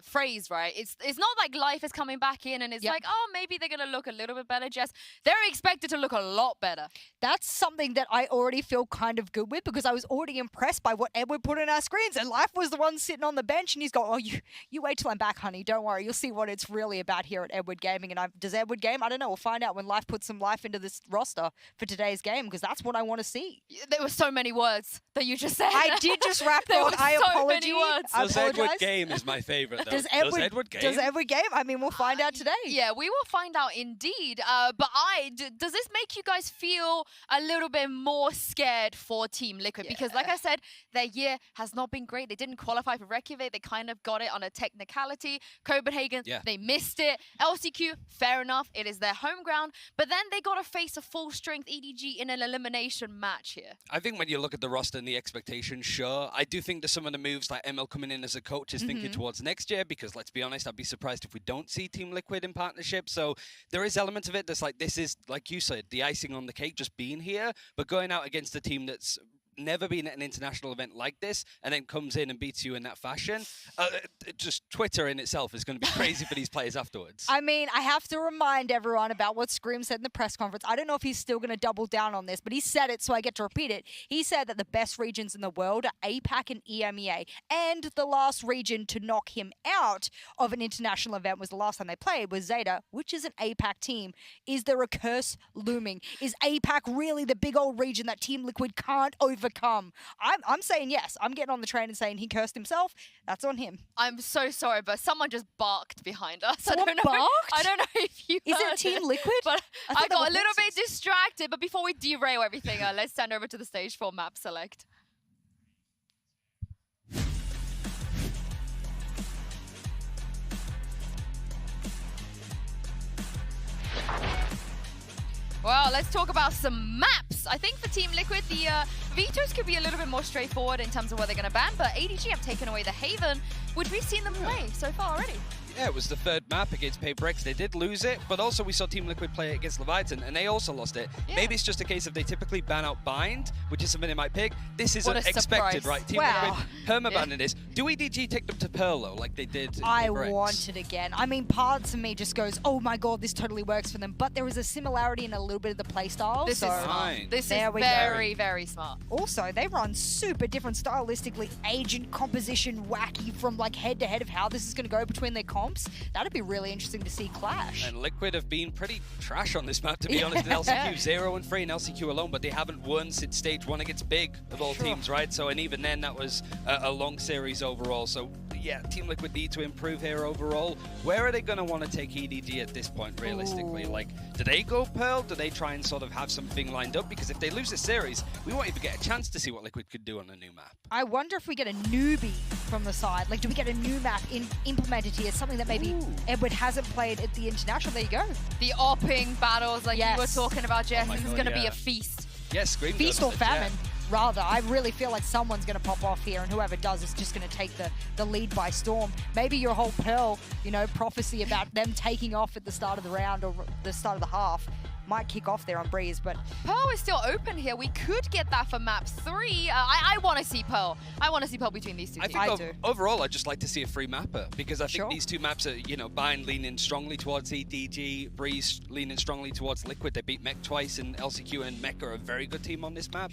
phrase, right? It's not like Life is coming back in and it's like, oh, maybe they're going to look a little bit better, Jess. They're expected to look a lot better. That's something that I already feel kind of good with, because I was already impressed by what Edward put in our screens, and Life was the one sitting on the bench, and he's going, oh, you wait till I'm back, honey. Don't worry. You'll see what it's really about here at Edward Gaming. And does Edward game? I don't know. We'll find out when Life puts some life into this roster for today's game, because that's what I want to see. There were so many words that you just said. I did just wrap on. I apologize. Does Edward game is my favorite, though. Does Edward game? Does Edward game? I mean, we'll find out today. Yeah, we will find out indeed. But does this make you guys feel a little bit more scared for Team Liquid? Because like I said, their year has not been great. They didn't qualify for Reykjavik. They kind of got it on a technicality. Copenhagen, they missed it. LCQ, fair enough. It is their home ground. But then they got to face a full-strength EDG in an elimination match here. I think when you look at the roster and the expectations expectations, sure. I do think that some of the moves like ML coming in as a coach is thinking towards next year, because let's be honest, I'd be surprised if we don't see Team Liquid in partnership. So there is elements of it that's like, this is, like you said, the icing on the cake, just being here, but going out against a team that's never been at an international event like this and then comes in and beats you in that fashion. Just Twitter in itself is going to be crazy for these players afterwards. I mean, I have to remind everyone about what Scream said in the press conference. I don't know if he's still going to double down on this, but he said it, so I get to repeat it. He said that the best regions in the world are APAC and EMEA, and the last region to knock him out of an international event was the last time they played was Zeta, which is an APAC team. Is there a curse looming? Is APAC really the big old region that Team Liquid can't overcome? I'm saying yes. I'm getting on the train and saying he cursed himself. That's on him. I'm so sorry, but someone just barked behind us. Someone barked? I don't know if you Is heard it Team Liquid? But I thought got they a were little bit horses. distracted. But before we derail everything, let's stand over to the stage for map select. Well, let's talk about some maps. I think for Team Liquid, the vetoes could be a little bit more straightforward in terms of what they're going to ban, but ADG have taken away the Haven, which we've seen them play so far already. Yeah, it was the third map against Paper-X. They did lose it, but also we saw Team Liquid play it against Leviathan, and they also lost it. Yeah. Maybe it's just a case of they typically ban out Bind, which is something they might pick. This isn't What a expected, surprise. right? Team Liquid perma-banning this. Do EDG take them to Pearl, though, like they did in I Paper-X? want it again. I mean, parts of me just goes, oh my god, this totally works for them. But there is a similarity in a little bit of the playstyle. This so is smart. This is there we very, go. very smart. Also, they run super different stylistically, agent composition, wacky from like head to head of how this is going to go between their comps. That'd be really interesting to see clash. And Liquid have been pretty trash on this map, to be honest. In LCQ 0-3 in LCQ alone, but they haven't won since stage 1 against Big of all teams, right? So, and even then, that was a long series overall. So, yeah, Team Liquid need to improve here overall. Where are they going to want to take EDG at this point, realistically? Like, do they go Pearl? Do they try and sort of have something lined up? Because if they lose this series, we won't even get a chance to see what Liquid could do on a new map. I wonder if we get a newbie from the side. Like, do we get a new map implemented here? Something that maybe Edward hasn't played at the international. There you go. The opping battles like you were talking about, Jess. This is going to be a feast. Yes, Scream Feast does or it, famine, rather. I really feel like someone's going to pop off here, and whoever does is just going to take the lead by storm. Maybe your whole Pearl, you know, prophecy about them taking off at the start of the round or the start of the half might kick off there on Breeze, but Pearl is still open here. We could get that for map 3. I want to see Pearl. I want to see Pearl between these two teams. I think overall, I'd just like to see a free mapper, because I think these two maps are, you know, Bind leaning strongly towards EDG, Breeze leaning strongly towards Liquid. They beat Mech twice in LCQ, and Mech are a very good team on this map.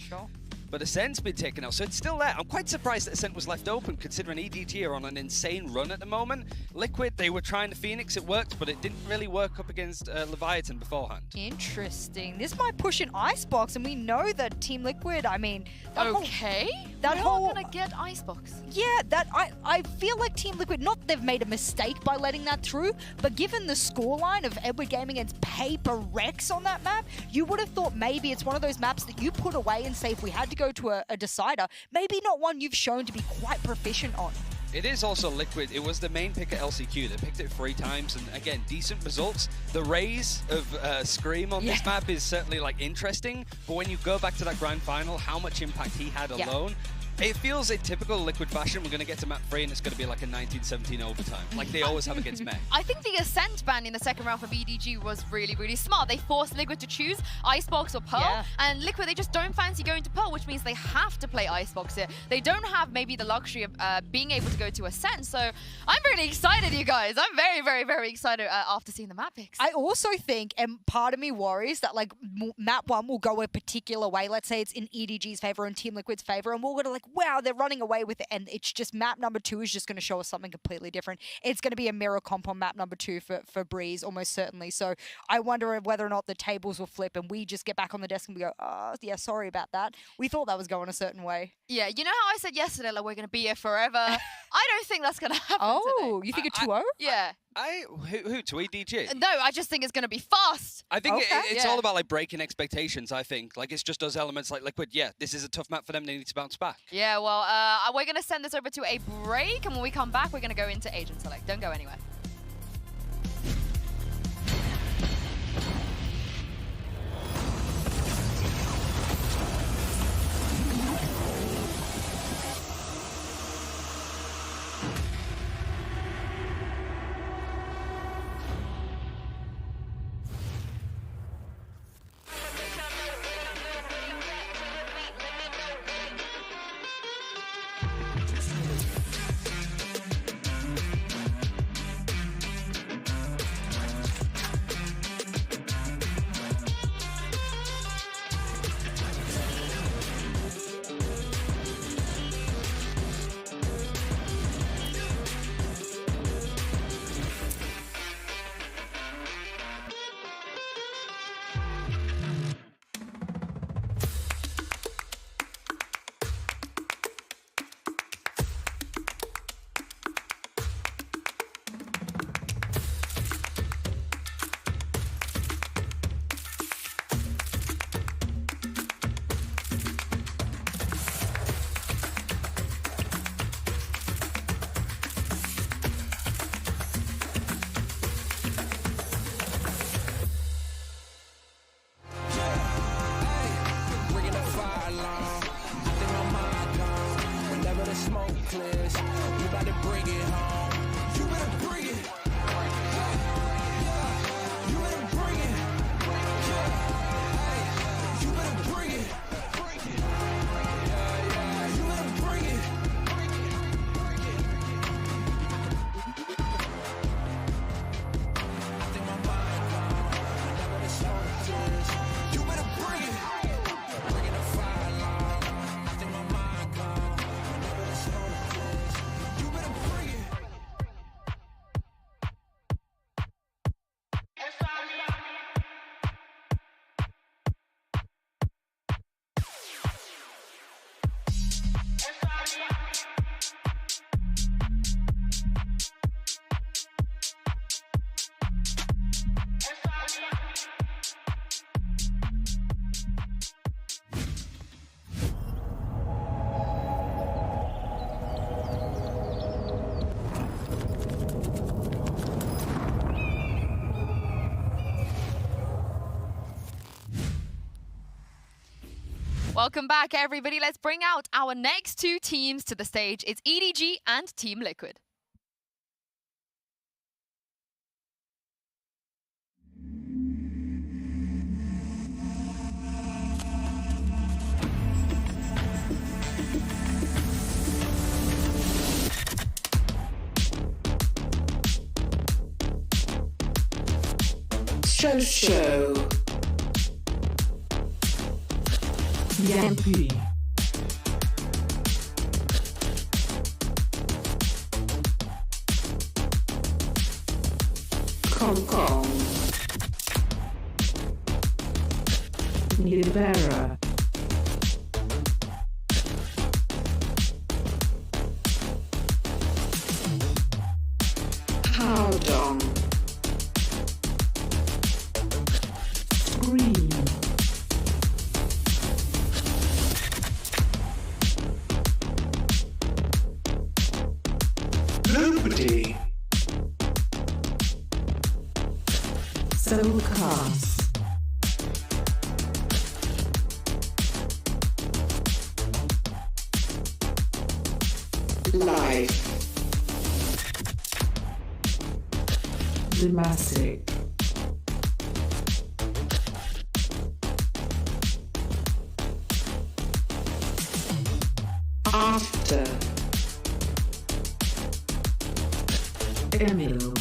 But Ascent's been taken out, so it's still there. I'm quite surprised that Ascent was left open, considering EDG are on an insane run at the moment. Liquid, they were trying the Phoenix, it worked, but it didn't really work up against Leviathan beforehand. interesting. This might push an Icebox, and we know that Team Liquid, I mean... That whole gonna get Icebox. Yeah, that I feel like Team Liquid, not they've made a mistake by letting that through, but given the scoreline of Edward Gaming against Paper-X on that map, you would have thought maybe it's one of those maps that you put away and say if we had to go to a decider, maybe not one you've shown to be quite proficient on. It is also Liquid. It was the main pick at LCQ. They picked it 3 times, and again, decent results. The raise of Scream on this map is certainly like interesting, but when you go back to that grand final, how much impact he had alone, it feels a typical Liquid fashion. We're going to get to map 3, and it's going to be like a 19-17 overtime, like they always have against Mech. I think the Ascent ban in the second round for BDG was really, really smart. They forced Liquid to choose Icebox or Pearl, and Liquid, they just don't fancy going to Pearl, which means they have to play Icebox here. They don't have maybe the luxury of being able to go to Ascent, so I'm really excited, you guys. I'm very, very, very excited after seeing the map picks. I also think, and part of me worries that like map 1 will go a particular way. Let's say it's in EDG's favor and Team Liquid's favor, and we're going to like, wow, they're running away with it, and it's just map number 2 is just going to show us something completely different. It's going to be a mirror comp on map number 2 for Breeze, almost certainly. So I wonder whether or not the tables will flip and we just get back on the desk and we go, oh, yeah, sorry about that. We thought that was going a certain way. Yeah, you know how I said yesterday, like, we're going to be here forever? I don't think that's going to happen today. You think a 2-0? Yeah. Who to EDG? No, I just think it's going to be fast. I think it's all about like breaking expectations. I think like it's just those elements like Liquid. Yeah, this is a tough map for them. They need to bounce back. Yeah, well, we're going to send this over to a break, and when we come back, we're going to go into Agent Select. Don't go anywhere. smoke clears. You better bring it home. You better bring it. You better bring it. You better bring it. You better bring it. I think my mind gone. Never the smoke clears. You better bring it. Bringing the fire along. I think my mind gone. Never the smoke clears. You better bring it. Welcome back, everybody. Let's bring out our next two teams to the stage. It's EDG and Team Liquid. Show. Yampui. Kong Kong. Nivera. Howdong. Green. Nobody. Soulcast. Life. Demassic. After. Emil.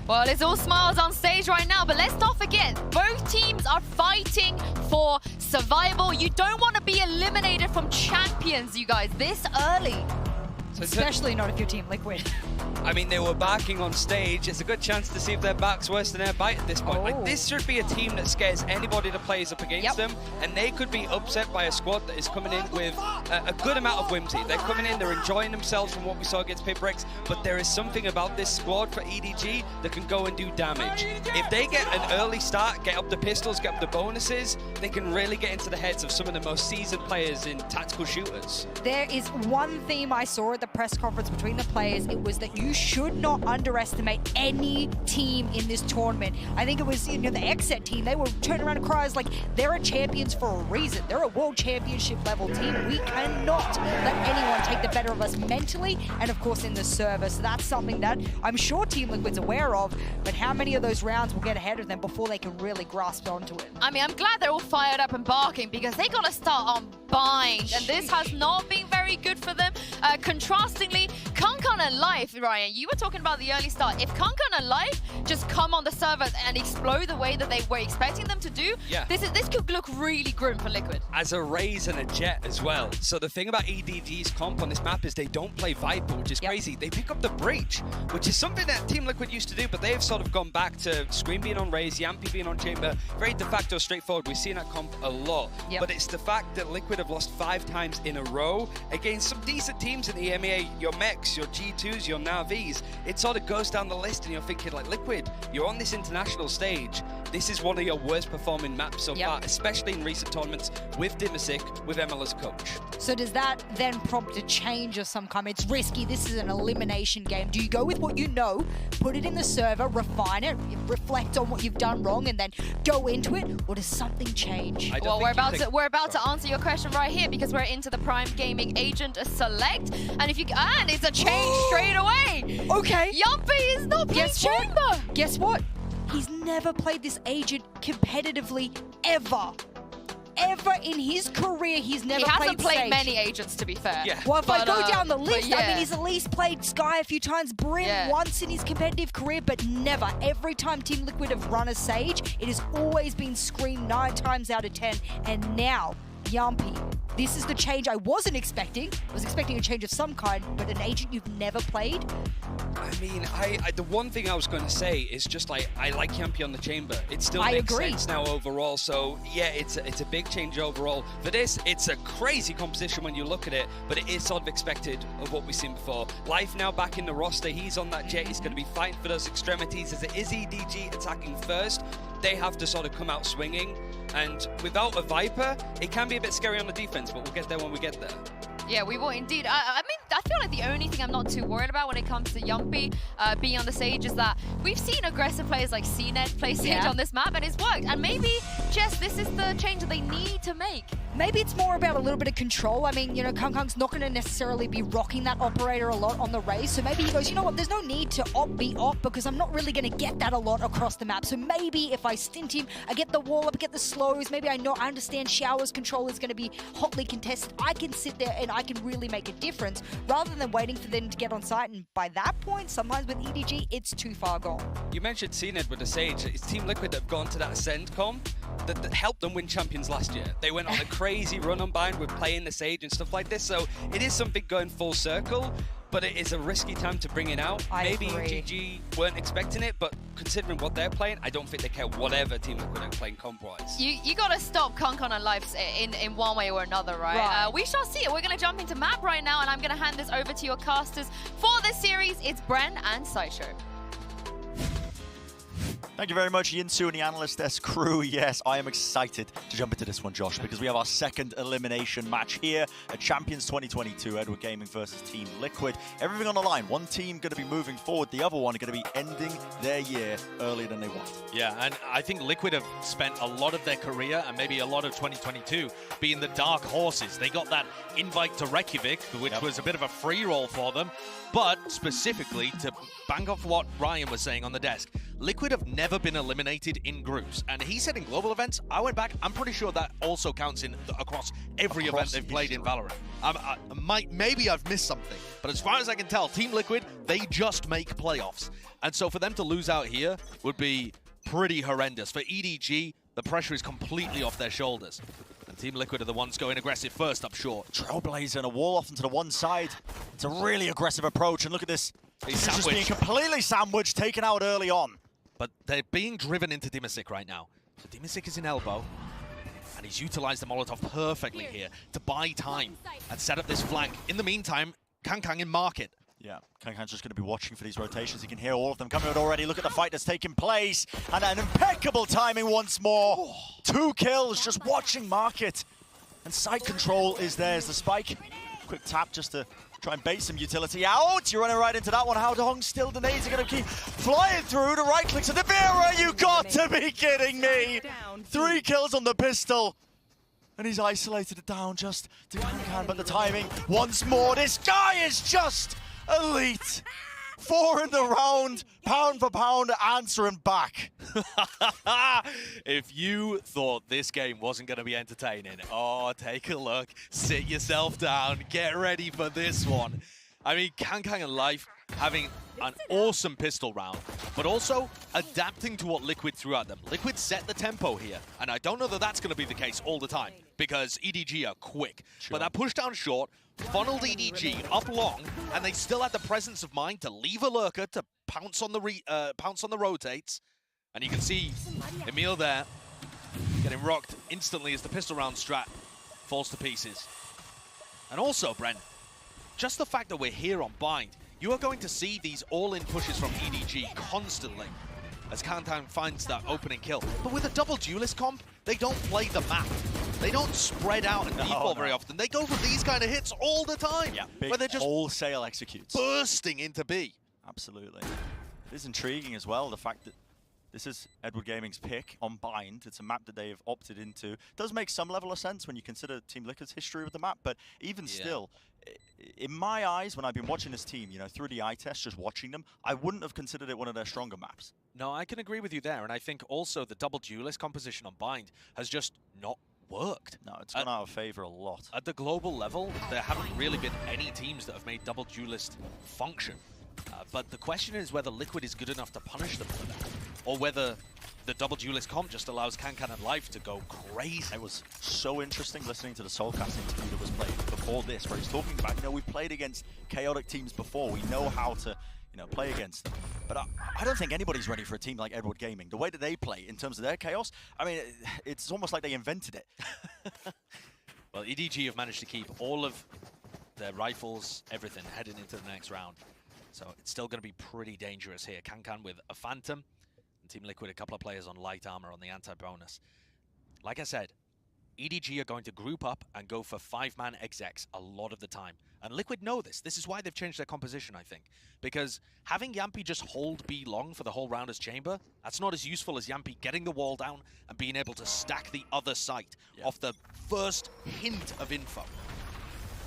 Well, it's all smiles on stage right now, but let's not forget, both teams are fighting for survival. You don't want to be eliminated from champions, you guys, this early. Especially not if you're Team Liquid. I mean, they were backing on stage. It's a good chance to see if their back's worse than their bite at this point. Like, this should be a team that scares anybody that plays up against them, and they could be upset by a squad that is coming in with a good amount of whimsy. They're coming in, they're enjoying themselves from what we saw against Piprex, but there is something about this squad for EDG that can go and do damage. If they get an early start, get up the pistols, get up the bonuses, they can really get into the heads of some of the most seasoned players in tactical shooters. There is one theme I saw at the press conference between the players. It was that you should not underestimate any team in this tournament. I think it was, you know, the XSET team. They were turning around and cries like they're a champions for a reason. They're a world championship level team. We cannot let anyone take the better of us mentally and, of course, in the service. So that's something that I'm sure Team Liquid's aware of, but how many of those rounds will get ahead of them before they can really grasp onto it? I mean, I'm glad they're all fired up and barking because they got to start on bind, and this has not been very good for them. Contrastingly, Kankan and Life, Ryan, you were talking about the early start. If Kankan and Life just come on the server and explode the way that they were expecting them to do, this could look really grim for Liquid. As a Raze and a Jet as well. So the thing about EDG's comp on this map is they don't play Viper, which is crazy. They pick up the Breach, which is something that Team Liquid used to do, but they've sort of gone back to Scream being on Raze, Yampy being on Chamber. Very de facto straightforward. We've seen that comp a lot. But it's the fact that Liquid have lost 5 times in a row against some decent teams in the EMEA, your Mechs, your G2s, your Navis. It sort of goes down the list and you're thinking like, Liquid, you're on this international stage. This is one of your worst performing maps so far, especially in recent tournaments with Dimasic, with Emil as coach. So does that then prompt a change of some kind? It's risky. This is an elimination game. Do you go with what you know, put it in the server, refine it, reflect on what you've done wrong, and then go into it, or does something change? Well, we're about to answer your question right here because we're into the Prime Gaming Agent Select, and it's a change straight away. Okay. Yumpy is not playing Chamber. Guess what? He's never played this agent competitively ever. Ever in his career, he's never played He hasn't played Sage. many agents, to be fair. Yeah. Well, if I go down the list, I mean, he's yeah. at least played Sky a few times, Brim once in his competitive career, but never. Every time Team Liquid have run a Sage, it has always been Scream 9 times out of 10. And now, Yumpy. This is the change I wasn't expecting. I was expecting a change of some kind, but an agent you've never played? I mean, the one thing I was going to say is just like, I like Yumpy on the Chamber. It still makes sense now overall. So yeah, it's a big change overall. For this, it's a crazy composition when you look at it, but it is sort of expected of what we've seen before. Life now back in the roster. He's on that jet. He's going to be fighting for those extremities as it is EDG attacking first. They have to sort of come out swinging. And without a Viper, it can be a bit scary on the defense, but we'll get there when we get there. Yeah, we will indeed. I mean, I feel like the only thing I'm not too worried about when it comes to Yumpy being on the Sage is that we've seen aggressive players like CNED play Sage on this map, and it's worked. And maybe, Jess, this is the change that they need to make. Maybe it's more about a little bit of control. I mean, you know, Kang's not going to necessarily be rocking that operator a lot on the race. So maybe he goes, you know what, there's no need to be op because I'm not really going to get that a lot across the map. So maybe if I stint him, I get the wall up, I get the slows, maybe I understand Shower's control is going to be hotly contested. I can sit there and I can really make a difference rather than waiting for them to get on site. And by that point, sometimes with EDG, it's too far gone. You mentioned CNED with the Sage. It's Team Liquid that have gone to that Ascend comp that helped them win Champions last year. They went on a crazy run on Bind with playing the Sage and stuff like this. So it is something going full circle, but it is a risky time to bring it out. Maybe GG weren't expecting it, but considering what they're playing, I don't think they care whatever Team Liquid are playing comp-wise. You got to stop Kankan and Lives in one way or another, right? We shall see it. We're going to jump into map right now, and I'm going to hand this over to your casters for this series. It's Bren and Sideshow. Thank you very much, Yinsu and the Analyst S crew. Yes, I am excited to jump into this one, Josh, because we have our second elimination match here at Champions 2022, Edward Gaming versus Team Liquid. Everything on the line. One team going to be moving forward, the other one going to be ending their year earlier than they want. Yeah, and I think Liquid have spent a lot of their career and maybe a lot of 2022 being the dark horses. They got that invite to Reykjavik, which was a bit of a free roll for them. But specifically, to bang off what Ryan was saying on the desk, Liquid have never been eliminated in groups. And he said in global events, I went back, I'm pretty sure that also counts in across every event they've played in Valorant. Maybe I've missed something, but as far as I can tell, Team Liquid, they just make playoffs. And so for them to lose out here would be pretty horrendous. For EDG, the pressure is completely off their shoulders. And Team Liquid are the ones going aggressive first up short. Trailblazer and a wall off into the one side. It's a really aggressive approach, and look at this. He's just being completely sandwiched, taken out early on. But they're being driven into Dimasic right now. So Dimasic is in elbow, and he's utilized the Molotov perfectly here to buy time and set up this flank. In the meantime, Kang in market. Yeah, Kang's just going to be watching for these rotations. He can hear all of them coming out already. Look at the fight that's taking place. And an impeccable timing once more. 2 kills, just watching market. And side control is theirs. The spike, quick tap just to try and bait some utility out. You're running right into that one. How Dong still denies. You're going to keep flying through. The right clicks of the Vera. You got to be kidding me. 3 kills on the pistol. And he's isolated it down just to Kang, but the timing once more. This guy is just elite. 4 in the round, pound for pound, answering back. If you thought this game wasn't going to be entertaining, oh, take a look, sit yourself down, get ready for this one. I mean, Kang and Life having an awesome pistol round, but also adapting to what Liquid threw at them. Liquid set the tempo here, and I don't know that that's going to be the case all the time, because EDG are quick. But that push down short funneled EDG up long, and they still had the presence of mind to leave a lurker to pounce on the rotates. And you can see Emil there getting rocked instantly as the pistol round strat falls to pieces. And also, Bren, just the fact that we're here on Bind, you are going to see these all-in pushes from EDG constantly. as Kantan finds that opening kill. But with a double duelist comp, they don't play the map. They don't spread out and default very often. They go for these kind of hits all the time. Yeah, big where they're just wholesale executes. bursting into B. Absolutely. It is intriguing as well, the fact that this is Edward Gaming's pick on Bind. It's a map that they have opted into. It does make some level of sense when you consider Team Liquid's history with the map, but even still, in my eyes, when I've been watching this team, you know, through the eye test, just watching them, I wouldn't have considered it one of their stronger maps. No, I can agree with you there, and I think also the double duelist composition on Bind has just not worked. No, it's gone out of favor a lot. At the global level, there haven't really been any teams that have made double duelist function. But the question is whether Liquid is good enough to punish them for that, or whether the double duelist comp just allows Kankan and Life to go crazy. It was so interesting listening to the Soulcast interview that was played before this, where he's talking about, you know, we've played against chaotic teams before. We know how to, you know, play against them. But I don't think anybody's ready for a team like Edward Gaming. The way that they play in terms of their chaos, I mean, it's almost like they invented it. Well, EDG have managed to keep all of their rifles, everything, heading into the next round. So it's still going to be pretty dangerous here. Kankan with a Phantom, and Team Liquid a couple of players on light armor on the anti-bonus. Like I said, EDG are going to group up and go for 5-man execs a lot of the time. And Liquid know this. This is why they've changed their composition, I think. Because having Yampi just hold B long for the whole round as chamber, that's not as useful as Yampi getting the wall down and being able to stack the other site off the first hint of info.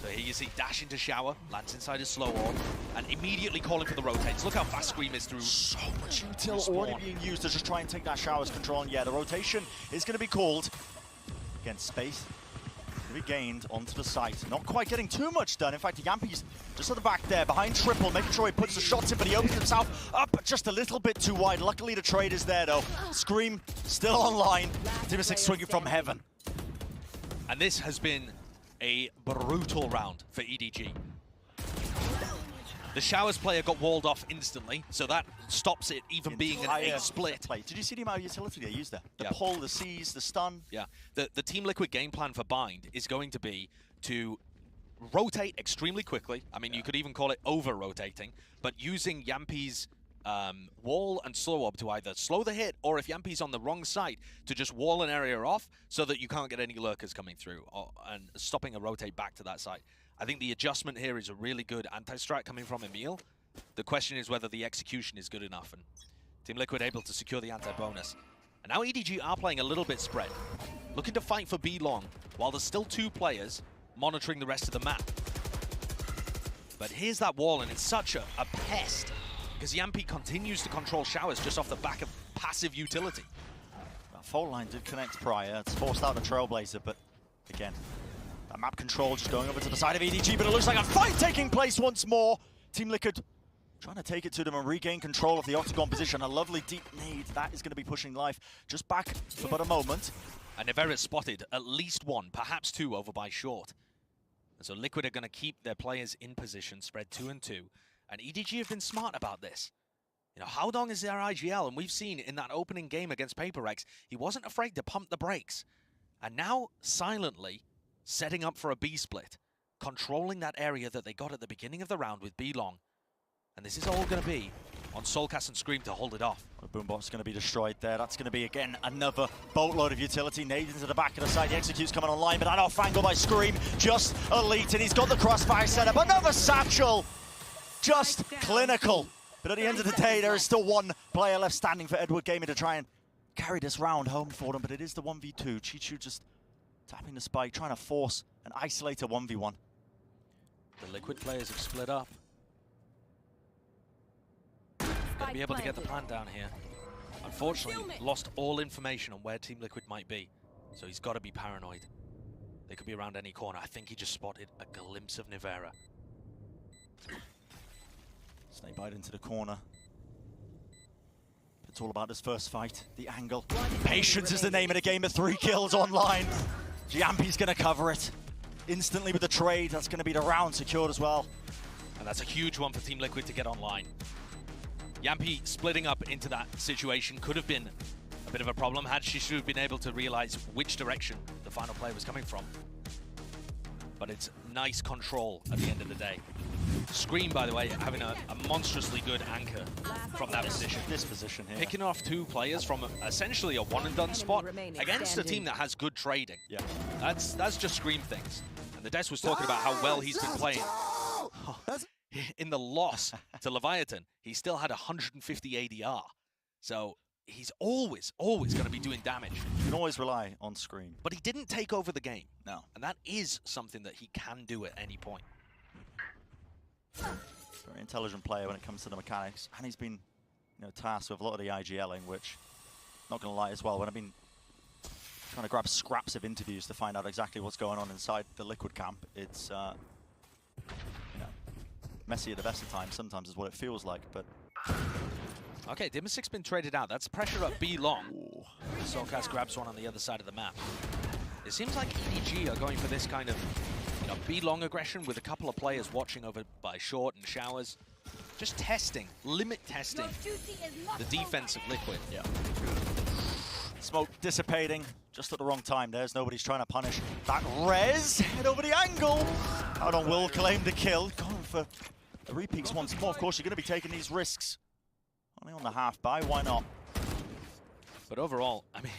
So here you see dash into shower, lands inside his slow orb, and immediately calling for the rotates. Look how fast Scream is through. So much util already being used to just try and take that shower's control. And yeah, the rotation is going to be called. Again, space to be gained onto the site. Not quite getting too much done. In fact, Yampi's just at the back there, behind Triple, making sure he puts the shots in, but he opens himself up just a little bit too wide. Luckily, the trade is there, though. Scream still online. Team 6 swinging from heaven. And this has been a brutal round for EDG. The Showers player got walled off instantly, so that stops it even being an 8 split. Did you see the amount of utility they used there? The pull, the seize, the stun. Yeah, the Team Liquid game plan for Bind is going to be to rotate extremely quickly. I mean, you could even call it over-rotating, but using Yampi's wall and slow orb to either slow the hit, or if Yampi's on the wrong side, to just wall an area off so that you can't get any lurkers coming through, and stopping a rotate back to that side. I think the adjustment here is a really good anti-strat coming from Emil. The question is whether the execution is good enough, and Team Liquid able to secure the anti-bonus. And now EDG are playing a little bit spread, looking to fight for B long, while there's still 2 players monitoring the rest of the map. But here's that wall, and it's such a pest, because Yampi continues to control showers just off the back of passive utility. That fault line did connect prior. It's forced out the Trailblazer, but again, that map control just going over to the side of EDG, but it looks like a fight taking place once more. Team Liquid trying to take it to them and regain control of the Octagon position. A lovely deep nade. That is going to be pushing Life just back for but a moment. And Nivera spotted at least 1, perhaps 2 over by short. And so Liquid are going to keep their players in position, spread 2 and 2. And EDG have been smart about this. You know, how long is their IGL? And we've seen in that opening game against PaperX, he wasn't afraid to pump the brakes. And now, silently, setting up for a B split, controlling that area that they got at the beginning of the round with B long. And this is all going to be on Soulcast and Scream to hold it off. The Boombox is going to be destroyed there. That's going to be, again, another boatload of utility. Nade into the back of the side. The execute's coming online, but that off angle by Scream. Just elite, and he's got the crossfire set up. Another satchel! Just clinical. But at the end of the day, there is still 1 player left standing for Edward Gaming to try and carry this round home for them. But it is the 1v2. Chichu just tapping the spike, trying to force an isolator 1v1. The Liquid players have split up. Going to be able to get the plan down here. Unfortunately, lost all information on where Team Liquid might be. So he's got to be paranoid. They could be around any corner. I think he just spotted a glimpse of Nivera. Snakebite into the corner. It's all about this first fight, the angle. Patience is the name of the game of 3 kills online. Yampi's going to cover it. Instantly with the trade, that's going to be the round secured as well. And that's a huge one for Team Liquid to get online. Yampi splitting up into that situation could have been a bit of a problem had she should have been able to realize which direction the final player was coming from. But it's nice control at the end of the day. Scream, by the way, having a monstrously good anchor from that position. This position here. Picking off 2 players from essentially a one-and-done spot against a team that has good trading. Yeah. That's just Scream things. And the Des was talking about how well he's been playing. In the loss to Leviathan, he still had 150 ADR. So he's always going to be doing damage. You can always rely on Scream. But he didn't take over the game. No. And that is something that he can do at any point. Very intelligent player when it comes to the mechanics. And he's been tasked with a lot of the IGLing, which, not going to lie as well, when I've been trying to grab scraps of interviews to find out exactly what's going on inside the Liquid camp, it's messy at the best of times. Sometimes is what it feels like, but... Okay, Dimmersick's been traded out. That's pressure up B long. Solcast grabs one on the other side of the map. It seems like EDG are going for this kind of B long aggression with a couple of players watching over by short and showers. Just testing, limit testing the defense of Liquid. Yeah. Smoke dissipating just at the wrong time. There's nobody's trying to punish that res. Head over the angle. Out on Will, claim the kill. Going for the repeats once more. Of course, you're going to be taking these risks. Only on the half buy, why not? But overall, I mean,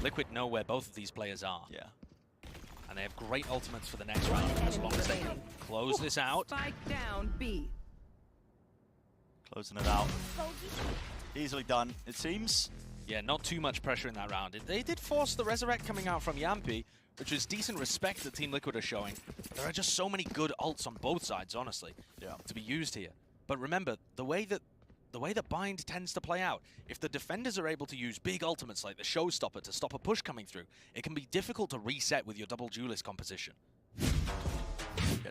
Liquid know where both of these players are. Yeah. And they have great ultimates for the next round, as long as they can close this out. Spike down B. Closing it out. Easily done, it seems. Yeah, not too much pressure in that round. They did force the Resurrect coming out from Yampi, which is decent respect that Team Liquid are showing. There are just so many good ults on both sides, honestly, to be used here. But remember, the way that Bind tends to play out, if the defenders are able to use big ultimates like the Showstopper to stop a push coming through, it can be difficult to reset with your double duelist composition. Yeah,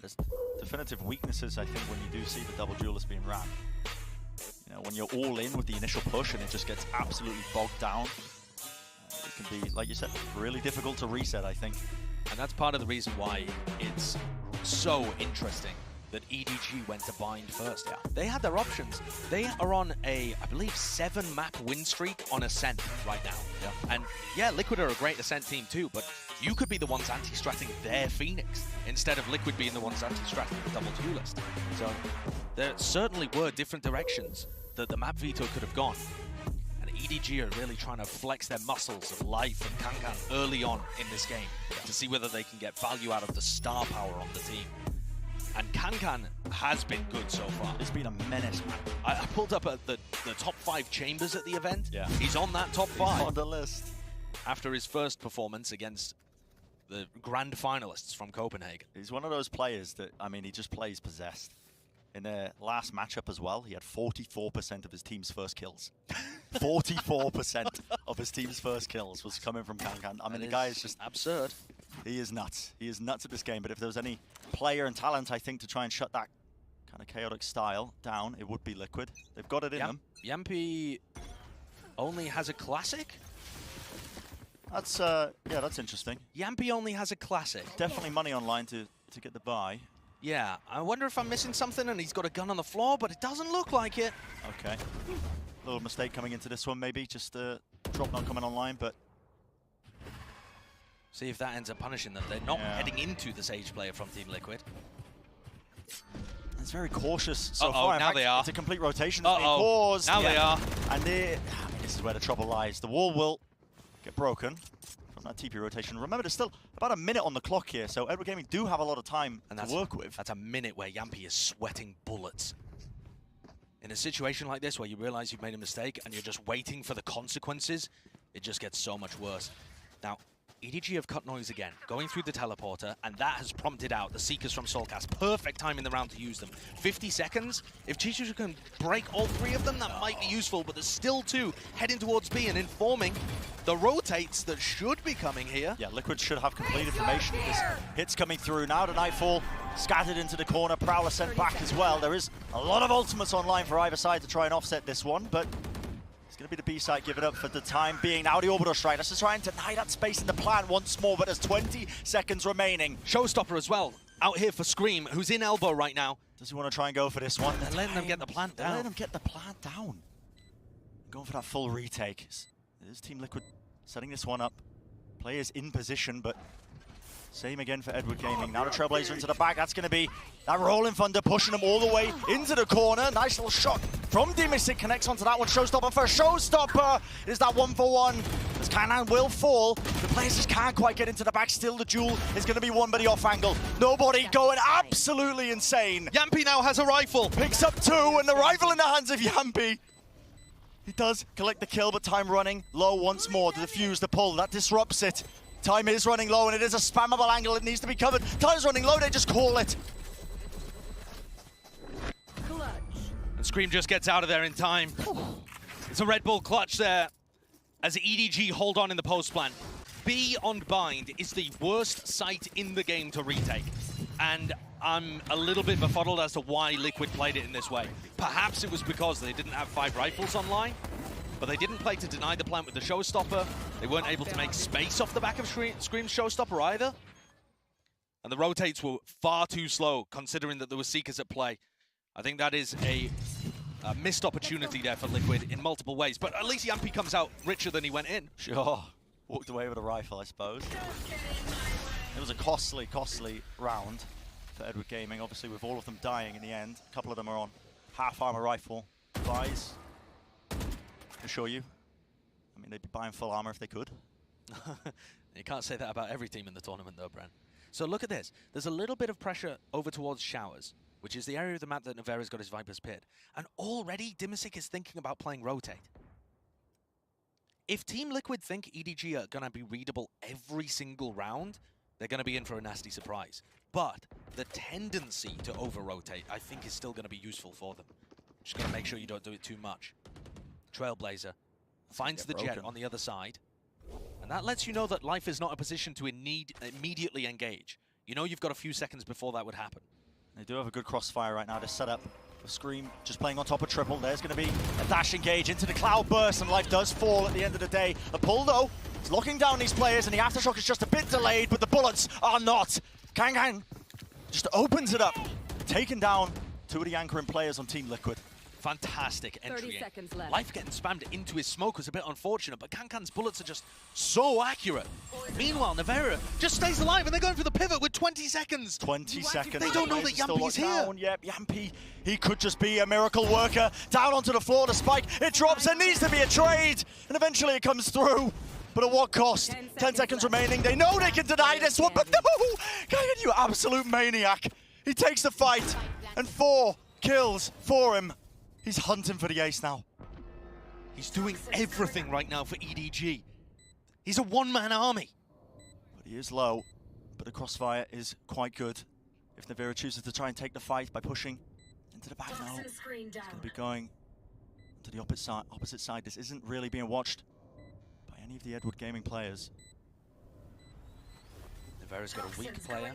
there's definitive weaknesses, I think, when you do see the double duelist being ran. When you're all in with the initial push and it just gets absolutely bogged down, it can be, like you said, really difficult to reset, I think. And that's part of the reason why it's so interesting that EDG went to Bind first. Yeah. They had their options. They are on a, I believe, 7-map win streak on Ascent right now. Yeah. And yeah, Liquid are a great Ascent team too, but you could be the ones anti-stratting their Phoenix instead of Liquid being the ones anti-stratting the double duelist. So there certainly were different directions that the map veto could have gone. And EDG are really trying to flex their muscles of Life and Kankan early on in this game to see whether they can get value out of the star power on the team. And Kankan has been good so far. It's been a menace, man. I pulled up at the top 5 chambers at the event. Yeah. He's on that top 5. He's on the list. After his first performance against the grand finalists from Copenhagen. He's one of those players that, I mean, he just plays possessed. In their last matchup as well, he had 44% of his team's first kills. 44% of his team's first kills was coming from Kankan. I mean, the guy is just absurd. He is nuts. He is nuts at this game. But if there was any player and talent, I think, to try and shut that kind of chaotic style down, it would be Liquid. They've got it in them. Yampi only has a classic? That's, yeah, that's interesting. Yampi only has a classic. Definitely money online to get the buy. Yeah, I wonder if I'm missing something and he's got a gun on the floor, but it doesn't look like it. Okay. Little mistake coming into this one, maybe. Just drop not coming online, but... See if that ends up punishing them. They're not heading into the Sage player from Team Liquid. It's very cautious so far. Now they are. It's a complete rotation that's being caused. Now they are. And this is where the trouble lies. The wall will get broken from that TP rotation. Remember, there's still about a minute on the clock here, so Edward Gaming do have a lot of time to work with. That's a minute where Yampi is sweating bullets. In a situation like this where you realize you've made a mistake and you're just waiting for the consequences, it just gets so much worse. Now, EDG have cut noise again, going through the teleporter, and that has prompted out the Seekers from Soulcast. Perfect time in the round to use them. 50 seconds. If Chichu can break all 3 of them, that might be useful, but there's still 2 heading towards B and informing the rotates that should be coming here. Yeah, Liquid should have complete information. There's hits coming through now to Nightfall, scattered into the corner. Prowler sent back as well. There is a lot of ultimates online for either side to try and offset this one, but it's going to be the B side give it up for the time being. Now the orbital strike. Let's just try and deny that space in the plan once more, but there's 20 seconds remaining. Showstopper as well, out here for Scream, who's in elbow right now. Does he want to try and go for this one? They're letting them get the plant down. They're letting them get the plant down. Going for that full retake. This Team Liquid setting this one up. Players in position, but Same again for Edward Gaming. Now the Trailblazer into the back. That's going to be that Rolling Thunder pushing him all the way into the corner. Nice little shot from Dimisic. Connects onto that one. Showstopper for Showstopper. Is that 1-for-1? As Kanan will fall. The players just can't quite get into the back. Still the duel is going to be won by the off angle. Nobody going absolutely insane. Yampi now has a rifle. Picks up 2 and the rifle in the hands of Yampi. He does collect the kill, but time running low once more. The defuse, the pull, that disrupts it. Time is running low, and it is a spammable angle. It needs to be covered. Time's running low, they just call it. And Scream just gets out of there in time. It's a Red Bull clutch there as EDG hold on in the post plan. B on Bind is the worst site in the game to retake. And I'm a little bit befuddled as to why Liquid played it in this way. Perhaps it was because they didn't have 5 rifles online, but they didn't play to deny the plant with the Showstopper. They weren't able to make space off the back of Scream's Showstopper either. And the rotates were far too slow, considering that there were Seekers at play. I think that is a missed opportunity there for Liquid in multiple ways. But at least Yampi comes out richer than he went in. Sure. Walked away with a rifle, I suppose. It was a costly round for Edward Gaming, obviously with all of them dying in the end. A couple of them are on half-armor rifle buys. I assure you. I mean, they'd be buying full armor if they could. You can't say that about every team in the tournament though, Bren. So look at this. There's a little bit of pressure over towards Showers, which is the area of the map that Navera's got his Viper's Pit. And already Dimisic is thinking about playing rotate. If Team Liquid think EDG are going to be readable every single round, they're going to be in for a nasty surprise. But the tendency to over-rotate, I think, is still going to be useful for them. Just got to make sure you don't do it too much. Trailblazer finds the jet on the other side. And that lets you know that Life is not a position to immediately engage. You know you've got a few seconds before that would happen. They do have a good crossfire right now to set up the Scream, just playing on top of triple. There's going to be a dash engage into the cloud burst, and Life does fall at the end of the day. The pull, though, is locking down these players, and the aftershock is just a bit delayed, but the bullets are not. Kang just opens it up, taking down 2 of the anchoring players on Team Liquid. Fantastic entry. 30 seconds left. Life getting spammed into his smoke was a bit unfortunate, but Kankan's bullets are just so accurate. Meanwhile, Navera just stays alive, and they're going for the pivot with 20 seconds. 20 seconds. They don't know that Yampi's here. Yep, Yampi, he could just be a miracle worker. Down onto the floor, the spike, it drops. There needs to be a trade, and eventually it comes through. But at what cost? 10 seconds remaining. They know they can deny this one, but no! Kankan, you absolute maniac. He takes the fight, and 4 kills for him. He's hunting for the ace now. He's doing everything right now for EDG. He's a one-man army. But he is low, but the crossfire is quite good. If Navera chooses to try and take the fight by pushing into the back now, it's going to be going to the opposite side. This isn't really being watched by any of the Edward Gaming players. Navera's got a weak player,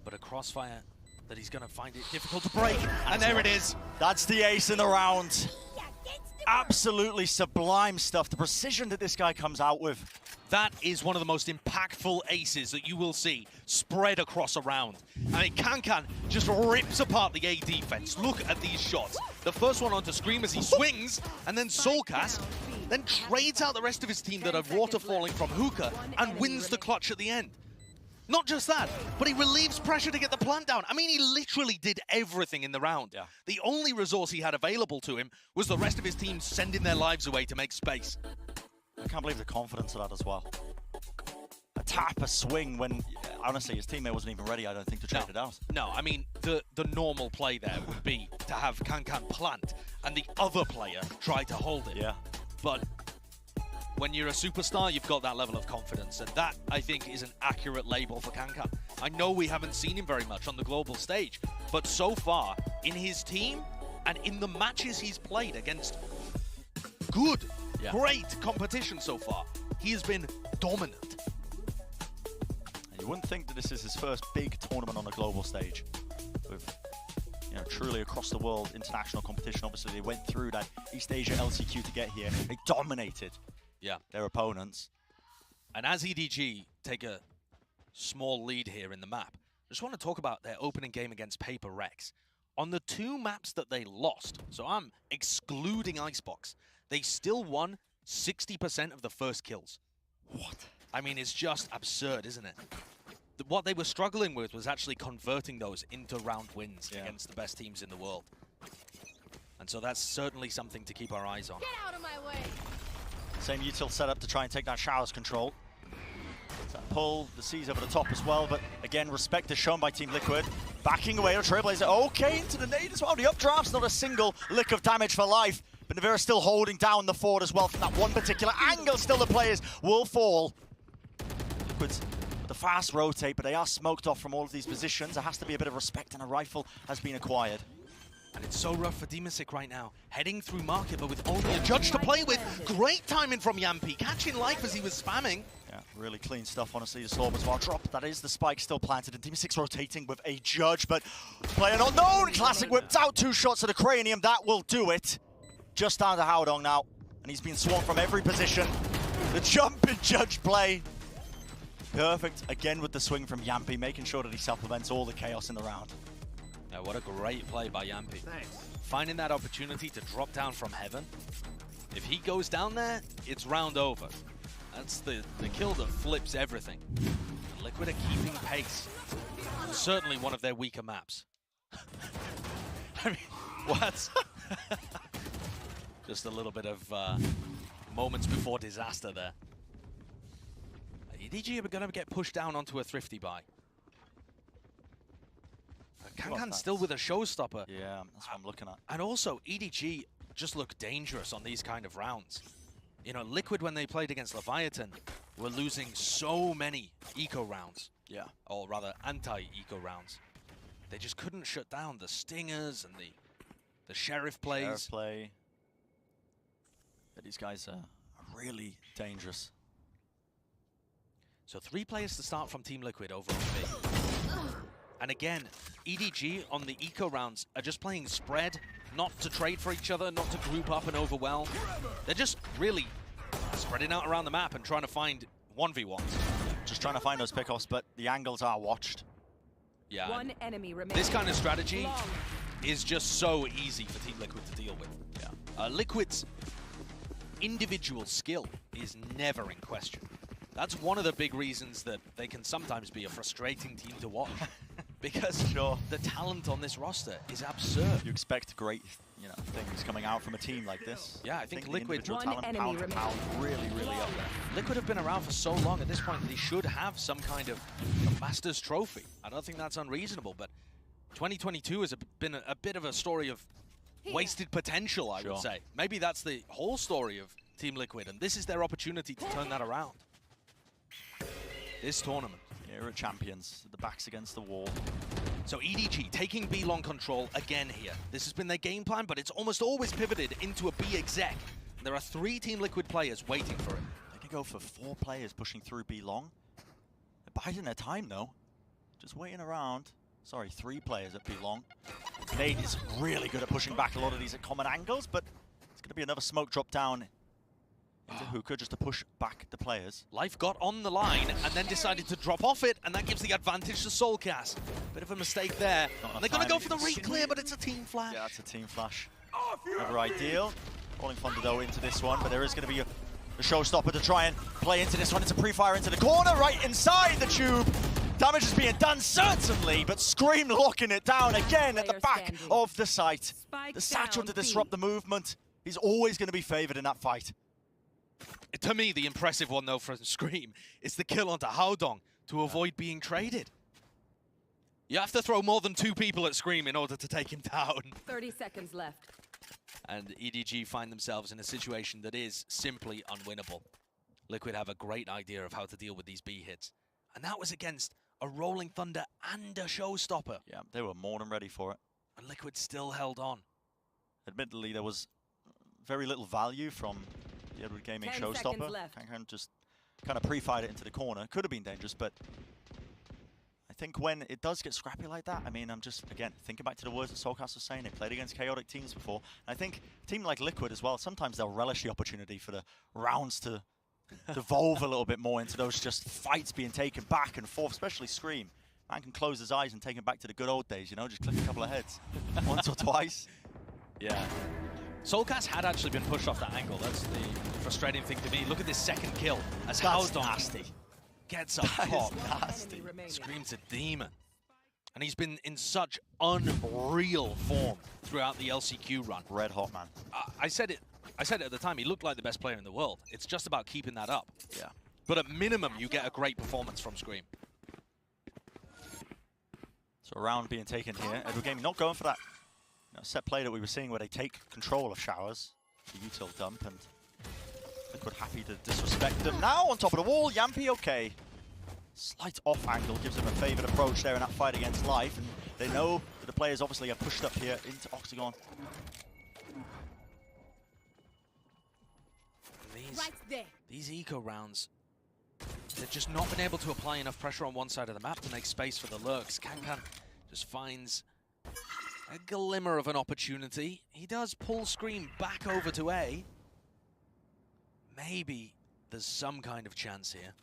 but a crossfire that he's going to find it difficult to break. And there it is. That's the ace in the round. Absolutely sublime stuff. The precision that this guy comes out with. That is one of the most impactful aces that you will see spread across a round. I mean, Kankan just rips apart the A defense. Look at these shots. The first one onto Scream as he swings, and then Soulcast then trades out the rest of his team that are waterfalling from Hookah and wins the clutch at the end. Not just that, but he relieves pressure to get the plant down. I mean, he literally did everything in the round. Yeah. The only resource he had available to him was the rest of his team sending their lives away to make space. I can't believe the confidence of that as well. A tap, a swing when, honestly, his teammate wasn't even ready, I don't think, to trade it out. No, I mean, the normal play there would be to have Kankan plant and the other player try to hold it. Yeah. But when you're a superstar, you've got that level of confidence, and that, I think, is an accurate label for Kankan. I know we haven't seen him very much on the global stage, but so far, in his team and in the matches he's played against good, great competition so far, he has been dominant. You wouldn't think that this is his first big tournament on the global stage. With, you know, truly across the world international competition. Obviously, they went through that East Asia LCQ to get here. They dominated their opponents. And as EDG take a small lead here in the map, I just want to talk about their opening game against Paper Rex. On the 2 maps that they lost, so I'm excluding Icebox, they still won 60% of the first kills. What? I mean, it's just absurd, isn't it? What they were struggling with was actually converting those into round wins against the best teams in the world. And so that's certainly something to keep our eyes on. Get out of my way! Same util set up to try and take that showers control. That pull, the C's over the top as well, but again, respect is shown by Team Liquid. Backing away to Trailblazer. Okay, into the nade as well. The updraft's not a single lick of damage for life. But Navira still holding down the fort as well from that one particular angle. Still the players will fall. Liquid's with the fast rotate, but they are smoked off from all of these positions. There has to be a bit of respect, and a rifle has been acquired. And it's so rough for Dimasic right now. Heading through market, but with only a judge to play with. Great timing from Yampi, catching life as he was spamming. Yeah, really clean stuff, honestly. The Slaughter as well. Drop, that is the spike still planted. And Dimasic rotating with a judge, but player not known. Classic whipped out 2 shots to the cranium. That will do it. Just down to Haodong now. And he's been swarmed from every position. The jump in judge play. Perfect, again with the swing from Yampi, making sure that he supplements all the chaos in the round. Yeah, what a great play by Yampi. Thanks. Finding that opportunity to drop down from heaven. If he goes down there, it's round over. That's the kill that flips everything. Liquid are keeping pace. Certainly one of their weaker maps. I mean, what? Just a little bit of moments before disaster there. EDG are going to get pushed down onto a thrifty buy. Kankan still with a showstopper. Yeah, that's what I'm looking at. And also, EDG just look dangerous on these kind of rounds. You know, Liquid, when they played against Leviathan, were losing so many eco rounds. Yeah. Or rather, anti-eco rounds. They just couldn't shut down the stingers and the sheriff plays. Sheriff play. Yeah, these guys are really dangerous. So 3 players to start from Team Liquid over on B. And again, EDG on the eco rounds are just playing spread, not to trade for each other, not to group up and overwhelm. They're just really spreading out around the map and trying to find 1v1s. Just trying to find those pickoffs, but the angles are watched. Yeah. One enemy remains. This kind of strategy is just so easy for Team Liquid to deal with. Yeah. Liquid's individual skill is never in question. That's one of the big reasons that they can sometimes be a frustrating team to watch. Because the talent on this roster is absurd. You expect great, things coming out from a team like this. Yeah, I think Liquid talent, pound for pound, really up there. Liquid have been around for so long at this point that they should have some kind of a Masters trophy. I don't think that's unreasonable, but 2022 has been a bit of a story of wasted potential, I would say. Maybe that's the whole story of Team Liquid, and this is their opportunity to turn that around. This tournament. Here at Champions, the back's against the wall. So EDG taking B long control again here. This has been their game plan, but it's almost always pivoted into a B exec. And there are 3 Team Liquid players waiting for it. They can go for 4 players pushing through B long. They're biding their time though. Just waiting around. Sorry, 3 players at B long. Nade is really good at pushing back a lot of these at common angles, but it's going to be another smoke drop down into Hookah just to push back the players. Life got on the line and then decided to drop off it, and that gives the advantage to Soulcast. Bit of a mistake there. They're going to go for the re-clear, but it's a team flash. Yeah, it's a team flash. Never ideal. Falling Thunder though into this one, but there is going to be a showstopper to try and play into this one. It's a pre-fire into the corner, right inside the tube. Damage is being done, certainly, but Scream locking it down again at the back of the site. The Satchel to disrupt the movement. He's always going to be favored in that fight. To me, the impressive one, though, from Scream is the kill onto Haodong to avoid being traded. You have to throw more than 2 people at Scream in order to take him down. 30 seconds left. And EDG find themselves in a situation that is simply unwinnable. Liquid have a great idea of how to deal with these B hits. And that was against a Rolling Thunder and a Showstopper. Yeah, they were more than ready for it. And Liquid still held on. Admittedly, there was very little value from the Edward Gaming Showstopper. Kankan just kind of pre-fired it into the corner. Could have been dangerous, but I think when it does get scrappy like that, I mean, I'm just, again, thinking back to the words that Soulcast was saying. They played against chaotic teams before. And I think a team like Liquid as well, sometimes they'll relish the opportunity for the rounds to devolve a little bit more into those just fights being taken back and forth, especially Scream. Man can close his eyes and take him back to the good old days, just click a couple of heads once or twice. Yeah. Soulcast had actually been pushed off that angle. That's the frustrating thing to me. Look at this second kill as That's Haodong nasty. Gets up top. Scream's a demon. And he's been in such unreal form throughout the LCQ run. Red hot, man. I said it at the time, he looked like the best player in the world. It's just about keeping that up. Yeah. But at minimum, you get a great performance from Scream. So a round being taken here. Edward Gaming not going for that set play that we were seeing where they take control of Showers. The util dump, and Liquid happy to disrespect them. Now on top of the wall, Yampy okay. Slight off angle gives him a favored approach there in that fight against Life, and they know that the players obviously are pushed up here into Octagon. These eco rounds, they've just not been able to apply enough pressure on one side of the map to make space for the lurks. Kankan just finds a glimmer of an opportunity. He does pull Scream back over to A. Maybe there's some kind of chance here.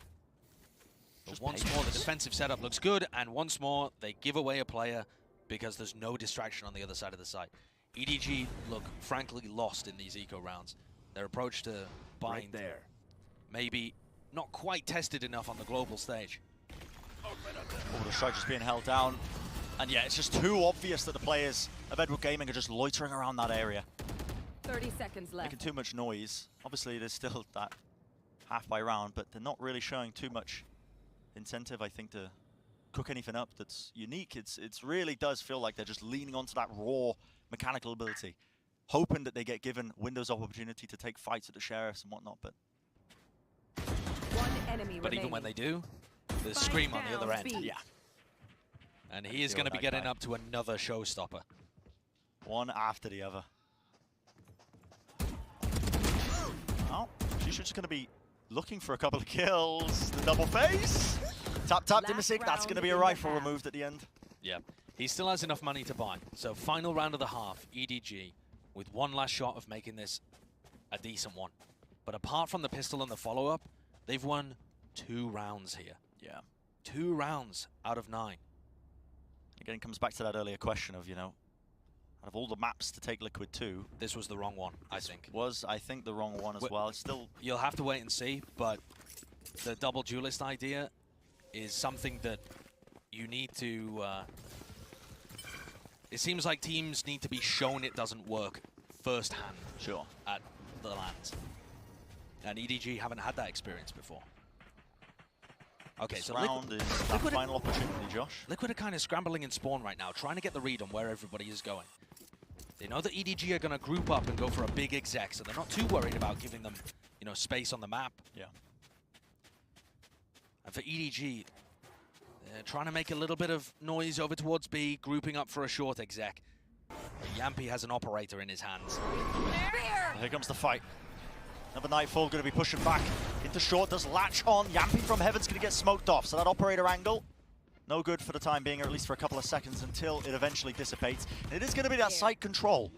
But once more, the defensive setup looks good, and once more, they give away a player because there's no distraction on the other side of the site. EDG look frankly lost in these eco rounds. Their approach to bind there, maybe not quite tested enough on the global stage. Oh, the strike just being held down. And yeah, it's just too obvious that the players of Edward Gaming are just loitering around that area. 30 seconds left. Making too much noise. Obviously, there's still that half by round, but they're not really showing too much incentive, I think, to cook anything up that's unique. It's really does feel like they're just leaning onto that raw mechanical ability, hoping that they get given windows of opportunity to take fights at the sheriffs and whatnot. But even when they do, there's Scream on the other end. Yeah. And he is going to be getting up to another showstopper. One after the other. Oh, she's just going to be looking for a couple of kills. The double face. Tap, Dimisic. That's going to be a rifle removed at the end. Yeah. He still has enough money to buy. So final round of the half, EDG, with one last shot of making this a decent one. But apart from the pistol and the follow-up, they've won 2 rounds here. Yeah. 2 rounds out of 9. Again, it comes back to that earlier question of, out of all the maps to take Liquid to, this was the wrong one, I think. Was, I think, the wrong one as well. It's still... You'll have to wait and see, but the double duelist idea is something that you need to... it seems like teams need to be shown it doesn't work firsthand. Sure. At the lands. And EDG haven't had that experience before. Okay, so round is that final opportunity, Josh. Liquid are kind of scrambling in spawn right now, trying to get the read on where everybody is going. They know that EDG are going to group up and go for a big exec, so they're not too worried about giving them, space on the map. Yeah. And for EDG, they're trying to make a little bit of noise over towards B, grouping up for a short exec. But Yampy has an operator in his hands. Here comes the fight. Another Nightfall going to be pushing back into short, does latch on. Yampy from Heaven's going to get smoked off, so that operator angle, no good for the time being, or at least for a couple of seconds until it eventually dissipates. And it is going to be that site control.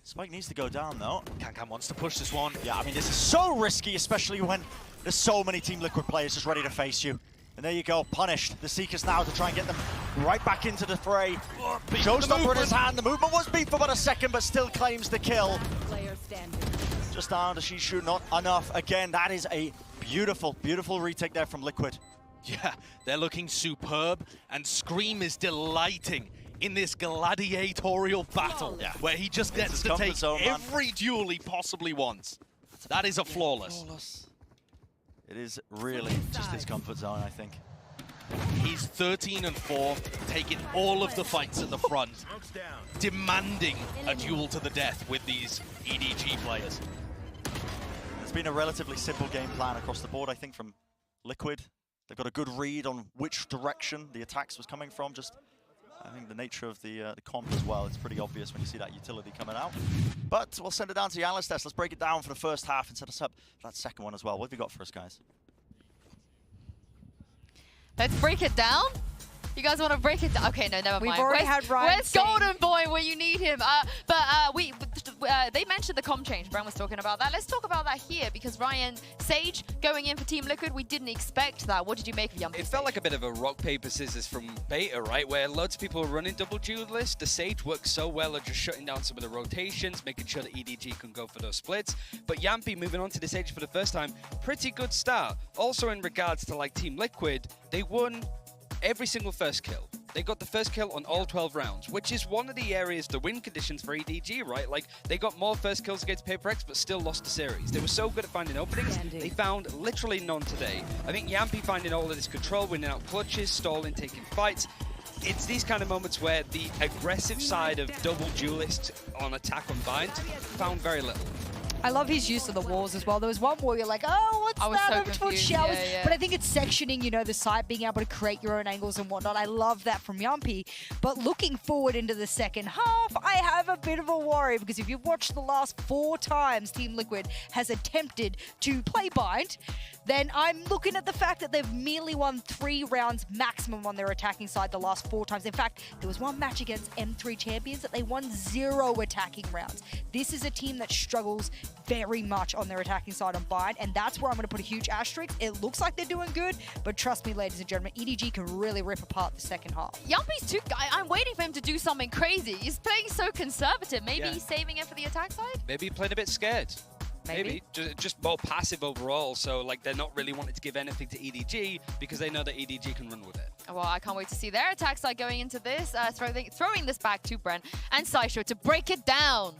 Spike needs to go down, though. Kankan wants to push this one. Yeah, I mean, this is so risky, especially when there's so many Team Liquid players just ready to face you. And there you go, punished. The Seekers now to try and get them right back into the fray. Showstopper in his hand. The movement was beat for about a second, but still claims the kill. Player standing. Just down to Shishu, not enough. Again, that is a beautiful, beautiful retake there from Liquid. Yeah, they're looking superb, and Scream is delighting in this gladiatorial battle where he just gets to take every duel he possibly wants. That is a flawless. It is really just his comfort zone, I think. He's 13-4, taking all of the fights at the front, demanding a duel to the death with these EDG players. It's been a relatively simple game plan across the board, I think, from Liquid. They've got a good read on which direction the attacks was coming from. Just, I think, the nature of the comp as well. It's pretty obvious when you see that utility coming out. But we'll send it down to the analyst test. Let's break it down for the first half and set us up for that second one as well. What have you got for us, guys? Let's break it down. You guys want to break it down? Okay, no, never mind. We've already had Ryan Where's Golden Boy where you need him? They mentioned the comm change. Bran was talking about that. Let's talk about that here because Ryan, Sage going in for Team Liquid, we didn't expect that. What did you make of Yumpy? It felt like a bit of a rock, paper, scissors from beta, right? Where loads of people were running double duelist. The Sage worked so well at just shutting down some of the rotations, making sure that EDG can go for those splits. But Yumpy moving on to the Sage for the first time, pretty good start. Also in regards to like Team Liquid, they won every single first kill. They got the first kill on all 12 rounds, which is one of the areas, the win conditions for EDG, right? Like, they got more first kills against Paper X, but still lost the series. They were so good at finding openings, they found literally none today. I think Yumpy finding all of this control, winning out clutches, stalling, taking fights. It's these kind of moments where the aggressive side of double duelists on attack on bind found very little. I love his use of the walls as well. There was one wall you're like, oh, what's that? So Over towards showers. Yeah. But I think it's sectioning, you know, the site, being able to create your own angles and whatnot. I love that from Yumpy. But looking forward into the second half, I have a bit of a worry because if you've watched the last 4 times Team Liquid has attempted to play bind, then I'm looking at the fact that they've merely won 3 rounds maximum on their attacking side the last 4 times. In fact, there was one match against M3 Champions that they won 0 attacking rounds. This is a team that struggles very much on their attacking side on bind, and that's where I'm going to put a huge asterisk. It looks like they're doing good, but trust me, ladies and gentlemen, EDG can really rip apart the second half. Yumpy's too... I'm waiting for him to do something crazy. He's playing so conservative. Maybe he's saving it for the attack side? Maybe he played a bit scared. Maybe. Just more passive overall, so like they're not really wanting to give anything to EDG because they know that EDG can run with it. Well, I can't wait to see their attack side going into this, throwing this back to Bren and Saisho to break it down.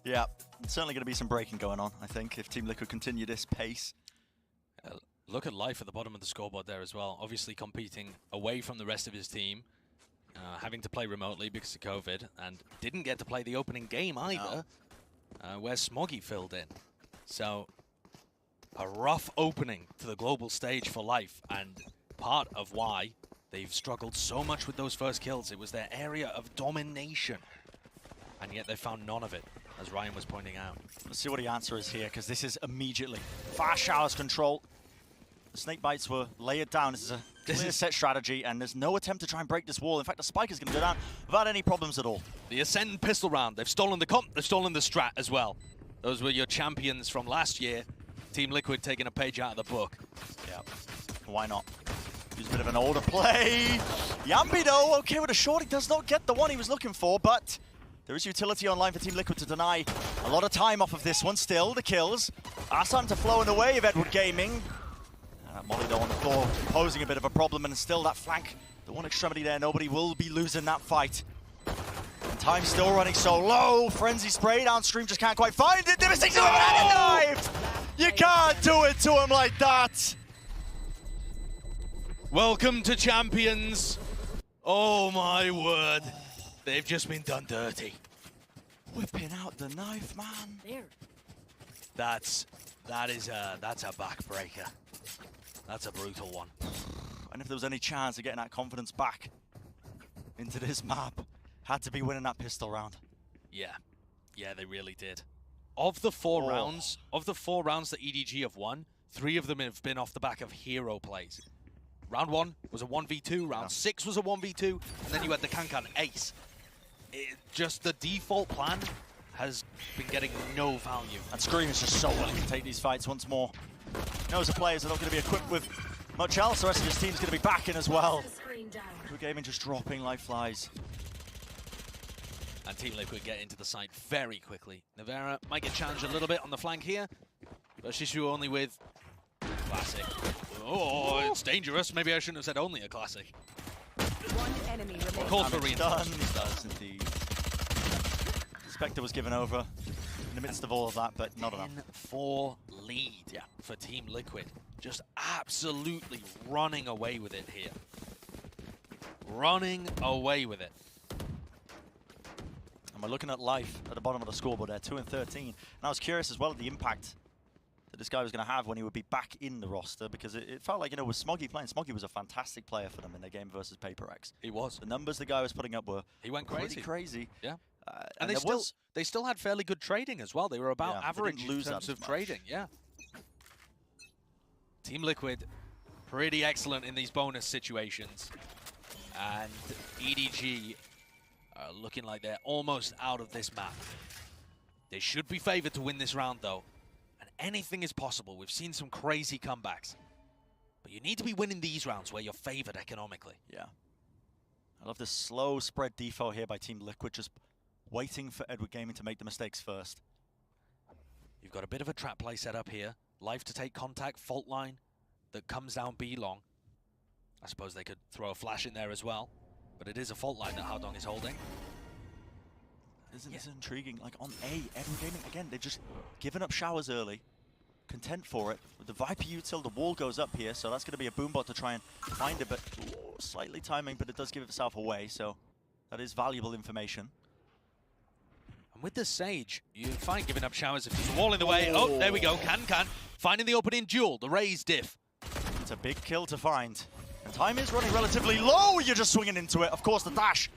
Yeah, certainly going to be some breaking going on, I think, if Team Liquid continue this pace. Look at Life at the bottom of the scoreboard there as well. Obviously competing away from the rest of his team, having to play remotely because of COVID, and didn't get to play the opening game either, where Smoggy filled in. So, a rough opening to the global stage for Life, and part of why they've struggled so much with those first kills. It was their area of domination, and yet they found none of it, as Ryan was pointing out. Let's see what the answer is here, because this is immediately fast showers control. The snake bites were layered down. This is a clear set strategy, and there's no attempt to try and break this wall. In fact, the spike is going to go down without any problems at all. The Ascent and pistol round. They've stolen the comp, they've stolen the strat as well. Those were your champions from last year. Team Liquid taking a page out of the book. Yeah, why not? Use a bit of an older play. Yumpy, though, okay with a short. He does not get the one he was looking for, but there is utility online for Team Liquid to deny a lot of time off of this one. Still, the kills are starting to flow in the way of Edward Gaming. Molly, though, on the floor, posing a bit of a problem, and still that flank, the one extremity there, nobody will be losing that fight. And time still running so low. Frenzy spray downstream, just can't quite find it. Devastating knife! You can't do it to him like that. Welcome to Champions. Oh my word. They've just been done dirty. Whipping out the knife, man. There. That's a backbreaker. That's a brutal one. And if there was any chance of getting that confidence back into this map, had to be winning that pistol round. Yeah. Yeah, they really did. Of the 4 rounds that EDG have won, 3 of them have been off the back of hero plays. Round 1 was a 1v2, round 6 was a 1v2, and then you had the Kankan ace. Just the default plan has been getting no value. And Scream is just so willing to take these fights once more. He knows the players are not going to be equipped with much else. The rest of his team's going to be backing as well. Good gaming, just dropping like flies. And Team Liquid get into the site very quickly. Navera might get challenged a little bit on the flank here, but Shishu only with classic. Oh, it's dangerous. Maybe I shouldn't have said only a classic. One enemy remaining. Called for reinforcement. He does indeed. Spectre was given over in the midst of all of that, but not enough. 10-4 lead for Team Liquid. Just absolutely running away with it here. Running away with it. And we're looking at Life at the bottom of the scoreboard there, 2 and 13. And I was curious as well at the impact that this guy was going to have when he would be back in the roster, because it felt like, you know, with Smoggy playing, Smoggy was a fantastic player for them in their game versus Paper X. He was. The numbers the guy was putting up were pretty crazy. Yeah. And they still had fairly good trading as well. They were about average in terms of trading. Yeah. Team Liquid Pretty excellent in these bonus situations. And EDG are looking like they're almost out of this map. They should be favored to win this round, though. And anything is possible. We've seen some crazy comebacks. But you need to be winning these rounds where you're favored economically. Yeah. I love this slow spread defo here by Team Liquid, just waiting for Edward Gaming to make the mistakes first. You've got a bit of a trap play set up here. Life to take contact, fault line that comes down B long. I suppose they could throw a flash in there as well, but it is a fault line that Hardong is holding. Isn't this intriguing? Like on A, Edward Gaming, again, they've just given up showers early. Content for it. With the Viper util, the wall goes up here, so that's going to be a boombot to try and find it, but slightly timing, but it does give itself away, so that is valuable information. And with the Sage, you're fine giving up showers if there's a wall in the way. Oh, there we go. Can. Finding the opening duel, the raise diff. It's a big kill to find. And time is running relatively low. You're just swinging into it. Of course, the dash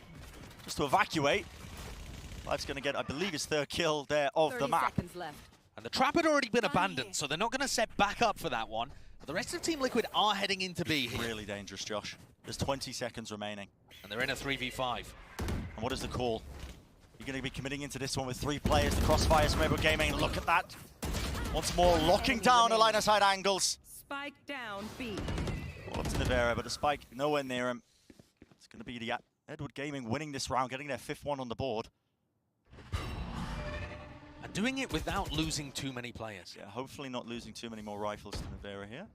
just to evacuate. Life's going to get, I believe, his third kill there of the map. Left. And the trap had already been abandoned, so they're not going to set back up for that one. But the rest of Team Liquid are heading into B here. Really dangerous, Josh. There's 20 seconds remaining. And they're in a 3v5. And what is the call? You're going to be committing into this one with 3 players. The crossfires from Edward Gaming. Look at that. Once more, locking down the line-of-sight angles. Spike down B. Well, up to Navera, but the spike nowhere near him. It's going to be the Edward Gaming winning this round, getting their 5th one on the board. And doing it without losing too many players. Yeah, hopefully not losing too many more rifles to Navera here.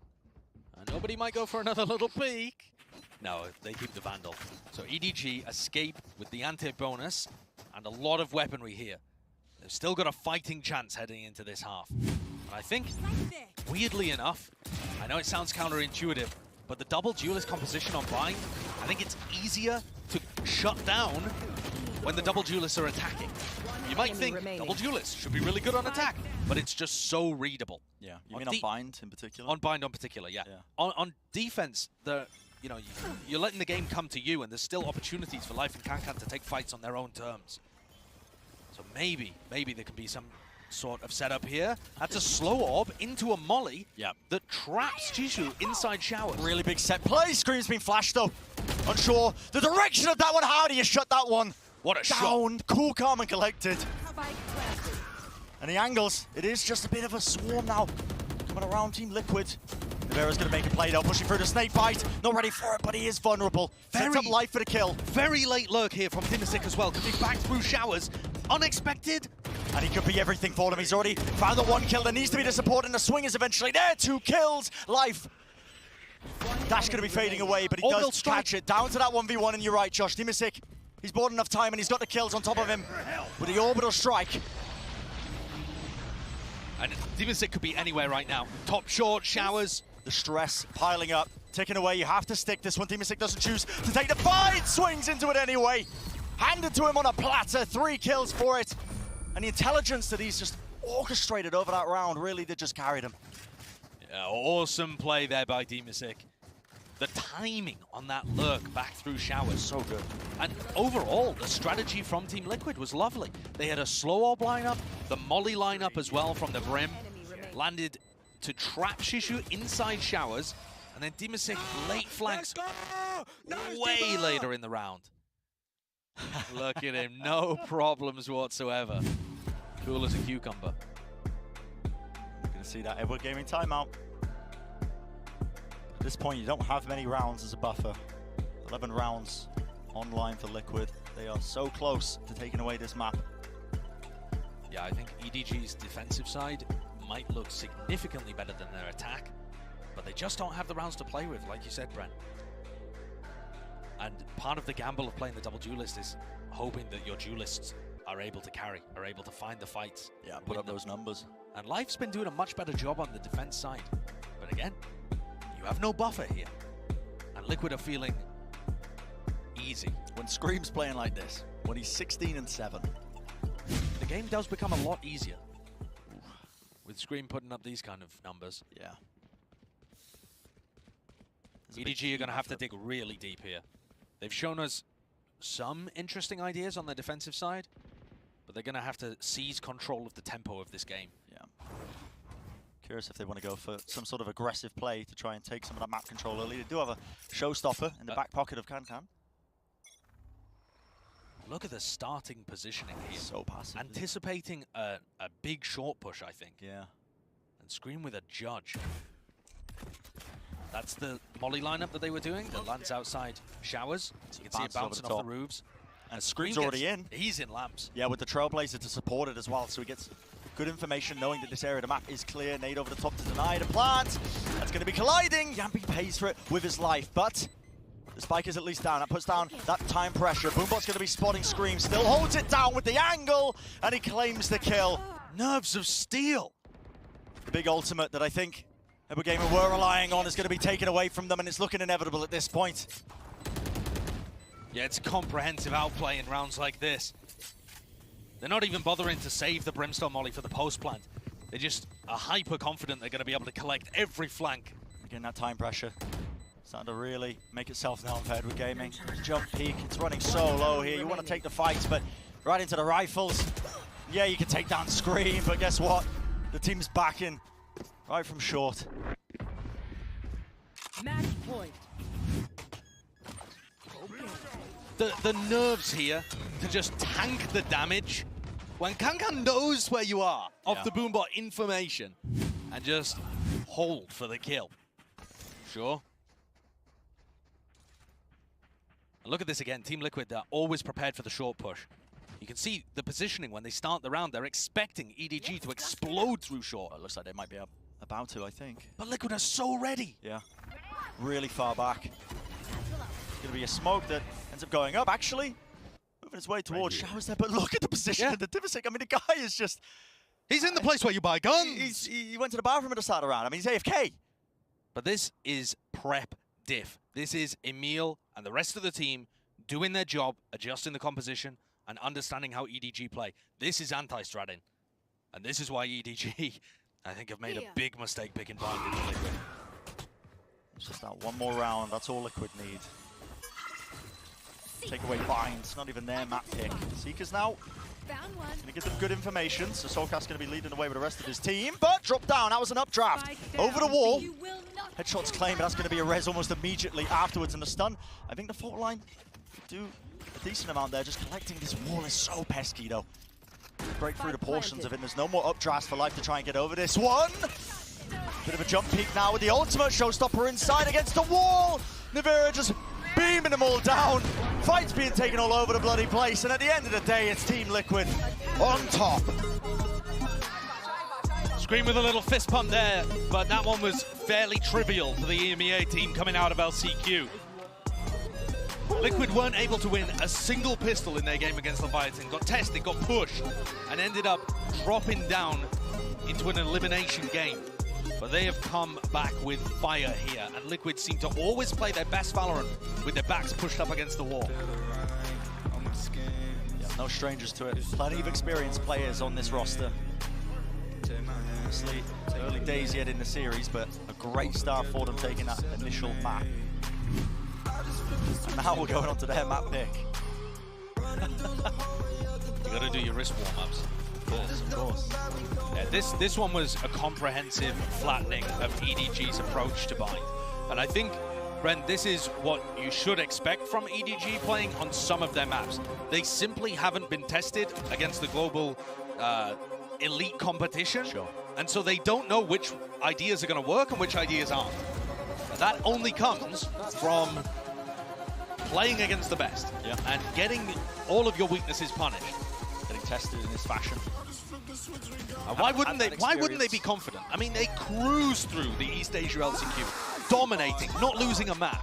And nobody might go for another little peek. No, they keep the Vandal. So EDG escape with the anti-bonus and a lot of weaponry here. They've still got a fighting chance heading into this half. And I think, weirdly enough, I know it sounds counterintuitive, but the double duelist composition on Bind, I think it's easier to shut down when the double duelists are attacking. You might think double duelists should be really good on attack, but it's just so readable. Yeah, you mean on Bind in particular? On Bind in particular, yeah. On defense, you're letting the game come to you, and there's still opportunities for Life and Kankan to take fights on their own terms. So maybe there can be some sort of setup here. That's a slow orb into a molly that traps Jisoo inside showers. Really big set play. Screen's been flashed though. Unsure the direction of that one. How do you shut that one? What a down, shot. Cool, calm, and collected. And the angles, it is just a bit of a swarm now. Coming around Team Liquid. Navera's going to make a play though, pushing through the snake bite. Not ready for it, but he is vulnerable. Sets up Life for the kill. Very late lurk here from Dimasic as well. Could be back through showers. Unexpected. And he could be everything for them. He's already found the 1 kill. There needs to be the support, and the swing is eventually there. 2 kills. Life. Dash going to be fading away, but he does catch it. Down to that 1v1, and you're right, Josh. Dimasic, he's bought enough time, and he's got the kills on top of him with the orbital strike. And Dimasic could be anywhere right now. Top short, showers. The stress piling up. Taken away, you have to stick this one. Dimasic doesn't choose to take the fight. Swings into it anyway. Handed to him on a platter. 3 kills for it. And the intelligence that he's just orchestrated over that round really did just carry him. Yeah, awesome play there by Dimasic. The timing on that lurk back through showers. So good. And overall, the strategy from Team Liquid was lovely. They had a slow orb lineup, the molly lineup as well from the brim. Landed to trap Shishu inside showers. And then Dimasic late flanks way later in the round. Look at him, no problems whatsoever. Cool as a cucumber. You're going to see that Edward Gaming timeout. At this point, you don't have many rounds as a buffer. 11 rounds online for Liquid. They are so close to taking away this map. Yeah, I think EDG's defensive side might look significantly better than their attack, but they just don't have the rounds to play with, like you said, Brent. And part of the gamble of playing the double duelist is hoping that your duelists are able to carry, are able to find the fights. Yeah, put up those numbers. And Life's been doing a much better job on the defense side. But again, you have no buffer here. And Liquid are feeling easy. When Scream's playing like this, when he's 16-7. The game does become a lot easier. With Scream putting up these kind of numbers. Yeah. EDG are going to have to dig really deep here. They've shown us some interesting ideas on the defensive side, but they're going to have to seize control of the tempo of this game. Yeah. Curious if they want to go for some sort of aggressive play to try and take some of that map control early. They do have a showstopper in the back pocket of Can. Look at the starting positioning here. So passive. Anticipating a big short push, I think. Yeah. And Scream with a judge. That's the molly lineup that they were doing that lands outside showers. So you can see it bouncing off the roofs. And Scream's already in. He's in lamps. Yeah, with the Trailblazer to support it as well, so he gets good information knowing that this area of the map is clear. Nade over the top to deny the plant. That's going to be colliding. Yampi pays for it with his life, but the spike is at least down. That puts down that time pressure. Boombot's going to be spotting Scream. Still holds it down with the angle, and he claims the kill. Nerves of steel. The big ultimate that I think Ebu Gamer were relying on is going to be taken away from them, and it's looking inevitable at this point. Yeah, it's a comprehensive outplay in rounds like this. They're not even bothering to save the Brimstone Molly for the post plant. They just are hyper confident they're going to be able to collect every flank. Again, that time pressure starting to really make itself known for Edward Gaming. Jump peak, it's running so low here. You want to take the fights, but right into the rifles. Yeah, you can take down Scream, but guess what? The team's backing right from short. Match point. The nerves here to just tank the damage when Kankan knows where you are off the Boombot information and just hold for the kill. Sure. And look at this again. Team Liquid, they're always prepared for the short push. You can see the positioning when they start the round. They're expecting EDG to explode through short. Well, it looks like they might be about to, I think. But Liquid are so ready. Yeah. Really far back. It's going to be a smoke that ends up going up, actually. Moving its way towards showers there, but look at the position of the Divisec. I mean, the guy is just... He's in the place where you buy guns. He went to the bathroom at the start of the round. I mean, he's AFK. But this is prep diff. This is Emil and the rest of the team doing their job, adjusting the composition, and understanding how EDG play. This is anti-stratting. And this is why EDG, I think, have made a big mistake picking Bind into Liquid. It's just that one more round. That's all Liquid need. Take away Binds, not even their map pick. Seekers now going to give them good information, so Soulcast's going to be leading away with the rest of his team, but drop down. That was an updraft over the wall. Headshots claimed, but that's going to be a res almost immediately afterwards, and the stun. I think the fault line do a decent amount there. Just collecting this wall is so pesky, though. Break through the portions of it. There's no more updrafts for life to try and get over this one. Bit of a jump peek now with the ultimate showstopper inside against the wall. Nivira just beaming them all down. Fights being taken all over the bloody place, and at the end of the day, it's Team Liquid on top. Scream with a little fist pump there, but that one was fairly trivial for the EMEA team coming out of LCQ. Liquid weren't able to win a single pistol in their game against Leviathan, got tested, got pushed, and ended up dropping down into an elimination game. But they have come back with fire here, and Liquid seem to always play their best Valorant with their backs pushed up against the wall. Yeah, no strangers to it. Plenty of experienced players on this roster. Obviously, early days yet in the series, but a great start for them taking that initial map. And now we're going on to their map pick. You gotta do your wrist warm-ups. Of course. Yeah, this one was a comprehensive flattening of EDG's approach to Bind. And I think, Brent, this is what you should expect from EDG playing on some of their maps. They simply haven't been tested against the global elite competition. Sure. And so they don't know which ideas are going to work and which ideas aren't. And that only comes from playing against the best and getting all of your weaknesses punished. Getting tested in this fashion. Why wouldn't they be confident? I mean, they cruised through the East Asia LCQ, dominating, not losing a map.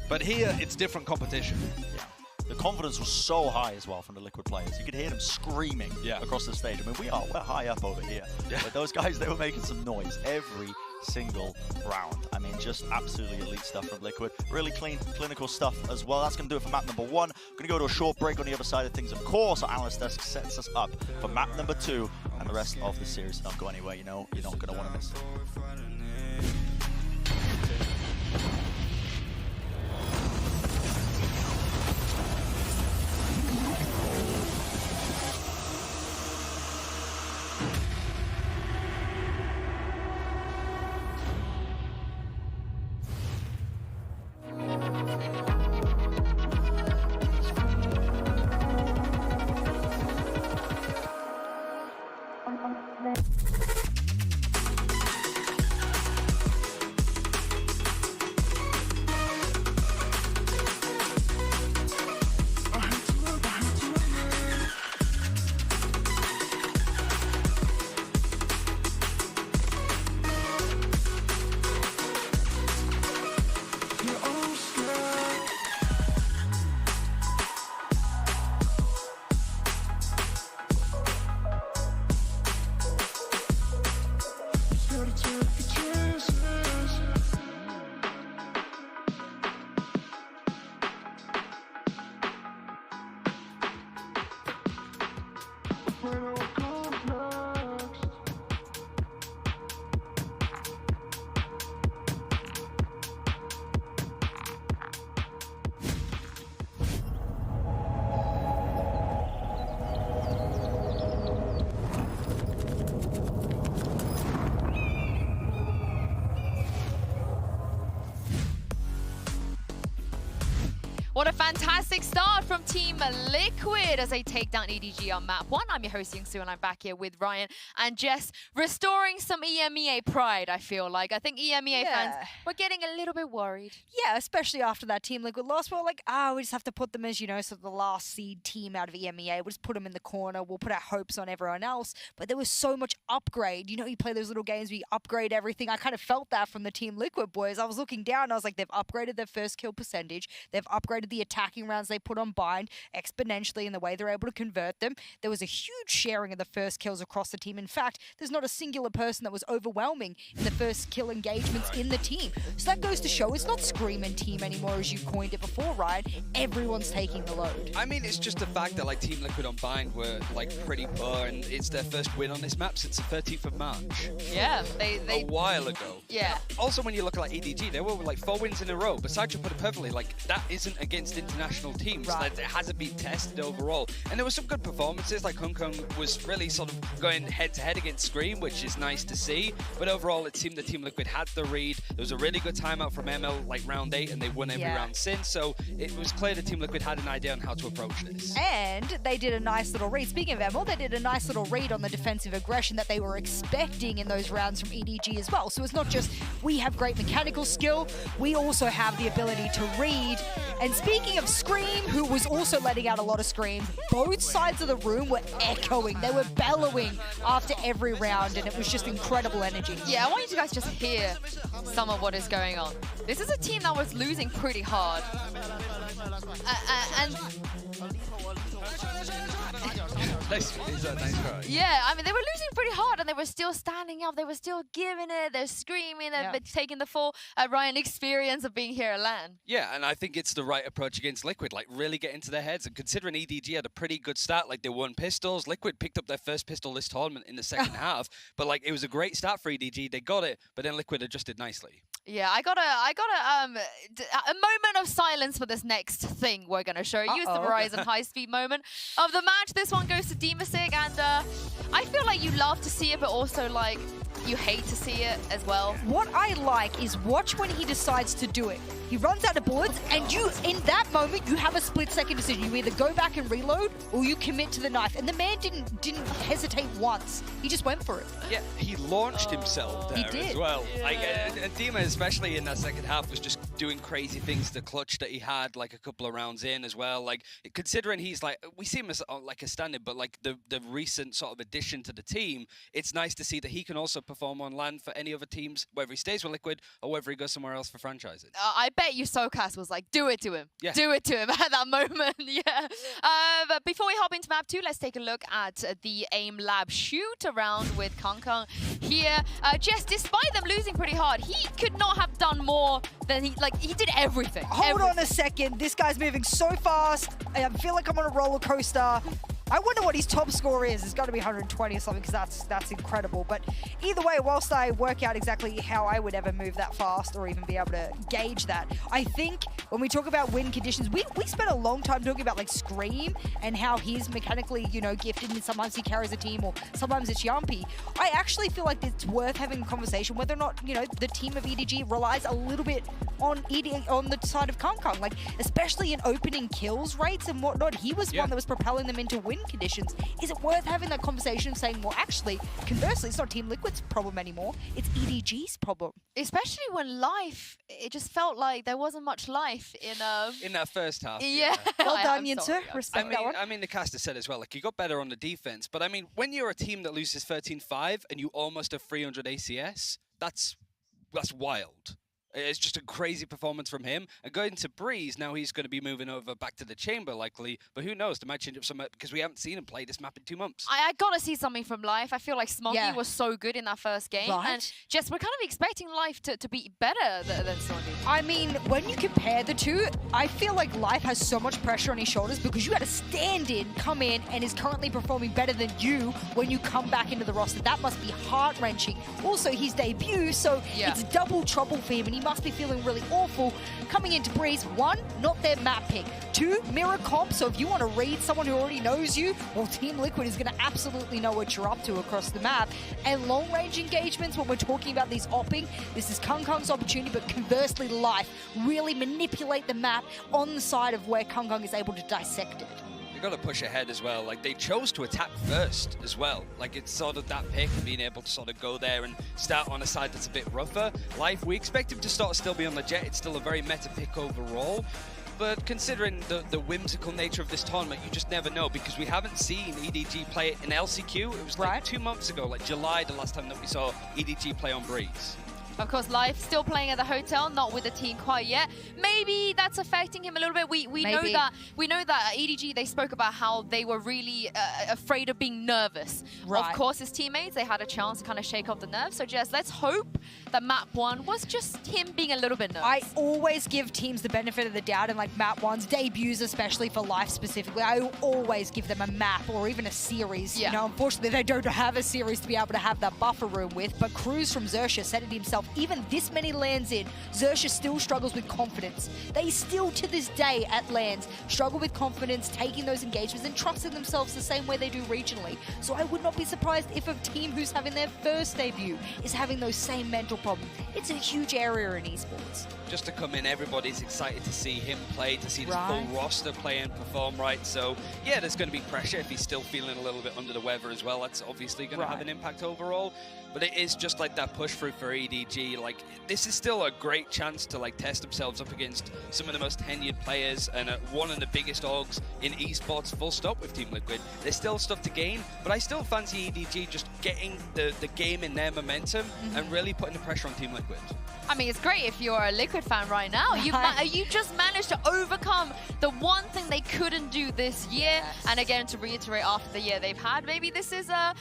But here, it's different competition. Yeah. The confidence was so high as well from the Liquid players. You could hear them screaming across the stage. I mean, we're high up over here. But those guys, they were making some noise every single round. I mean, just absolutely elite stuff from Liquid. Really clean, clinical stuff as well. That's going to do it for map number 1. We're going to go to a short break on the other side of things. Of course, our analyst desk sets us up for map number 2 and the rest of the series. Don't go anywhere, you know, you're not going to want to miss it. What a fantastic start from Team Liquid as they take down EDG on map 1. I'm your host, Youngsu, and I'm back here with Ryan and Jess, restoring some EMEA pride, I feel like. I think EMEA fans were getting a little bit worried. Yeah, especially after that Team Liquid loss. We're like, we just have to put them as, you know, sort of the last seed team out of EMEA. We'll just put them in the corner. We'll put our hopes on everyone else. But there was so much upgrade. You know, you play those little games where you upgrade everything. I kind of felt that from the Team Liquid boys. I was looking down and I was like, they've upgraded their first kill percentage. They've upgraded the attacking rounds they put on Bind exponentially in the way they're able to convert them. There was a huge sharing of the first kills across the team. In fact, there's not a singular person that was overwhelming in the first kill engagements in the team. So that goes to show it's not Scream and team anymore as you coined it before, Ryan. Everyone's taking the load. I mean, it's just the fact that like Team Liquid on Bind were like pretty poor, and it's their first win on this map since the 13th of March. Yeah, they a while ago. Yeah. Also, when you look at like EDG, they were like 4 wins in a row. But Sideshow put it perfectly, like that isn't against international teams. Right. Like, it hasn't been tested overall. And there were some good performances. Like Hong Kong was really sort of going head to head against Scream, which is nice to see. But overall, it seemed the Team Liquid had the read. There was a really good timeout from ML, like round 8, and they won every round since. So it was clear the Team Liquid had an idea on how to approach this. And they did a nice little read. Speaking of ML, they did a nice little read on the defensive aggression that they were expecting in those rounds from EDG as well. So it's not just we have great mechanical skill, we also have the ability to read. And speaking of Scream, who was also letting out a lot of screams, both sides of the room were echoing. They were bellowing after every round, and it was just incredible energy. Yeah, I want you to guys just hear some of what is going on. This is a team that was losing pretty hard. And yeah, I mean, they were losing pretty hard and they were still standing up. They were still giving it. They're screaming. They're taking the full Ryan experience of being here at LAN. Yeah, and I think it's the right approach against Liquid. Like, really get into their heads. And considering EDG had a pretty good start, like they won pistols. Liquid picked up their first pistol this tournament in the second half. But like, it was a great start for EDG. They got it, but then Liquid adjusted nicely. Yeah, I got a moment of silence for this next thing we're gonna show you. It's the Verizon high-speed moment of the match. This one goes to Demasig, and I feel like you love to see it, but also like you hate to see it as well. What I like is watch when he decides to do it. He runs out of bullets, and you, in that moment, you have a split-second decision. You either go back and reload, or you commit to the knife. And the man didn't hesitate once. He just went for it. Yeah, he launched himself there as well. Like, and Dima, especially in that second half, was just doing crazy things. The clutch that he had, like a couple of rounds in as well. Like, considering he's like, we see him as like a standard, but like the recent sort of addition to the team, it's nice to see that he can also perform on LAN for any other teams, whether he stays with Liquid or whether he goes somewhere else for franchising. I bet you SoCas was like, do it to him. Yeah. Do it to him at that moment. Yeah. But before we hop into map 2, let's take a look at the AIM Lab shoot around with Kong here. Jess, despite them losing pretty hard, he could not have done more than he did everything. Hold on a second. This guy's moving so fast. I feel like I'm on a roller coaster. I wonder what his top score is. It's got to be 120 or something, because that's incredible. But either way, whilst I work out exactly how I would ever move that fast or even be able to gauge that, I think when we talk about win conditions, we spent a long time talking about like Scream and how he's mechanically, you know, gifted, and sometimes he carries a team or sometimes it's Yumpy. I actually feel like it's worth having a conversation whether or not, you know, the team of EDG relies a little bit on the side of Kong, like especially in opening kills rates and whatnot. He was one that was propelling them into win conditions. Is it worth having that conversation saying, well, actually, conversely, it's not Team Liquid's problem anymore, it's EDG's problem? Especially when life, it just felt like there wasn't much life in that first half. Yeah. Well done, Yinsu. Respect that one. I mean, the caster said as well, like, you got better on the defense, but I mean, when you're a team that loses 13-5 and you almost have 300 ACS, that's wild. It's just a crazy performance from him. And going to Breeze, now he's going to be moving over back to the chamber likely. But who knows? They might change up some, because we haven't seen him play this map in 2 months. I got to see something from Life. I feel like Smoggy was so good in that first game. Right. And Jess, we're kind of expecting Life to be better than Smoggy. I mean, when you compare the two, I feel like Life has so much pressure on his shoulders because you had a stand-in come in and is currently performing better than you when you come back into the roster. That must be heart-wrenching. Also, his debut, so it's double trouble for him, and he must be feeling really awful coming into Breeze. 1, not their map pick. 2, mirror comp, so if you want to read someone who already knows you, well, Team Liquid is going to absolutely know what you're up to across the map. And long-range engagements, when we're talking about these opping, this is Kung's opportunity, but conversely, Life really manipulate the map on the side of where Kung is able to dissect it. Got to push ahead as well. Like, they chose to attack first as well. Like, it's sort of that pick and being able to sort of go there and start on a side that's a bit rougher. Life, we expect him to sort of still be on the jet. It's still a very meta pick overall. But considering the whimsical nature of this tournament, you just never know, because we haven't seen EDG play it in LCQ. It was like 2 months ago, like July, the last time that we saw EDG play on Breeze. Of course, Life still playing at the hotel, not with the team quite yet. Maybe that's affecting him a little bit. We know that EDG, they spoke about how they were really afraid of being nervous. Right. Of course, his teammates, they had a chance to kind of shake off the nerves. So Jess, let's hope that map 1 was just him being a little bit nervous. I always give teams the benefit of the doubt, and like map 1's debuts, especially for Life specifically, I always give them a map or even a series. Yeah. You know, unfortunately, they don't have a series to be able to have that buffer room with, but Cruz from Xerxia said it himself, even this many lands in, Xerxia still struggles with confidence. They still, to this day, at lands, struggle with confidence, taking those engagements and trusting themselves the same way they do regionally. So I would not be surprised if a team who's having their first debut is having those same mental problems. It's a huge area in esports. Just to come in, everybody's excited to see him play, to see the full roster play and perform right. So, yeah, there's going to be pressure if he's still feeling a little bit under the weather as well. That's obviously going to have an impact overall. But it is just like that push through for EDG. Like, this is still a great chance to like test themselves up against some of the most tenured players and one of the biggest orgs in esports, full stop, with Team Liquid. There's still stuff to gain, but I still fancy EDG just getting the game in their momentum and really putting the pressure on Team Liquid. I mean, it's great if you're a Liquid fan right now. You just managed to overcome the one thing they couldn't do this year. And again, to reiterate, after the year they've had, maybe this is a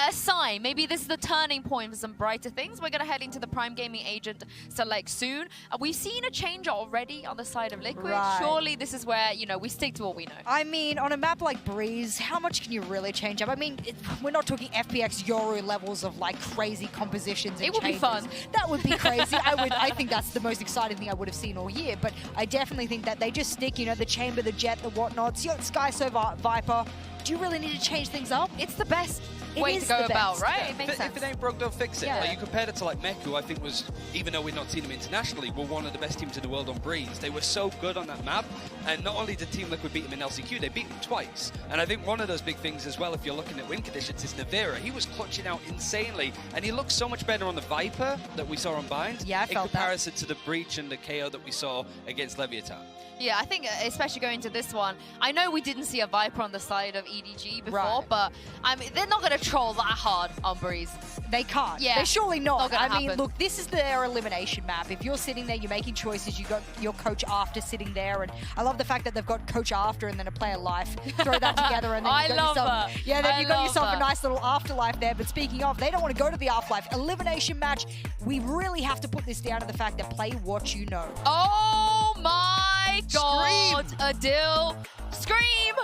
sign. Maybe this is the turning point for some brighter things. We're going to head into the Prime Gaming Agent Select soon. We've seen a change already on the side of Liquid. Surely this is where, you know, we stick to what we know. I mean, on a map like Breeze, how much can you really change up? I mean, we're not talking FPX Yoru levels of like crazy compositions and It would be fun. That would be crazy. I think that's the most exciting thing I would have seen all year, but I definitely think that they just stick, you know, the Chamber, the Jet, the whatnots. You got Sky Server, Viper. Do you really need to change things up? It's the best way to go about, right? It makes sense. If it ain't broke, don't fix it. Like, you compared it to like Mech, who I think was, even though we've not seen them internationally, were one of the best teams in the world on Breeze. They were so good on that map, and not only did Team Liquid beat them in LCQ, they beat them twice. And I think one of those big things as well, if you're looking at win conditions, is Navira. He was clutching out insanely, and he looked so much better on the Viper that we saw on Bind in comparison to the Breach and the KO that we saw against Leviathan. Yeah, I think especially going to this one, I know we didn't see a Viper on the side of EDG before, but I mean, they're not going to troll that hard on Breeze. They can't. Yeah, they're surely not. I mean, look, this is their elimination map. If you're sitting there, you're making choices. You got your coach after sitting there, and I love the fact that they've got coach after and then a player life. Throw that together, and then you got yourself. Yeah, then you got yourself a nice little afterlife there. But speaking of, they don't want to go to the afterlife. Elimination match. We really have to put this down to the fact that play what you know. Oh my God, Adil. Scream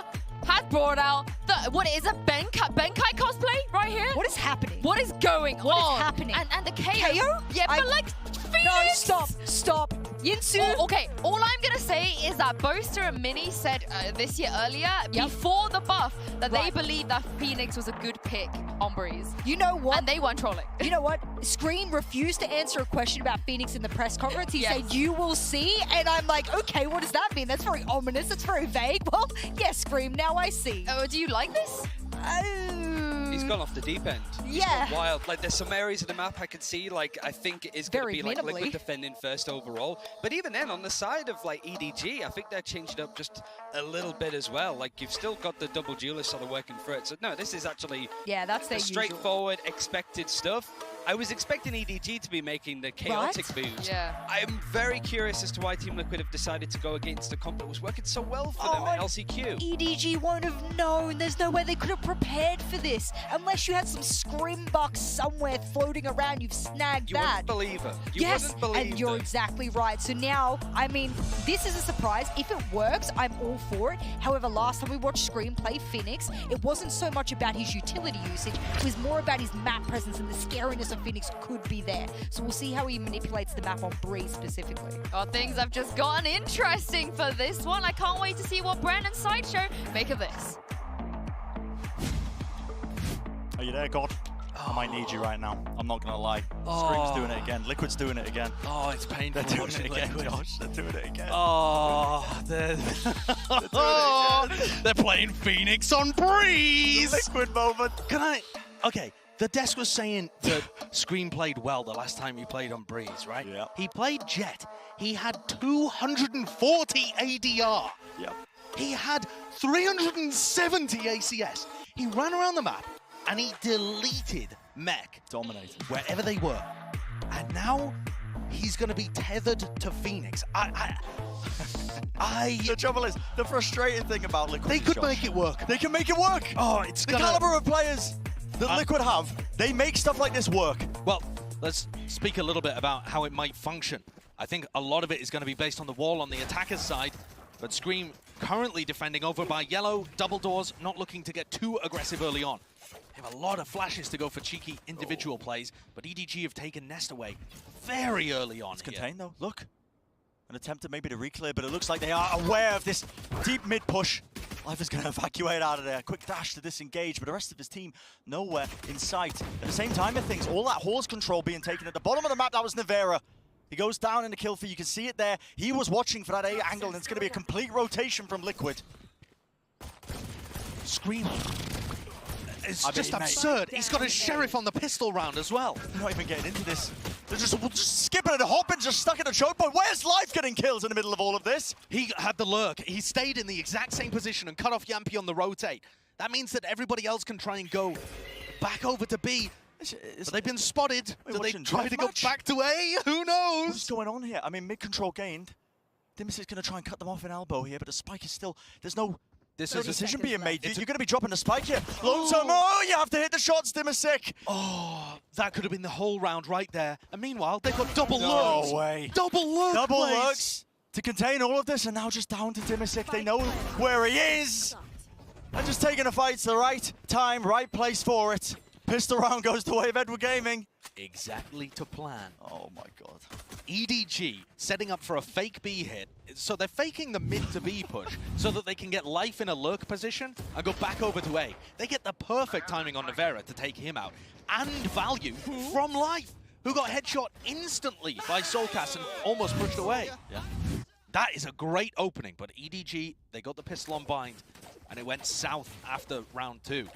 has brought out the, what is a Benkai cosplay right here? What is happening? What is going on? What is happening? And the KO? KO? Yeah, but like, Phoenix. No, stop. Yinsu. Oh, okay, all I'm going to say is that Boaster and Mini said this year earlier, before the buff, that they believed that Phoenix was a good pick on Breeze. You know what? And they weren't trolling. You know what? Scream refused to answer a question about Phoenix in the press conference. He said, you will see. And I'm like, okay, what does that mean? That's very ominous. That's very vague. Well, yes, Scream, now I see. Oh, do you like this? He's gone off the deep end. He's gone wild. Like, there's some areas of the map I can see, like, I think it is going to be like Liquid defending first overall. But even then, on the side of like EDG, I think they're changed up just a little bit as well. Like, you've still got the double duelist sort of working through it. So no, this is actually that's the straightforward, expected stuff. I was expecting EDG to be making the chaotic moves. Yeah. I'm very curious as to why Team Liquid have decided to go against a comp that was working so well for them at LCQ. EDG won't have known. There's no way they could have prepared for this. Unless you had some Scrim bucks somewhere floating around, you've snagged that. You wouldn't believe it. You wouldn't believe and you're exactly right. So now, I mean, this is a surprise. If it works, I'm all for it. However, last time we watched Scream play Phoenix, it wasn't so much about his utility usage. It was more about his map presence and the scariness of that Phoenix could be there. So we'll see how he manipulates the map on Breeze specifically. Oh, things have just gotten interesting for this one. I can't wait to see what Brand and Sideshow make of this. Are you there, God? I might need you right now. I'm not gonna lie. Scream's doing it again. Liquid's doing it again. Oh, it's painful. They're doing it again, Josh. They're doing it again. Oh, they're playing Phoenix on Breeze. Liquid moment. Can I? Okay. The desk was saying that Scream played well the last time he played on Breeze, right? Yeah. He played Jet. He had 240 ADR. Yep. He had 370 ACS. He ran around the map and he deleted Mech. Dominated. Wherever they were. And now he's going to be tethered to Phoenix. The trouble is, the frustrating thing about Liquid, they could make it work. They can make it work. Oh, it's the caliber of players that Liquid have. They make stuff like this work. Well, let's speak a little bit about how it might function. I think a lot of it is going to be based on the wall on the attacker's side, but Scream currently defending over by Yellow, double doors, not looking to get too aggressive early on. They have a lot of flashes to go for cheeky individual plays, but EDG have taken Nest away very early on. It's contained though, look. An attempt to maybe to reclear, but it looks like they are aware of this deep mid push. Life is going to evacuate out of there. Quick dash to disengage, but the rest of his team nowhere in sight. At the same time of things, all that horse control being taken at the bottom of the map, that was Nevera. He goes down in the kill feed. You can see it there. He was watching for that A angle, and it's going to be a complete rotation from Liquid. Scream. It's just absurd. He's got a Sheriff on the pistol round as well. They're not even getting into this. They're just skipping and hopping, just stuck in a choke point. Where's Life getting kills in the middle of all of this? He had the lurk. He stayed in the exact same position and cut off Yampy on the rotate. That means that everybody else can try and go back over to B. But they've been spotted. Do they try to go back to A? Who knows? What's going on here? I mean, mid-control gained. Dimis is going to try and cut them off in elbow here, but the spike is still... There's no decision being made. You're going to be dropping the spike here. Oh, you have to hit the shots, Dimisic. Oh, that could have been the whole round right there. And meanwhile, they've got double lurks. No way. Double lurk Double plays. lurks to contain all of this, and now just down to Dimisic. They know where he is. And just taking a fight to the right time, right place for it. Pistol round goes the way of Edward Gaming. Exactly to plan. Oh my god. EDG setting up for a fake B hit. So they're faking the mid to B push so that they can get Life in a lurk position and go back over to A. They get the perfect timing on Nevera to take him out. And value from Life, who got headshot instantly by Soulcast and almost pushed away. Yeah. That is a great opening, but EDG, they got the pistol on bind, and it went south after round 2.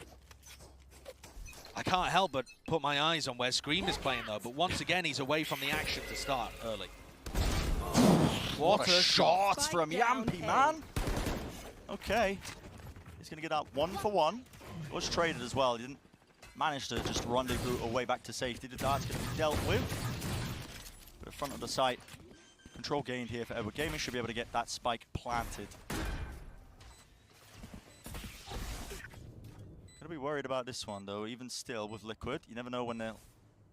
I can't help but put my eyes on where Scream is playing, though, but once again, he's away from the action to start early. What a shot from Yampy, man. Okay. He's going to get that 1-for-1. Was traded as well. He didn't manage to just rendezvous away back to safety. The dart's going to be dealt with. But in front of the site, control gained here for Edward Gaming. Should be able to get that spike planted. Gonna be worried about this one, though, even still with Liquid. You never know when they'll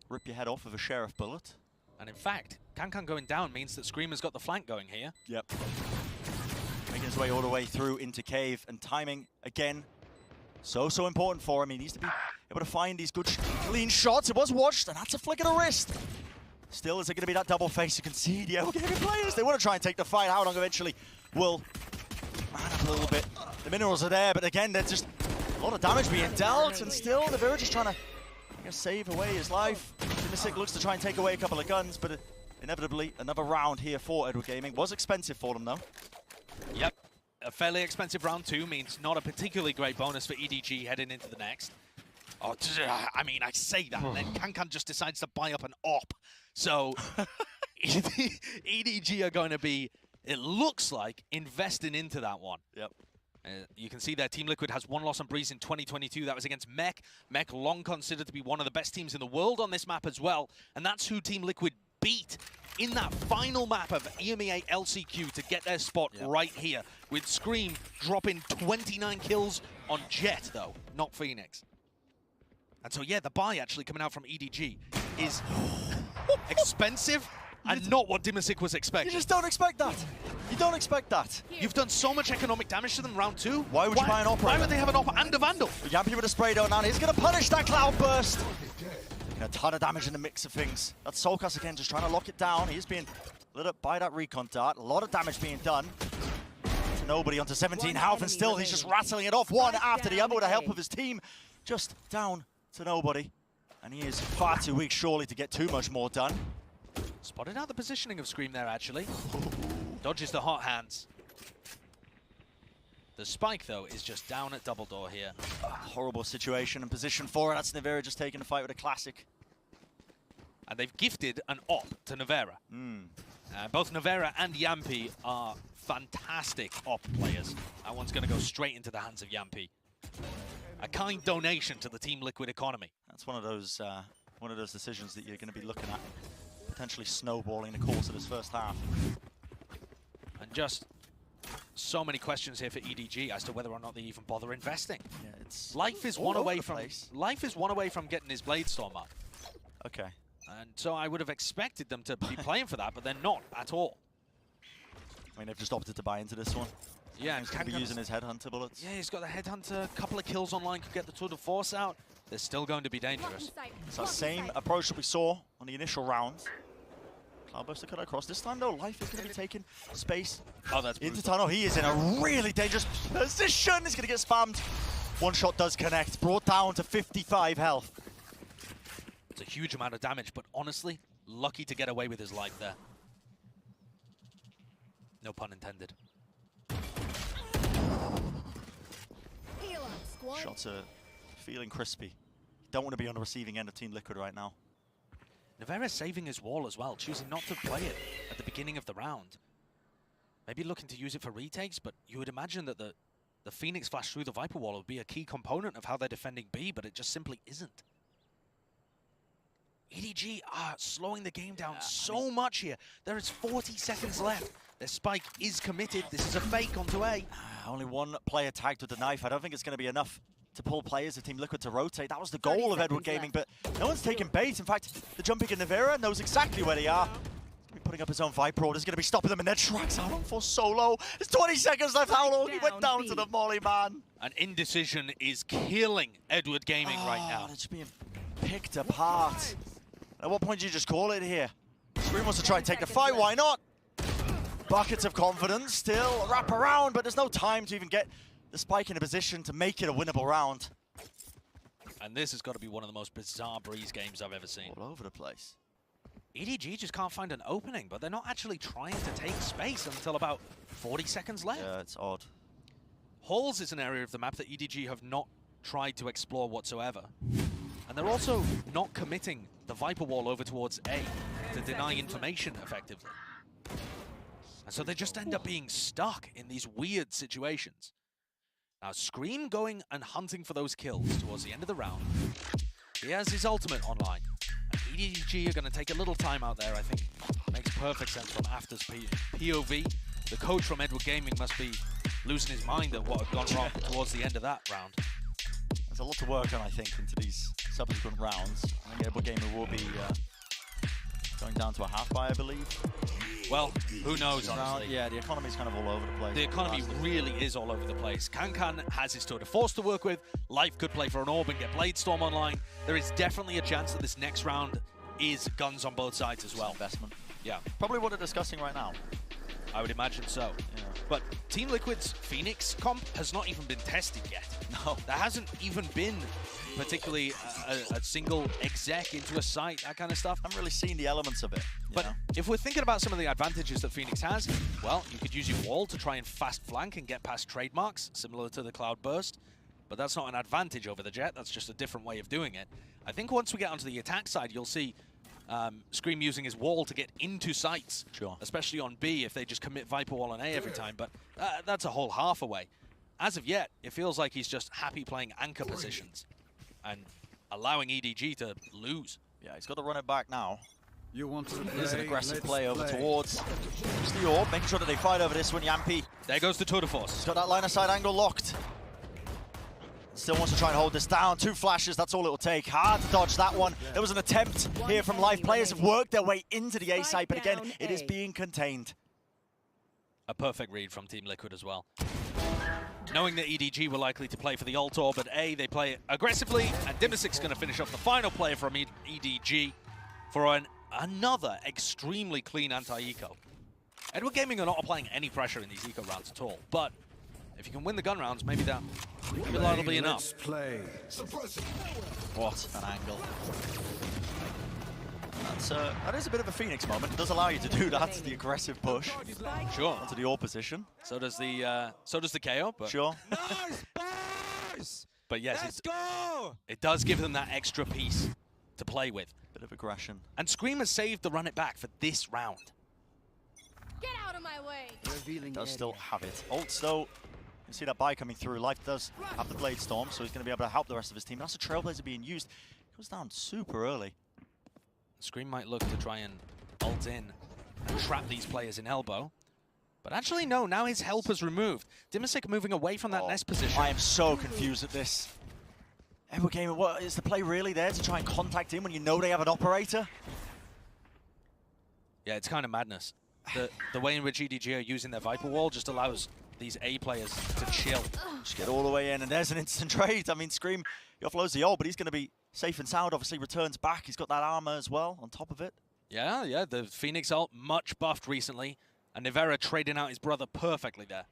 rip your head off with a Sheriff bullet. And in fact, Kankan going down means that Screamer's got the flank going here. Yep. Making his way all the way through into Cave, and timing, again, so important for him. He needs to be able to find these good, clean shots. It was watched, and that's a flick of the wrist. Still, is it going to be that double face? You can see the Gaming players. They want to try and take the fight. How long eventually will man up a little bit. The minerals are there, but again, they're just a lot of damage being dealt, and still the Vera just trying to save away his life. Dimisic looks to try and take away a couple of guns, but inevitably another round here for Edward Gaming. Was expensive for them, though. Yep. A fairly expensive round 2 means not a particularly great bonus for EDG heading into the next. Oh, I mean, I say that, and then Kankan just decides to buy up an op. So EDG are going to be, it looks like, investing into that one. Yep. You can see there, Team Liquid has 1 loss on Breeze in 2022. That was against Mech. Mech long considered to be one of the best teams in the world on this map as well. And that's who Team Liquid beat in that final map of EMEA LCQ to get their spot right here, with Scream dropping 29 kills on Jet, though, not Phoenix. And so, yeah, the buy actually coming out from EDG is expensive and not what Dimisic was expecting. You just don't expect that. You don't expect that. You've done so much economic damage to them round 2. Why would you buy an operator? Why would they have an operator and a Vandal? Yampy with a spray down, and he's going to punish that cloud burst. A ton of damage in the mix of things. That's Solkas again, just trying to lock it down. He's being lit up by that recon dart. A lot of damage being done. Nobody onto 17 health, and still he's just rattling it off one after the other with the help of his team. Just down to nobody. And he is far too weak, surely, to get too much more done. Spotted out the positioning of Scream there, actually. Dodges the hot hands. The spike, though, is just down at double door here. Horrible situation and position for it. That's Nevera just taking the fight with a classic. And they've gifted an op to Nevera. Both Nevera and Yampi are fantastic op players. That one's going to go straight into the hands of Yampi. A kind donation to the Team Liquid economy. That's one of those decisions that you're going to be looking at, potentially snowballing the course of this first half. And just so many questions here for EDG as to whether or not they even bother investing. Yeah, it's Life is one away from getting his Blade Storm up. Okay. And so I would have expected them to be playing for that, but they're not at all. I mean, they've just opted to buy into this one. Yeah, he's going to be using his Headhunter bullets. Yeah, he's got the Headhunter, a couple of kills online, could get the Tour de Force out. They're still going to be dangerous. It's our same approach that we saw on the initial round. Cloudburster cut across. This time, though, Life is going to be taking space into tunnel. He is in a really dangerous position. He's going to get spammed. One shot does connect. Brought down to 55 health. It's a huge amount of damage, but honestly, lucky to get away with his life there. No pun intended. Shots are feeling crispy. Don't want to be on the receiving end of Team Liquid right now. Nevera saving his wall as well, choosing not to play it at the beginning of the round. Maybe looking to use it for retakes, but you would imagine that the Phoenix flash through the Viper wall would be a key component of how they're defending B, but it just simply isn't. EDG are slowing the game down so much here. There is 40 seconds left. Their spike is committed. This is a fake onto A. Only one player tagged with the knife. I don't think it's going to be enough to pull players of Team Liquid to rotate. That was the goal of Edward Gaming, but no one's taking bait. In fact, the jumping in Nevera knows exactly where they are. He's going to be putting up his own Viper order. He's going to be stopping them, and then tracks out on for solo. There's 20 seconds left. How long? He went down to the molly, man. An indecision is killing Edward Gaming right now. It's being picked apart. At what point do you just call it here? Scream wants to try and take the fight. Why not? Buckets of confidence still wrap around, but there's no time to even get the spike in a position to make it a winnable round. And this has got to be one of the most bizarre Breeze games I've ever seen. All over the place. EDG just can't find an opening, but they're not actually trying to take space until about 40 seconds left. Yeah, it's odd. Halls is an area of the map that EDG have not tried to explore whatsoever. And they're also not committing the Viper wall over towards A to deny information effectively. And so they just end up being stuck in these weird situations. Now, Scream going and hunting for those kills towards the end of the round. He has his ultimate online. And EDG are going to take a little time out there, I think. Makes perfect sense from After's POV. The coach from Edward Gaming must be losing his mind at what had gone wrong towards the end of that round. There's a lot to work on, I think, into these subsequent rounds. I think Edward Gaming will be going down to a half buy, I believe. Well, who knows, honestly. Yeah, the economy's kind of all over the place. The economy really is all over the place. Kankan has his Tour de Force to work with. Life could play for an orb and get Blade Storm online. There is definitely a chance that this next round is guns on both sides as well. Investment. Yeah. Probably what they're discussing right now. I would imagine so. Yeah. But Team Liquid's Phoenix comp has not even been tested yet. No. There hasn't even been particularly a single exec into a site, that kind of stuff. I haven't really seen the elements of it. But if we're thinking about some of the advantages that Phoenix has, well, you could use your wall to try and fast flank and get past trademarks, similar to the Cloud Burst. But that's not an advantage over the Jet. That's just a different way of doing it. I think once we get onto the attack side, you'll see Scream using his wall to get into sites, especially on B if they just commit Viper Wall on A every time, but that's a whole half away. As of yet, it feels like he's just happy playing anchor positions and allowing EDG to lose. Yeah, he's got to run it back now. You want to It is an aggressive play over towards the orb, making sure that they fight over this one. Yampi. There goes the Tour de Force. He's got that line of sight angle locked. Still wants to try and hold this down. 2 flashes, that's all it will take. Hard to dodge that one. There was an attempt here from Life. Players have worked their way into the A site, but again, it is being contained. A perfect read from Team Liquid as well. knowing that EDG were likely to play for the ult orb at A, they play it aggressively, and Dimasic's going to finish off the final player from EDG for another extremely clean anti-eco. Edward Gaming are not applying any pressure in these eco rounds at all, but if you can win the gun rounds, maybe that'll be enough. What an angle. That is a bit of a Phoenix moment. It does allow you to do that, the aggressive push. Sure. Onto the AWP position. So does the KO, but sure. But yes, it does give them that extra piece to play with. Bit of aggression. And Scream has saved the run it back for this round. Get out of my way. Does still have it. Ults though, you can see that buy coming through. Life does have the Blade Storm, so he's going to be able to help the rest of his team. That's a Trailblazer being used. Goes down super early. Scream might look to try and ult in and trap these players in elbow. But actually, no, now his help is removed. Dimasic moving away from that nest position. I am so confused at this. Edward Gamer, what is the play really there to try and contact in when you know they have an operator? Yeah, it's kind of madness. The way in which EDG are using their Viper Wall just allows these A players to chill. Just get all the way in, and there's an instant trade. I mean, Scream, he offloads the ult, but he's going to be safe and sound. Obviously, returns back. He's got that armor as well on top of it. Yeah, the Phoenix ult, much buffed recently. And Nivera trading out his brother perfectly there.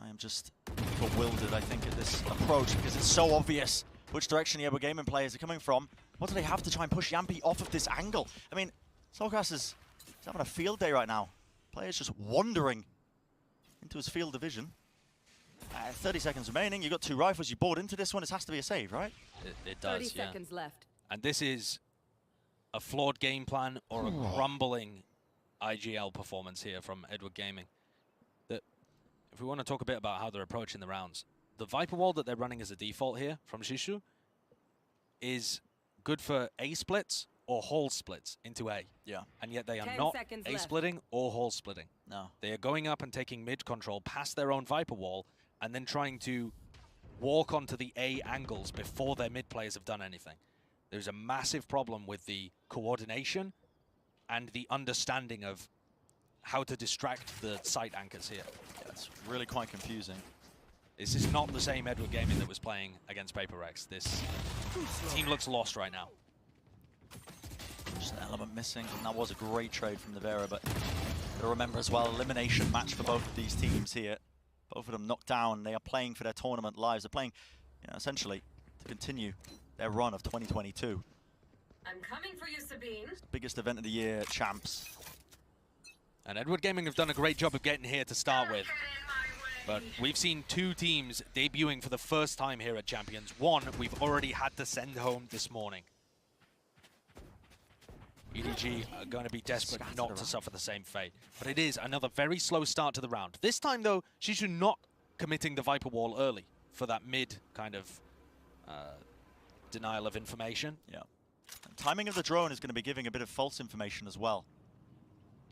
I am just bewildered, I think, at this approach, because it's so obvious which direction the Edward Gaming players are coming from. What do they have to try and push Yampi off of this angle? I mean, Soulcast is having a field day right now. Players just wandering into his field division. 30 seconds remaining. You've got 2 rifles. You board into this one. It has to be a save, right? It does, 30 seconds left. And this is a flawed game plan or a crumbling IGL performance here from Edward Gaming. That, if we want to talk a bit about how they're approaching the rounds, the Viper Wall that they're running as a default here from Shishu is good for A splits or hall splits into A. Yeah. And yet they are not A splitting or hall splitting. No. They are going up and taking mid control past their own Viper Wall and then trying to walk onto the A angles before their mid players have done anything. There's a massive problem with the coordination and the understanding of how to distract the site anchors here. Yeah, it's really quite confusing. This is not the same Edward Gaming that was playing against Paper Rex. This team looks lost right now. Just an element missing, and that was a great trade from Nivera, but gotta remember as well, elimination match for both of these teams here. Both of them knocked down. They are playing for their tournament lives. They're playing, essentially to continue their run of 2022. I'm coming for you, Sabine. It's the biggest event of the year, champs. And Edward Gaming have done a great job of getting here to start with. But we've seen 2 teams debuting for the first time here at Champions. One we've already had to send home this morning. EDG are going to be desperate not to suffer the same fate. But it is another very slow start to the round. This time, though, Shishu not committing the Viper Wall early for that mid kind of denial of information. Yeah. And timing of the drone is going to be giving a bit of false information as well.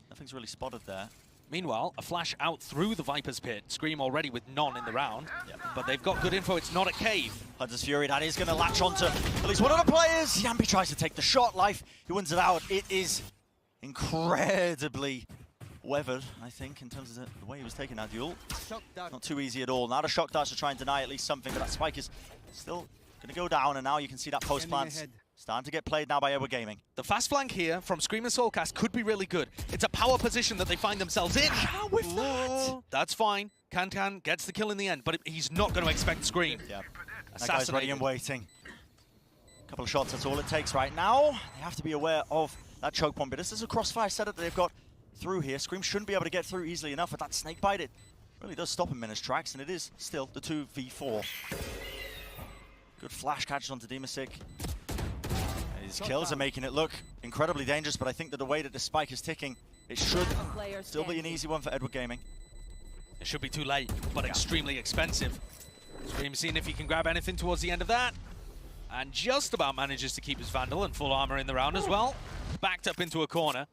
Nothing's really spotted there. Meanwhile, a flash out through the Viper's pit. Scream already with none in the round. Yep. But they've got good info. It's not a cave. Hunter's Fury, that is going to latch onto at least one of the players. Yampi tries to take the shot. Life, he wins it out. It is incredibly weathered, I think, in terms of the way he was taking that duel. Not too easy at all. Now the shock darts to try and deny at least something, but that spike is still going to go down, and now you can see that post plant starting to get played now by Edward Gaming. The fast flank here from Scream and Soulcast could be really good. It's a power position that they find themselves in. How with that? That's fine. Can gets the kill in the end, but he's not going to expect Scream. Yeah. That guy's ready and waiting. A couple of shots, that's all it takes right now. They have to be aware of that choke point, but this is a crossfire setup that they've got through here. Scream shouldn't be able to get through easily enough with that snake bite. It really does stop him in his tracks, and it is still the 2v4. Good flash catches onto Dimasic. His kills are making it look incredibly dangerous, but I think that the way that the spike is ticking, it should still be an easy one for Edward Gaming. It should be too late, but extremely expensive. Scream seeing if he can grab anything towards the end of that. And just about manages to keep his Vandal and full armor in the round as well. Backed up into a corner.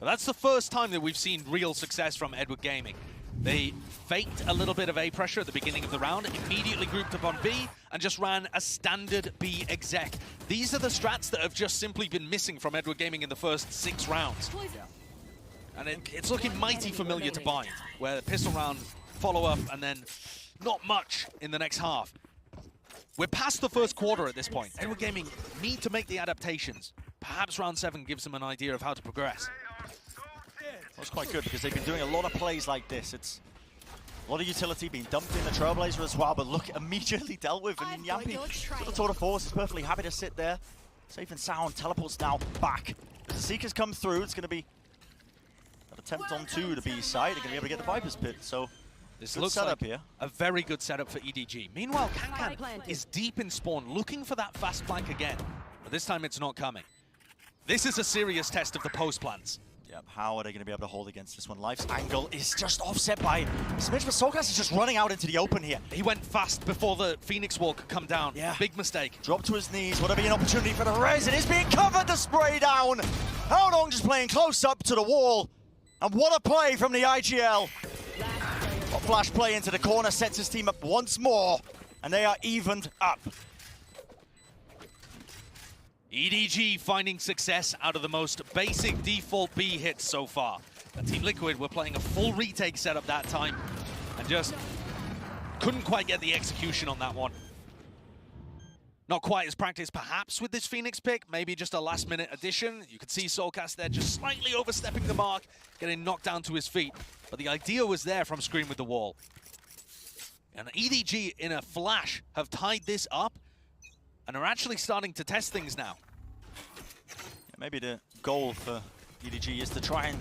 But that's the first time that we've seen real success from Edward Gaming. They faked a little bit of A pressure at the beginning of the round, immediately grouped up on B, and just ran a standard B exec. These are the strats that have just simply been missing from Edward Gaming in the first 6 rounds. And it's looking mighty familiar to Bind, where the pistol round, follow-up, and then not much in the next half. We're past the first quarter at this point. Edward Gaming need to make the adaptations. Perhaps round 7 gives them an idea of how to progress. That's quite good because they've been doing a lot of plays like this. It's a lot of utility being dumped in the Trailblazer as well, but look, immediately dealt with. I mean, Yampi, sort of tour de force, is perfectly happy to sit there. Safe and sound, teleports now back. As the Seekers come through, it's going to be an attempt on 2 to B side. They're going to be able to get the Viper's Pit, so this good looks setup like here. A very good setup for EDG. Meanwhile, Kankan is deep in spawn, looking for that fast flank again, but this time it's not coming. This is a serious test of the post plans. Yep, how are they going to be able to hold against this one? Life's angle is just offset by a smidge, but Solkas is just running out into the open here. He went fast before the Phoenix Wall could come down. Yeah. Big mistake. Drop to his knees. Would there be an opportunity for the res? It is being covered, the spray down. Haodong just playing close up to the wall. And what a play from the IGL. A flash play into the corner sets his team up once more. And they are evened up. EDG finding success out of the most basic default B hits so far. And Team Liquid were playing a full retake setup that time and just couldn't quite get the execution on that one. Not quite as practiced perhaps with this Phoenix pick, maybe just a last minute addition. You could see Soulcast there just slightly overstepping the mark, getting knocked down to his feet. But the idea was there from Scream with the wall. And EDG in a flash have tied this up and are actually starting to test things now. Yeah, maybe the goal for EDG is to try and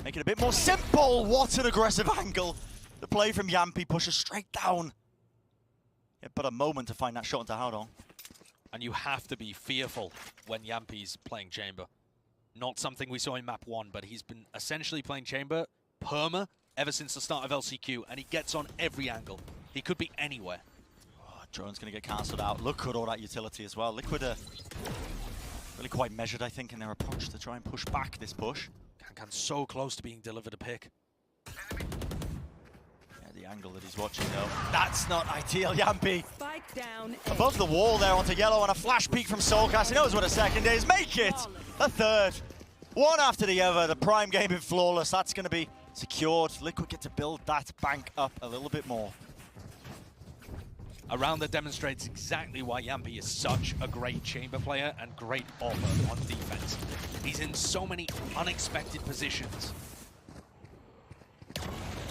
make it a bit more simple. What an aggressive angle. The play from Yampi pushes straight down. Yeah, but a moment to find that shot into Haodong. And you have to be fearful when Yampi's playing Chamber. Not something we saw in map 1, but he's been essentially playing Chamber perma ever since the start of LCQ, and he gets on every angle. He could be anywhere. Drone's going to get cancelled out. Look at all that utility as well. Liquid are really quite measured, I think, in their approach to try and push back this push. Kankan's so close to being delivered a pick. Yeah, the angle that he's watching, though. That's not ideal, Yampi. Spike down. Above the wall there onto yellow, and a flash peek from Soulcast. He knows what a second is. Make it a third. One after the other. The prime game in Flawless. That's going to be secured. Liquid get to build that bank up a little bit more. A round that demonstrates exactly why Yampi is such a great Chamber player and great offer on defense. He's in so many unexpected positions.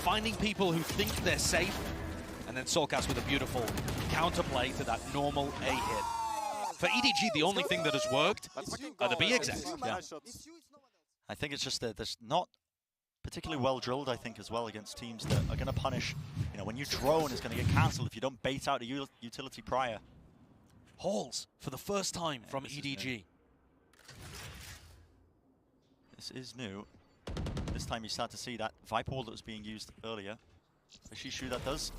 Finding people who think they're safe, and then Soulcast with a beautiful counterplay to that normal A hit. For EDG, the only thing that has worked are the B execs. Yeah. I think it's just that there's not particularly well drilled, I think, as well against teams that are going to punish. You know, when you drone, it's going to get cancelled if you don't bait out a utility prior. Halls for the first time from EDG. This is new. This time you start to see that Viper wall that was being used earlier. The Shishu that does.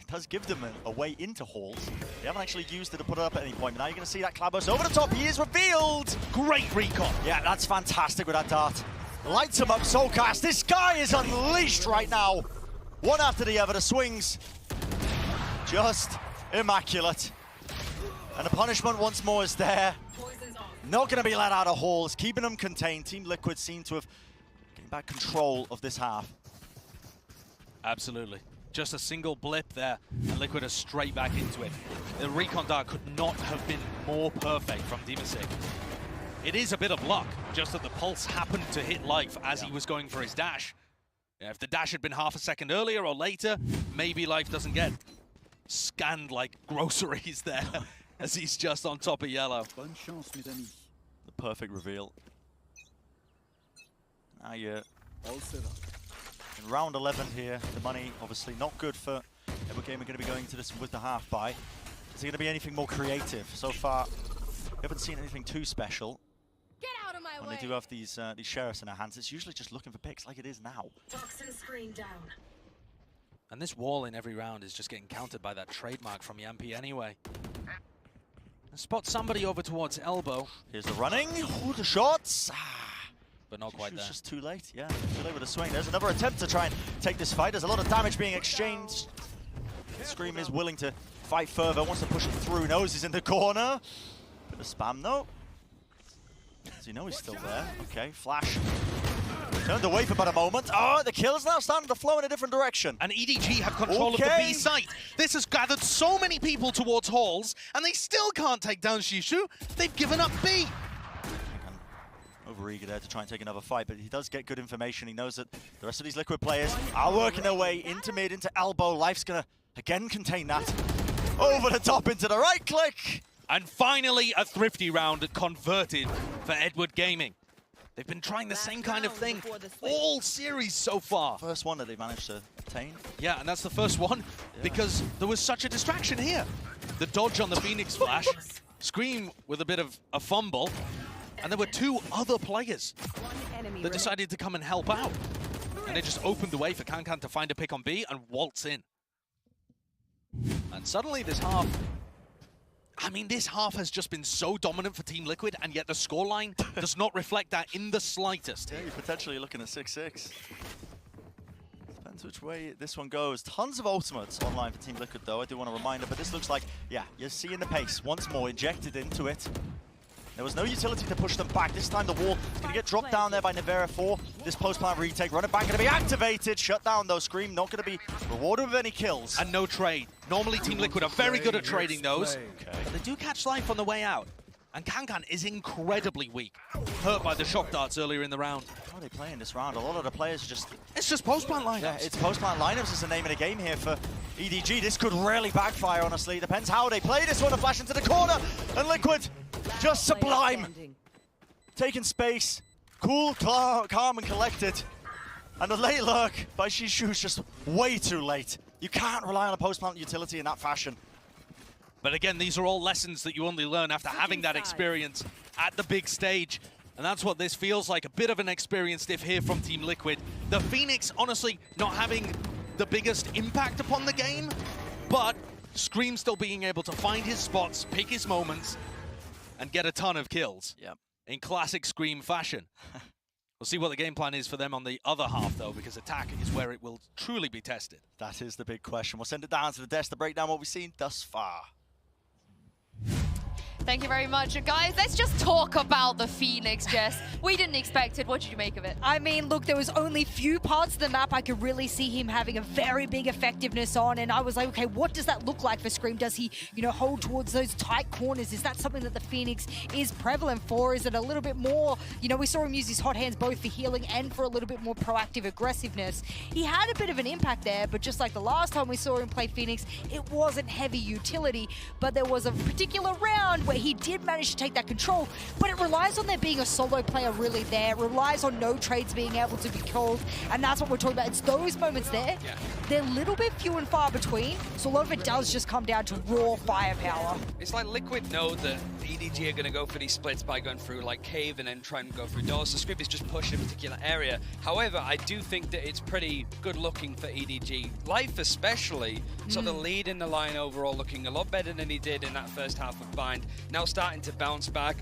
It does give them a way into Halls. They haven't actually used it to put it up at any point, but now you're going to see that Klabos over the top. He is revealed! Great recon! Yeah, that's fantastic with that dart. Lights him up, Soulcast. This guy is unleashed right now. One after the other, the swings. Just immaculate. And the punishment once more is there. Not going to be let out of Halls, keeping them contained. Team Liquid seem to have gained back control of this half. Absolutely. Just a single blip there, and Liquid are straight back into it. The recon dart could not have been more perfect from Dimasik. It is a bit of luck, just that the pulse happened to hit Life as he was going for his dash. Yeah, if the dash had been half a second earlier or later, maybe Life doesn't get scanned like groceries there as he's just on top of yellow. The perfect reveal. Now you're in round 11 here. The money obviously not good for Edward Game. We're going to be going into this with the half buy. Is there going to be anything more creative? So far, we haven't seen anything too special. Get out of my When way. they do have these sheriffs in their hands, it's usually just looking for picks like it is now. Toxin screen down. And this wall in every round is just getting countered by that trademark from Yampi anyway. Spot somebody over towards elbow. Here's the running. Ooh, the shots. But not quite there. Just too late. Yeah, too late with a swing. There's another attempt to try and take this fight. There's a lot of damage being exchanged. Scream is willing to fight further. Wants to push it through. Knows he's in the corner. Bit of spam though. Does he know he's still there? Okay, flash. Turned away for about a moment. Oh, the kill's now starting to flow in a different direction. And EDG have control of the B site. This has gathered so many people towards Halls, and they still can't take down Shishu. They've given up B. Overeager there to try and take another fight, but he does get good information. He knows that the rest of these Liquid players are working their way into mid, into elbow. Life's gonna, again, contain that. Over the top into the right click. And finally, a thrifty round converted for Edward Gaming. They've been trying the same kind of thing all series so far. First one that they managed to obtain. Yeah, and that's the first one because there was such a distraction here. The dodge on the Phoenix flash, Scream with a bit of a fumble, and there were two other players that decided to come and help out. And they just opened the way for Kankan to find a pick on B and waltz in. And suddenly this half, I mean, this half has just been so dominant for Team Liquid, and yet the scoreline does not reflect that in the slightest. Yeah, you're potentially looking at 6-6. Depends which way this one goes. Tons of ultimates online for Team Liquid, though. I do want to remind it, but this looks like, yeah, you're seeing the pace once more injected into it. There was no utility to push them back. This time the wall is going to get dropped down there by Nivera for this post-plant retake. Running back going to be activated. Shut down, though. Scream not going to be rewarded with any kills. And no trade. Normally Team Liquid are very good at trading those, but they do catch life on the way out. And Kankan is incredibly weak. Hurt by the shock darts earlier in the round. How are they playing this round? A lot of the players just... It's just post-plant lineups. Yeah, it's post-plant lineups is the name of the game here for EDG. This could really backfire, honestly. It depends how they play this one. A flash into the corner. And Liquid, just sublime. Taking space. Cool, calm and collected. And the late lurk by Shishu is just way too late. You can't rely on a post-plant utility in that fashion. But again, these are all lessons that you only learn after having that experience at the big stage. And that's what this feels like, a bit of an experience diff here from Team Liquid. The Phoenix, honestly, not having the biggest impact upon the game, but Scream still being able to find his spots, pick his moments, and get a ton of kills. Yep. In classic Scream fashion. We'll see what the game plan is for them on the other half, though, because attack is where it will truly be tested. That is the big question. We'll send it down to the desk to break down what we've seen thus far. Thank you very much. Guys, let's just talk about the Phoenix, Jess. We didn't expect it. What did you make of it? I mean, look, there was only few parts of the map I could really see him having a very big effectiveness on, and I was like, okay, what does that look like for Scream? Does he, you know, hold towards those tight corners? Is that something that the Phoenix is prevalent for? Is it a little bit more, you know, we saw him use his hot hands both for healing and for a little bit more proactive aggressiveness. He had a bit of an impact there, but just like the last time we saw him play Phoenix, it wasn't heavy utility, but there was a particular round where he did manage to take that control, but it relies on there being a solo player really there. It relies on no trades being able to be called, and that's what we're talking about. It's those moments there. Yeah. They're a little bit few and far between, so a lot of it does just come down to raw firepower. It's like Liquid know that EDG are going to go for these splits by going through like cave and then trying to go through doors. So Scrib is just pushing a particular area. However, I do think that it's pretty good looking for EDG. Life especially, so the lead in the line overall looking a lot better than he did in that first half of Bind. Now starting to bounce back.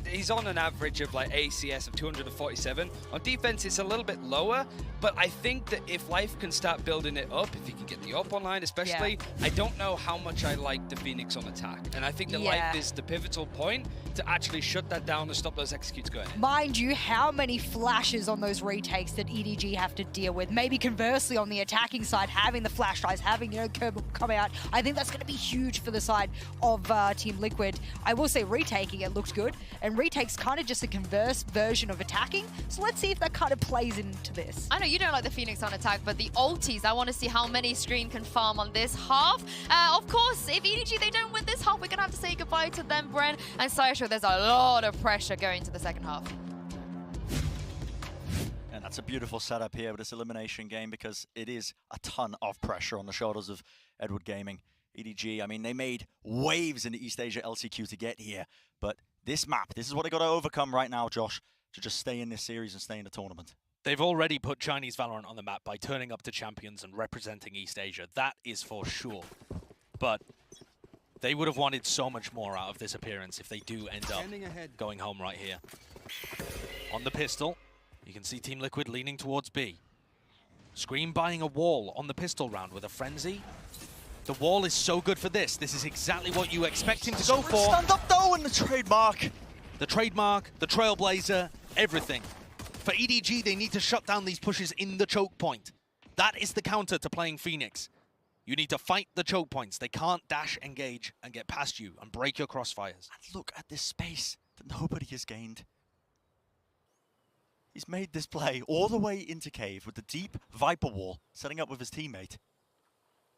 He's on an average of like ACS of 247. On defense, it's a little bit lower, but I think that if Life can start building it up, if he can get the up online especially, I don't know how much I like the Phoenix on attack. And I think that Life is the pivotal point to actually shut that down and stop those executes going in. Mind you, how many flashes on those retakes that EDG have to deal with? Maybe conversely on the attacking side, having the flash guys, having, you know, Kerbal come out, I think that's going to be huge for the side of Team Liquid. I will say retaking it looked good, and retake's kind of just a converse version of attacking, so let's see if that kind of plays into this. I know you don't like the Phoenix on attack, but the ultis, I want to see how many Scream can farm on this half. Of course, if EDG, they don't win this half, we're going to have to say goodbye to them, Bren. And Sayasho, there's a lot of pressure going to the second half. And that's a beautiful setup here with this elimination game, because it is a ton of pressure on the shoulders of Edward Gaming. EDG, I mean, they made waves in the East Asia LCQ to get here, but this map, this is what they got to overcome right now, Josh, to just stay in this series and stay in the tournament. They've already put Chinese Valorant on the map by turning up to Champions and representing East Asia. That is for sure. But they would have wanted so much more out of this appearance if they do end up going home right here. On the pistol, you can see Team Liquid leaning towards B. Scream buying a wall on the pistol round with a frenzy. The wall is so good for this. This is exactly what you expect him to go for. Stand up though, and the trademark. The trademark, the trailblazer, everything For EDG, they need to shut down these pushes in the choke point. That is the counter to playing Phoenix. You need to fight the choke points. They can't dash, engage, and get past you and break your crossfires. And look at this space that nobody has gained. He's made this play all the way into cave with the deep Viper wall, setting up with his teammate.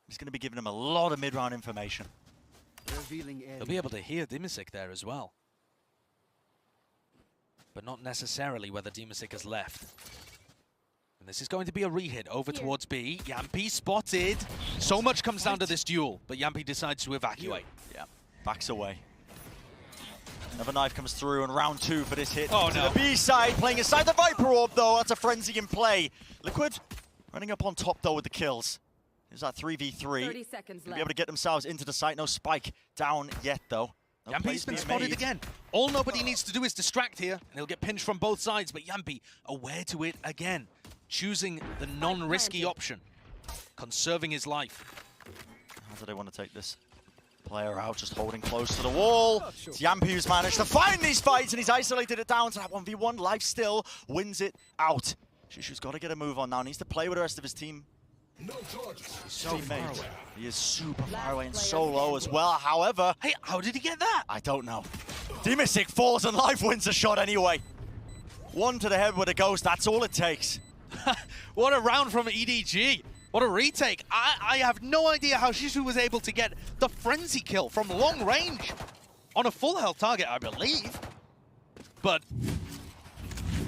He's going to be giving him a lot of mid-round information. They'll be able to hear Dimisic there as well. But not necessarily where the Dimisic has left. And this is going to be a re-hit over towards B. Yampi spotted. So much comes down to this duel, but Yampi decides to evacuate. Yeah, backs away. Another knife comes through in round 2 for this hit. Oh, to no. the B side, playing inside the Viper Orb, though. That's a frenzy in play. Liquid running up on top, though, with the kills. There's that 3v3. 30 seconds They'll left. be able to get themselves into the site. No spike down yet, though. No Yampi's been plays spotted made. again. All nobody needs to do is distract here, and he'll get pinched from both sides, but Yampi aware to it again, choosing the non-risky option, conserving his life. How do they want to take this player out? Just holding close to the wall. It's Yampi who's managed to find these fights, and he's isolated it down to that 1v1. Life still wins it out. Shushu's got to get a move on now. Needs to play with the rest of his team. So far away. He is super far away and so low as well. However, hey, how did he get that? I don't know. Dimisic falls and Life wins a shot anyway. One to the head with a ghost. That's all it takes. What a round from EDG. What a retake. I have no idea how Shushu was able to get the frenzy kill from long range on a full health target, I believe. But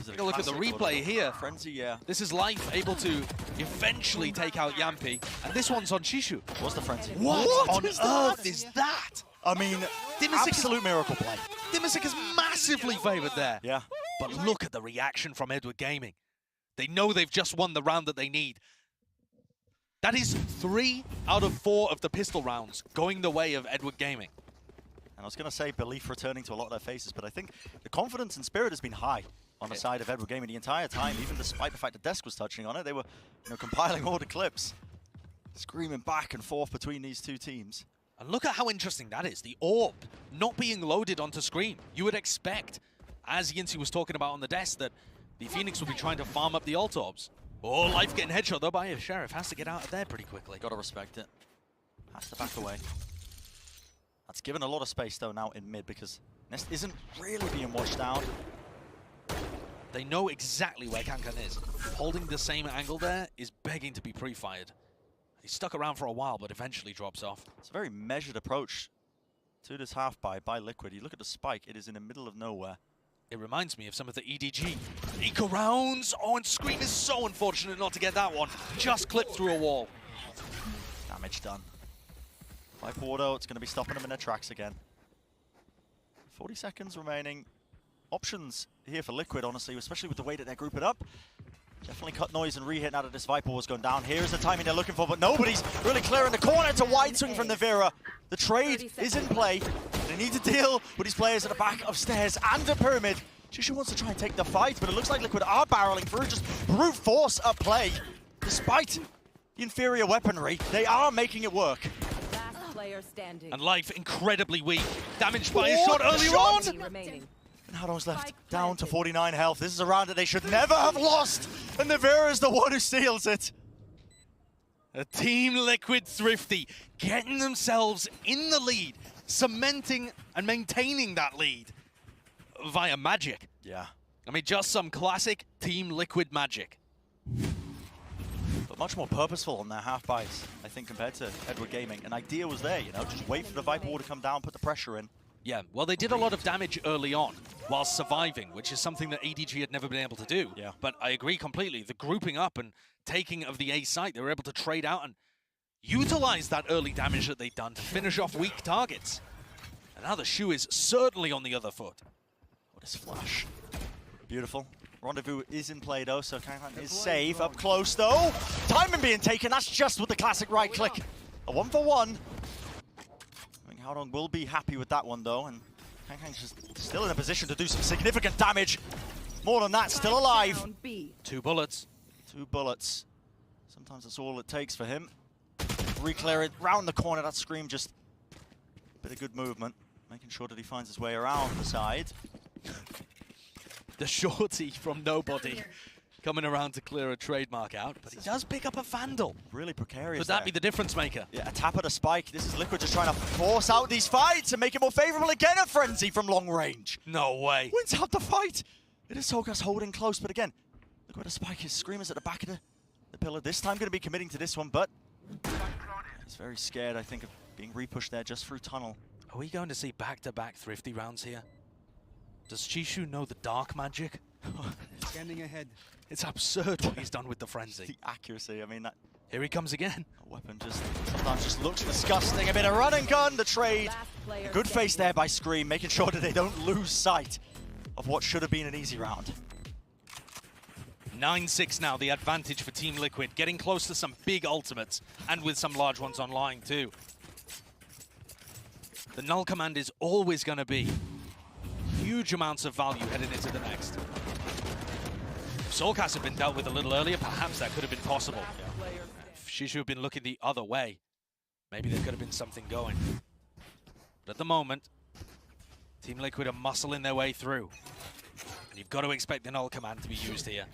take a look at the replay here. Frenzy, yeah. This is Life able to eventually take out Yampi, and this one's on Shishu. What's the frenzy? What on earth is that? I mean, absolute miracle play. Dimisic is massively favored there. Yeah. But look at the reaction from Edward Gaming. They know they've just won the round that they need. That is 3 out of 4 of the pistol rounds going the way of Edward Gaming. And I was going to say belief returning to a lot of their faces, but I think the confidence and spirit has been high on the side of Edward Gaming the entire time, even despite the fact the desk was touching on it. They were compiling all the clips, screaming back and forth between these two teams. And look at how interesting that is. The orb not being loaded onto Scream. You would expect, as Yinsi was talking about on the desk, that the Phoenix would be trying to farm up the ult orbs. Oh, Life getting headshot though by a Sheriff. Has to get out of there pretty quickly. Gotta respect it. Has to back away. That's given a lot of space though now in mid because Nest isn't really being washed down. They know exactly where Kankan is. Holding the same angle there is begging to be pre-fired. He's stuck around for a while, but eventually drops off. It's a very measured approach to this half by Liquid. You look at the spike, it is in the middle of nowhere. It reminds me of some of the EDG eco rounds. Oh, and Scream is so unfortunate not to get that one. Just clipped through a wall. Damage done. Viper Auto, it's going to be stopping them in their tracks again. 40 seconds remaining. Options here for Liquid, honestly, especially with the way that they're grouping up. Definitely cut noise and re-hit now that this Viper was going down. Here's the timing they're looking for, but nobody's really clearing the corner. It's a wide swing from Navira. The trade is in play. They need to deal with these players at the back of stairs and the pyramid. Shushu wants to try and take the fight, but it looks like Liquid are barreling through, just brute force at play. Despite the inferior weaponry, they are making it work. Last player standing. And Life incredibly weak. Damaged by a shot earlier on. And Hado's left down to 49 health. This is a round that they should never have lost. And Navira is the one who seals it. A Team Liquid Thrifty getting themselves in the lead, cementing and maintaining that lead via magic. Yeah. I mean, just some classic Team Liquid magic. But much more purposeful on their half buys, I think, compared to Edward Gaming. An idea was there, you know, just wait for the Viper Wall to come down, put the pressure in. Yeah, well, they did a lot of damage early on while surviving, which is something that EDG had never been able to do. Yeah. But I agree completely. The grouping up and taking of the A site, they were able to trade out and utilize that early damage that they'd done to finish off weak targets. And now the shoe is certainly on the other foot. What is flash? Beautiful. Rendezvous is in play though, so Kankan is safe. Up close though. Timing being taken, that's just with the classic right click. A 1-for-1. How long will be happy with that one though, and Kankan's just still in a position to do some significant damage. More than that, still alive. 2 bullets. 2 bullets. Sometimes that's all it takes for him. Reclear it round the corner. That Scream just a bit of good movement, making sure that he finds his way around the side. the shorty from nobody coming around to clear a trademark out, but he does pick up a Vandal. Really precarious. Could that there. be the difference maker? Yeah, a tap at a spike. This is Liquid just trying to force out these fights and make it more favorable. Again, a frenzy from long range. No way. Wins out the fight. It is Sokas holding close, but again, look where the spike is. Screamer's at the back of the pillar. This time going to be committing to this one, but he's very scared, I think, of being repushed there just through tunnel. Are we going to see back-to-back Thrifty rounds here? Does Chishu know the dark magic? Scanning ahead. It's absurd what he's done with the frenzy. The accuracy, I mean, that... Here he comes again. A weapon just sometimes just looks disgusting. A bit of run and gun, the trade. A good face there by Scream, making sure that they don't lose sight of what should have been an easy round. 9-6 now, the advantage for Team Liquid, getting close to some big ultimates, and with some large ones online too. The null command is always going to be huge amounts of value heading into the next. If Soulcast had been dealt with a little earlier, perhaps that could have been possible. If Shishu had been looking the other way, maybe there could have been something going. But at the moment, Team Liquid are muscling their way through. And you've got to expect the null command to be used here.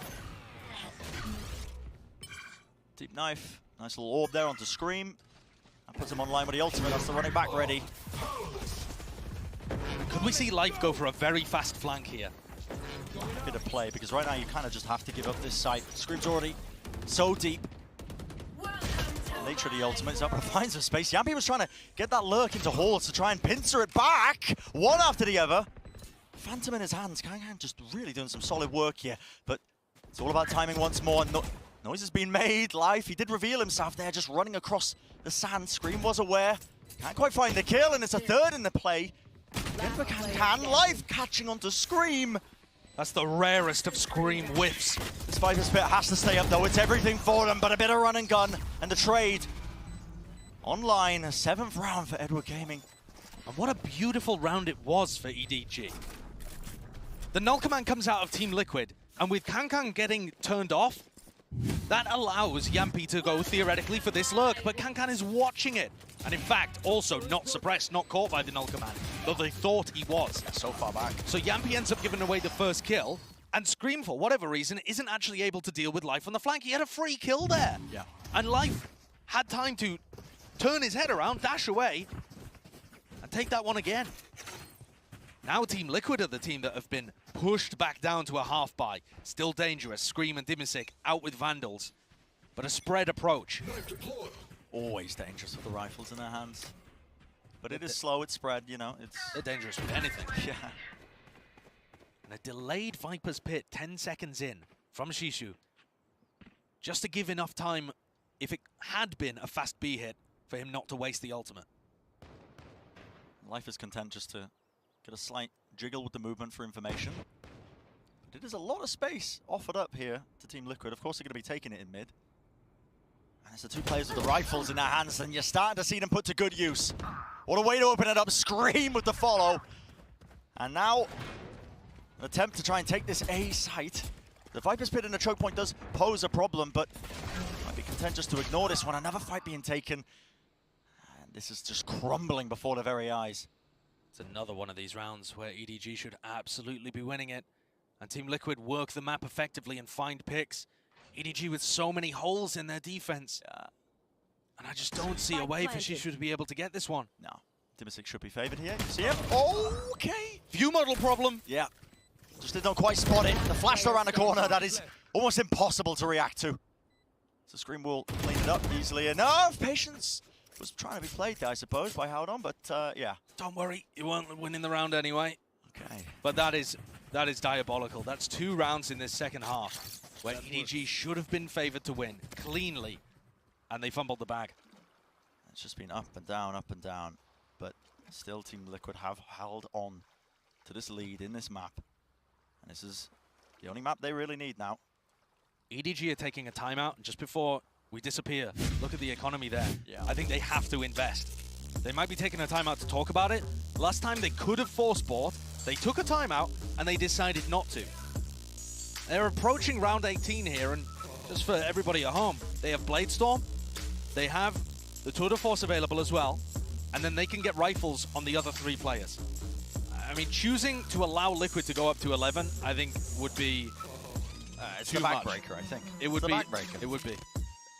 Deep knife, nice little orb there onto Scream. That puts him online with the ultimate, that's the running back ready. Could we see Life go for a very fast flank here? Bit of play, because right now you kind of just have to give up this site. Scream's already so deep. The nature of the ultimate is up to find some space. Yampi was trying to get that lurk into Halls to try and pincer it back, one after the other. Phantom in his hands, Kangan just really doing some solid work here, but it's all about timing once more. Noise has been made. Life, he did reveal himself there, just running across the sand. Scream was aware. Can't quite find the kill, and it's a third in the play. Again for Kangan. Life catching onto Scream. That's the rarest of Scream whiffs. This Viper's Pit has to stay up though. It's everything for them, but a bit of run and gun. And the trade online, a 7th round for Edward Gaming. And what a beautiful round it was for EDG. The null command comes out of Team Liquid, and with Kankan getting turned off, that allows Yampi to go theoretically for this lurk, but Kankan is watching it. And in fact, also not suppressed, not caught by the null command, though they thought he was. So far back. So Yampi ends up giving away the first kill, and Scream, for whatever reason, isn't actually able to deal with Life on the flank. He had a free kill there. Yeah. And Life had time to turn his head around, dash away, and take that one again. Now Team Liquid are the team that have been pushed back down to a half buy. Still dangerous. Scream and Dimisic out with Vandals, but a spread approach. Always dangerous with the rifles in their hands. But it is slow, it's spread, you know. They're dangerous with anything. Yeah. And a delayed Viper's Pit 10 seconds in from Shishu. Just to give enough time, if it had been a fast B hit, for him not to waste the ultimate. Life is content just to get a slight jiggle with the movement for information. But it is a lot of space offered up here to Team Liquid. Of course, they're going to be taking it in mid. And it's the two players with the rifles in their hands, and you're starting to see them put to good use. What a way to open it up. Scream with the follow. And now, an attempt to try and take this A site. The Viper's Pit in the choke point does pose a problem, but might be content just to ignore this one. Another fight being taken. And this is just crumbling before their very eyes. It's another one of these rounds where EDG should absolutely be winning it. And Team Liquid work the map effectively and find picks. EDG with so many holes in their defense. And I just don't see a way for Shishu to be able to get this one. No. Dimisic should be favored here. You see him? Okay. View model problem. Yeah. Just did not quite spot it. The flash around the corner, that is almost impossible to react to. So Scream will clean it up easily enough. Patience was trying to be played there, I suppose, by Howdon, but yeah. Don't worry, you won't win in the round anyway. Okay. But that is diabolical. That's 2 rounds in this second half where EDG should have been favored to win cleanly, and they fumbled the bag. It's just been up and down, but still Team Liquid have held on to this lead in this map. And this is the only map they really need now. EDG are taking a timeout, and just before we disappear, look at the economy there. Yeah. I think they have to invest. They might be taking a timeout to talk about it. Last time they could have forced bought, they took a timeout, and they decided not to. They're approaching round 18 here, and just for everybody at home, they have Blade Storm, they have the Tour de Force available as well, and then they can get rifles on the other 3 players. I mean, choosing to allow Liquid to go up to 11, I think would be it's too the much. backbreaker, I think. It would It's be. the backbreaker. It would be.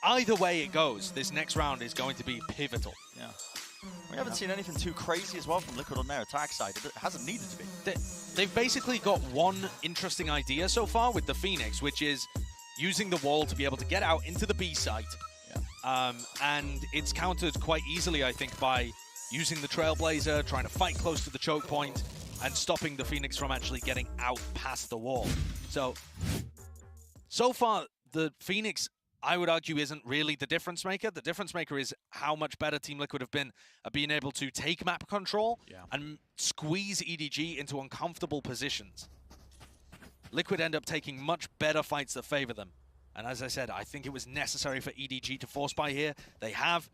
Either way it goes, this next round is going to be pivotal. Yeah. We haven't seen anything too crazy as well from Liquid on their attack side. It hasn't needed to be. They've basically got one interesting idea so far with the Phoenix, which is using the wall to be able to get out into the B site. Yeah. And it's countered quite easily, I think, by using the Trailblazer, trying to fight close to the choke point, and stopping the Phoenix from actually getting out past the wall. So far, the Phoenix, I would argue, isn't really the difference maker. The difference maker is how much better Team Liquid have been at being able to take map control and squeeze EDG into uncomfortable positions. Liquid end up taking much better fights that favor them. And as I said, I think it was necessary for EDG to force buy here. They have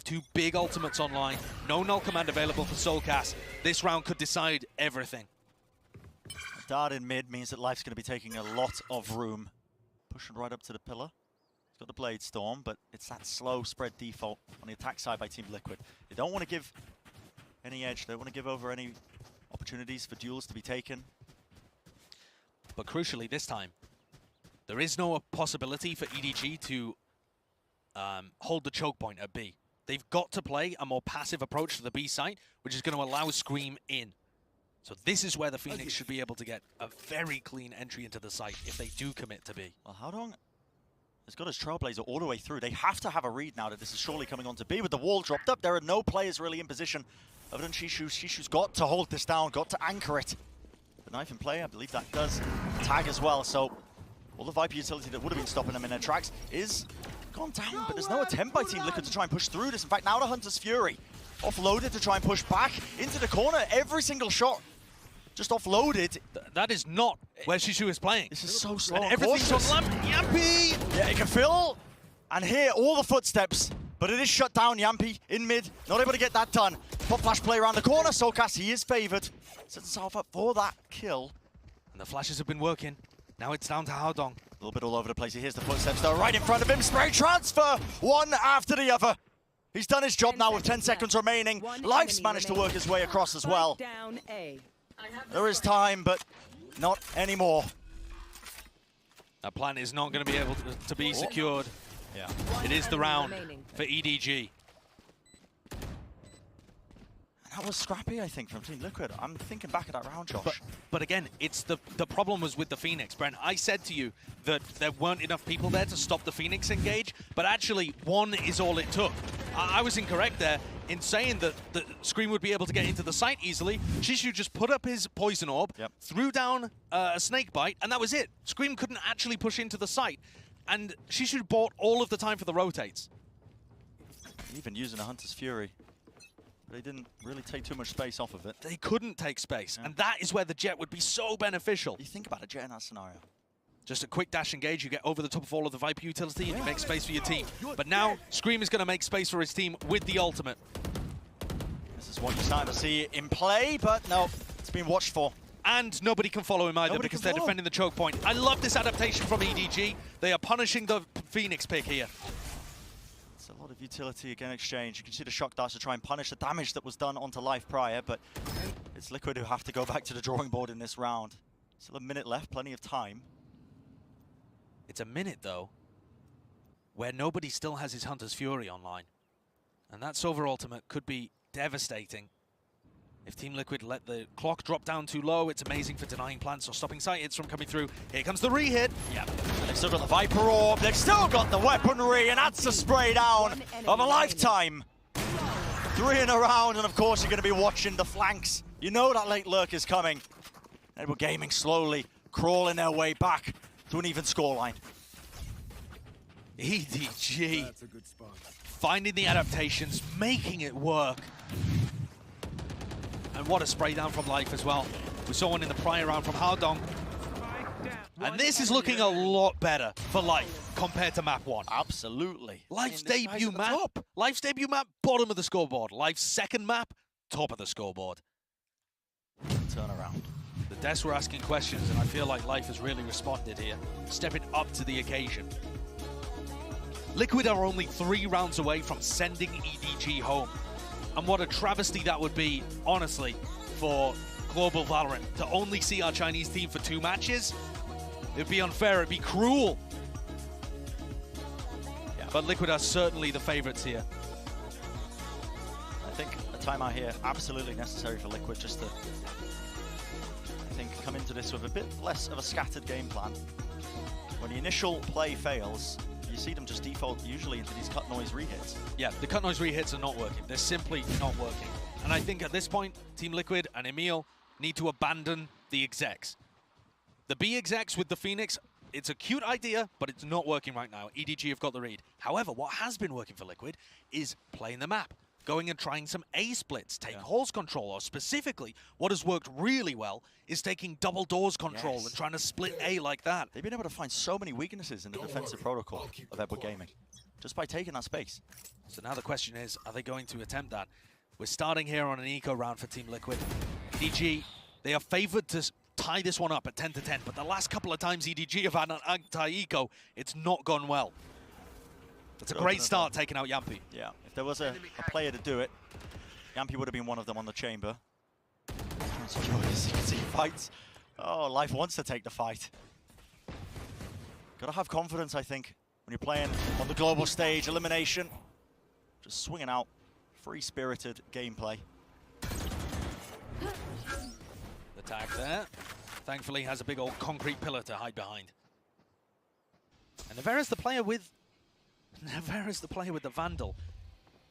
two big ultimates online. No null command available for Soulcast. This round could decide everything. A dart in mid means that Life's going to be taking a lot of room. Pushing right up to the pillar. He's got the Blade Storm, but it's that slow spread default on the attack side by Team Liquid. They don't want to give any edge. They don't want to give over any opportunities for duels to be taken. But crucially this time, there is no possibility for EDG to hold the choke point at B. They've got to play a more passive approach to the B site, which is going to allow Scream in. So this is where the Phoenix should be able to get a very clean entry into the site if they do commit to B. Well, Haodong has got his Trailblazer all the way through. They have to have a read now that this is surely coming on to B. With the wall dropped up, there are no players really in position other than Shishu. Shishu's got to hold this down, got to anchor it. The knife in play, I believe that does tag as well. So all the Viper utility that would have been stopping them in their tracks is gone down, but there's no attempt by Team Liquid to try and push through this. In fact, now the Hunter's Fury offloaded to try and push back into the corner. Every single shot just offloaded. That is not where Shishu is playing. This is so slow. And everything's on Yampy! Yeah, it can fill and hear all the footsteps, but it is shut down. Yampy in mid, not able to get that done. Pop flash play around the corner. Soulcast, he is favored. Sets himself up for that kill. And the flashes have been working. Now it's down to Haodong. A little bit all over the place. He hears the footsteps though, right in front of him. Spray transfer, one after the other. He's done his job now with 10 seconds remaining. Life's managed to work his way across as well. Down A. There is time, but not anymore. That plan is not going to be able to be secured. Yeah, it is the round for EDG. That was scrappy, I think, from Team Liquid. I'm thinking back at that round, Josh. But again, it's the problem was with the Phoenix, Brent. I said to you that there weren't enough people there to stop the Phoenix engage, but actually one is all it took. I was incorrect there in saying that the Scream would be able to get into the site easily. Shishu just put up his poison orb, threw down a snake bite, and that was it. Scream couldn't actually push into the site, and Shishu bought all of the time for the rotates. Even using a Hunter's Fury. They didn't really take too much space off of it. They couldn't take space, and that is where the Jet would be so beneficial. You think about a Jet in that scenario. Just a quick dash engage, you get over the top of all of the Viper utility and you make space for your team. But now, Scream is going to make space for his team with the ultimate. This is what you're starting to see in play, but no, it's been watched for. And nobody can follow him either because they're defending the choke point. I love this adaptation from EDG. They are punishing the Phoenix pick here. It's a lot of utility again exchange. You can see the shock darts to try and punish the damage that was done onto Life prior, but it's Liquid who have to go back to the drawing board in this round. Still a minute left, plenty of time. It's a minute, though, where nobody still has his Hunter's Fury online. And that Silver ultimate could be devastating. If Team Liquid let the clock drop down too low, it's amazing for denying plants or stopping site hits from coming through. Here comes the re-hit. Yep. And they've still got the Viper Orb, they've still got the weaponry, and that's a spray down of a lifetime. 3 in a round, and of course you're going to be watching the flanks. You know that late lurk is coming. Enable Gaming slowly crawling their way back to an even scoreline. EDG. That's a good spot. Finding the adaptations, making it work. And what a spray down from Life as well. We saw one in the prior round from Haodong. And this is looking a lot better for Life compared to map 1. Absolutely. Life's debut map. Life's debut map, bottom of the scoreboard. Life's second map, top of the scoreboard. Turn around. The devs were asking questions, and I feel like Life has really responded here, stepping up to the occasion. Liquid are only 3 rounds away from sending EDG home. And what a travesty that would be, honestly, for global Valorant. To only see our Chinese team for 2 matches, it'd be unfair, it'd be cruel. Yeah. But Liquid are certainly the favorites here. I think a timeout here, absolutely necessary for Liquid, just to, I think, come into this with a bit less of a scattered game plan. When the initial play fails, you see them just default usually into these cut noise rehits. Yeah, the cut noise rehits are not working. They're simply not working. And I think at this point, Team Liquid and Emil need to abandon the execs. The B execs with the Phoenix, it's a cute idea, but it's not working right now. EDG have got the read. However, what has been working for Liquid is playing the map, going and trying some A splits, take halls control, or specifically, what has worked really well is taking double doors control and trying to split A like that. They've been able to find so many weaknesses in the defensive protocol of Edward Gaming, just by taking that space. So now the question is, are they going to attempt that? We're starting here on an eco round for Team Liquid. EDG, they are favored to tie this one up at 10-10, but the last couple of times EDG have had an anti-eco, it's not gone well. It's a great start taking out Yampi. Yeah, if there was a player to do it, Yampi would have been one of them on the chamber. As you can see, fights. Oh, Life wants to take the fight. Gotta have confidence, I think, when you're playing on the global stage, elimination. Just swinging out, free-spirited gameplay. The tag there. Thankfully has a big old concrete pillar to hide behind. And Nevera's the player with the Vandal.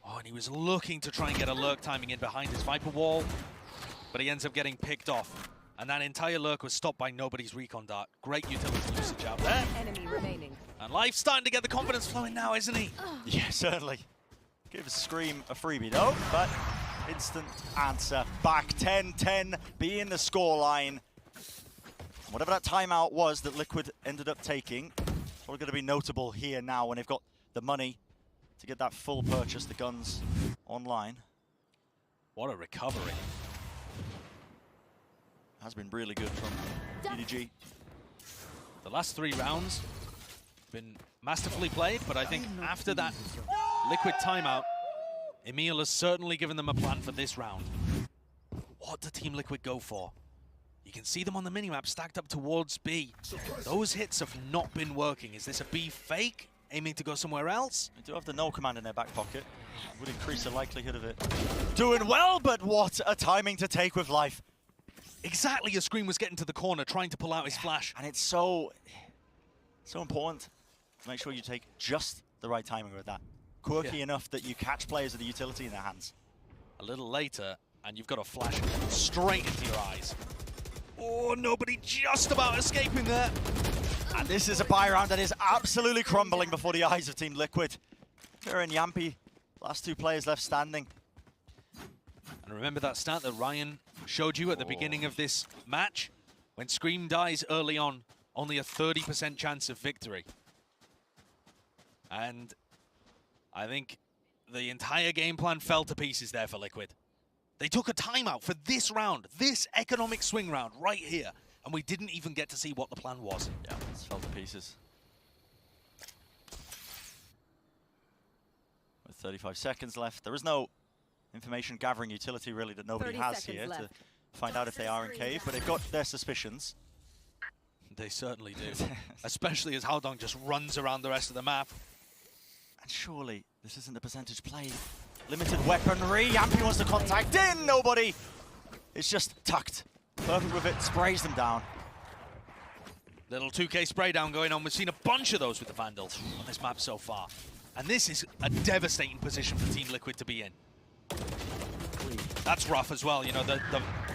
Oh, and he was looking to try and get a lurk timing in behind his Viper wall, but he ends up getting picked off. And that entire lurk was stopped by nobody's recon dart. Great utility usage out there. Enemy remaining. And Life's starting to get the confidence flowing now, isn't he? Yeah, certainly. Gives Scream a freebie though, but instant answer back. 10-10 being the scoreline. Whatever that timeout was that Liquid ended up taking, it's probably going to be notable here now when they've got the money to get that full purchase, the guns online. What a recovery. Has been really good from EDG. The last 3 rounds been masterfully played, but I think after that Liquid timeout, Emil has certainly given them a plan for this round. What do Team Liquid go for? You can see them on the minimap stacked up towards B. Those hits have not been working. Is this a B fake? Aiming to go somewhere else? They do have the no command in their back pocket. Would increase the likelihood of it doing well, but what a timing to take with Life. Exactly as Scream was getting to the corner, trying to pull out his flash. And it's so important to make sure you take just the right timing with that. Quirky enough that you catch players with the utility in their hands. A little later, and you've got a flash straight into your eyes. Oh, nobody just about escaping there. And this is a buy round that is absolutely crumbling before the eyes of Team Liquid. They're in Yampi, last 2 players left standing. And remember that stat that Ryan showed you at the beginning of this match? When Scream dies early on, only a 30% chance of victory. And I think the entire game plan fell to pieces there for Liquid. They took a timeout for this round, this economic swing round right here, and we didn't even get to see what the plan was. Yeah, it's fell to pieces. With 35 seconds left, there is no information gathering utility really that nobody has here to find out if they are in cave, but they've got their suspicions. They certainly do, especially as Haodong just runs around the rest of the map. And surely this isn't a percentage play. Limited weaponry, Yampi wants to contact in, nobody! It's just tucked. Perfect with it, sprays them down. Little 2K spray down going on. We've seen a bunch of those with the Vandal on this map so far. And this is a devastating position for Team Liquid to be in. That's rough as well, you know, the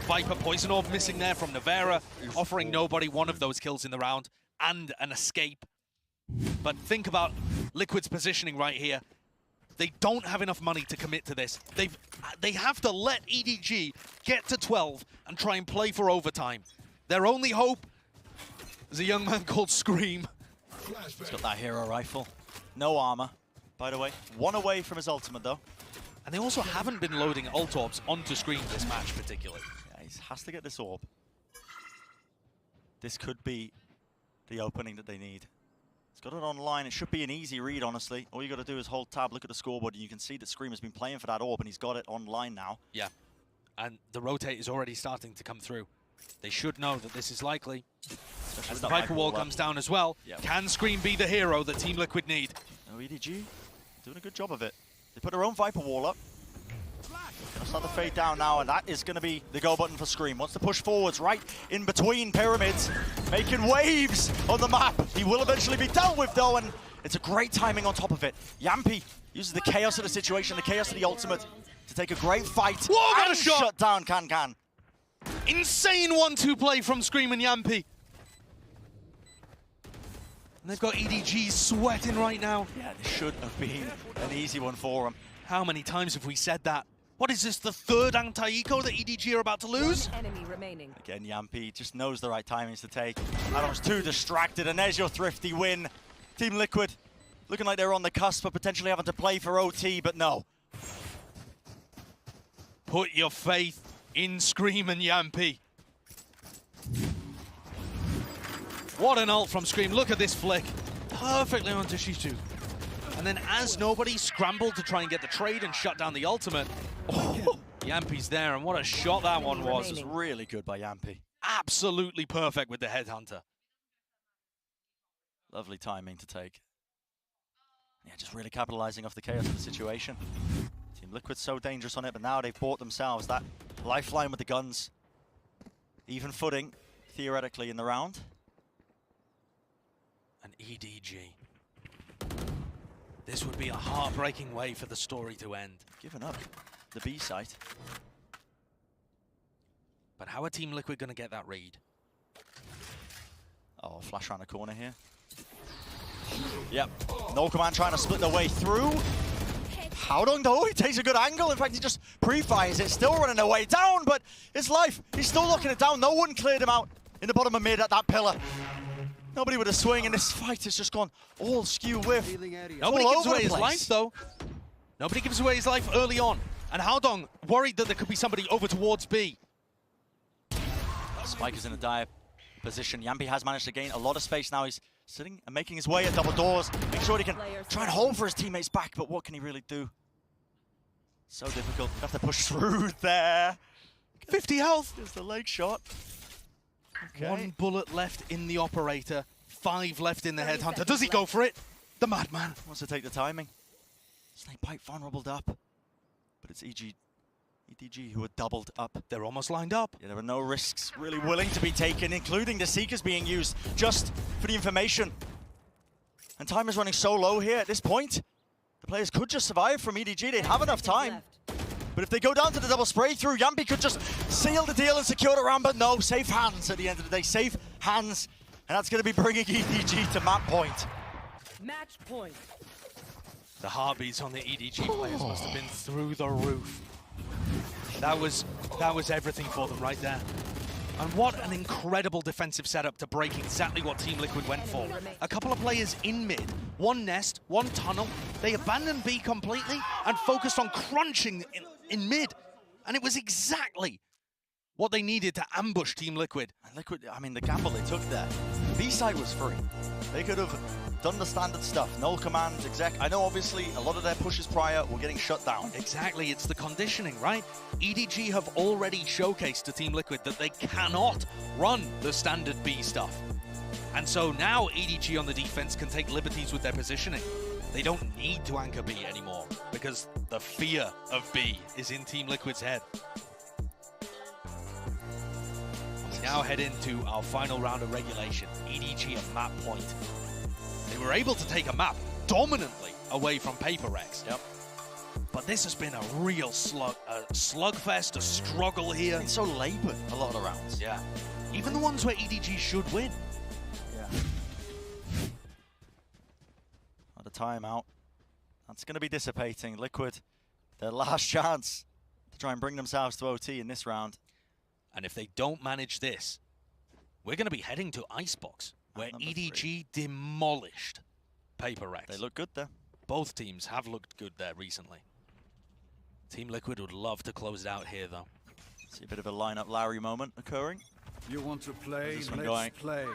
Viper Poison Orb missing there from Nevera, offering nobody one of those kills in the round and an escape. But think about Liquid's positioning right here. They don't have enough money to commit to this. They have to let EDG get to 12 and try and play for overtime. Their only hope is a young man called Scream. He's got that hero rifle. No armor, by the way. 1 away from his ultimate, though. And they also haven't been loading ult orbs onto Scream this match, particularly. Yeah, he has to get this orb. This could be the opening that they need. He's got it online. It should be an easy read, honestly. All you got to do is hold tab, look at the scoreboard, and you can see that Scream has been playing for that orb, and he's got it online now. Yeah. And the rotate is already starting to come through. They should know that this is likely. Especially As the Viper Wall comes down as well. Yep. Can Scream be the hero that Team Liquid need? Oh, EDG doing a good job of it. They put their own Viper Wall up. Gonna start the fade down now, and that is going to be the go button for Scream. Wants to push forwards right in between pyramids, making waves on the map. He will eventually be dealt with, though, and it's a great timing on top of it. Yampi uses the chaos of the situation, the chaos of the ultimate, to take a great fight. Whoa, got a and shot! Shut down Can. Insane 1-2 play from Scream and Yampi. And they've got EDG sweating right now. Yeah, this should have been an easy one for him. How many times have we said that? What is this, the third anti-eco that EDG are about to lose? One enemy remaining. Again, Yampi just knows the right timings to take. Adam's too distracted, and there's your thrifty win. Team Liquid looking like they're on the cusp of potentially having to play for OT, but no. Put your faith in Scream and Yampi. What an ult from Scream. Look at this flick. Perfectly onto Shishu. And then as nobody scrambled to try and get the trade and shut down the ultimate, Yampi's there, and what a shot that one was. It was really good by Yampi. Absolutely perfect with the headhunter. Lovely timing to take. Yeah, just really capitalizing off the chaos of the situation. Team Liquid's so dangerous on it, but now they've bought themselves that lifeline with the guns. Even footing, theoretically, in the round. And EDG. This would be a heartbreaking way for the story to end. Giving up the B site. But how are Team Liquid going to get that read? Oh, flash around the corner here. Yep. No command trying to split their way through. Howdong though, he takes a good angle. In fact, he just pre-fires it. Still running their way down, but it's life. He's still locking it down. No one cleared him out in the bottom of mid at that pillar. Nobody with a swing, and this fight has just gone all skew with. Nobody gives away his life, though. Nobody gives away his life early on. And Howdong worried that there could be somebody over towards B. Spike is in a dire position. Yampi has managed to gain a lot of space now. He's sitting and making his way at double doors. Make sure he can try and hold for his teammates back, but what can he really do? So difficult. You have to push through there. 50 health. There's the leg shot. Okay. 1 bullet left in the operator, 5 left in the headhunter. Does he go for it? The madman wants to take the timing. Snake Bite vulnerable up, but it's EDG who are doubled up. They're almost lined up. Yeah, there are no risks really willing to be taken, including the Seekers being used just for the information. And time is running so low here at this point. The players could just survive from EDG. They have enough time. But if they go down to the double spray through, Yampi could just seal the deal and secure the round, but no, safe hands at the end of the day. Safe hands, and that's going to be bringing EDG to map point. Match point. The heartbeats on the EDG players must have been through the roof. That was everything for them right there. And what an incredible defensive setup to break exactly what Team Liquid went for. A couple of players in mid, 1 nest, 1 tunnel. They abandoned B completely and focused on crunching in mid. And it was exactly what they needed to ambush Team Liquid. And Liquid, I mean, the gamble they took there. B side was free. They could have done the standard stuff. Null commands, exec. I know, obviously, a lot of their pushes prior were getting shut down. Exactly, it's the conditioning, right? EDG have already showcased to Team Liquid that they cannot run the standard B stuff. And so now EDG on the defense can take liberties with their positioning. They don't need to anchor B anymore because the fear of B is in Team Liquid's head. And we now head into our final round of regulation. EDG at map point. They were able to take a map dominantly away from Paper Rex. Yep. But this has been a real slugfest, a struggle here. It's so labored, a lot of rounds. Yeah. Even the ones where EDG should win. Yeah. At a timeout. That's going to be dissipating. Liquid, their last chance to try and bring themselves to OT in this round. And if they don't manage this, we're going to be heading to Icebox, where EDG demolished Paper Rex. They look good there. Both teams have looked good there recently. Team Liquid would love to close it out here, though. See a bit of a lineup Larry moment occurring. You want to play? This one Let's going. play.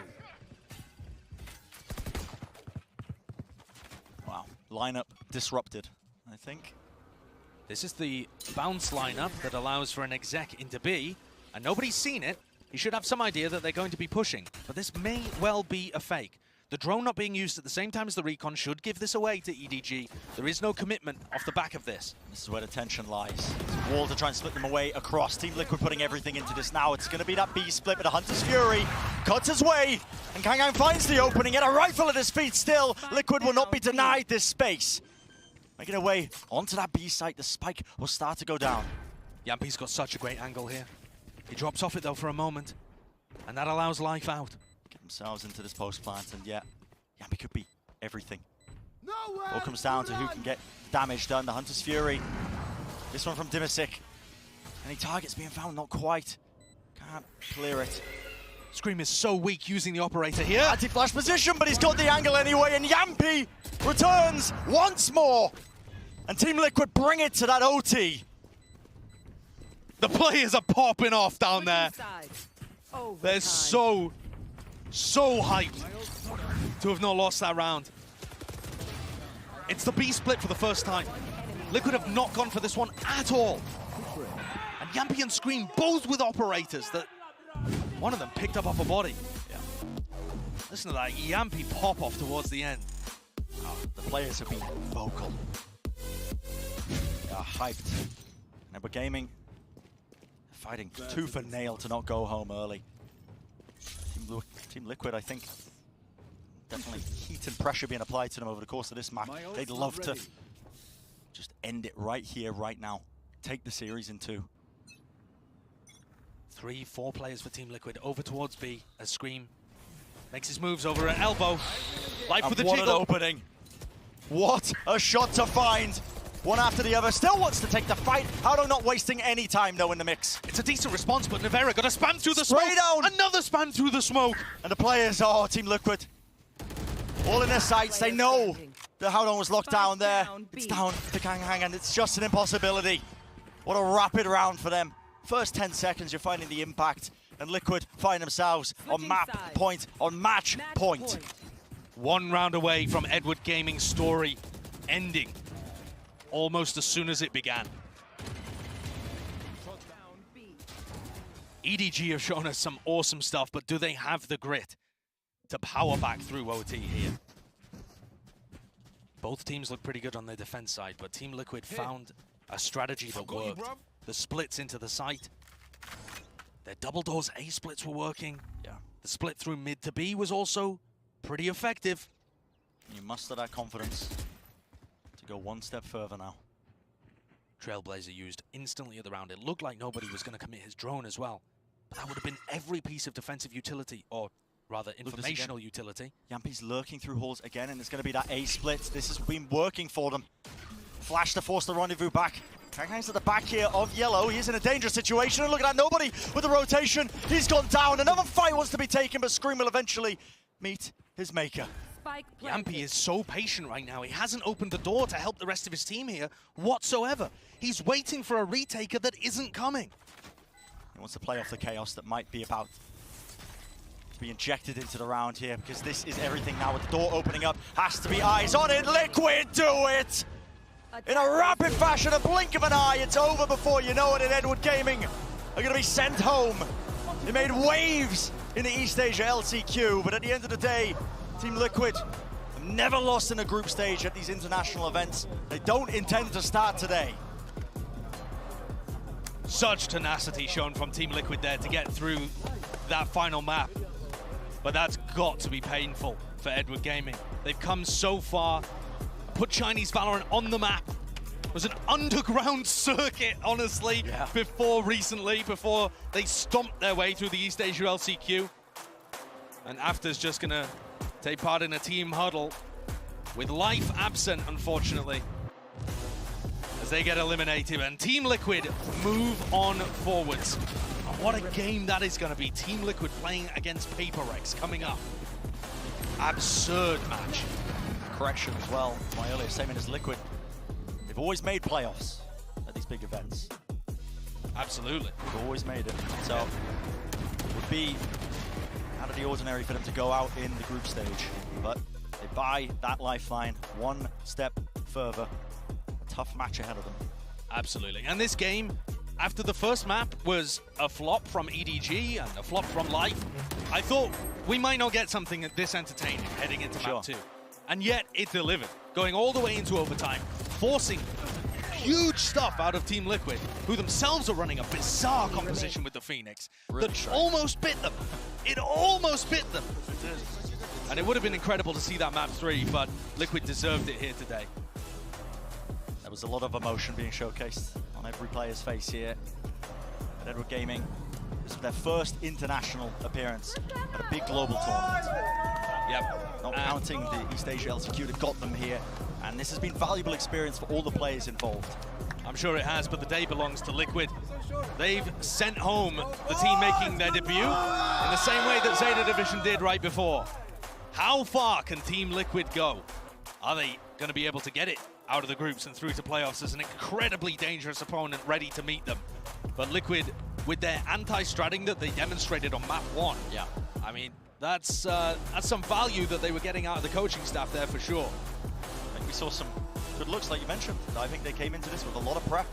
Wow, lineup disrupted, I think. This is the bounce lineup that allows for an exec into B, and nobody's seen it. You should have some idea that they're going to be pushing, but this may well be a fake. The drone not being used at the same time as the recon should give this away to EDG. There is no commitment off the back of this. This is where the tension lies. It's Wall to try and split them away across. Team Liquid putting everything into this now. It's going to be that B split, but the Hunter's Fury cuts his way, and Kangang finds the opening, and a rifle at his feet still. Liquid will not be denied this space. Making their way onto that B site, the spike will start to go down. Yampi's got such a great angle here. He drops off it though for a moment, and that allows life out. Get themselves into this post plant, and yeah, Yampi could be everything. All comes down to who can get damage done. The Hunter's Fury. This one from Dimisic. Any targets being found? Not quite. Can't clear it. Scream is so weak using the operator here. Anti-flash position, but he's got the angle anyway, and Yampi returns once more. And Team Liquid bring it to that OT. The players are popping off down there. They're so hyped to have not lost that round. It's the B split for the first time. Liquid have not gone for this one at all. And Yampi and Scream both with operators that one of them picked up off a body. Yeah. Listen to that Yampi pop off towards the end. Oh, the players have been vocal. They are hyped. Never Gaming fighting tooth and nail to not go home early. Team Liquid, I think, definitely heat and pressure being applied to them over the course of this map. They'd love to just end it right here, right now. Take the series in 2. 3-4 players for Team Liquid over towards B as Scream makes his moves over at elbow. Life with the what jiggle. An opening. What a shot to find. One after the other. Still wants to take the fight. Howdo not wasting any time though in the mix. It's a decent response, but Nevera got a spam through the Spray smoke. down. Another spam through the smoke. And the players, oh, Team Liquid, all in their sights. They know that Howdo was locked down there. It's down to Kangang, and it's just an impossibility. What a rapid round for them. First 10 seconds, you're finding the impact, and Liquid find themselves on map point, on match point. 1 round away from Edward Gaming's story ending almost as soon as it began. EDG have shown us some awesome stuff, but do they have the grit to power back through OT here? Both teams look pretty good on their defense side, but Team Liquid found a strategy that worked. The splits into the site. Their double doors A splits were working. Yeah. The split through mid to B was also pretty effective. You muster that confidence to go one step further now. Trailblazer used instantly at the round. It looked like nobody was going to commit his drone as well. But that would have been every piece of defensive utility, or rather informational utility. Yampi's lurking through halls again, and it's going to be that A split. This has been working for them. Flash to force the rendezvous back. Kangang's at the back here of Yellow. He's in a dangerous situation, and look at that, nobody with the rotation. He's gone down. Another fight wants to be taken, but Scream will eventually meet his maker. Yampi is so patient right now. He hasn't opened the door to help the rest of his team here whatsoever. He's waiting for a retaker that isn't coming. He wants to play off the chaos that might be about to be injected into the round here, because this is everything now with the door opening up. Has to be eyes on it. Liquid do it! In a rapid fashion, a blink of an eye, it's over before you know it, and Edward Gaming are going to be sent home. They made waves in the East Asia LCQ, but at the end of the day, Team Liquid have never lost in a group stage at these international events. They don't intend to start today. Such tenacity shown from Team Liquid there to get through that final map. But that's got to be painful for Edward Gaming. They've come so far, put Chinese Valorant on the map. It was an underground circuit, honestly, before they stomped their way through the East Asia LCQ. And After's just gonna take part in a team huddle with life absent, unfortunately, as they get eliminated, and Team Liquid move on forwards. And what a game that is going to be. Team Liquid playing against Paperex coming up. Absurd match. Correction as well, my earlier statement is Liquid. They've always made playoffs at these big events. Absolutely. They've always made it. So it would be out of the ordinary for them to go out in the group stage. But they buy that lifeline one step further. A tough match ahead of them. Absolutely. And this game, after the first map was a flop from EDG and a flop from Life, I thought we might not get something this entertaining heading into map 2. And yet it delivered, going all the way into overtime, forcing huge stuff out of Team Liquid, who themselves are running a bizarre composition with the Phoenix that almost bit them. It almost bit them. And it would have been incredible to see that map 3, but Liquid deserved it here today. There was a lot of emotion being showcased on every player's face here at Edward Gaming. This was their first international appearance at a big global tournament. Yep. Not counting the East Asia LCQ that got them here. And this has been valuable experience for all the players involved. I'm sure it has, but the day belongs to Liquid. They've sent home the team making their debut in the same way that Zeta Division did right before. How far can Team Liquid go? Are they going to be able to get it out of the groups and through to playoffs as an incredibly dangerous opponent ready to meet them? But Liquid, with their anti-stratting that they demonstrated on map 1, I mean, that's some value that they were getting out of the coaching staff there for sure. I think we saw some good looks, like you mentioned. I think they came into this with a lot of prep.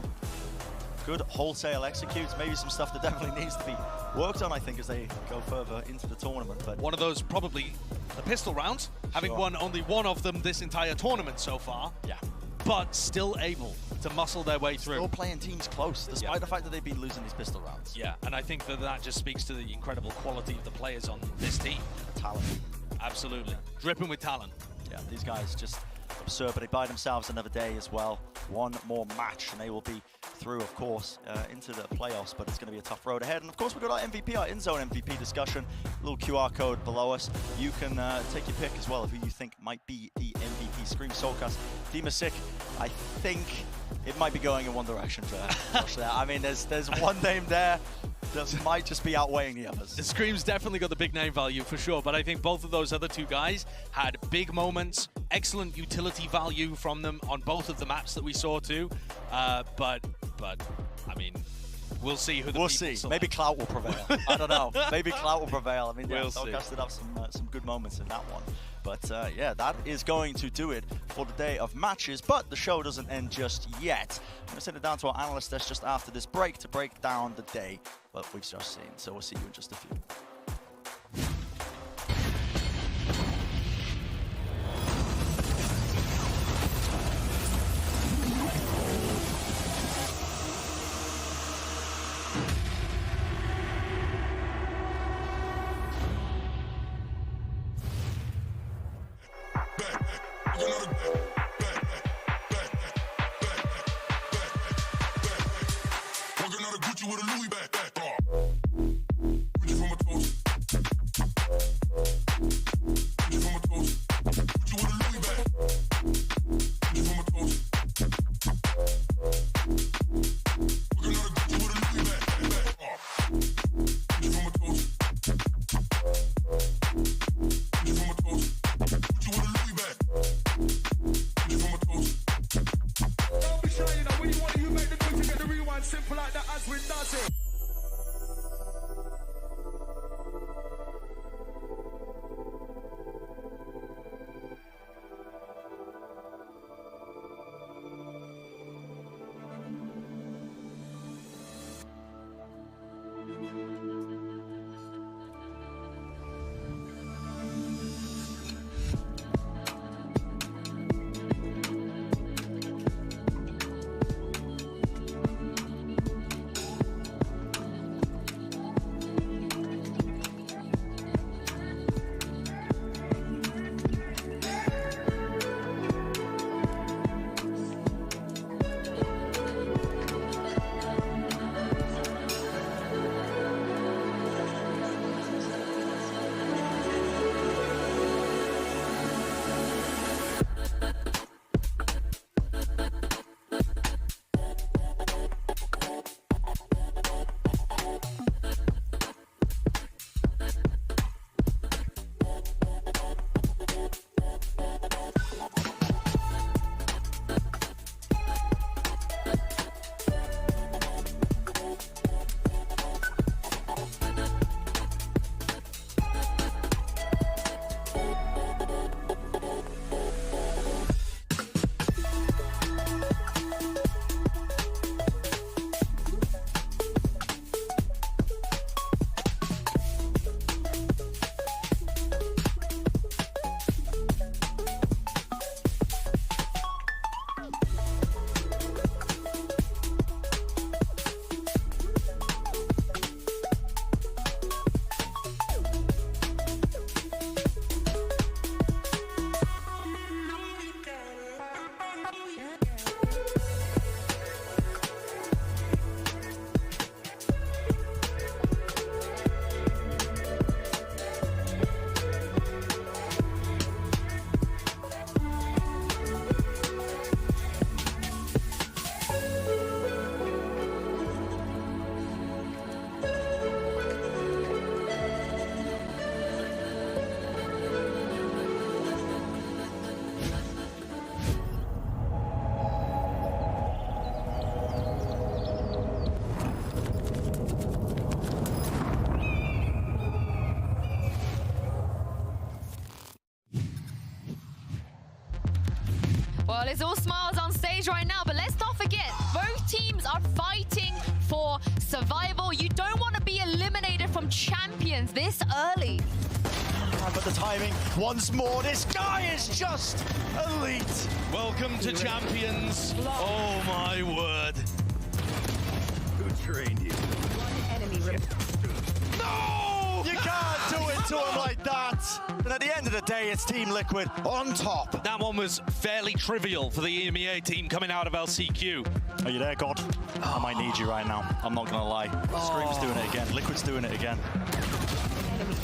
Good wholesale executes, maybe some stuff that definitely needs to be worked on, I think, as they go further into the tournament. But one of those, probably the pistol rounds, having won only one of them this entire tournament so far. Yeah. But still able to muscle their way through. Still playing teams close, despite the fact that they've been losing these pistol rounds. Yeah, and I think that just speaks to the incredible quality of the players on this team. Talent. Absolutely. Dripping with talent. Yeah, these guys just absurd, but they buy themselves another day as well. One more match, and they will be through, of course, into the playoffs, but it's going to be a tough road ahead. And of course, we've got our MVP, our in-zone MVP discussion. A little QR code below us. You can take your pick as well of who you think might be the MVP. Scream Soulcast, Demasic. I think it might be going in one direction for Josh there. I mean, there's one name there that might just be outweighing the others. The Scream's definitely got the big name value for sure, but I think both of those other two guys had big moments, excellent utility value from them on both of the maps that we saw too. But I mean, we'll see who the We'll see. Select. Maybe Clout will prevail. I don't know. Maybe Clout will prevail. I mean, we'll Soulcast did have some good moments in that one. But yeah, that is going to do it for the day of matches. But the show doesn't end just yet. I'm going to send it down to our analyst desk just after this break to break down the day that we've just seen. So we'll see you in just a few. Simple like that as we does it. Well, it's all smiles on stage right now, but let's not forget, both teams are fighting for survival. You don't want to be eliminated from champions this early. But the timing, once more, this guy is just elite. Welcome to Champions. Oh my word. Who trained you? One enemy No! You can't do it to him like that. And at the end of the day, it's Team Liquid on top. That one was fairly trivial for the EMEA team coming out of LCQ. Are you there, God? I might need you right now. I'm not gonna lie. Scream's doing it again. Liquid's doing it again.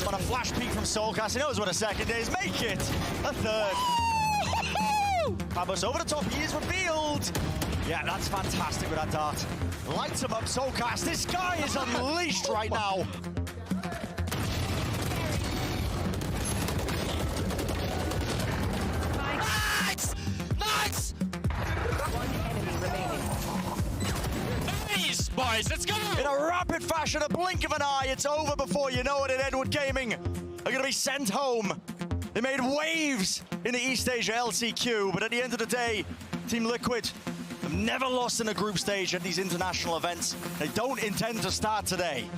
On a flash peek from Soulcast, he knows what a second is. Make it a third. Fabulous over the top, he is revealed. Yeah, that's fantastic with that dart. Lights him up, Soulcast. This guy is unleashed right now. Nice! Nice! One enemy remaining. Nice, boys, let's go! In a rapid fashion, a blink of an eye, it's over before you know it, and Edward Gaming are going to be sent home. They made waves in the East Asia LCQ, but at the end of the day, Team Liquid have never lost in a group stage at these international events. They don't intend to start today.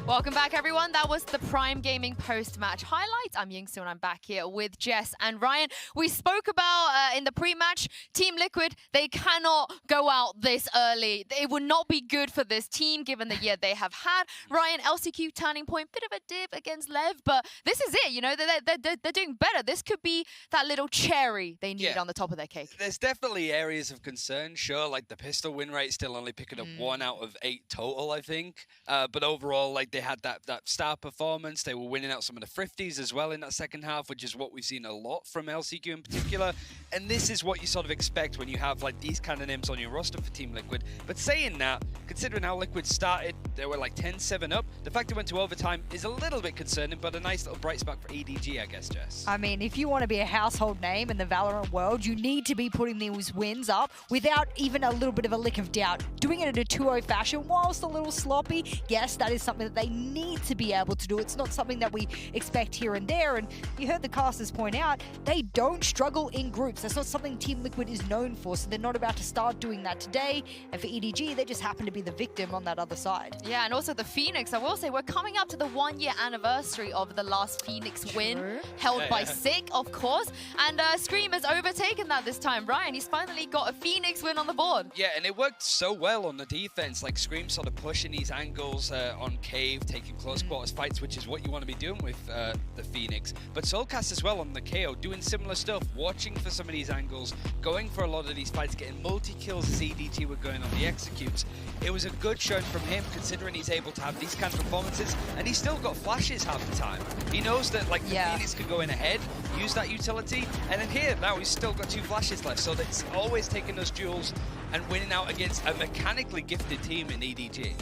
Welcome back, everyone. That was the Prime Gaming post-match highlights. I'm Yingsu, and I'm back here with Jess and Ryan. We spoke about in the pre-match, Team Liquid, they cannot go out this early. It would not be good for this team, given the year they have had. Ryan, LCQ turning point, bit of a dip against Lev, but this is it. You know, they're doing better. This could be that little cherry they need on the top of their cake. There's definitely areas of concern, sure, like the pistol win rate still only picking up 1 out of 8 total, I think. But overall, like, they had that star performance. They were winning out some of the thrifties as well in that second half, which is what we've seen a lot from LCQ in particular. And this is what you sort of expect when you have like these kind of names on your roster for Team Liquid. But saying that, considering how Liquid started, they were like 10-7 up. The fact they went to overtime is a little bit concerning, but a nice little bright spot for EDG, I guess, Jess. I mean, if you want to be a household name in the Valorant world, you need to be putting these wins up without even a little bit of a lick of doubt. Doing it in a 2-0 fashion, whilst a little sloppy, yes, that is something that they need to be able to do. It's not something that we expect here and there. And you heard the casters point out, they don't struggle in groups. That's not something Team Liquid is known for. So they're not about to start doing that today. And for EDG, they just happen to be the victim on that other side. Yeah, and also the Phoenix. I will say we're coming up to the 1-year anniversary of the last Phoenix win, held by Sick, of course. And Scream has overtaken that this time. Ryan, he's finally got a Phoenix win on the board. Yeah, and it worked so well on the defense. Like Scream sort of pushing these angles on Cave, taking close quarters fights, which is what you want to be doing with the Phoenix. But Soulcast as well on the KO, doing similar stuff, watching for some of these angles, going for a lot of these fights, getting multi-kills as EDG were going on the executes. It was a good showing from him, considering he's able to have these kind of performances, and he's still got flashes half the time. He knows that like the Phoenix could go in ahead, use that utility, and then here, now he's still got 2 flashes left, so that's always taking those duels and winning out against a mechanically gifted team in EDG.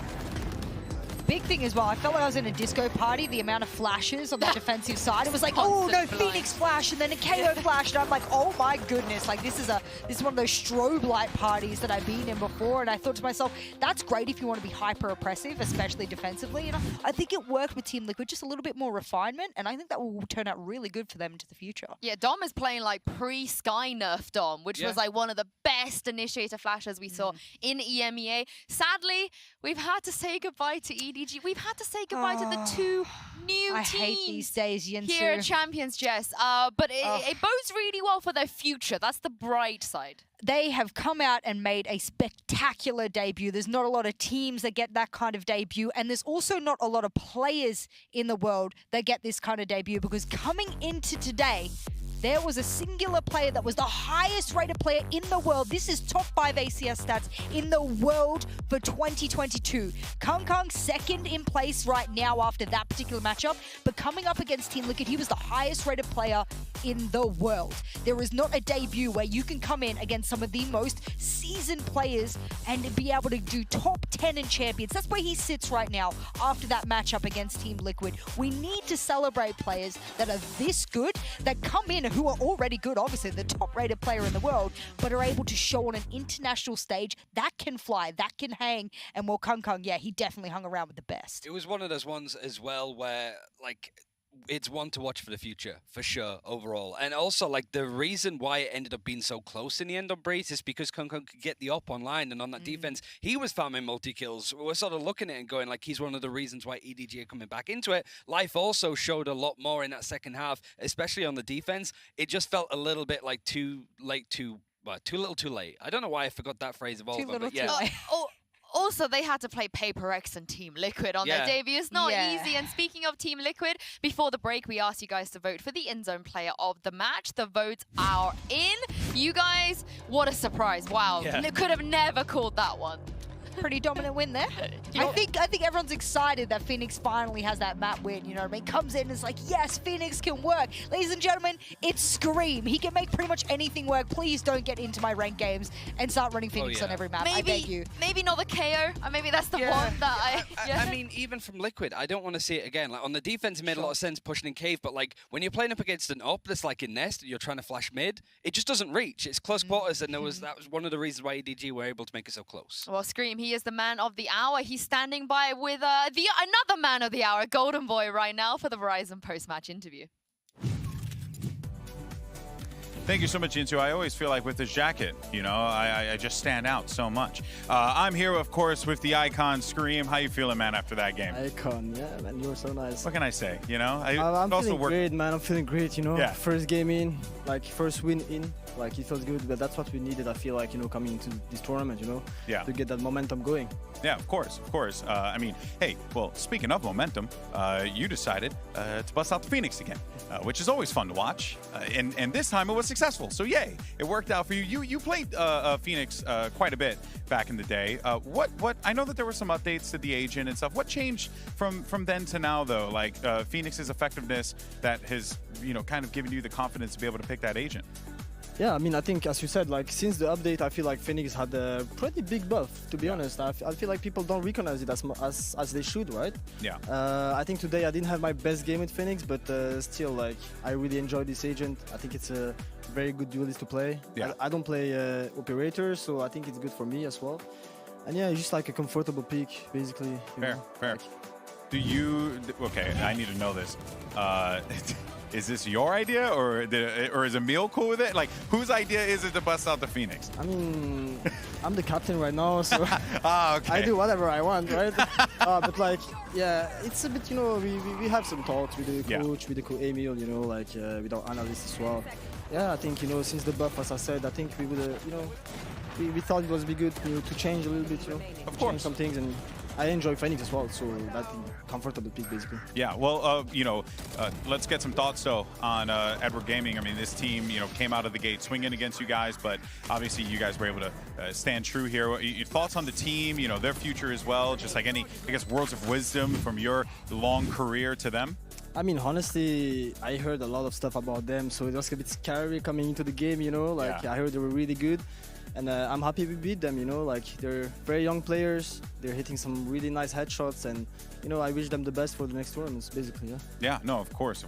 Big thing as well, I felt like I was in a disco party, the amount of flashes on the defensive side. It was like, oh no, Phoenix flash, and then a KO flash, and I'm like, oh my goodness, like this is one of those strobe light parties that I've been in before, and I thought to myself, that's great if you want to be hyper oppressive, especially defensively. And I think it worked with Team Liquid, just a little bit more refinement, and I think that will turn out really good for them into the future. Yeah, Dom is playing like pre-Sky Nerf Dom, which was like one of the best initiator flashes we saw in EMEA. Sadly, we've had to say goodbye to EDG. We've had to say goodbye to the 2 new I teams hate these days, Yinsu. here at Champions, Jess. But it bodes really well for their future. That's the bright side. They have come out and made a spectacular debut. There's not a lot of teams that get that kind of debut, and there's also not a lot of players in the world that get this kind of debut, because coming into today, there was a singular player that was the highest rated player in the world. This is top 5 ACS stats in the world for 2022. Kung second in place right now after that particular matchup, but coming up against Team Liquid, he was the highest rated player in the world. There is not a debut where you can come in against some of the most seasoned players and be able to do top 10 in Champions. That's where he sits right now after that matchup against Team Liquid. We need to celebrate players that are this good, that come in who are already good, obviously the top rated player in the world, but are able to show on an international stage that can fly, that can hang. And well, Kung, yeah, he definitely hung around with the best. It was one of those ones as well where, like, it's one to watch for the future, for sure, overall. And also, like, the reason why it ended up being so close in the end on Breeze is because Kung could get the op online, and on that defense, he was farming multi-kills. We're sort of looking at it and going, like, he's one of the reasons why EDG are coming back into it. Life also showed a lot more in that second half, especially on the defense. It just felt a little bit like too little too late. I don't know why I forgot that phrase of all of them, but yeah. Also, they had to play Paper X and Team Liquid on their debut. It's not easy. And speaking of Team Liquid, before the break, we asked you guys to vote for the in-zone player of the match. The votes are in. You guys, what a surprise. Wow. Could have never called that one. Pretty dominant win there. I think everyone's excited that Phoenix finally has that map win, you know what I mean? Comes in and is like, yes, Phoenix can work. Ladies and gentlemen, it's Scream. He can make pretty much anything work. Please don't get into my ranked games and start running Phoenix on every map. I beg you. Maybe not the KO. Or maybe that's the one that I mean, even from Liquid, I don't want to see it again. Like, on the defense, it made a lot of sense pushing in cave, but like when you're playing up against an op that's like in Nest, you're trying to flash mid, it just doesn't reach. It's close quarters, and that was one of the reasons why EDG were able to make it so close. Well, Scream, he is the man of the hour. He's standing by with another man of the hour, Golden Boy, right now for the Verizon post-match interview. Thank you so much, Intu. I always feel like with this jacket, you know, I just stand out so much. I'm here, of course, with the Icon Scream. How you feeling, man, after that game? Icon, yeah, man, you were so nice. What can I say, you know? I'm feeling great, man. I'm feeling great, you know? Yeah. First game in, like, first win in, like, it feels good, but that's what we needed, I feel like, you know, coming into this tournament, you know? Yeah. To get that momentum going. Yeah, of course, of course. I mean, hey, well, speaking of momentum, you decided to bust out the Phoenix again, which is always fun to watch. And this time it was successful, so yay, it worked out for you. You played Phoenix quite a bit back in the day. What? I know that there were some updates to the agent and stuff. What changed from then to now, though? Like Phoenix's effectiveness that has, you know, kind of given you the confidence to be able to pick that agent. Yeah, I mean, I think, as you said, like, since the update, I feel like Phoenix had a pretty big buff, to be honest. I feel like people don't recognize it as they should, right? Yeah. I think today I didn't have my best game with Phoenix, but still, like, I really enjoy this agent. I think it's a very good duelist to play. Yeah. I don't play operator, so I think it's good for me as well. And yeah, it's just like a comfortable pick, basically. Fair. Do you... Okay, I need to know this. Is this your idea, or is Emil cool with it? Like, whose idea is it to bust out the Phoenix? I mean, I'm the captain right now, so okay. I do whatever I want, right? But like, yeah, it's a bit, you know, we have some talks with the coach, with the Emil, you know, like with our analysts as well. Yeah, I think, you know, since the buff, as I said, I think we would, you know, we thought it was be good to change a little bit, you know, change some things, and I enjoy Phoenix as well, so that's comfortable pick, basically. Yeah, well, you know, let's get some thoughts, though, on Edward Gaming. I mean, this team, you know, came out of the gate swinging against you guys, but obviously you guys were able to stand true here. Your thoughts on the team, you know, their future as well, just like any, I guess, words of wisdom from your long career to them? I mean, honestly, I heard a lot of stuff about them, so it was a bit scary coming into the game, you know, like, I heard they were really good. And I'm happy we beat them, you know, like, they're very young players, they're hitting some really nice headshots, and, you know, I wish them the best for the next tournaments, basically, Yeah, no, of course.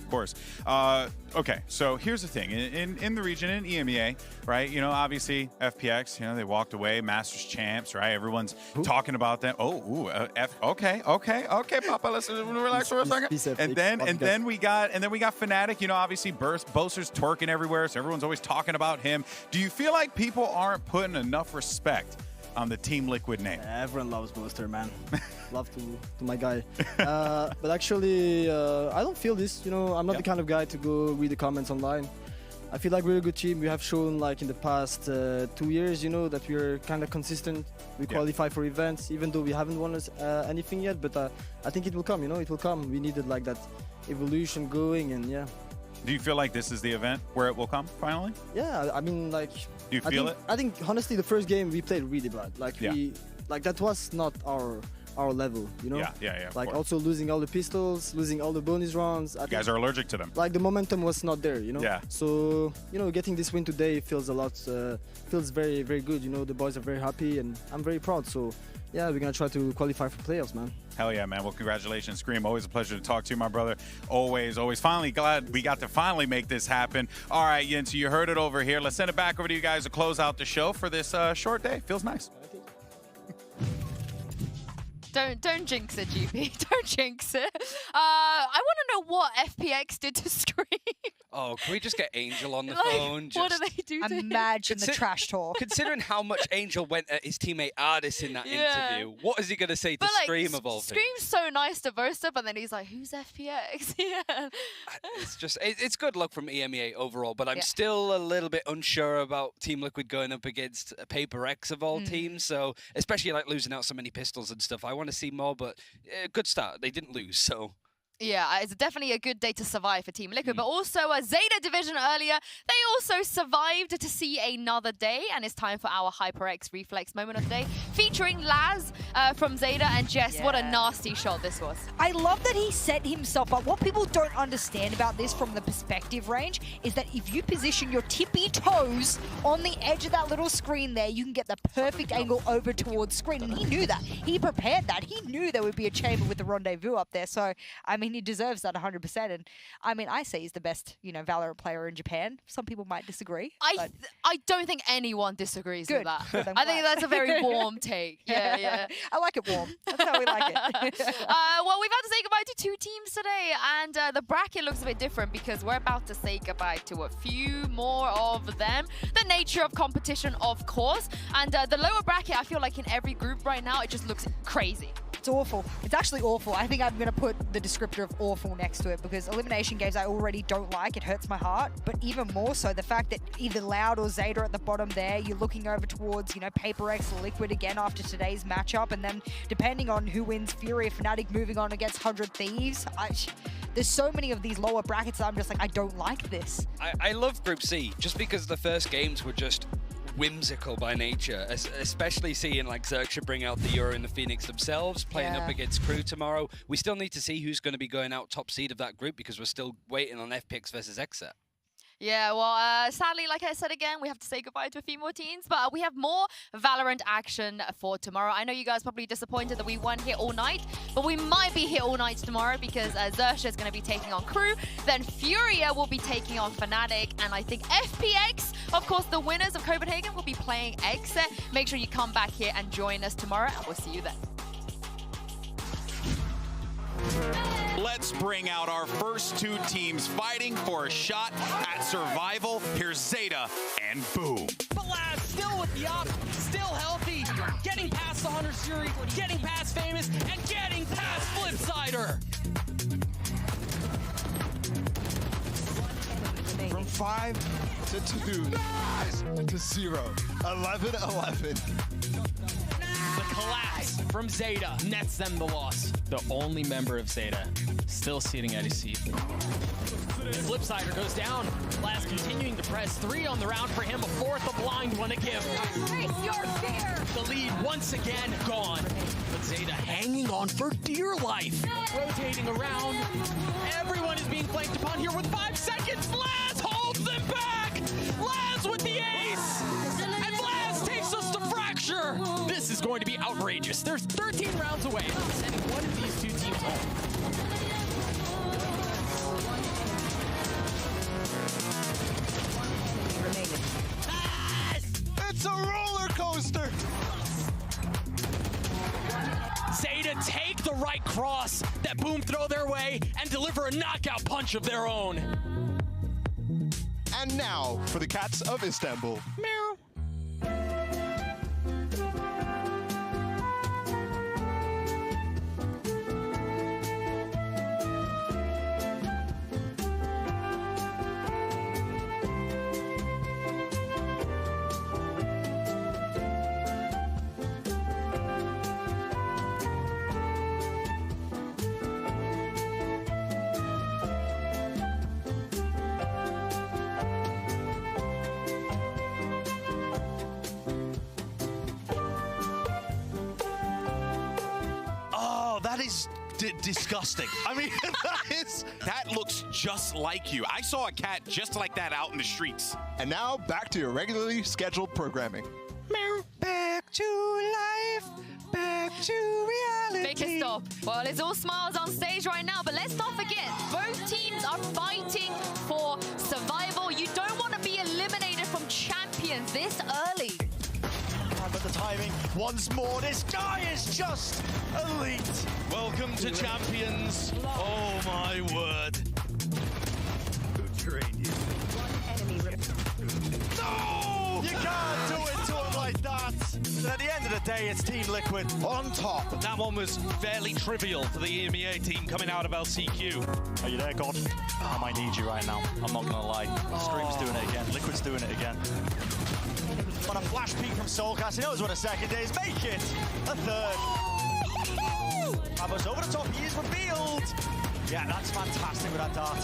Okay, so here's the thing. In the region, in EMEA, right, you know, obviously, FPX, you know, they walked away, Masters champs, right? Everyone's talking about them. Okay, Papa, let's relax for a second. And then we got Fnatic, you know, obviously, Boaster's twerking everywhere, so everyone's always talking about him. Do you feel like people aren't putting enough respect on the Team Liquid name? Everyone loves Boaster, man. Love to my guy. But actually, I don't feel this. You know, I'm not the kind of guy to go read the comments online. I feel like we're a good team. We have shown, like, in the past 2 years, you know, that we're kind of consistent. We qualify for events, even though we haven't won anything yet. But I think it will come, you know, it will come. We needed, like, that evolution going, and yeah. Do you feel like this is the event where it will come, finally? Yeah, I mean, like... Do you feel it? I think, honestly, the first game we played really bad. Like, that was not our level, you know? Yeah, like, also losing all the pistols, losing all the bonus rounds. You guys are allergic to them. Like, the momentum was not there, you know? Yeah. So, you know, getting this win today feels very, very good. You know, the boys are very happy, and I'm very proud. So, yeah, we're going to try to qualify for playoffs, man. Hell yeah, man. Well, congratulations, Scream. Always a pleasure to talk to you, my brother. Always. Finally glad we got to finally make this happen. All right, Jens, you heard it over here. Let's send it back over to you guys to close out the show for this short day. Feels nice. Don't jinx it, GP. Don't jinx it. I want to know what FPX did to Scream. Oh, can we just get Angel on the Like, phone? what do they do to him? Imagine the trash talk. Considering how much Angel went at his teammate Ardis in that interview, what is he going to say to Scream of all things? Scream's so nice to Versa, but then he's like, who's FPX? Yeah. It's just, it's good luck from EMEA overall, but I'm still a little bit unsure about Team Liquid going up against Paper X of all teams, so especially like losing out so many pistols and stuff. I want to see more, but good start. They didn't lose, so... Yeah, it's definitely a good day to survive for Team Liquid, but also Zeta Division earlier, they also survived to see another day, and it's time for our HyperX Reflex moment of the day, featuring Laz from Zeta, and Jess, what a nasty shot this was. I love that he set himself up. What people don't understand about this from the perspective range is that if you position your tippy toes on the edge of that little screen there, you can get the perfect angle over towards screen, and he knew that. He prepared that. He knew there would be a chamber with the rendezvous up there, so, I mean, he deserves that 100%. And I mean, I say he's the best, you know, Valorant player in Japan. Some people might disagree. I don't think anyone disagrees with that. Good, I think that's a very warm take. Yeah. I like it warm. That's how we like it. Well, we've had to say goodbye to 2 teams today, and the bracket looks a bit different because we're about to say goodbye to a few more of them. The nature of competition, of course, and the lower bracket, I feel like in every group right now, it just looks crazy. It's awful. It's actually awful. I think I'm going to put the descriptor of awful next to it because elimination games I already don't like. It hurts my heart. But even more so, the fact that either Loud or Zeta at the bottom there, you're looking over towards, you know, Paper X or Liquid again after today's matchup. And then depending on who wins, Fury or Fnatic moving on against 100 Thieves. There's so many of these lower brackets that I'm just like, I don't like this. I love Group C just because the first games were just whimsical by nature, especially seeing like Xerxia bring out the Euro and the Phoenix themselves, playing up against Crew tomorrow. We still need to see who's going to be going out top seed of that group because we're still waiting on FPX versus XSET. Yeah, well, sadly, like I said again, we have to say goodbye to a few more teams, but we have more Valorant action for tomorrow. I know you guys are probably disappointed that we weren't here all night, but we might be here all night tomorrow because Xerxia is going to be taking on Crew, then Furia will be taking on Fnatic, and I think FPX, of course, the winners of Copenhagen, will be playing XSET. Make sure you come back here and join us tomorrow, and we'll see you then. Let's bring out our first 2 teams fighting for a shot at survival. Here's Zeta and Boom. But Laz still with the up, still healthy, getting past the Hunter Fury, getting past Famous, and getting past Flipsider. From 5 to 2 to 0. 11-11. The collapse from Zeta nets them the loss. The only member of Zeta still sitting at his seat. Flipsider goes down. Last continuing to press 3 on the round for him. A 4th, a blind one to give. The lead once again gone. But Zeta hanging on for dear life. Rotating around. Everyone is being flanked upon here with 5 seconds. Laz holds them back. Laz with the ace. And Laz takes us to Fracture. This is going to be outrageous. There's 13 rounds away. Sending one of these 2 teams home. It's a roller coaster. Zeta take the right cross that Boom throw their way and deliver a knockout punch of their own. And now for the Cats of Istanbul. Meow. That is disgusting. I mean, that looks just like you. I saw a cat just like that out in the streets. And now back to your regularly scheduled programming. Back to life, back to reality. Make it stop. Well, it's all smiles on stage right now, but let's not forget, both teams are fighting for survival. You don't want to be eliminated from champions this early. But the timing. Once more, this guy is just elite. Welcome to Champions. Oh my word. Who trained you? No! You can't do it to him like that. And at the end of the day, it's Team Liquid on top. That one was fairly trivial for the EMEA team coming out of LCQ. Are you there, God? I might need you right now. I'm not gonna lie. Scream's doing it again. Liquid's doing it again. On a flash peek from Soulcast, he knows what a second is. Make it a third. Bravo's over the top. He is revealed. Yeah, that's fantastic with that dart.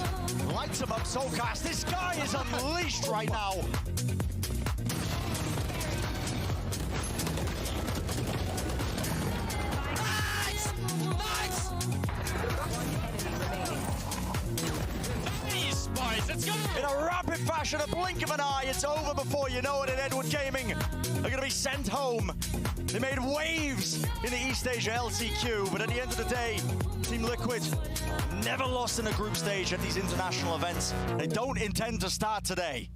Lights him up, Soulcast. This guy is unleashed right now. Let's go. In a rapid fashion, a blink of an eye, it's over before you know it, and Edward Gaming are going to be sent home. They made waves in the East Asia LCQ, but at the end of the day, Team Liquid never lost in a group stage at these international events. They don't intend to start today.